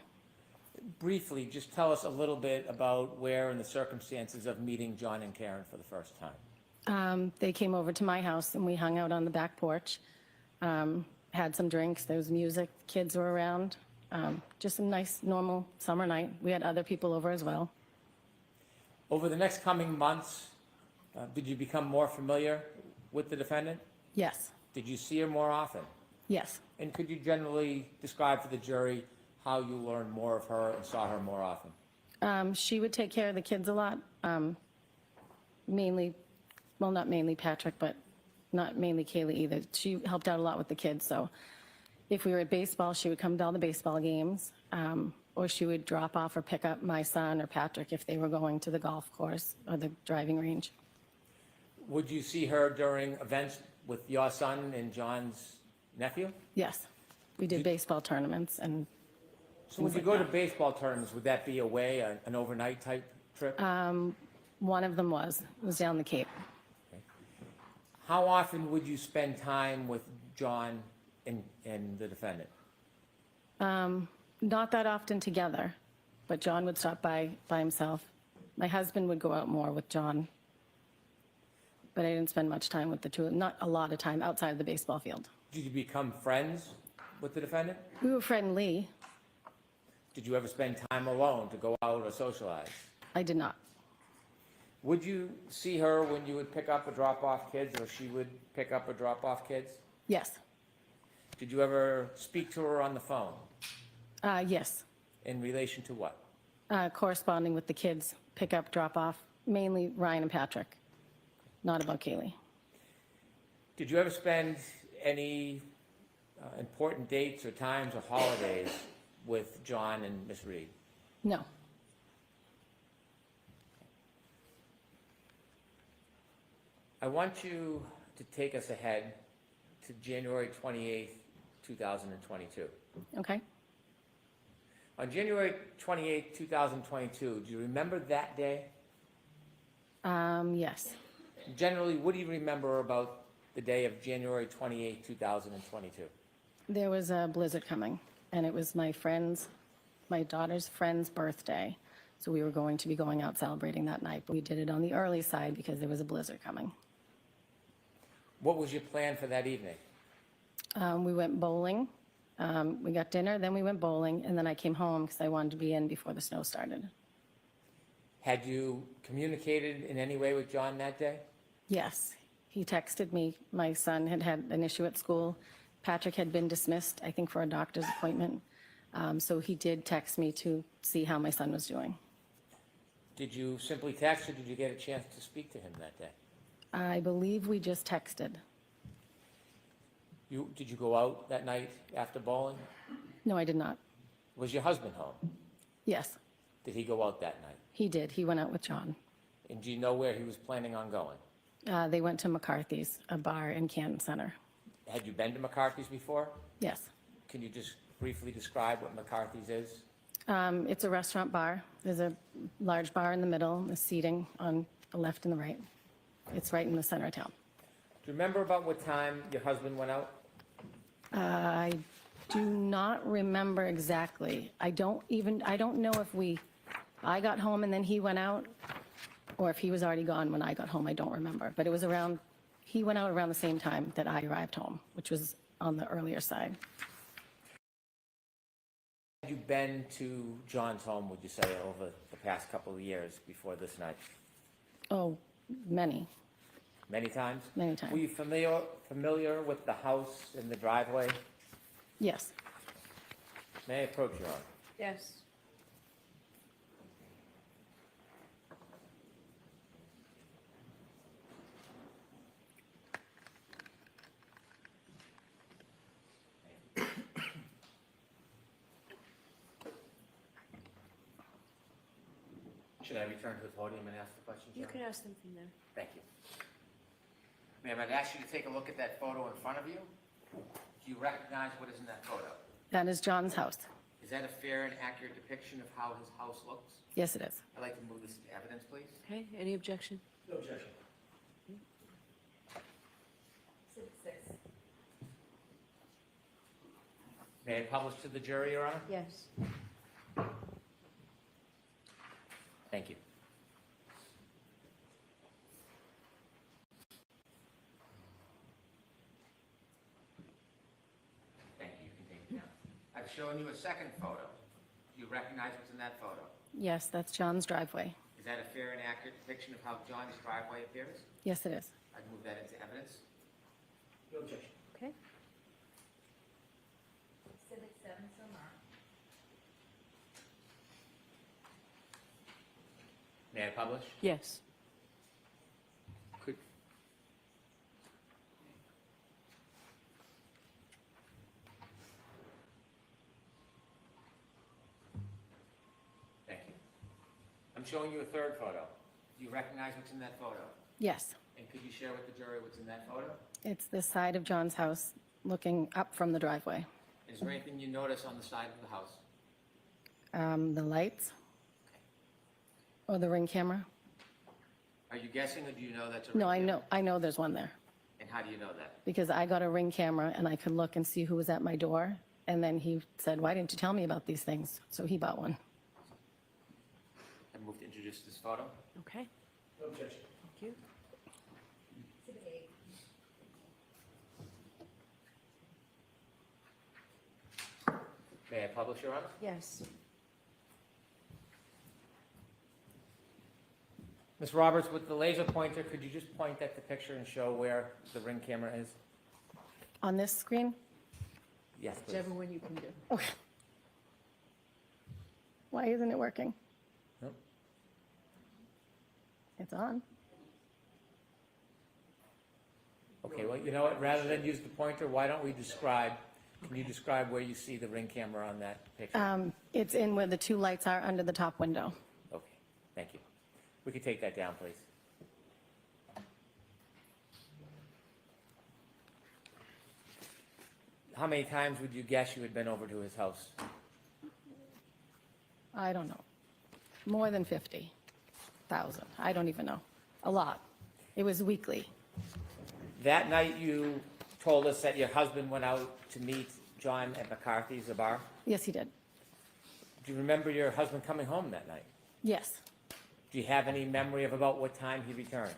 Briefly, just tell us a little bit about where and the circumstances of meeting John and Karen for the first time. They came over to my house and we hung out on the back porch, had some drinks, there was music, kids were around, just a nice, normal summer night. We had other people over as well. Over the next coming months, did you become more familiar with the defendant? Yes, Did you see her more often? yes. And could you generally describe for the jury how you learned more of her and saw her more often? She would take care of the kids a lot, mainly, well, not mainly Patrick, but not mainly Kaylee either. She helped out a lot with the kids, so if we were at baseball, she would come to all the baseball games, or she would drop off or pick up my son or Patrick if they were going to the golf course or the driving range. Would you see her during events with your son and John's nephew? Yes, we did baseball tournaments and So when you go to baseball tournaments, would that be away, an overnight type trip? one of them was down the Cape. How often would you spend time with John and the defendant? Not that often together, but John would stop by himself. My husband would go out more with John, but I didn't spend much time with the two, not a lot of time outside of the baseball field. Did you become friends with the defendant? We were friendly. Did you ever spend time alone to go out or socialize? I did not. Would you see her when you would pick up or drop off kids, or she would pick up or drop off kids? Yes. Did you ever speak to her on the phone? Yes. In relation to what? Corresponding with the kids, pick up, drop off, mainly Ryan and Patrick, not about Kaylee. Did you ever spend any important dates or times or holidays with John and Miss Reed? No. I want you to take us ahead to January 28th, 2022. Okay. On January 28th, 2022, do you remember that day? Yes. Generally, what do you remember about the day of January 28th, 2022? There was a blizzard coming, and it was my daughter's friend's birthday. So we were going to be going out celebrating that night, but we did it on the early side because there was a blizzard coming. What was your plan for that evening? We went bowling. We got dinner, then we went bowling, and then I came home because I wanted to be in before the snow started. Had you communicated in any way with John that day? Yes, he texted me. My son had had an issue at school. Patrick had been dismissed, I think, for a doctor's appointment. So he did text me to see how my son was doing. Did you simply text, or did you get a chance to speak to him that day? I believe we just texted. Did you go out that night after bowling? No, I did not. Was your husband home? Yes, Did he go out that night? he did. He went out with John. And do you know where he was planning on going? They went to McCarthy's, a bar in Canton Center. Had you been to McCarthy's before? Yes. Can you just briefly describe what McCarthy's is? It's a restaurant bar. There's a large bar in the middle, the seating on the left and the right. It's right in the center of town. Do you remember about what time your husband went out? I do not remember exactly. I don't know if I got home and then he went out, or if he was already gone when I got home. I don't remember. But it was he went out around the same time that I arrived home, which was on the earlier side. Had you been to John's home, would you say, over the past couple of years before this night? Oh, many. Many times? Many times. Were you familiar with the house and the driveway? Yes. May I approach you on? Yes. Should I return to the podium and ask the questions? You John? can ask them from there. Thank you. Ma'am, I'd ask you to take a look at that photo in front of you. Do you recognize what is in that photo? That is John's house. Is that a fair and accurate depiction of how his house looks? Yes, it is. I'd like to move this to evidence, please. Okay, any objection? No objection. May I publish to the jury, Your Honor? Yes. Thank you. Thank you. You can take it down. I've shown you a second photo. Do you recognize what's in that photo? Yes, that's John's driveway. Is that a fair and accurate depiction of how John's driveway appears? Yes, it is. I'd move that into evidence. No objection. Okay. Exhibit 7, so marked. May I publish? Yes. Could, thank you. I'm showing you a third photo. Do you recognize what's in that photo? Yes. And could you share with the jury what's in that photo? It's the side of John's house looking up from the driveway. Is there anything you notice on the side of the house? The lights or the ring camera. Are you guessing, or do you know that's a No, ring camera? I know there's one there And how do you know that? because I got a ring camera and I could look and see who was at my door. And then he said, "Why didn't you tell me about these things?" So he bought one. I move to introduce this photo. Okay, No objection. thank you. Exhibit 8. May I publish, Your Honor? Yes. Ms. Roberts, with the laser pointer, could you just point at the picture and show where the ring camera is? On this screen? Yes, please. Whichever one you can do. Okay. Why isn't it working? Nope. It's on. Okay, well, you know what, rather than use the pointer, why don't we can you describe where you see the ring camera on that picture? It's in where the two lights are under the top window. Okay, thank you. We could take that down, please. How many times would you guess you had been over to his house? I don't know. More than 50,000. I don't even know. A lot. It was weekly. That night, you told us that your husband went out to meet John at McCarthy's, a bar. Yes, he did. Do you remember your husband coming home that night? Yes. Do you have any memory of about what time he returned?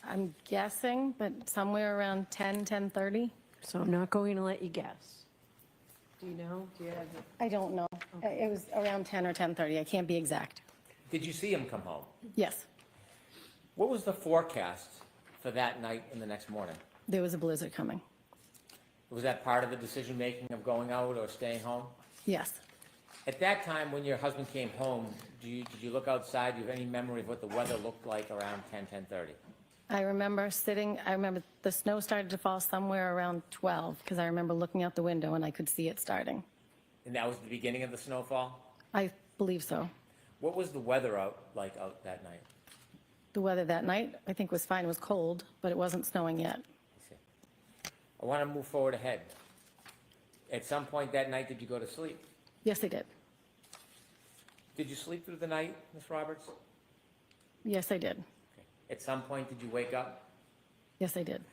I'm guessing, but somewhere around 10:30. So I'm not going to let you guess. Do you know? Do you have it? I don't know. It was around 10 or 10:30. I can't be exact. Did you see him come home? Yes. What was the forecast for that night and the next morning? There was a blizzard coming. Was that part of the decision-making of going out or staying home? Yes. At that time, when your husband came home, did you look outside? Do you have any memory of what the weather looked like around 10:30? I remember the snow started to fall somewhere around 12 because I remember looking out the window and I could see it starting. And that was the beginning of the snowfall? I believe so. What was the weather out that night? The weather that night, I think, was fine. It was cold, but it wasn't snowing yet. I see. I want to move forward ahead. At some point that night, did you go to sleep? Yes, I did. Did you sleep through the night, Ms. Roberts? Yes, I did. Okay. At some point, did you wake up? Yes, I did.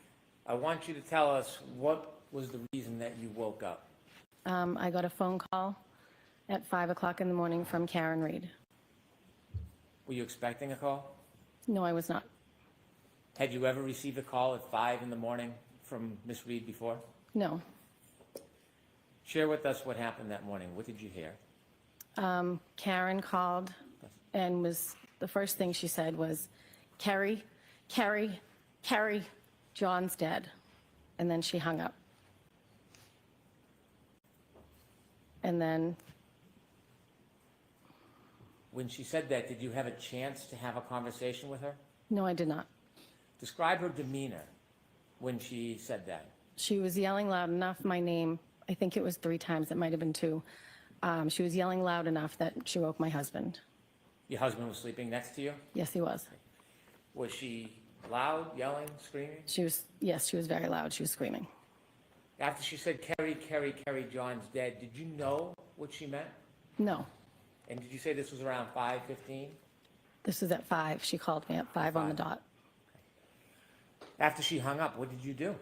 I want you to tell us what was the reason that you woke up. I got a phone call at 5 o'clock in the morning from Karen Reed. Were you expecting a call? No, I was not. Had you ever received a call at 5 in the morning from Ms. Reed before? No. Share with us what happened that morning. What did you hear? Karen called and the first thing she said was, Carrie, John's dead. And then she hung up. And then, When she said that, did you have a chance to have a conversation with her? no, I did not. Describe her demeanor when she said that. She was yelling loud enough, my name, I think it was 3 times, it might have been 2. She was yelling loud enough that she woke my husband. Your husband was sleeping next to you? Yes, he was. Was she loud, yelling, screaming? Yes, she was very loud. She was screaming. After she said, Carrie, John's dead, did you know what she meant? No, And did you say this was around 5:15? this was at 5. She called me at 5 on the dot. After she hung up, what did you do?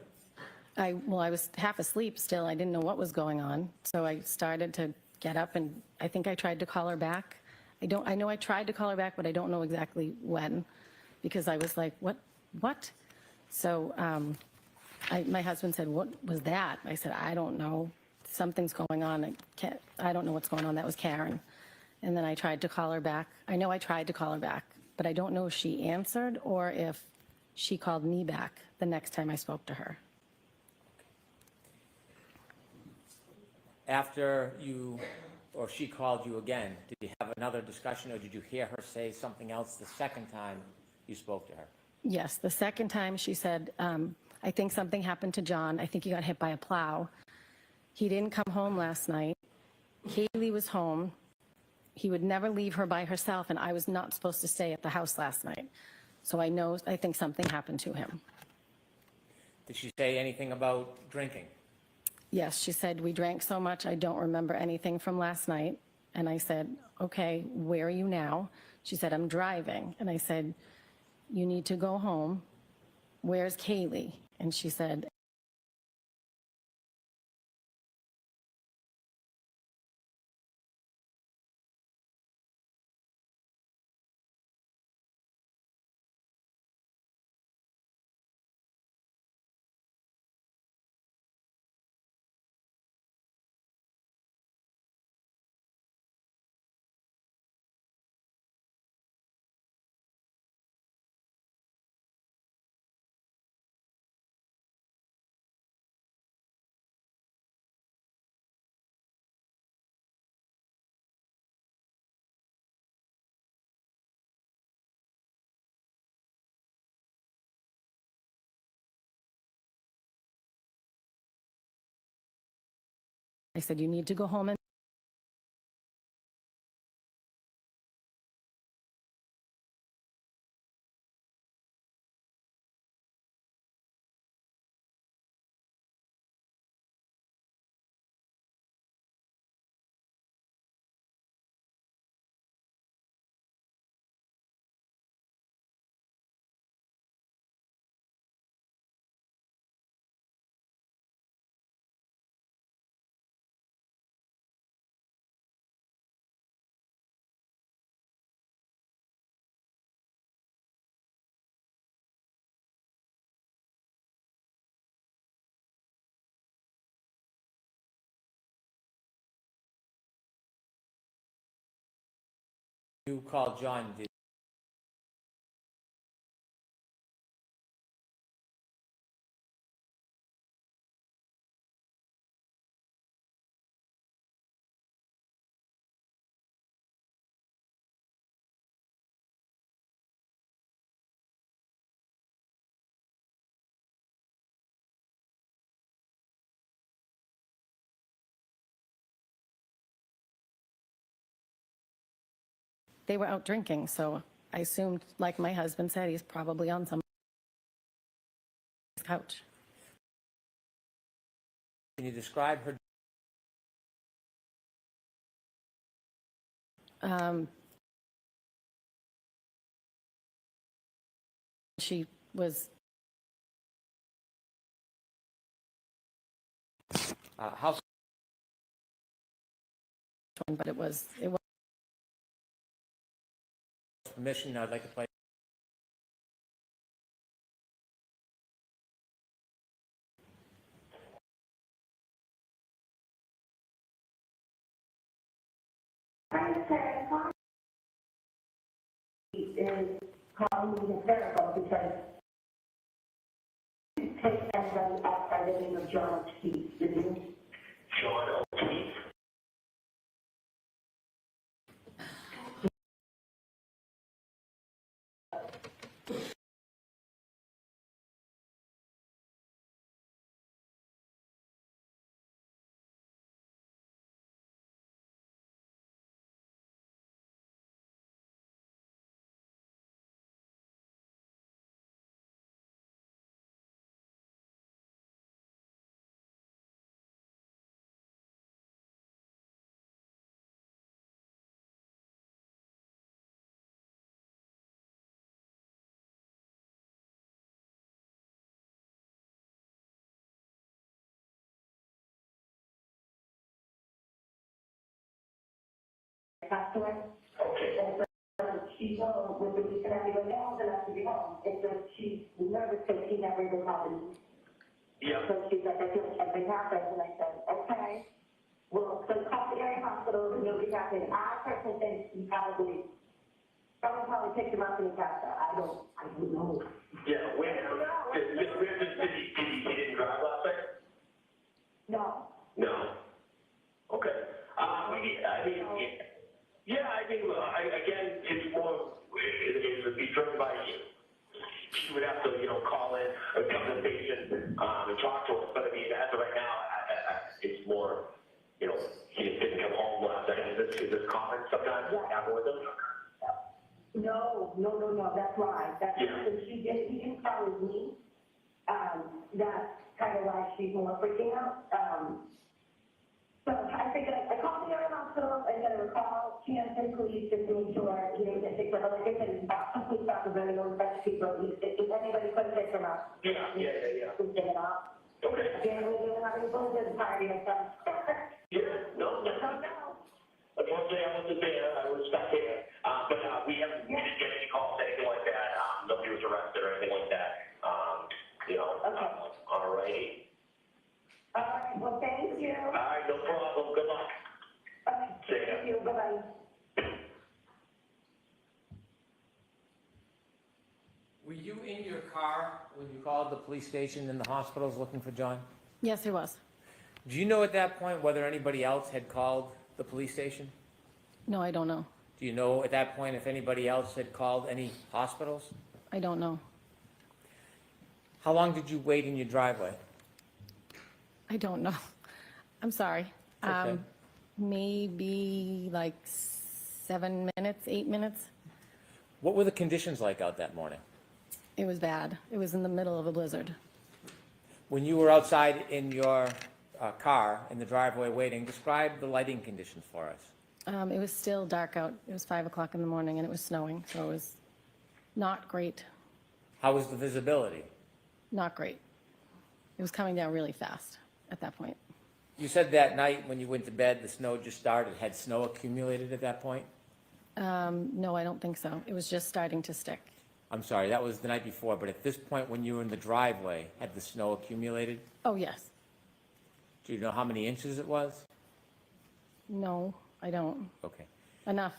I was half asleep still. I didn't know what was going on. So I started to get up and I think I tried to call her back. I know I tried to call her back, but I don't know exactly when because I was like, what? So my husband said, what was that? I said, I don't know. Something's going on. I don't know what's going on. That was Karen. And then I tried to call her back. I know I tried to call her back, but I don't know if she answered or if she called me back the next time I spoke to her. After she called you again, did you have another discussion or did you hear her say something else the second time you spoke to her? Yes, the second time she said, I think something happened to John. I think he got hit by a plow. He didn't come home last night. Haley was home. He would never leave her by herself, and I was not supposed to stay at the house last night. So I think something happened to him. Did she say anything about drinking? Yes, she said, we drank so much, I don't remember anything from last night. And I said, okay, where are you now? She said, I'm driving. And I said, you need to go home. Where's Kaylee? And she said, I said, you need to go home and You called John, did they were out drinking, so I assumed, like my husband said, he's probably on some couch. can you describe her? She was, How but it was permission, I'd like to play. Is calling me hysterical because you take everybody outside the name of John O'Keefe, did you? John O'Keefe. Passed away. Okay. And so she's home with the week and everybody else and has to be home. And so she's nervous because she never goes out and eat. Yeah. So she's like, I feel like something happened. And I said, okay. Well, so call the area hospital and nobody happened. I personally think he probably, someone probably picked him up in the car. I don't know. Yeah, where, he didn't drive last night? No. No. Okay. Again, it's more, it would be driven by you. She would have to, call in or come to the patient, and talk to us, but I mean, as of right now, it's more, he just didn't come home last night. Is this common sometimes happen with them? No, that's why. That's Yeah. so he didn't call with me. That's kind of why she's more freaking out. So I figured I called the area hospital, I got a call, Canton police just to make sure, that they could, like I said, it's about complete stop of any old French people. If anybody couldn't pick them up. Yeah. Please take it off. Okay. Again, we didn't have any bullets at the party and stuff. Yeah, no. Unfortunately, I wasn't there. I was stuck here. But we didn't get any calls, anything like that. Nobody was arrested or anything like that. Okay. All righty. All right, well, thank you. All right, no problem. Good luck. Okay, See ya. thank you, bye-bye. Were you in your car when you called the police station and the hospitals looking for John? yes, it was. Do you know at that point whether anybody else had called the police station? No, I don't know. Do you know at that point if anybody else had called any hospitals? I don't know. How long did you wait in your driveway? I don't know. I'm sorry. Okay. Maybe like 7 minutes, 8 minutes. What were the conditions like out that morning? It was bad. It was in the middle of a blizzard. When you were outside in your car in the driveway waiting, describe the lighting conditions for us. It was still dark out. It was 5 o'clock in the morning and it was snowing, so it was not great. How was the visibility? Not great. It was coming down really fast at that point. You said that night when you went to bed, the snow just started. Had snow accumulated at that point? No, I don't think so. It was just starting to stick. I'm sorry, that was the night before, but at this point when you were in the driveway, had the snow accumulated? Oh, yes. Do you know how many inches it was? No, I don't. Okay. Enough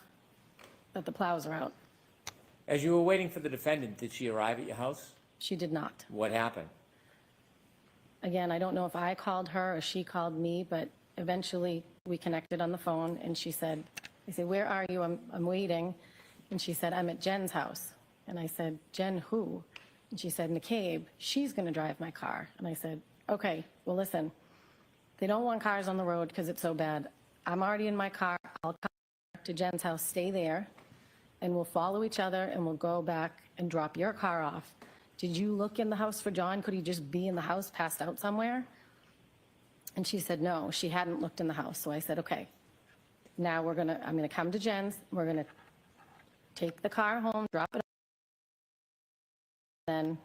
that the plows are out. As you were waiting for the defendant, did she arrive at your house? She did not. What happened? Again, I don't know if I called her or she called me, but eventually we connected on the phone and she said, I said, where are you? I'm waiting. And she said, I'm at Jen's house. And I said, Jen who? And she said, McCabe, she's going to drive my car. And I said, okay, well, listen, they don't want cars on the road because it's so bad. I'm already in my car. I'll come to Jen's house, stay there, and we'll follow each other and we'll go back and drop your car off. Did you look in the house for John? Could he just be in the house, passed out somewhere? And she said, no, she hadn't looked in the house. So I said, okay, now I'm going to come to Jen's. We're going to take the car home, drop it off. Then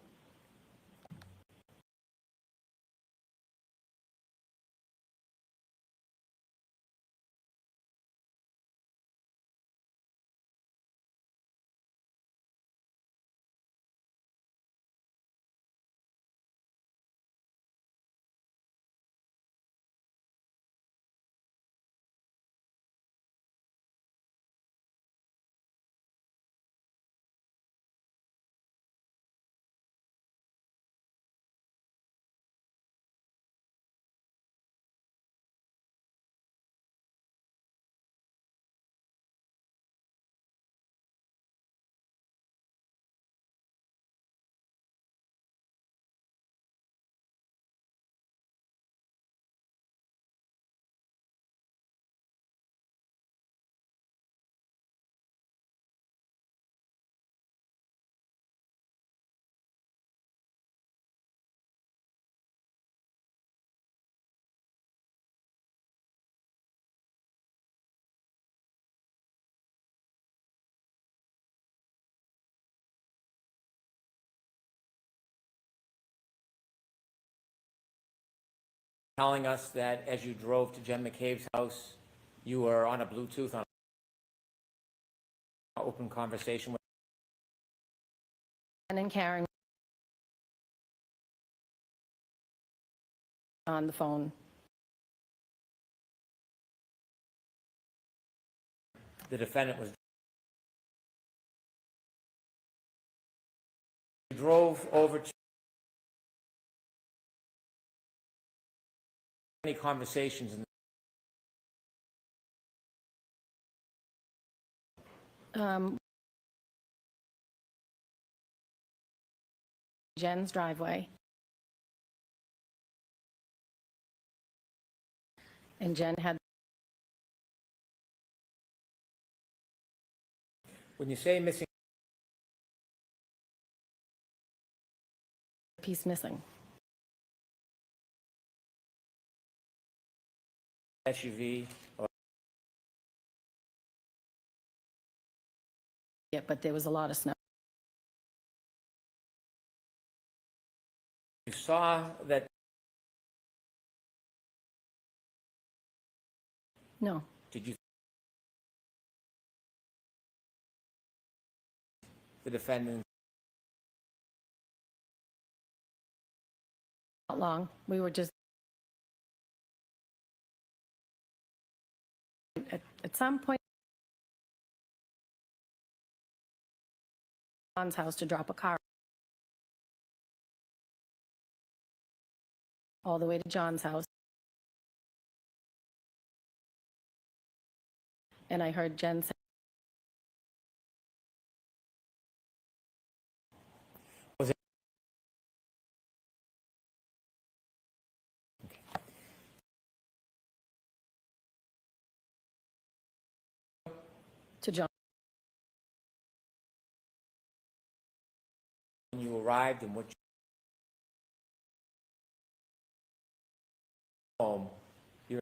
Telling us that as you drove to Jen McCabe's house, you were on a Bluetooth on an open conversation with and Karen on the phone. the defendant was. You drove over to any conversations in Jen's driveway. And Jen had when you say missing a piece missing. SUV or Yeah, but there was a lot of snow. you saw that No, did you the defendant not long. We were just at some point John's house to drop a car all the way to John's house. And I heard Jen say, to John. When you arrived and what you home, you're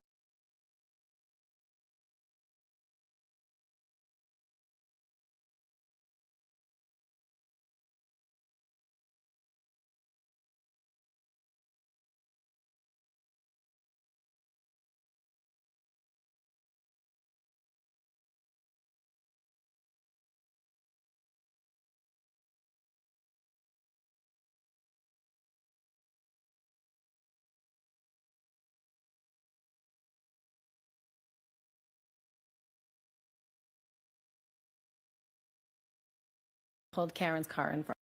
Pulled Karen's car in front.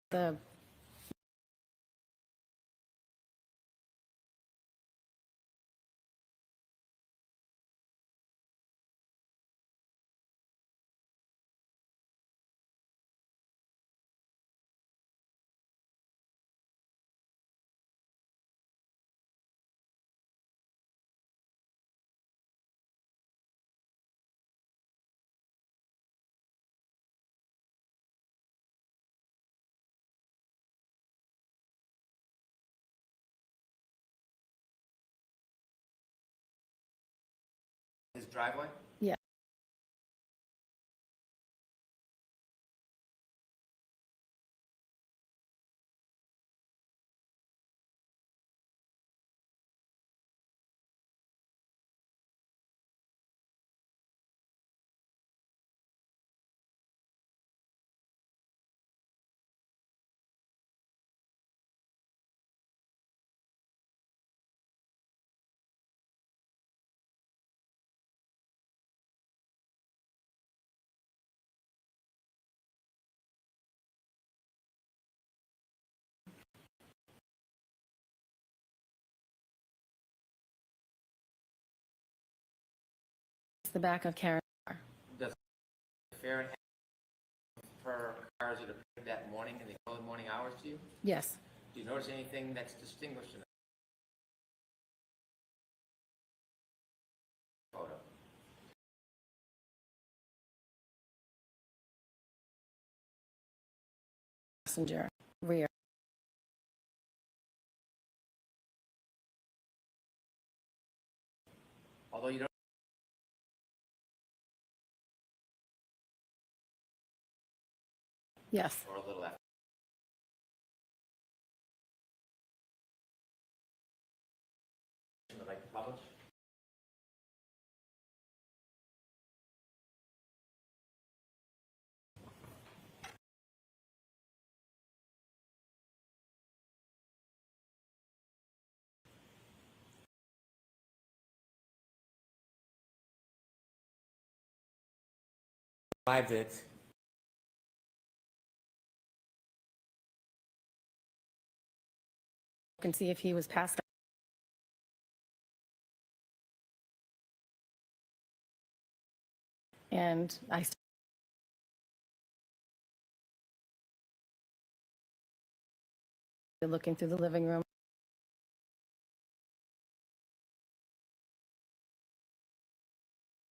The His driveway? Yeah. It's the back of Karen's car. Does fair and for cars that appeared that morning in the early morning hours to you? Yes. Do you notice anything that's distinguished in the photo? Passenger rear. Although you don't Yes. or a little after. Would like to publish? arrived at You can see if he was passed. And I started looking through the living room.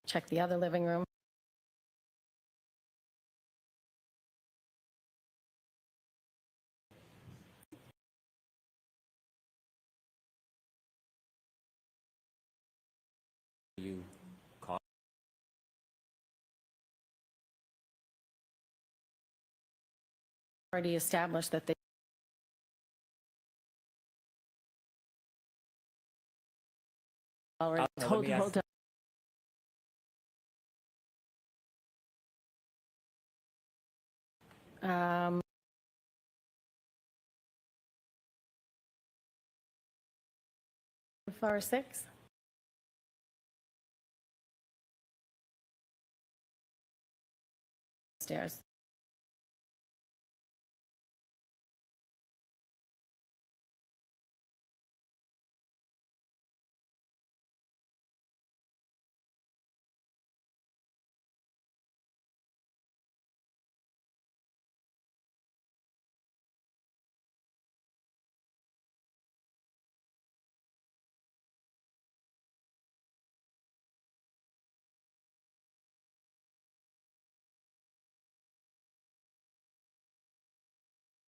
Check the other living room. you call Already established that they already let told me ask- hold on. for 6? Stairs.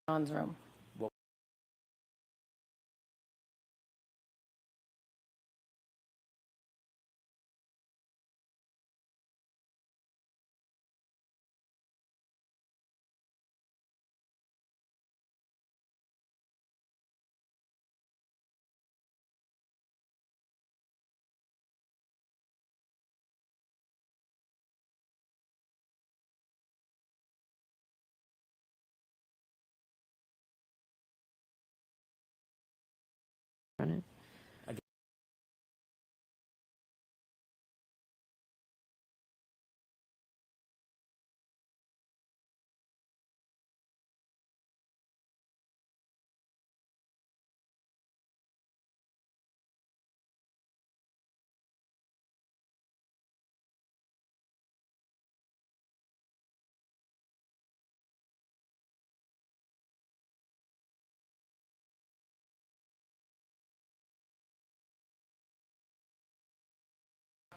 John's room. Brennan.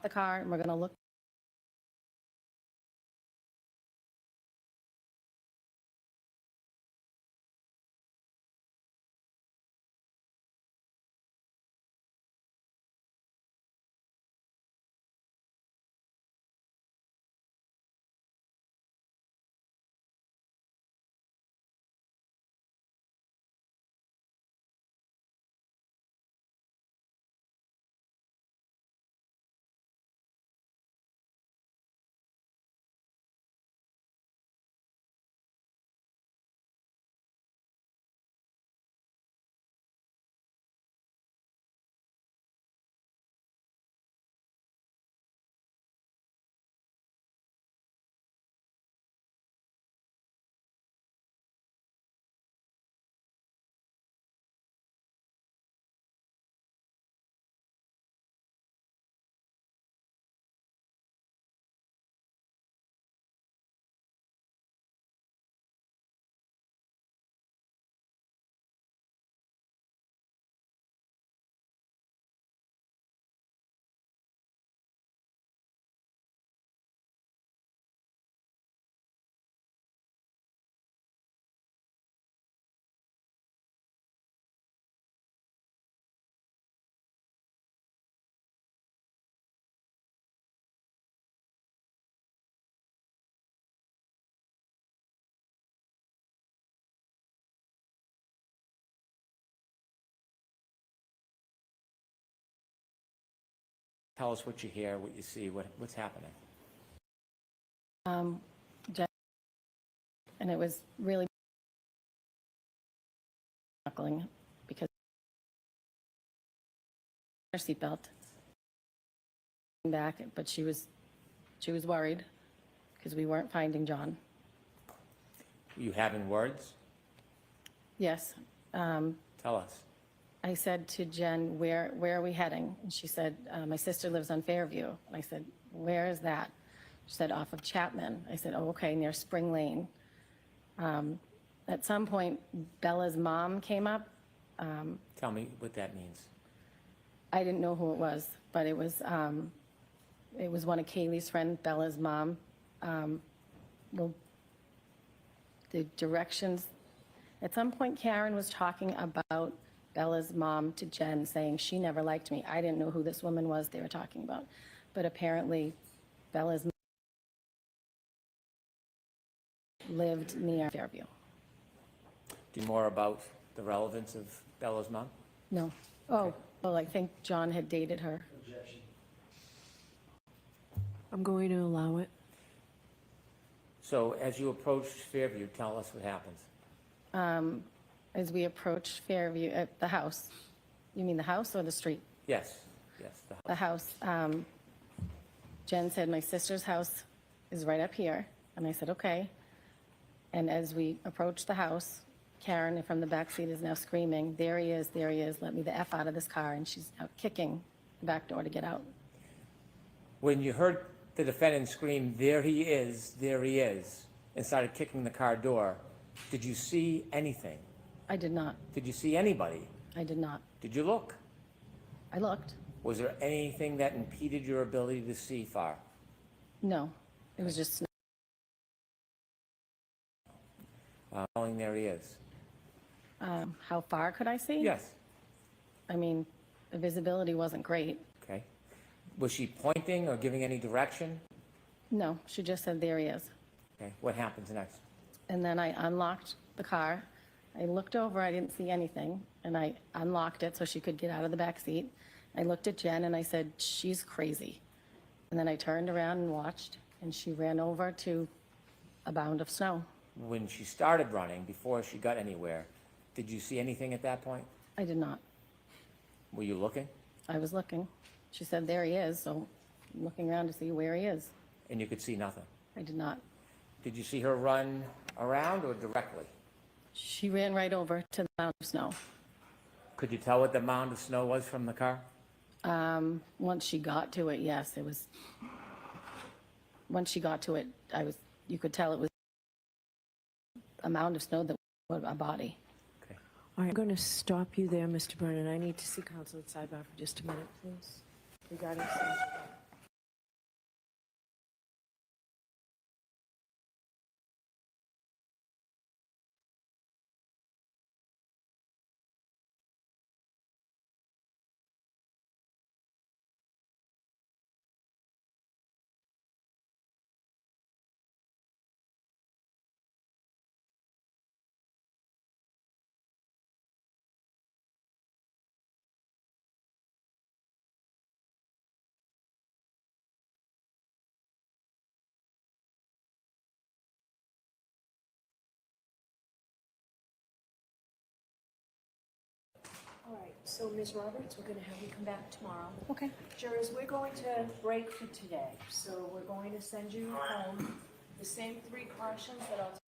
The car, and we're going to look. Tell us what you hear, what you see, what's happening. Jen- and it was really knuckling because her seatbelt back, but she was worried because we weren't finding John. Were you having words? Yes. Tell us. I said to Jen, where are we heading? And she said, my sister lives on Fairview. And I said, where is that? She said, off of Chapman. I said, oh, okay, near Spring Lane. At some point, Bella's mom came up. Tell me what that means. I didn't know who it was, but it was one of Kaylee's friends, Bella's mom. Well, the directions, at some point Karen was talking about Bella's mom to Jen, saying she never liked me. I didn't know who this woman was they were talking about, but apparently Bella's mom lived near Fairview. Do you more about the relevance of Bella's mom? No. Oh, well, I think John had dated her. I'm going to allow it. So as you approach Fairview, tell us what happens. As we approached Fairview at the house. You mean the house or the street? Yes, yes. The house, Jen said, my sister's house is right up here. And I said, okay. And as we approached the house, Karen from the back seat is now screaming, there he is, let me the F out of this car. And she's out kicking the back door to get out. When you heard the defendant scream, there he is, and started kicking the car door, did you see anything? I did not. Did you see anybody? I did not. Did you look? I looked. Was there anything that impeded your ability to see far? No, it was just snow. Knowing there he is. How far could I see? Yes. I mean, the visibility wasn't great. Okay. Was she pointing or giving any direction? No, she just said, there he is. Okay. What happens next? And then I unlocked the car. I looked over, I didn't see anything, and I unlocked it so she could get out of the back seat. I looked at Jen and I said, she's crazy. And then I turned around and watched, and she ran over to a mound of snow. When she started running, before she got anywhere, did you see anything at that point? I did not. Were you looking? I was looking. She said, there he is, so I'm looking around to see where he is. And you could see nothing? I did not. Did you see her run around or directly? She ran right over to the mound of snow. Could you tell what the mound of snow was from the car? Once she got to it, yes, it was. Once she got to it, you could tell it was a mound of snow that was a body. Okay. All right, I'm going to stop you there, Mr. Brennan. I need to see counsel at sidebar for just a minute, please, regarding some. All right, so Ms. Roberts, we're going to have you come back tomorrow. Okay. Jurors, we're going to break for today, so we're going to send you home the same 3 cautions that I'll tell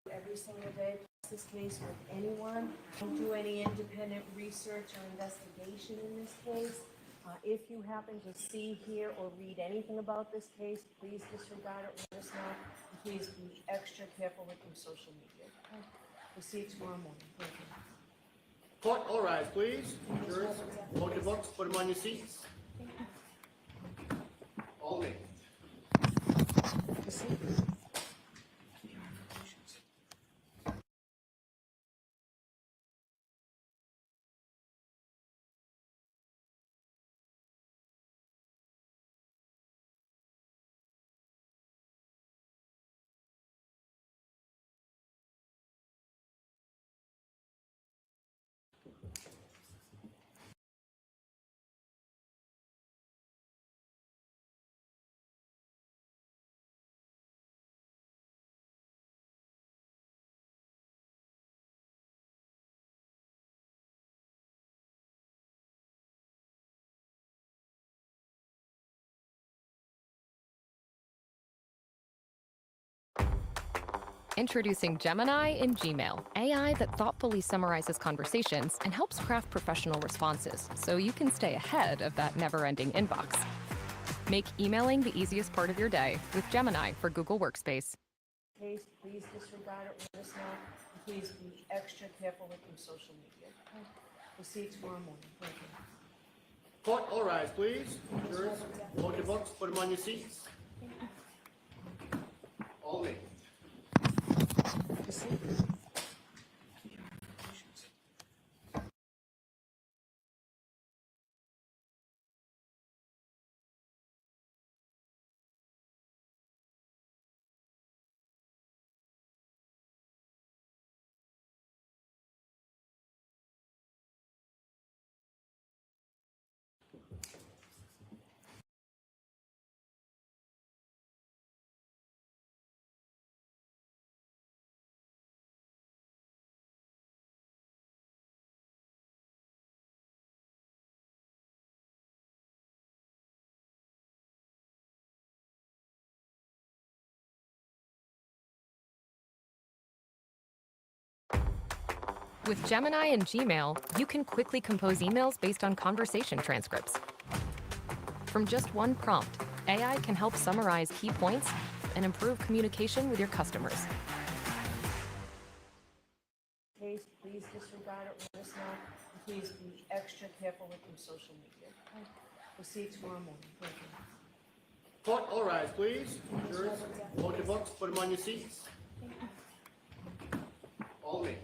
you every single day. This case with anyone. Don't do any independent research or investigation in this case. If you happen to see, hear, or read anything about this case, please disregard it, let us know. And please be extra careful with your social media. Okay? We'll see you tomorrow morning. Thank you. Court, all rise, please. Jurors, load your books, put them on your seats. All named. Introducing Gemini in Gmail, AI that thoughtfully summarizes conversations and helps craft professional responses so you can stay ahead of that never-ending inbox. Make emailing the easiest part of your day with Gemini for Google Workspace. Case, please disregard it, let us know. And please be extra careful with your social media. Okay? We'll see you tomorrow morning. Thank you. Court, all rise, please. Jurors, load your books, put them on your seats. All named. With Gemini and Gmail, you can quickly compose emails based on conversation transcripts. From just one prompt, AI can help summarize key points and improve communication with your customers. Case, please disregard it, let us know. And please be extra careful with your social media. We'll see you tomorrow morning. Thank you. Court, all rise, please. Jurors, load your books, put them on your seats. All named.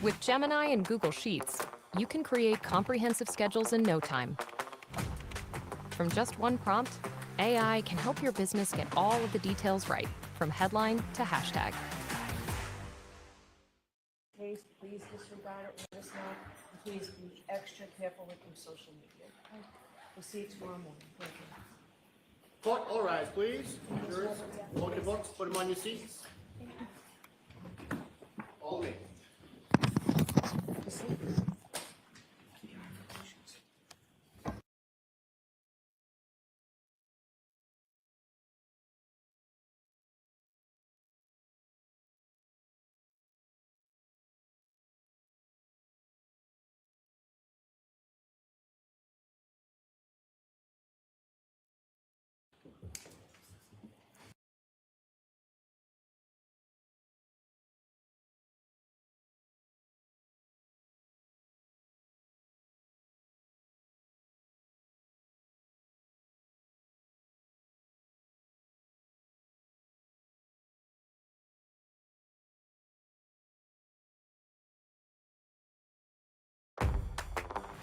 With Gemini and Google Sheets, you can create comprehensive schedules in no time. From just one prompt, AI can help your business get all of the details right, from headline to hashtag. Case, please disregard it, let us know. And please be extra careful with your social media. We'll see you tomorrow morning. Thank you. Court, all rise, please. Jurors, load your books, put them on your seats. All named.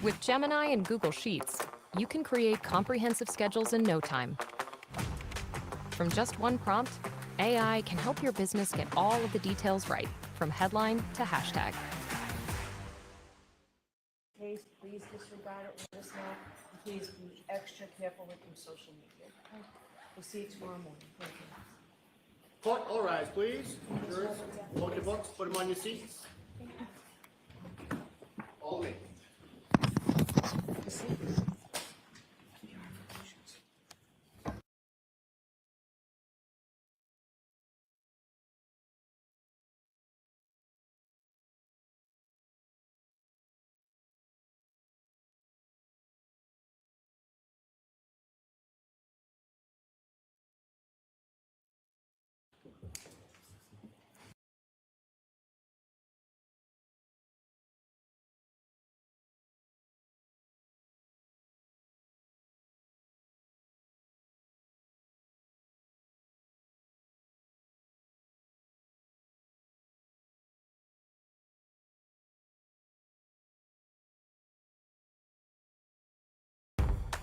With Gemini and Google Sheets, you can create comprehensive schedules in no time. From just one prompt, AI can help your business get all of the details right, from headline to hashtag. Case, please disregard it, let us know. And please be extra careful with your social media. We'll see you tomorrow morning. Thank you. Court, all rise, please. Jurors, load your books, put them on your seats. All named.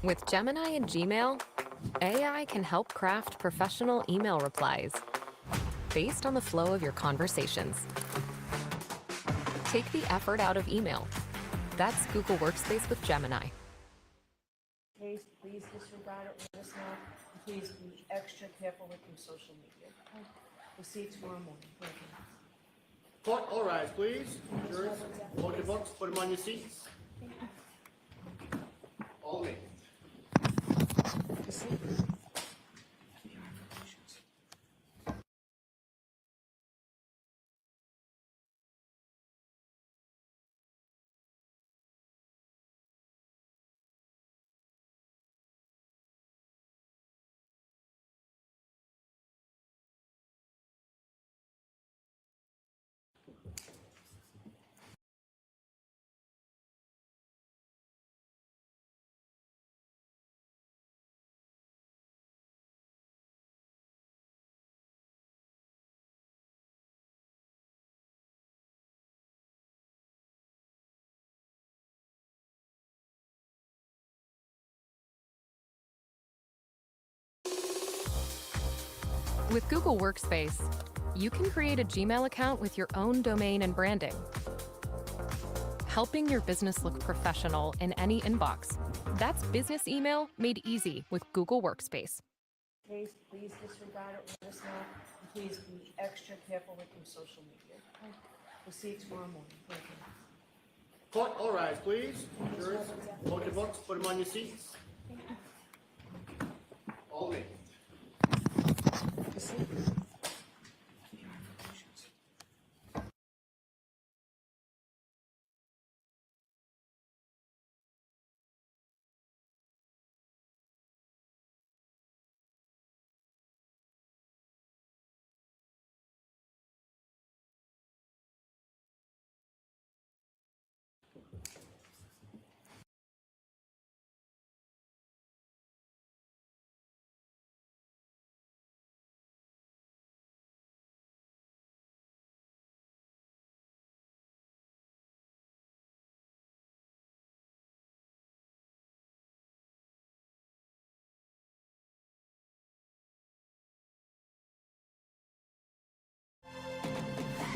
With Gemini and Gmail, AI can help craft professional email replies based on the flow of your conversations. Take the effort out of email. That's Google Workspace with Gemini. Case, please disregard it, let us know. And please be extra careful with your social media. We'll see you tomorrow morning. Thank you. Court, all rise, please. Jurors, load your books, put them on your seats. All named. With Google Workspace, you can create a Gmail account with your own domain and branding, helping your business look professional in any inbox. That's business email made easy with Google Workspace. Case, please disregard it, let us know, and please be extra careful with your social media. We'll see you tomorrow morning. Thank you. Court, all rise, please. Jurors, hold your books, put them on your seats. All named.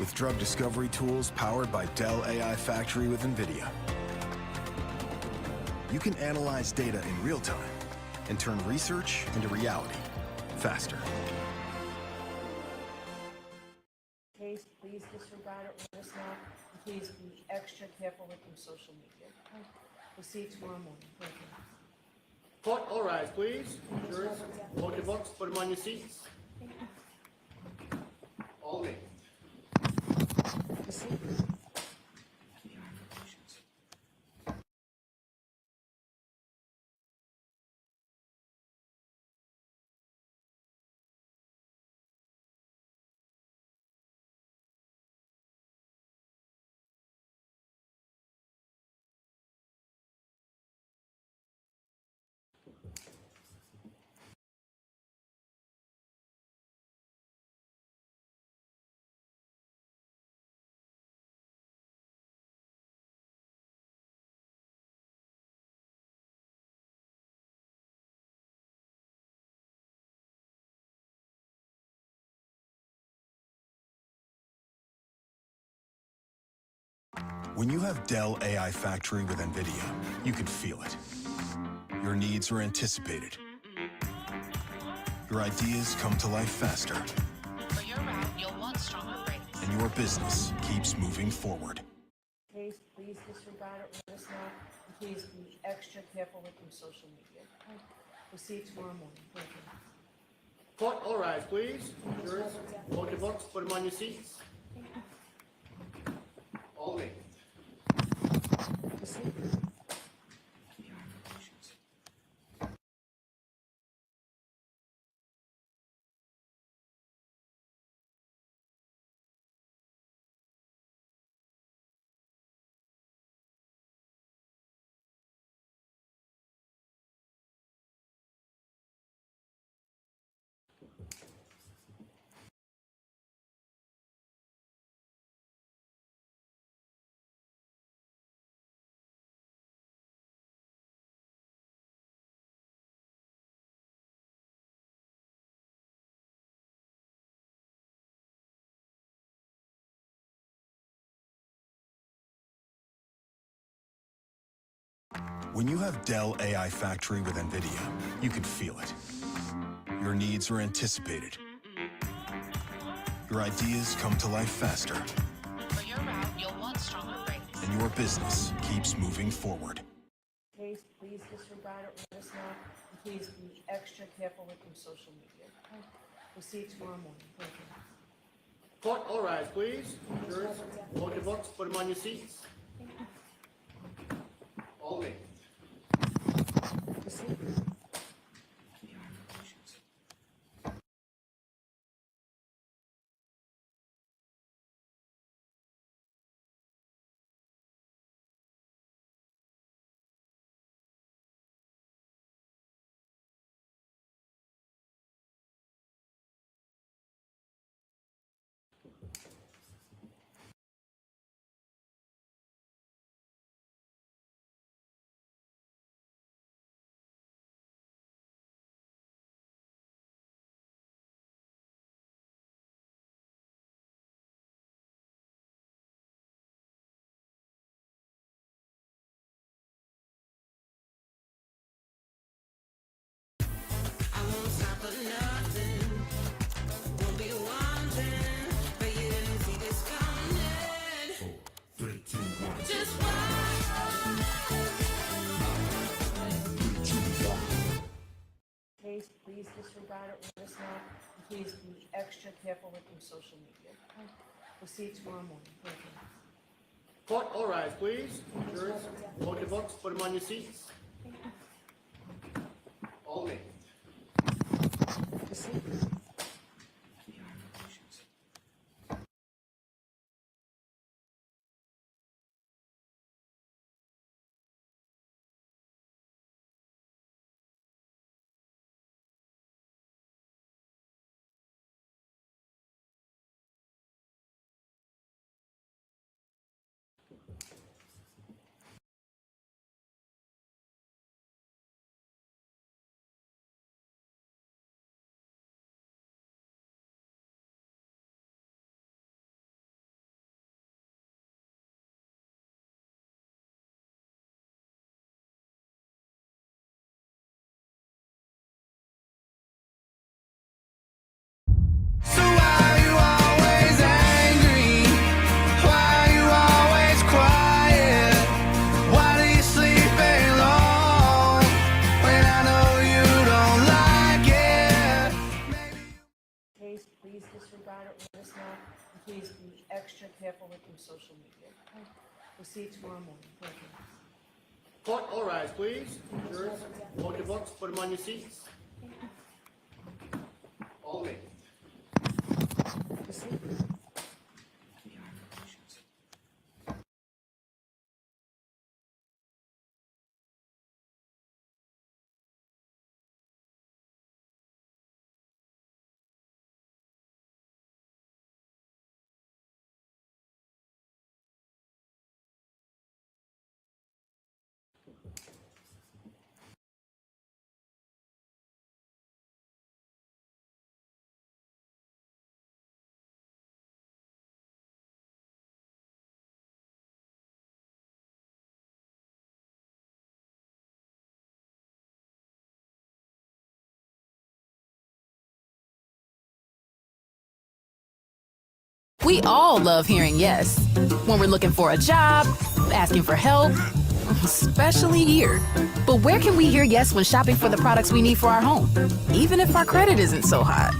With drug discovery tools powered by Dell AI Factory with NVIDIA, you can analyze data in real time and turn research into reality faster. Case, please disregard it, let us know, and please be extra careful with your social media. We'll see you tomorrow morning. Thank you. Court, all rise, please. Jurors, hold your books, put them on your seats. All named. When you have Dell AI Factory with NVIDIA, you can feel it. Your needs are anticipated. Your ideas come to life faster. For your route, you'll want stronger brakes. And your business keeps moving forward. Case, please disregard it, let us know, and please be extra careful with your social media. We'll see you tomorrow morning. Thank you. Court, all rise, please. Jurors, hold your books, put them on your seats. All named. When you have Dell AI Factory with NVIDIA, you can feel it. Your needs are anticipated. Your ideas come to life faster. For your route, you'll want stronger brakes. And your business keeps moving forward. Case, please disregard it, let us know, and please be extra careful with your social media. We'll see you tomorrow morning. Thank you. Court, all rise, please. Jurors, hold your books, put them on your seats. All named. Please disregard it, let us know. And please be extra careful with your social media. Okay? We'll see you tomorrow morning. Thank you. Court, all rise, please. Jurors, hold your books, put them on your seats. All named. Please disregard it, let us know. And please be extra careful with your social media. Okay? We'll see you tomorrow morning. Thank you. Court, all rise, please. Jurors, hold your books, put them on your seats. All named. We all love hearing yes. When we're looking for a job, asking for help, especially here. But where can we hear yes when shopping for the products we need for our home? Even if our credit isn't so hot.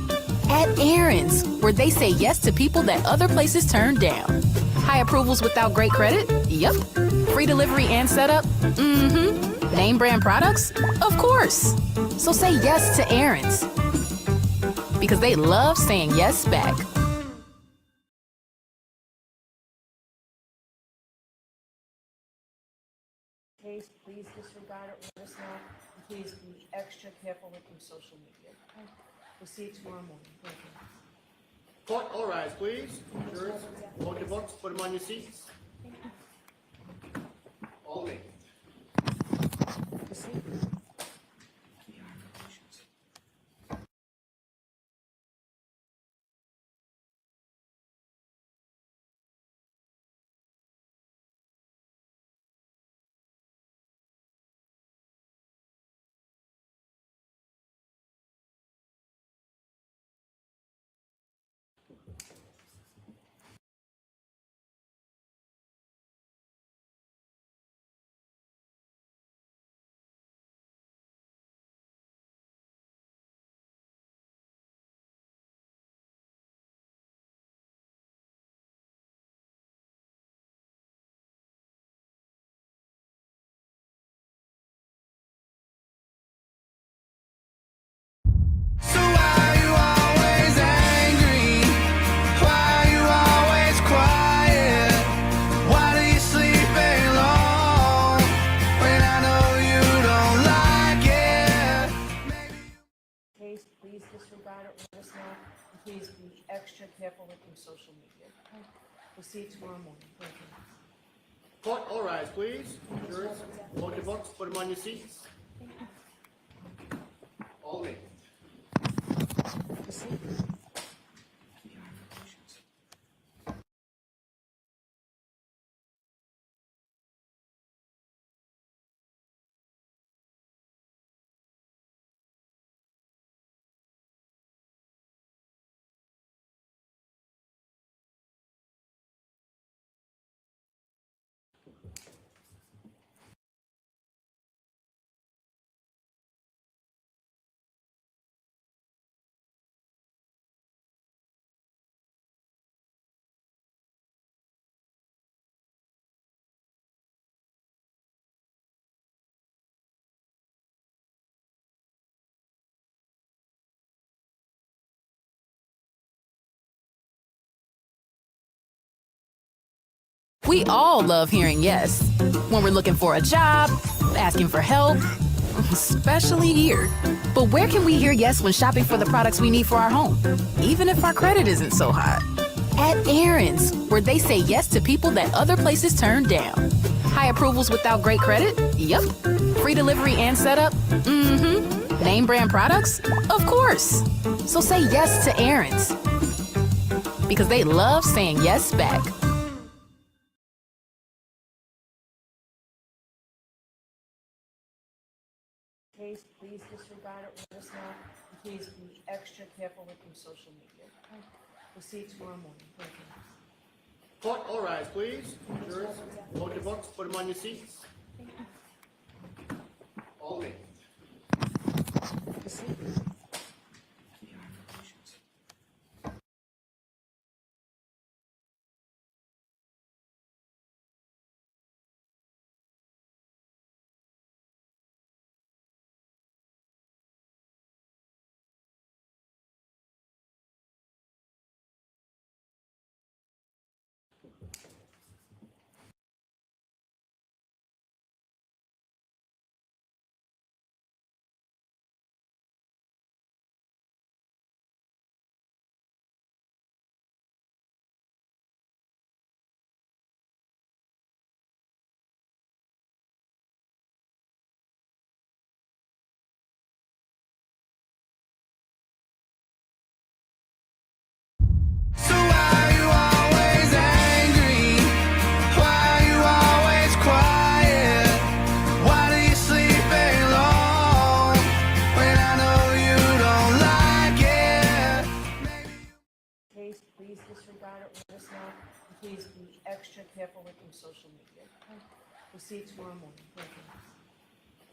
At Aaron's, where they say yes to people that other places turn down. High approvals without great credit? Yep. Free delivery and setup? Mm-hmm. Name brand products? Of course. So say yes to Aaron's. Because they love saying yes back. Please disregard it, let us know. And please be extra careful with your social media. Okay? We'll see you tomorrow morning. Thank you. Court, all rise, please. Jurors, hold your books, put them on your seats. All named. Please disregard it, let us know. And please be extra careful with your social media. Okay? We'll see you tomorrow morning. Thank you. Court, all rise, please. Jurors, hold your books, put them on your seats. All named. We all love hearing yes. When we're looking for a job, asking for help, especially here. But where can we hear yes when shopping for the products we need for our home, even if our credit isn't so hot? At Aaron's, where they say yes to people that other places turn down. High approvals without great credit? Yup. Free delivery and setup? Mm-hmm. Name brand products? Of course. So say yes to Aaron's, because they love saying yes back. Case, please disregard it, let us know, and please be extra careful with your social media. We'll see you tomorrow morning. Thank you. Court, all rise, please. Jurors, load your books, put them on your seats. All named. Case, please disregard it, let us know, and please be extra careful with your social media. We'll see you tomorrow morning. Thank you.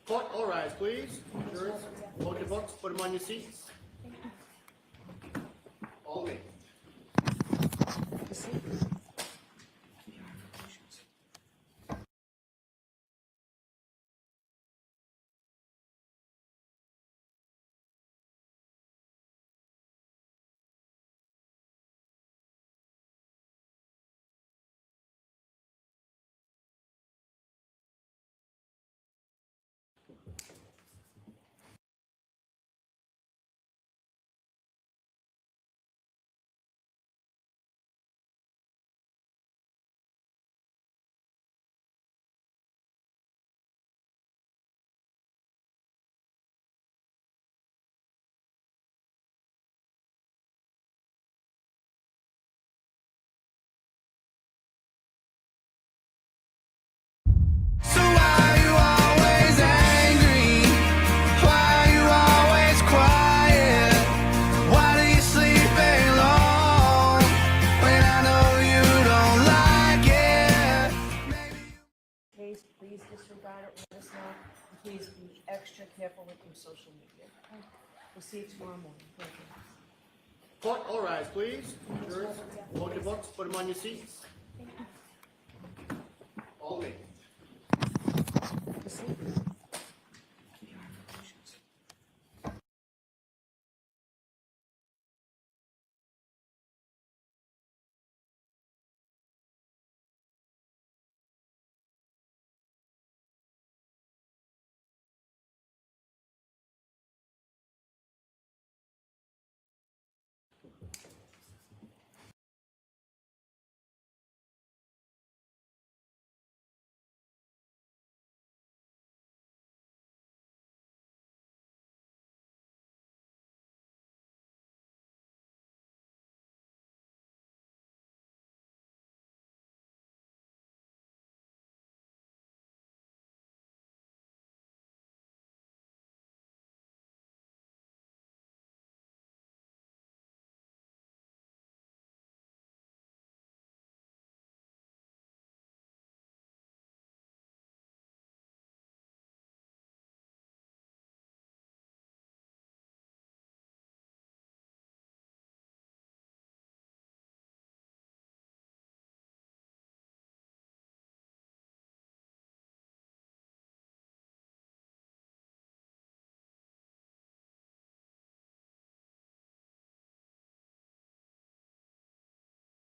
Court, all rise, please. Jurors, load your books, put them on your seats. All named. Case, please disregard it, let us know, and please be extra careful with your social media. We'll see you tomorrow morning. Thank you. Court, all rise, please. Jurors, load your books, put them on your seats. All named.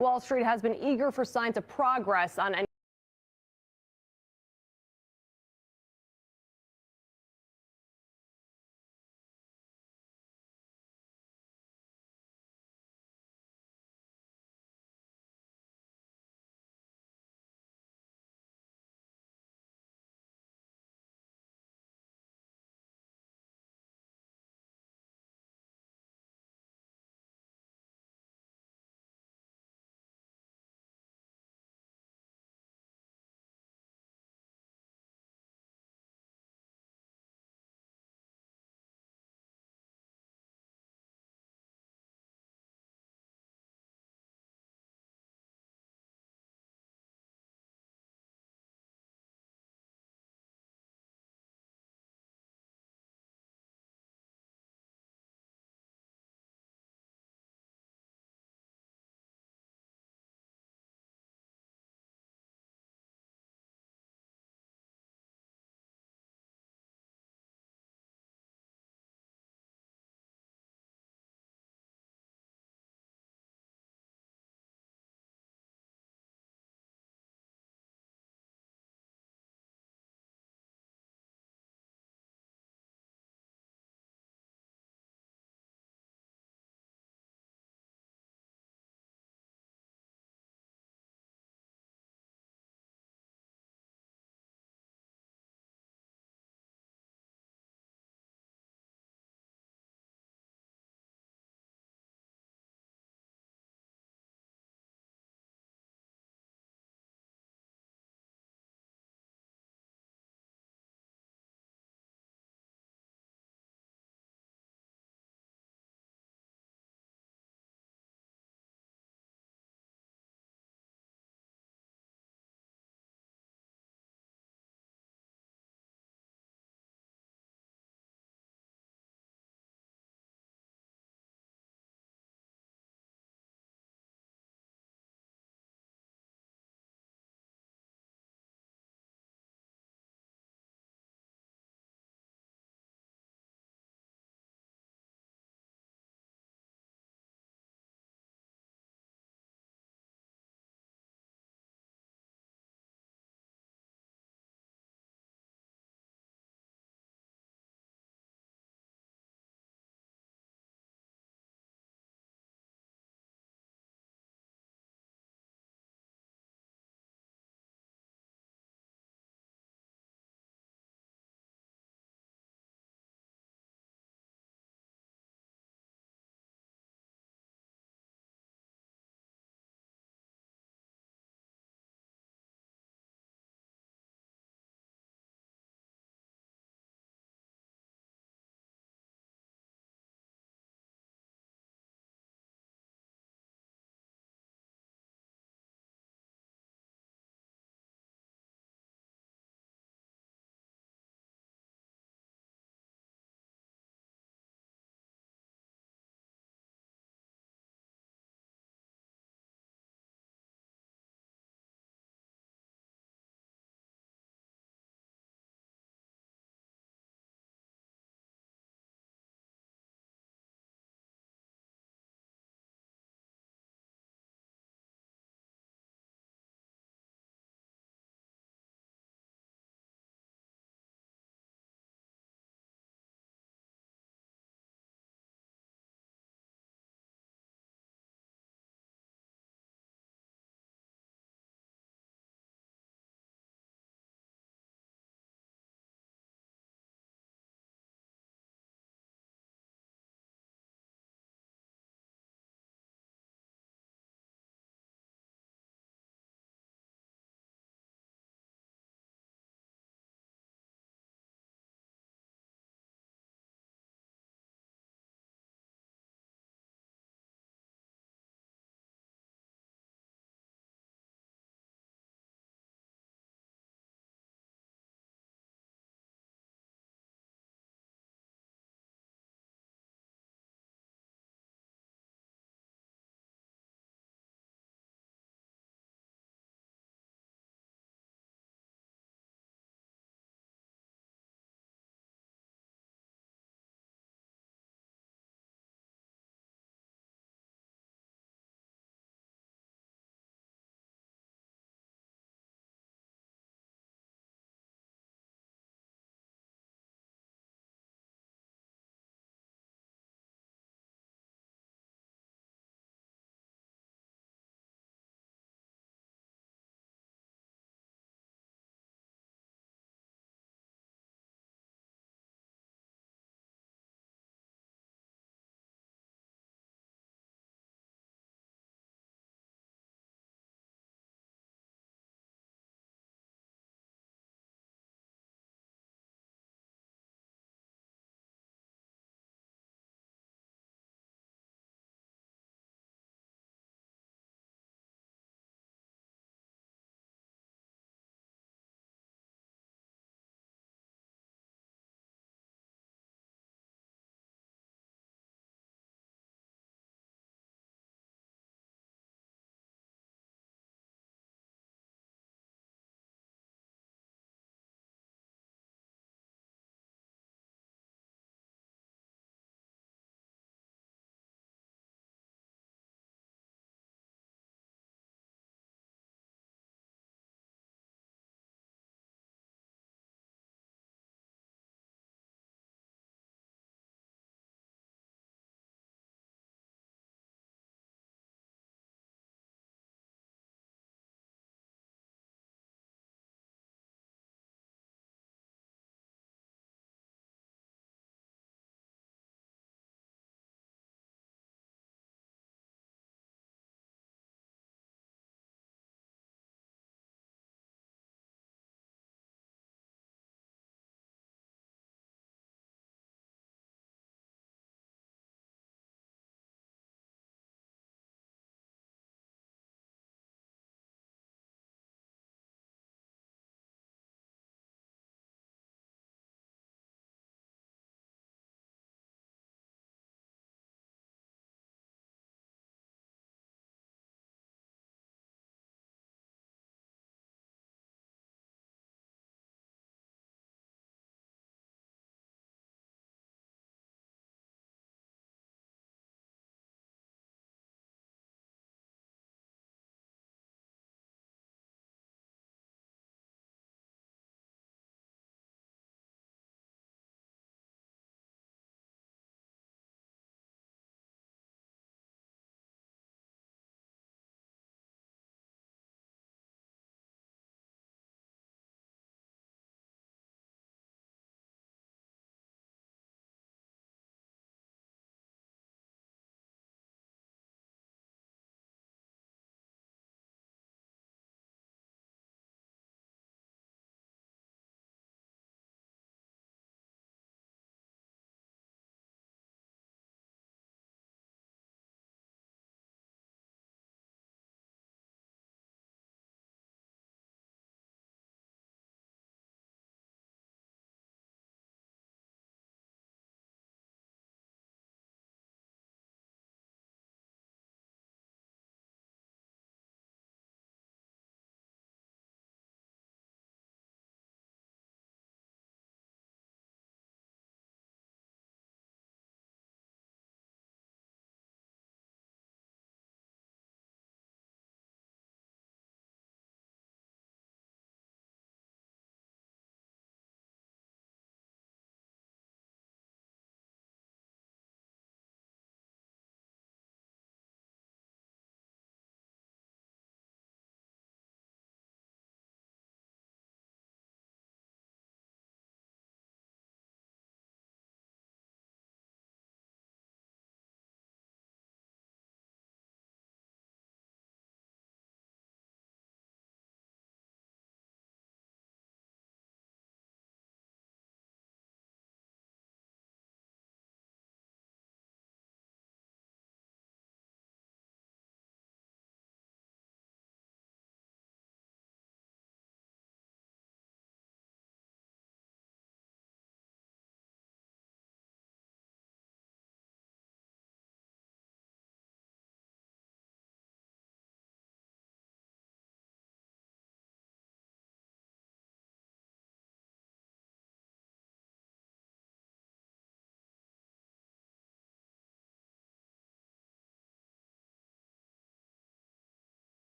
Wall Street has been eager for signs of progress on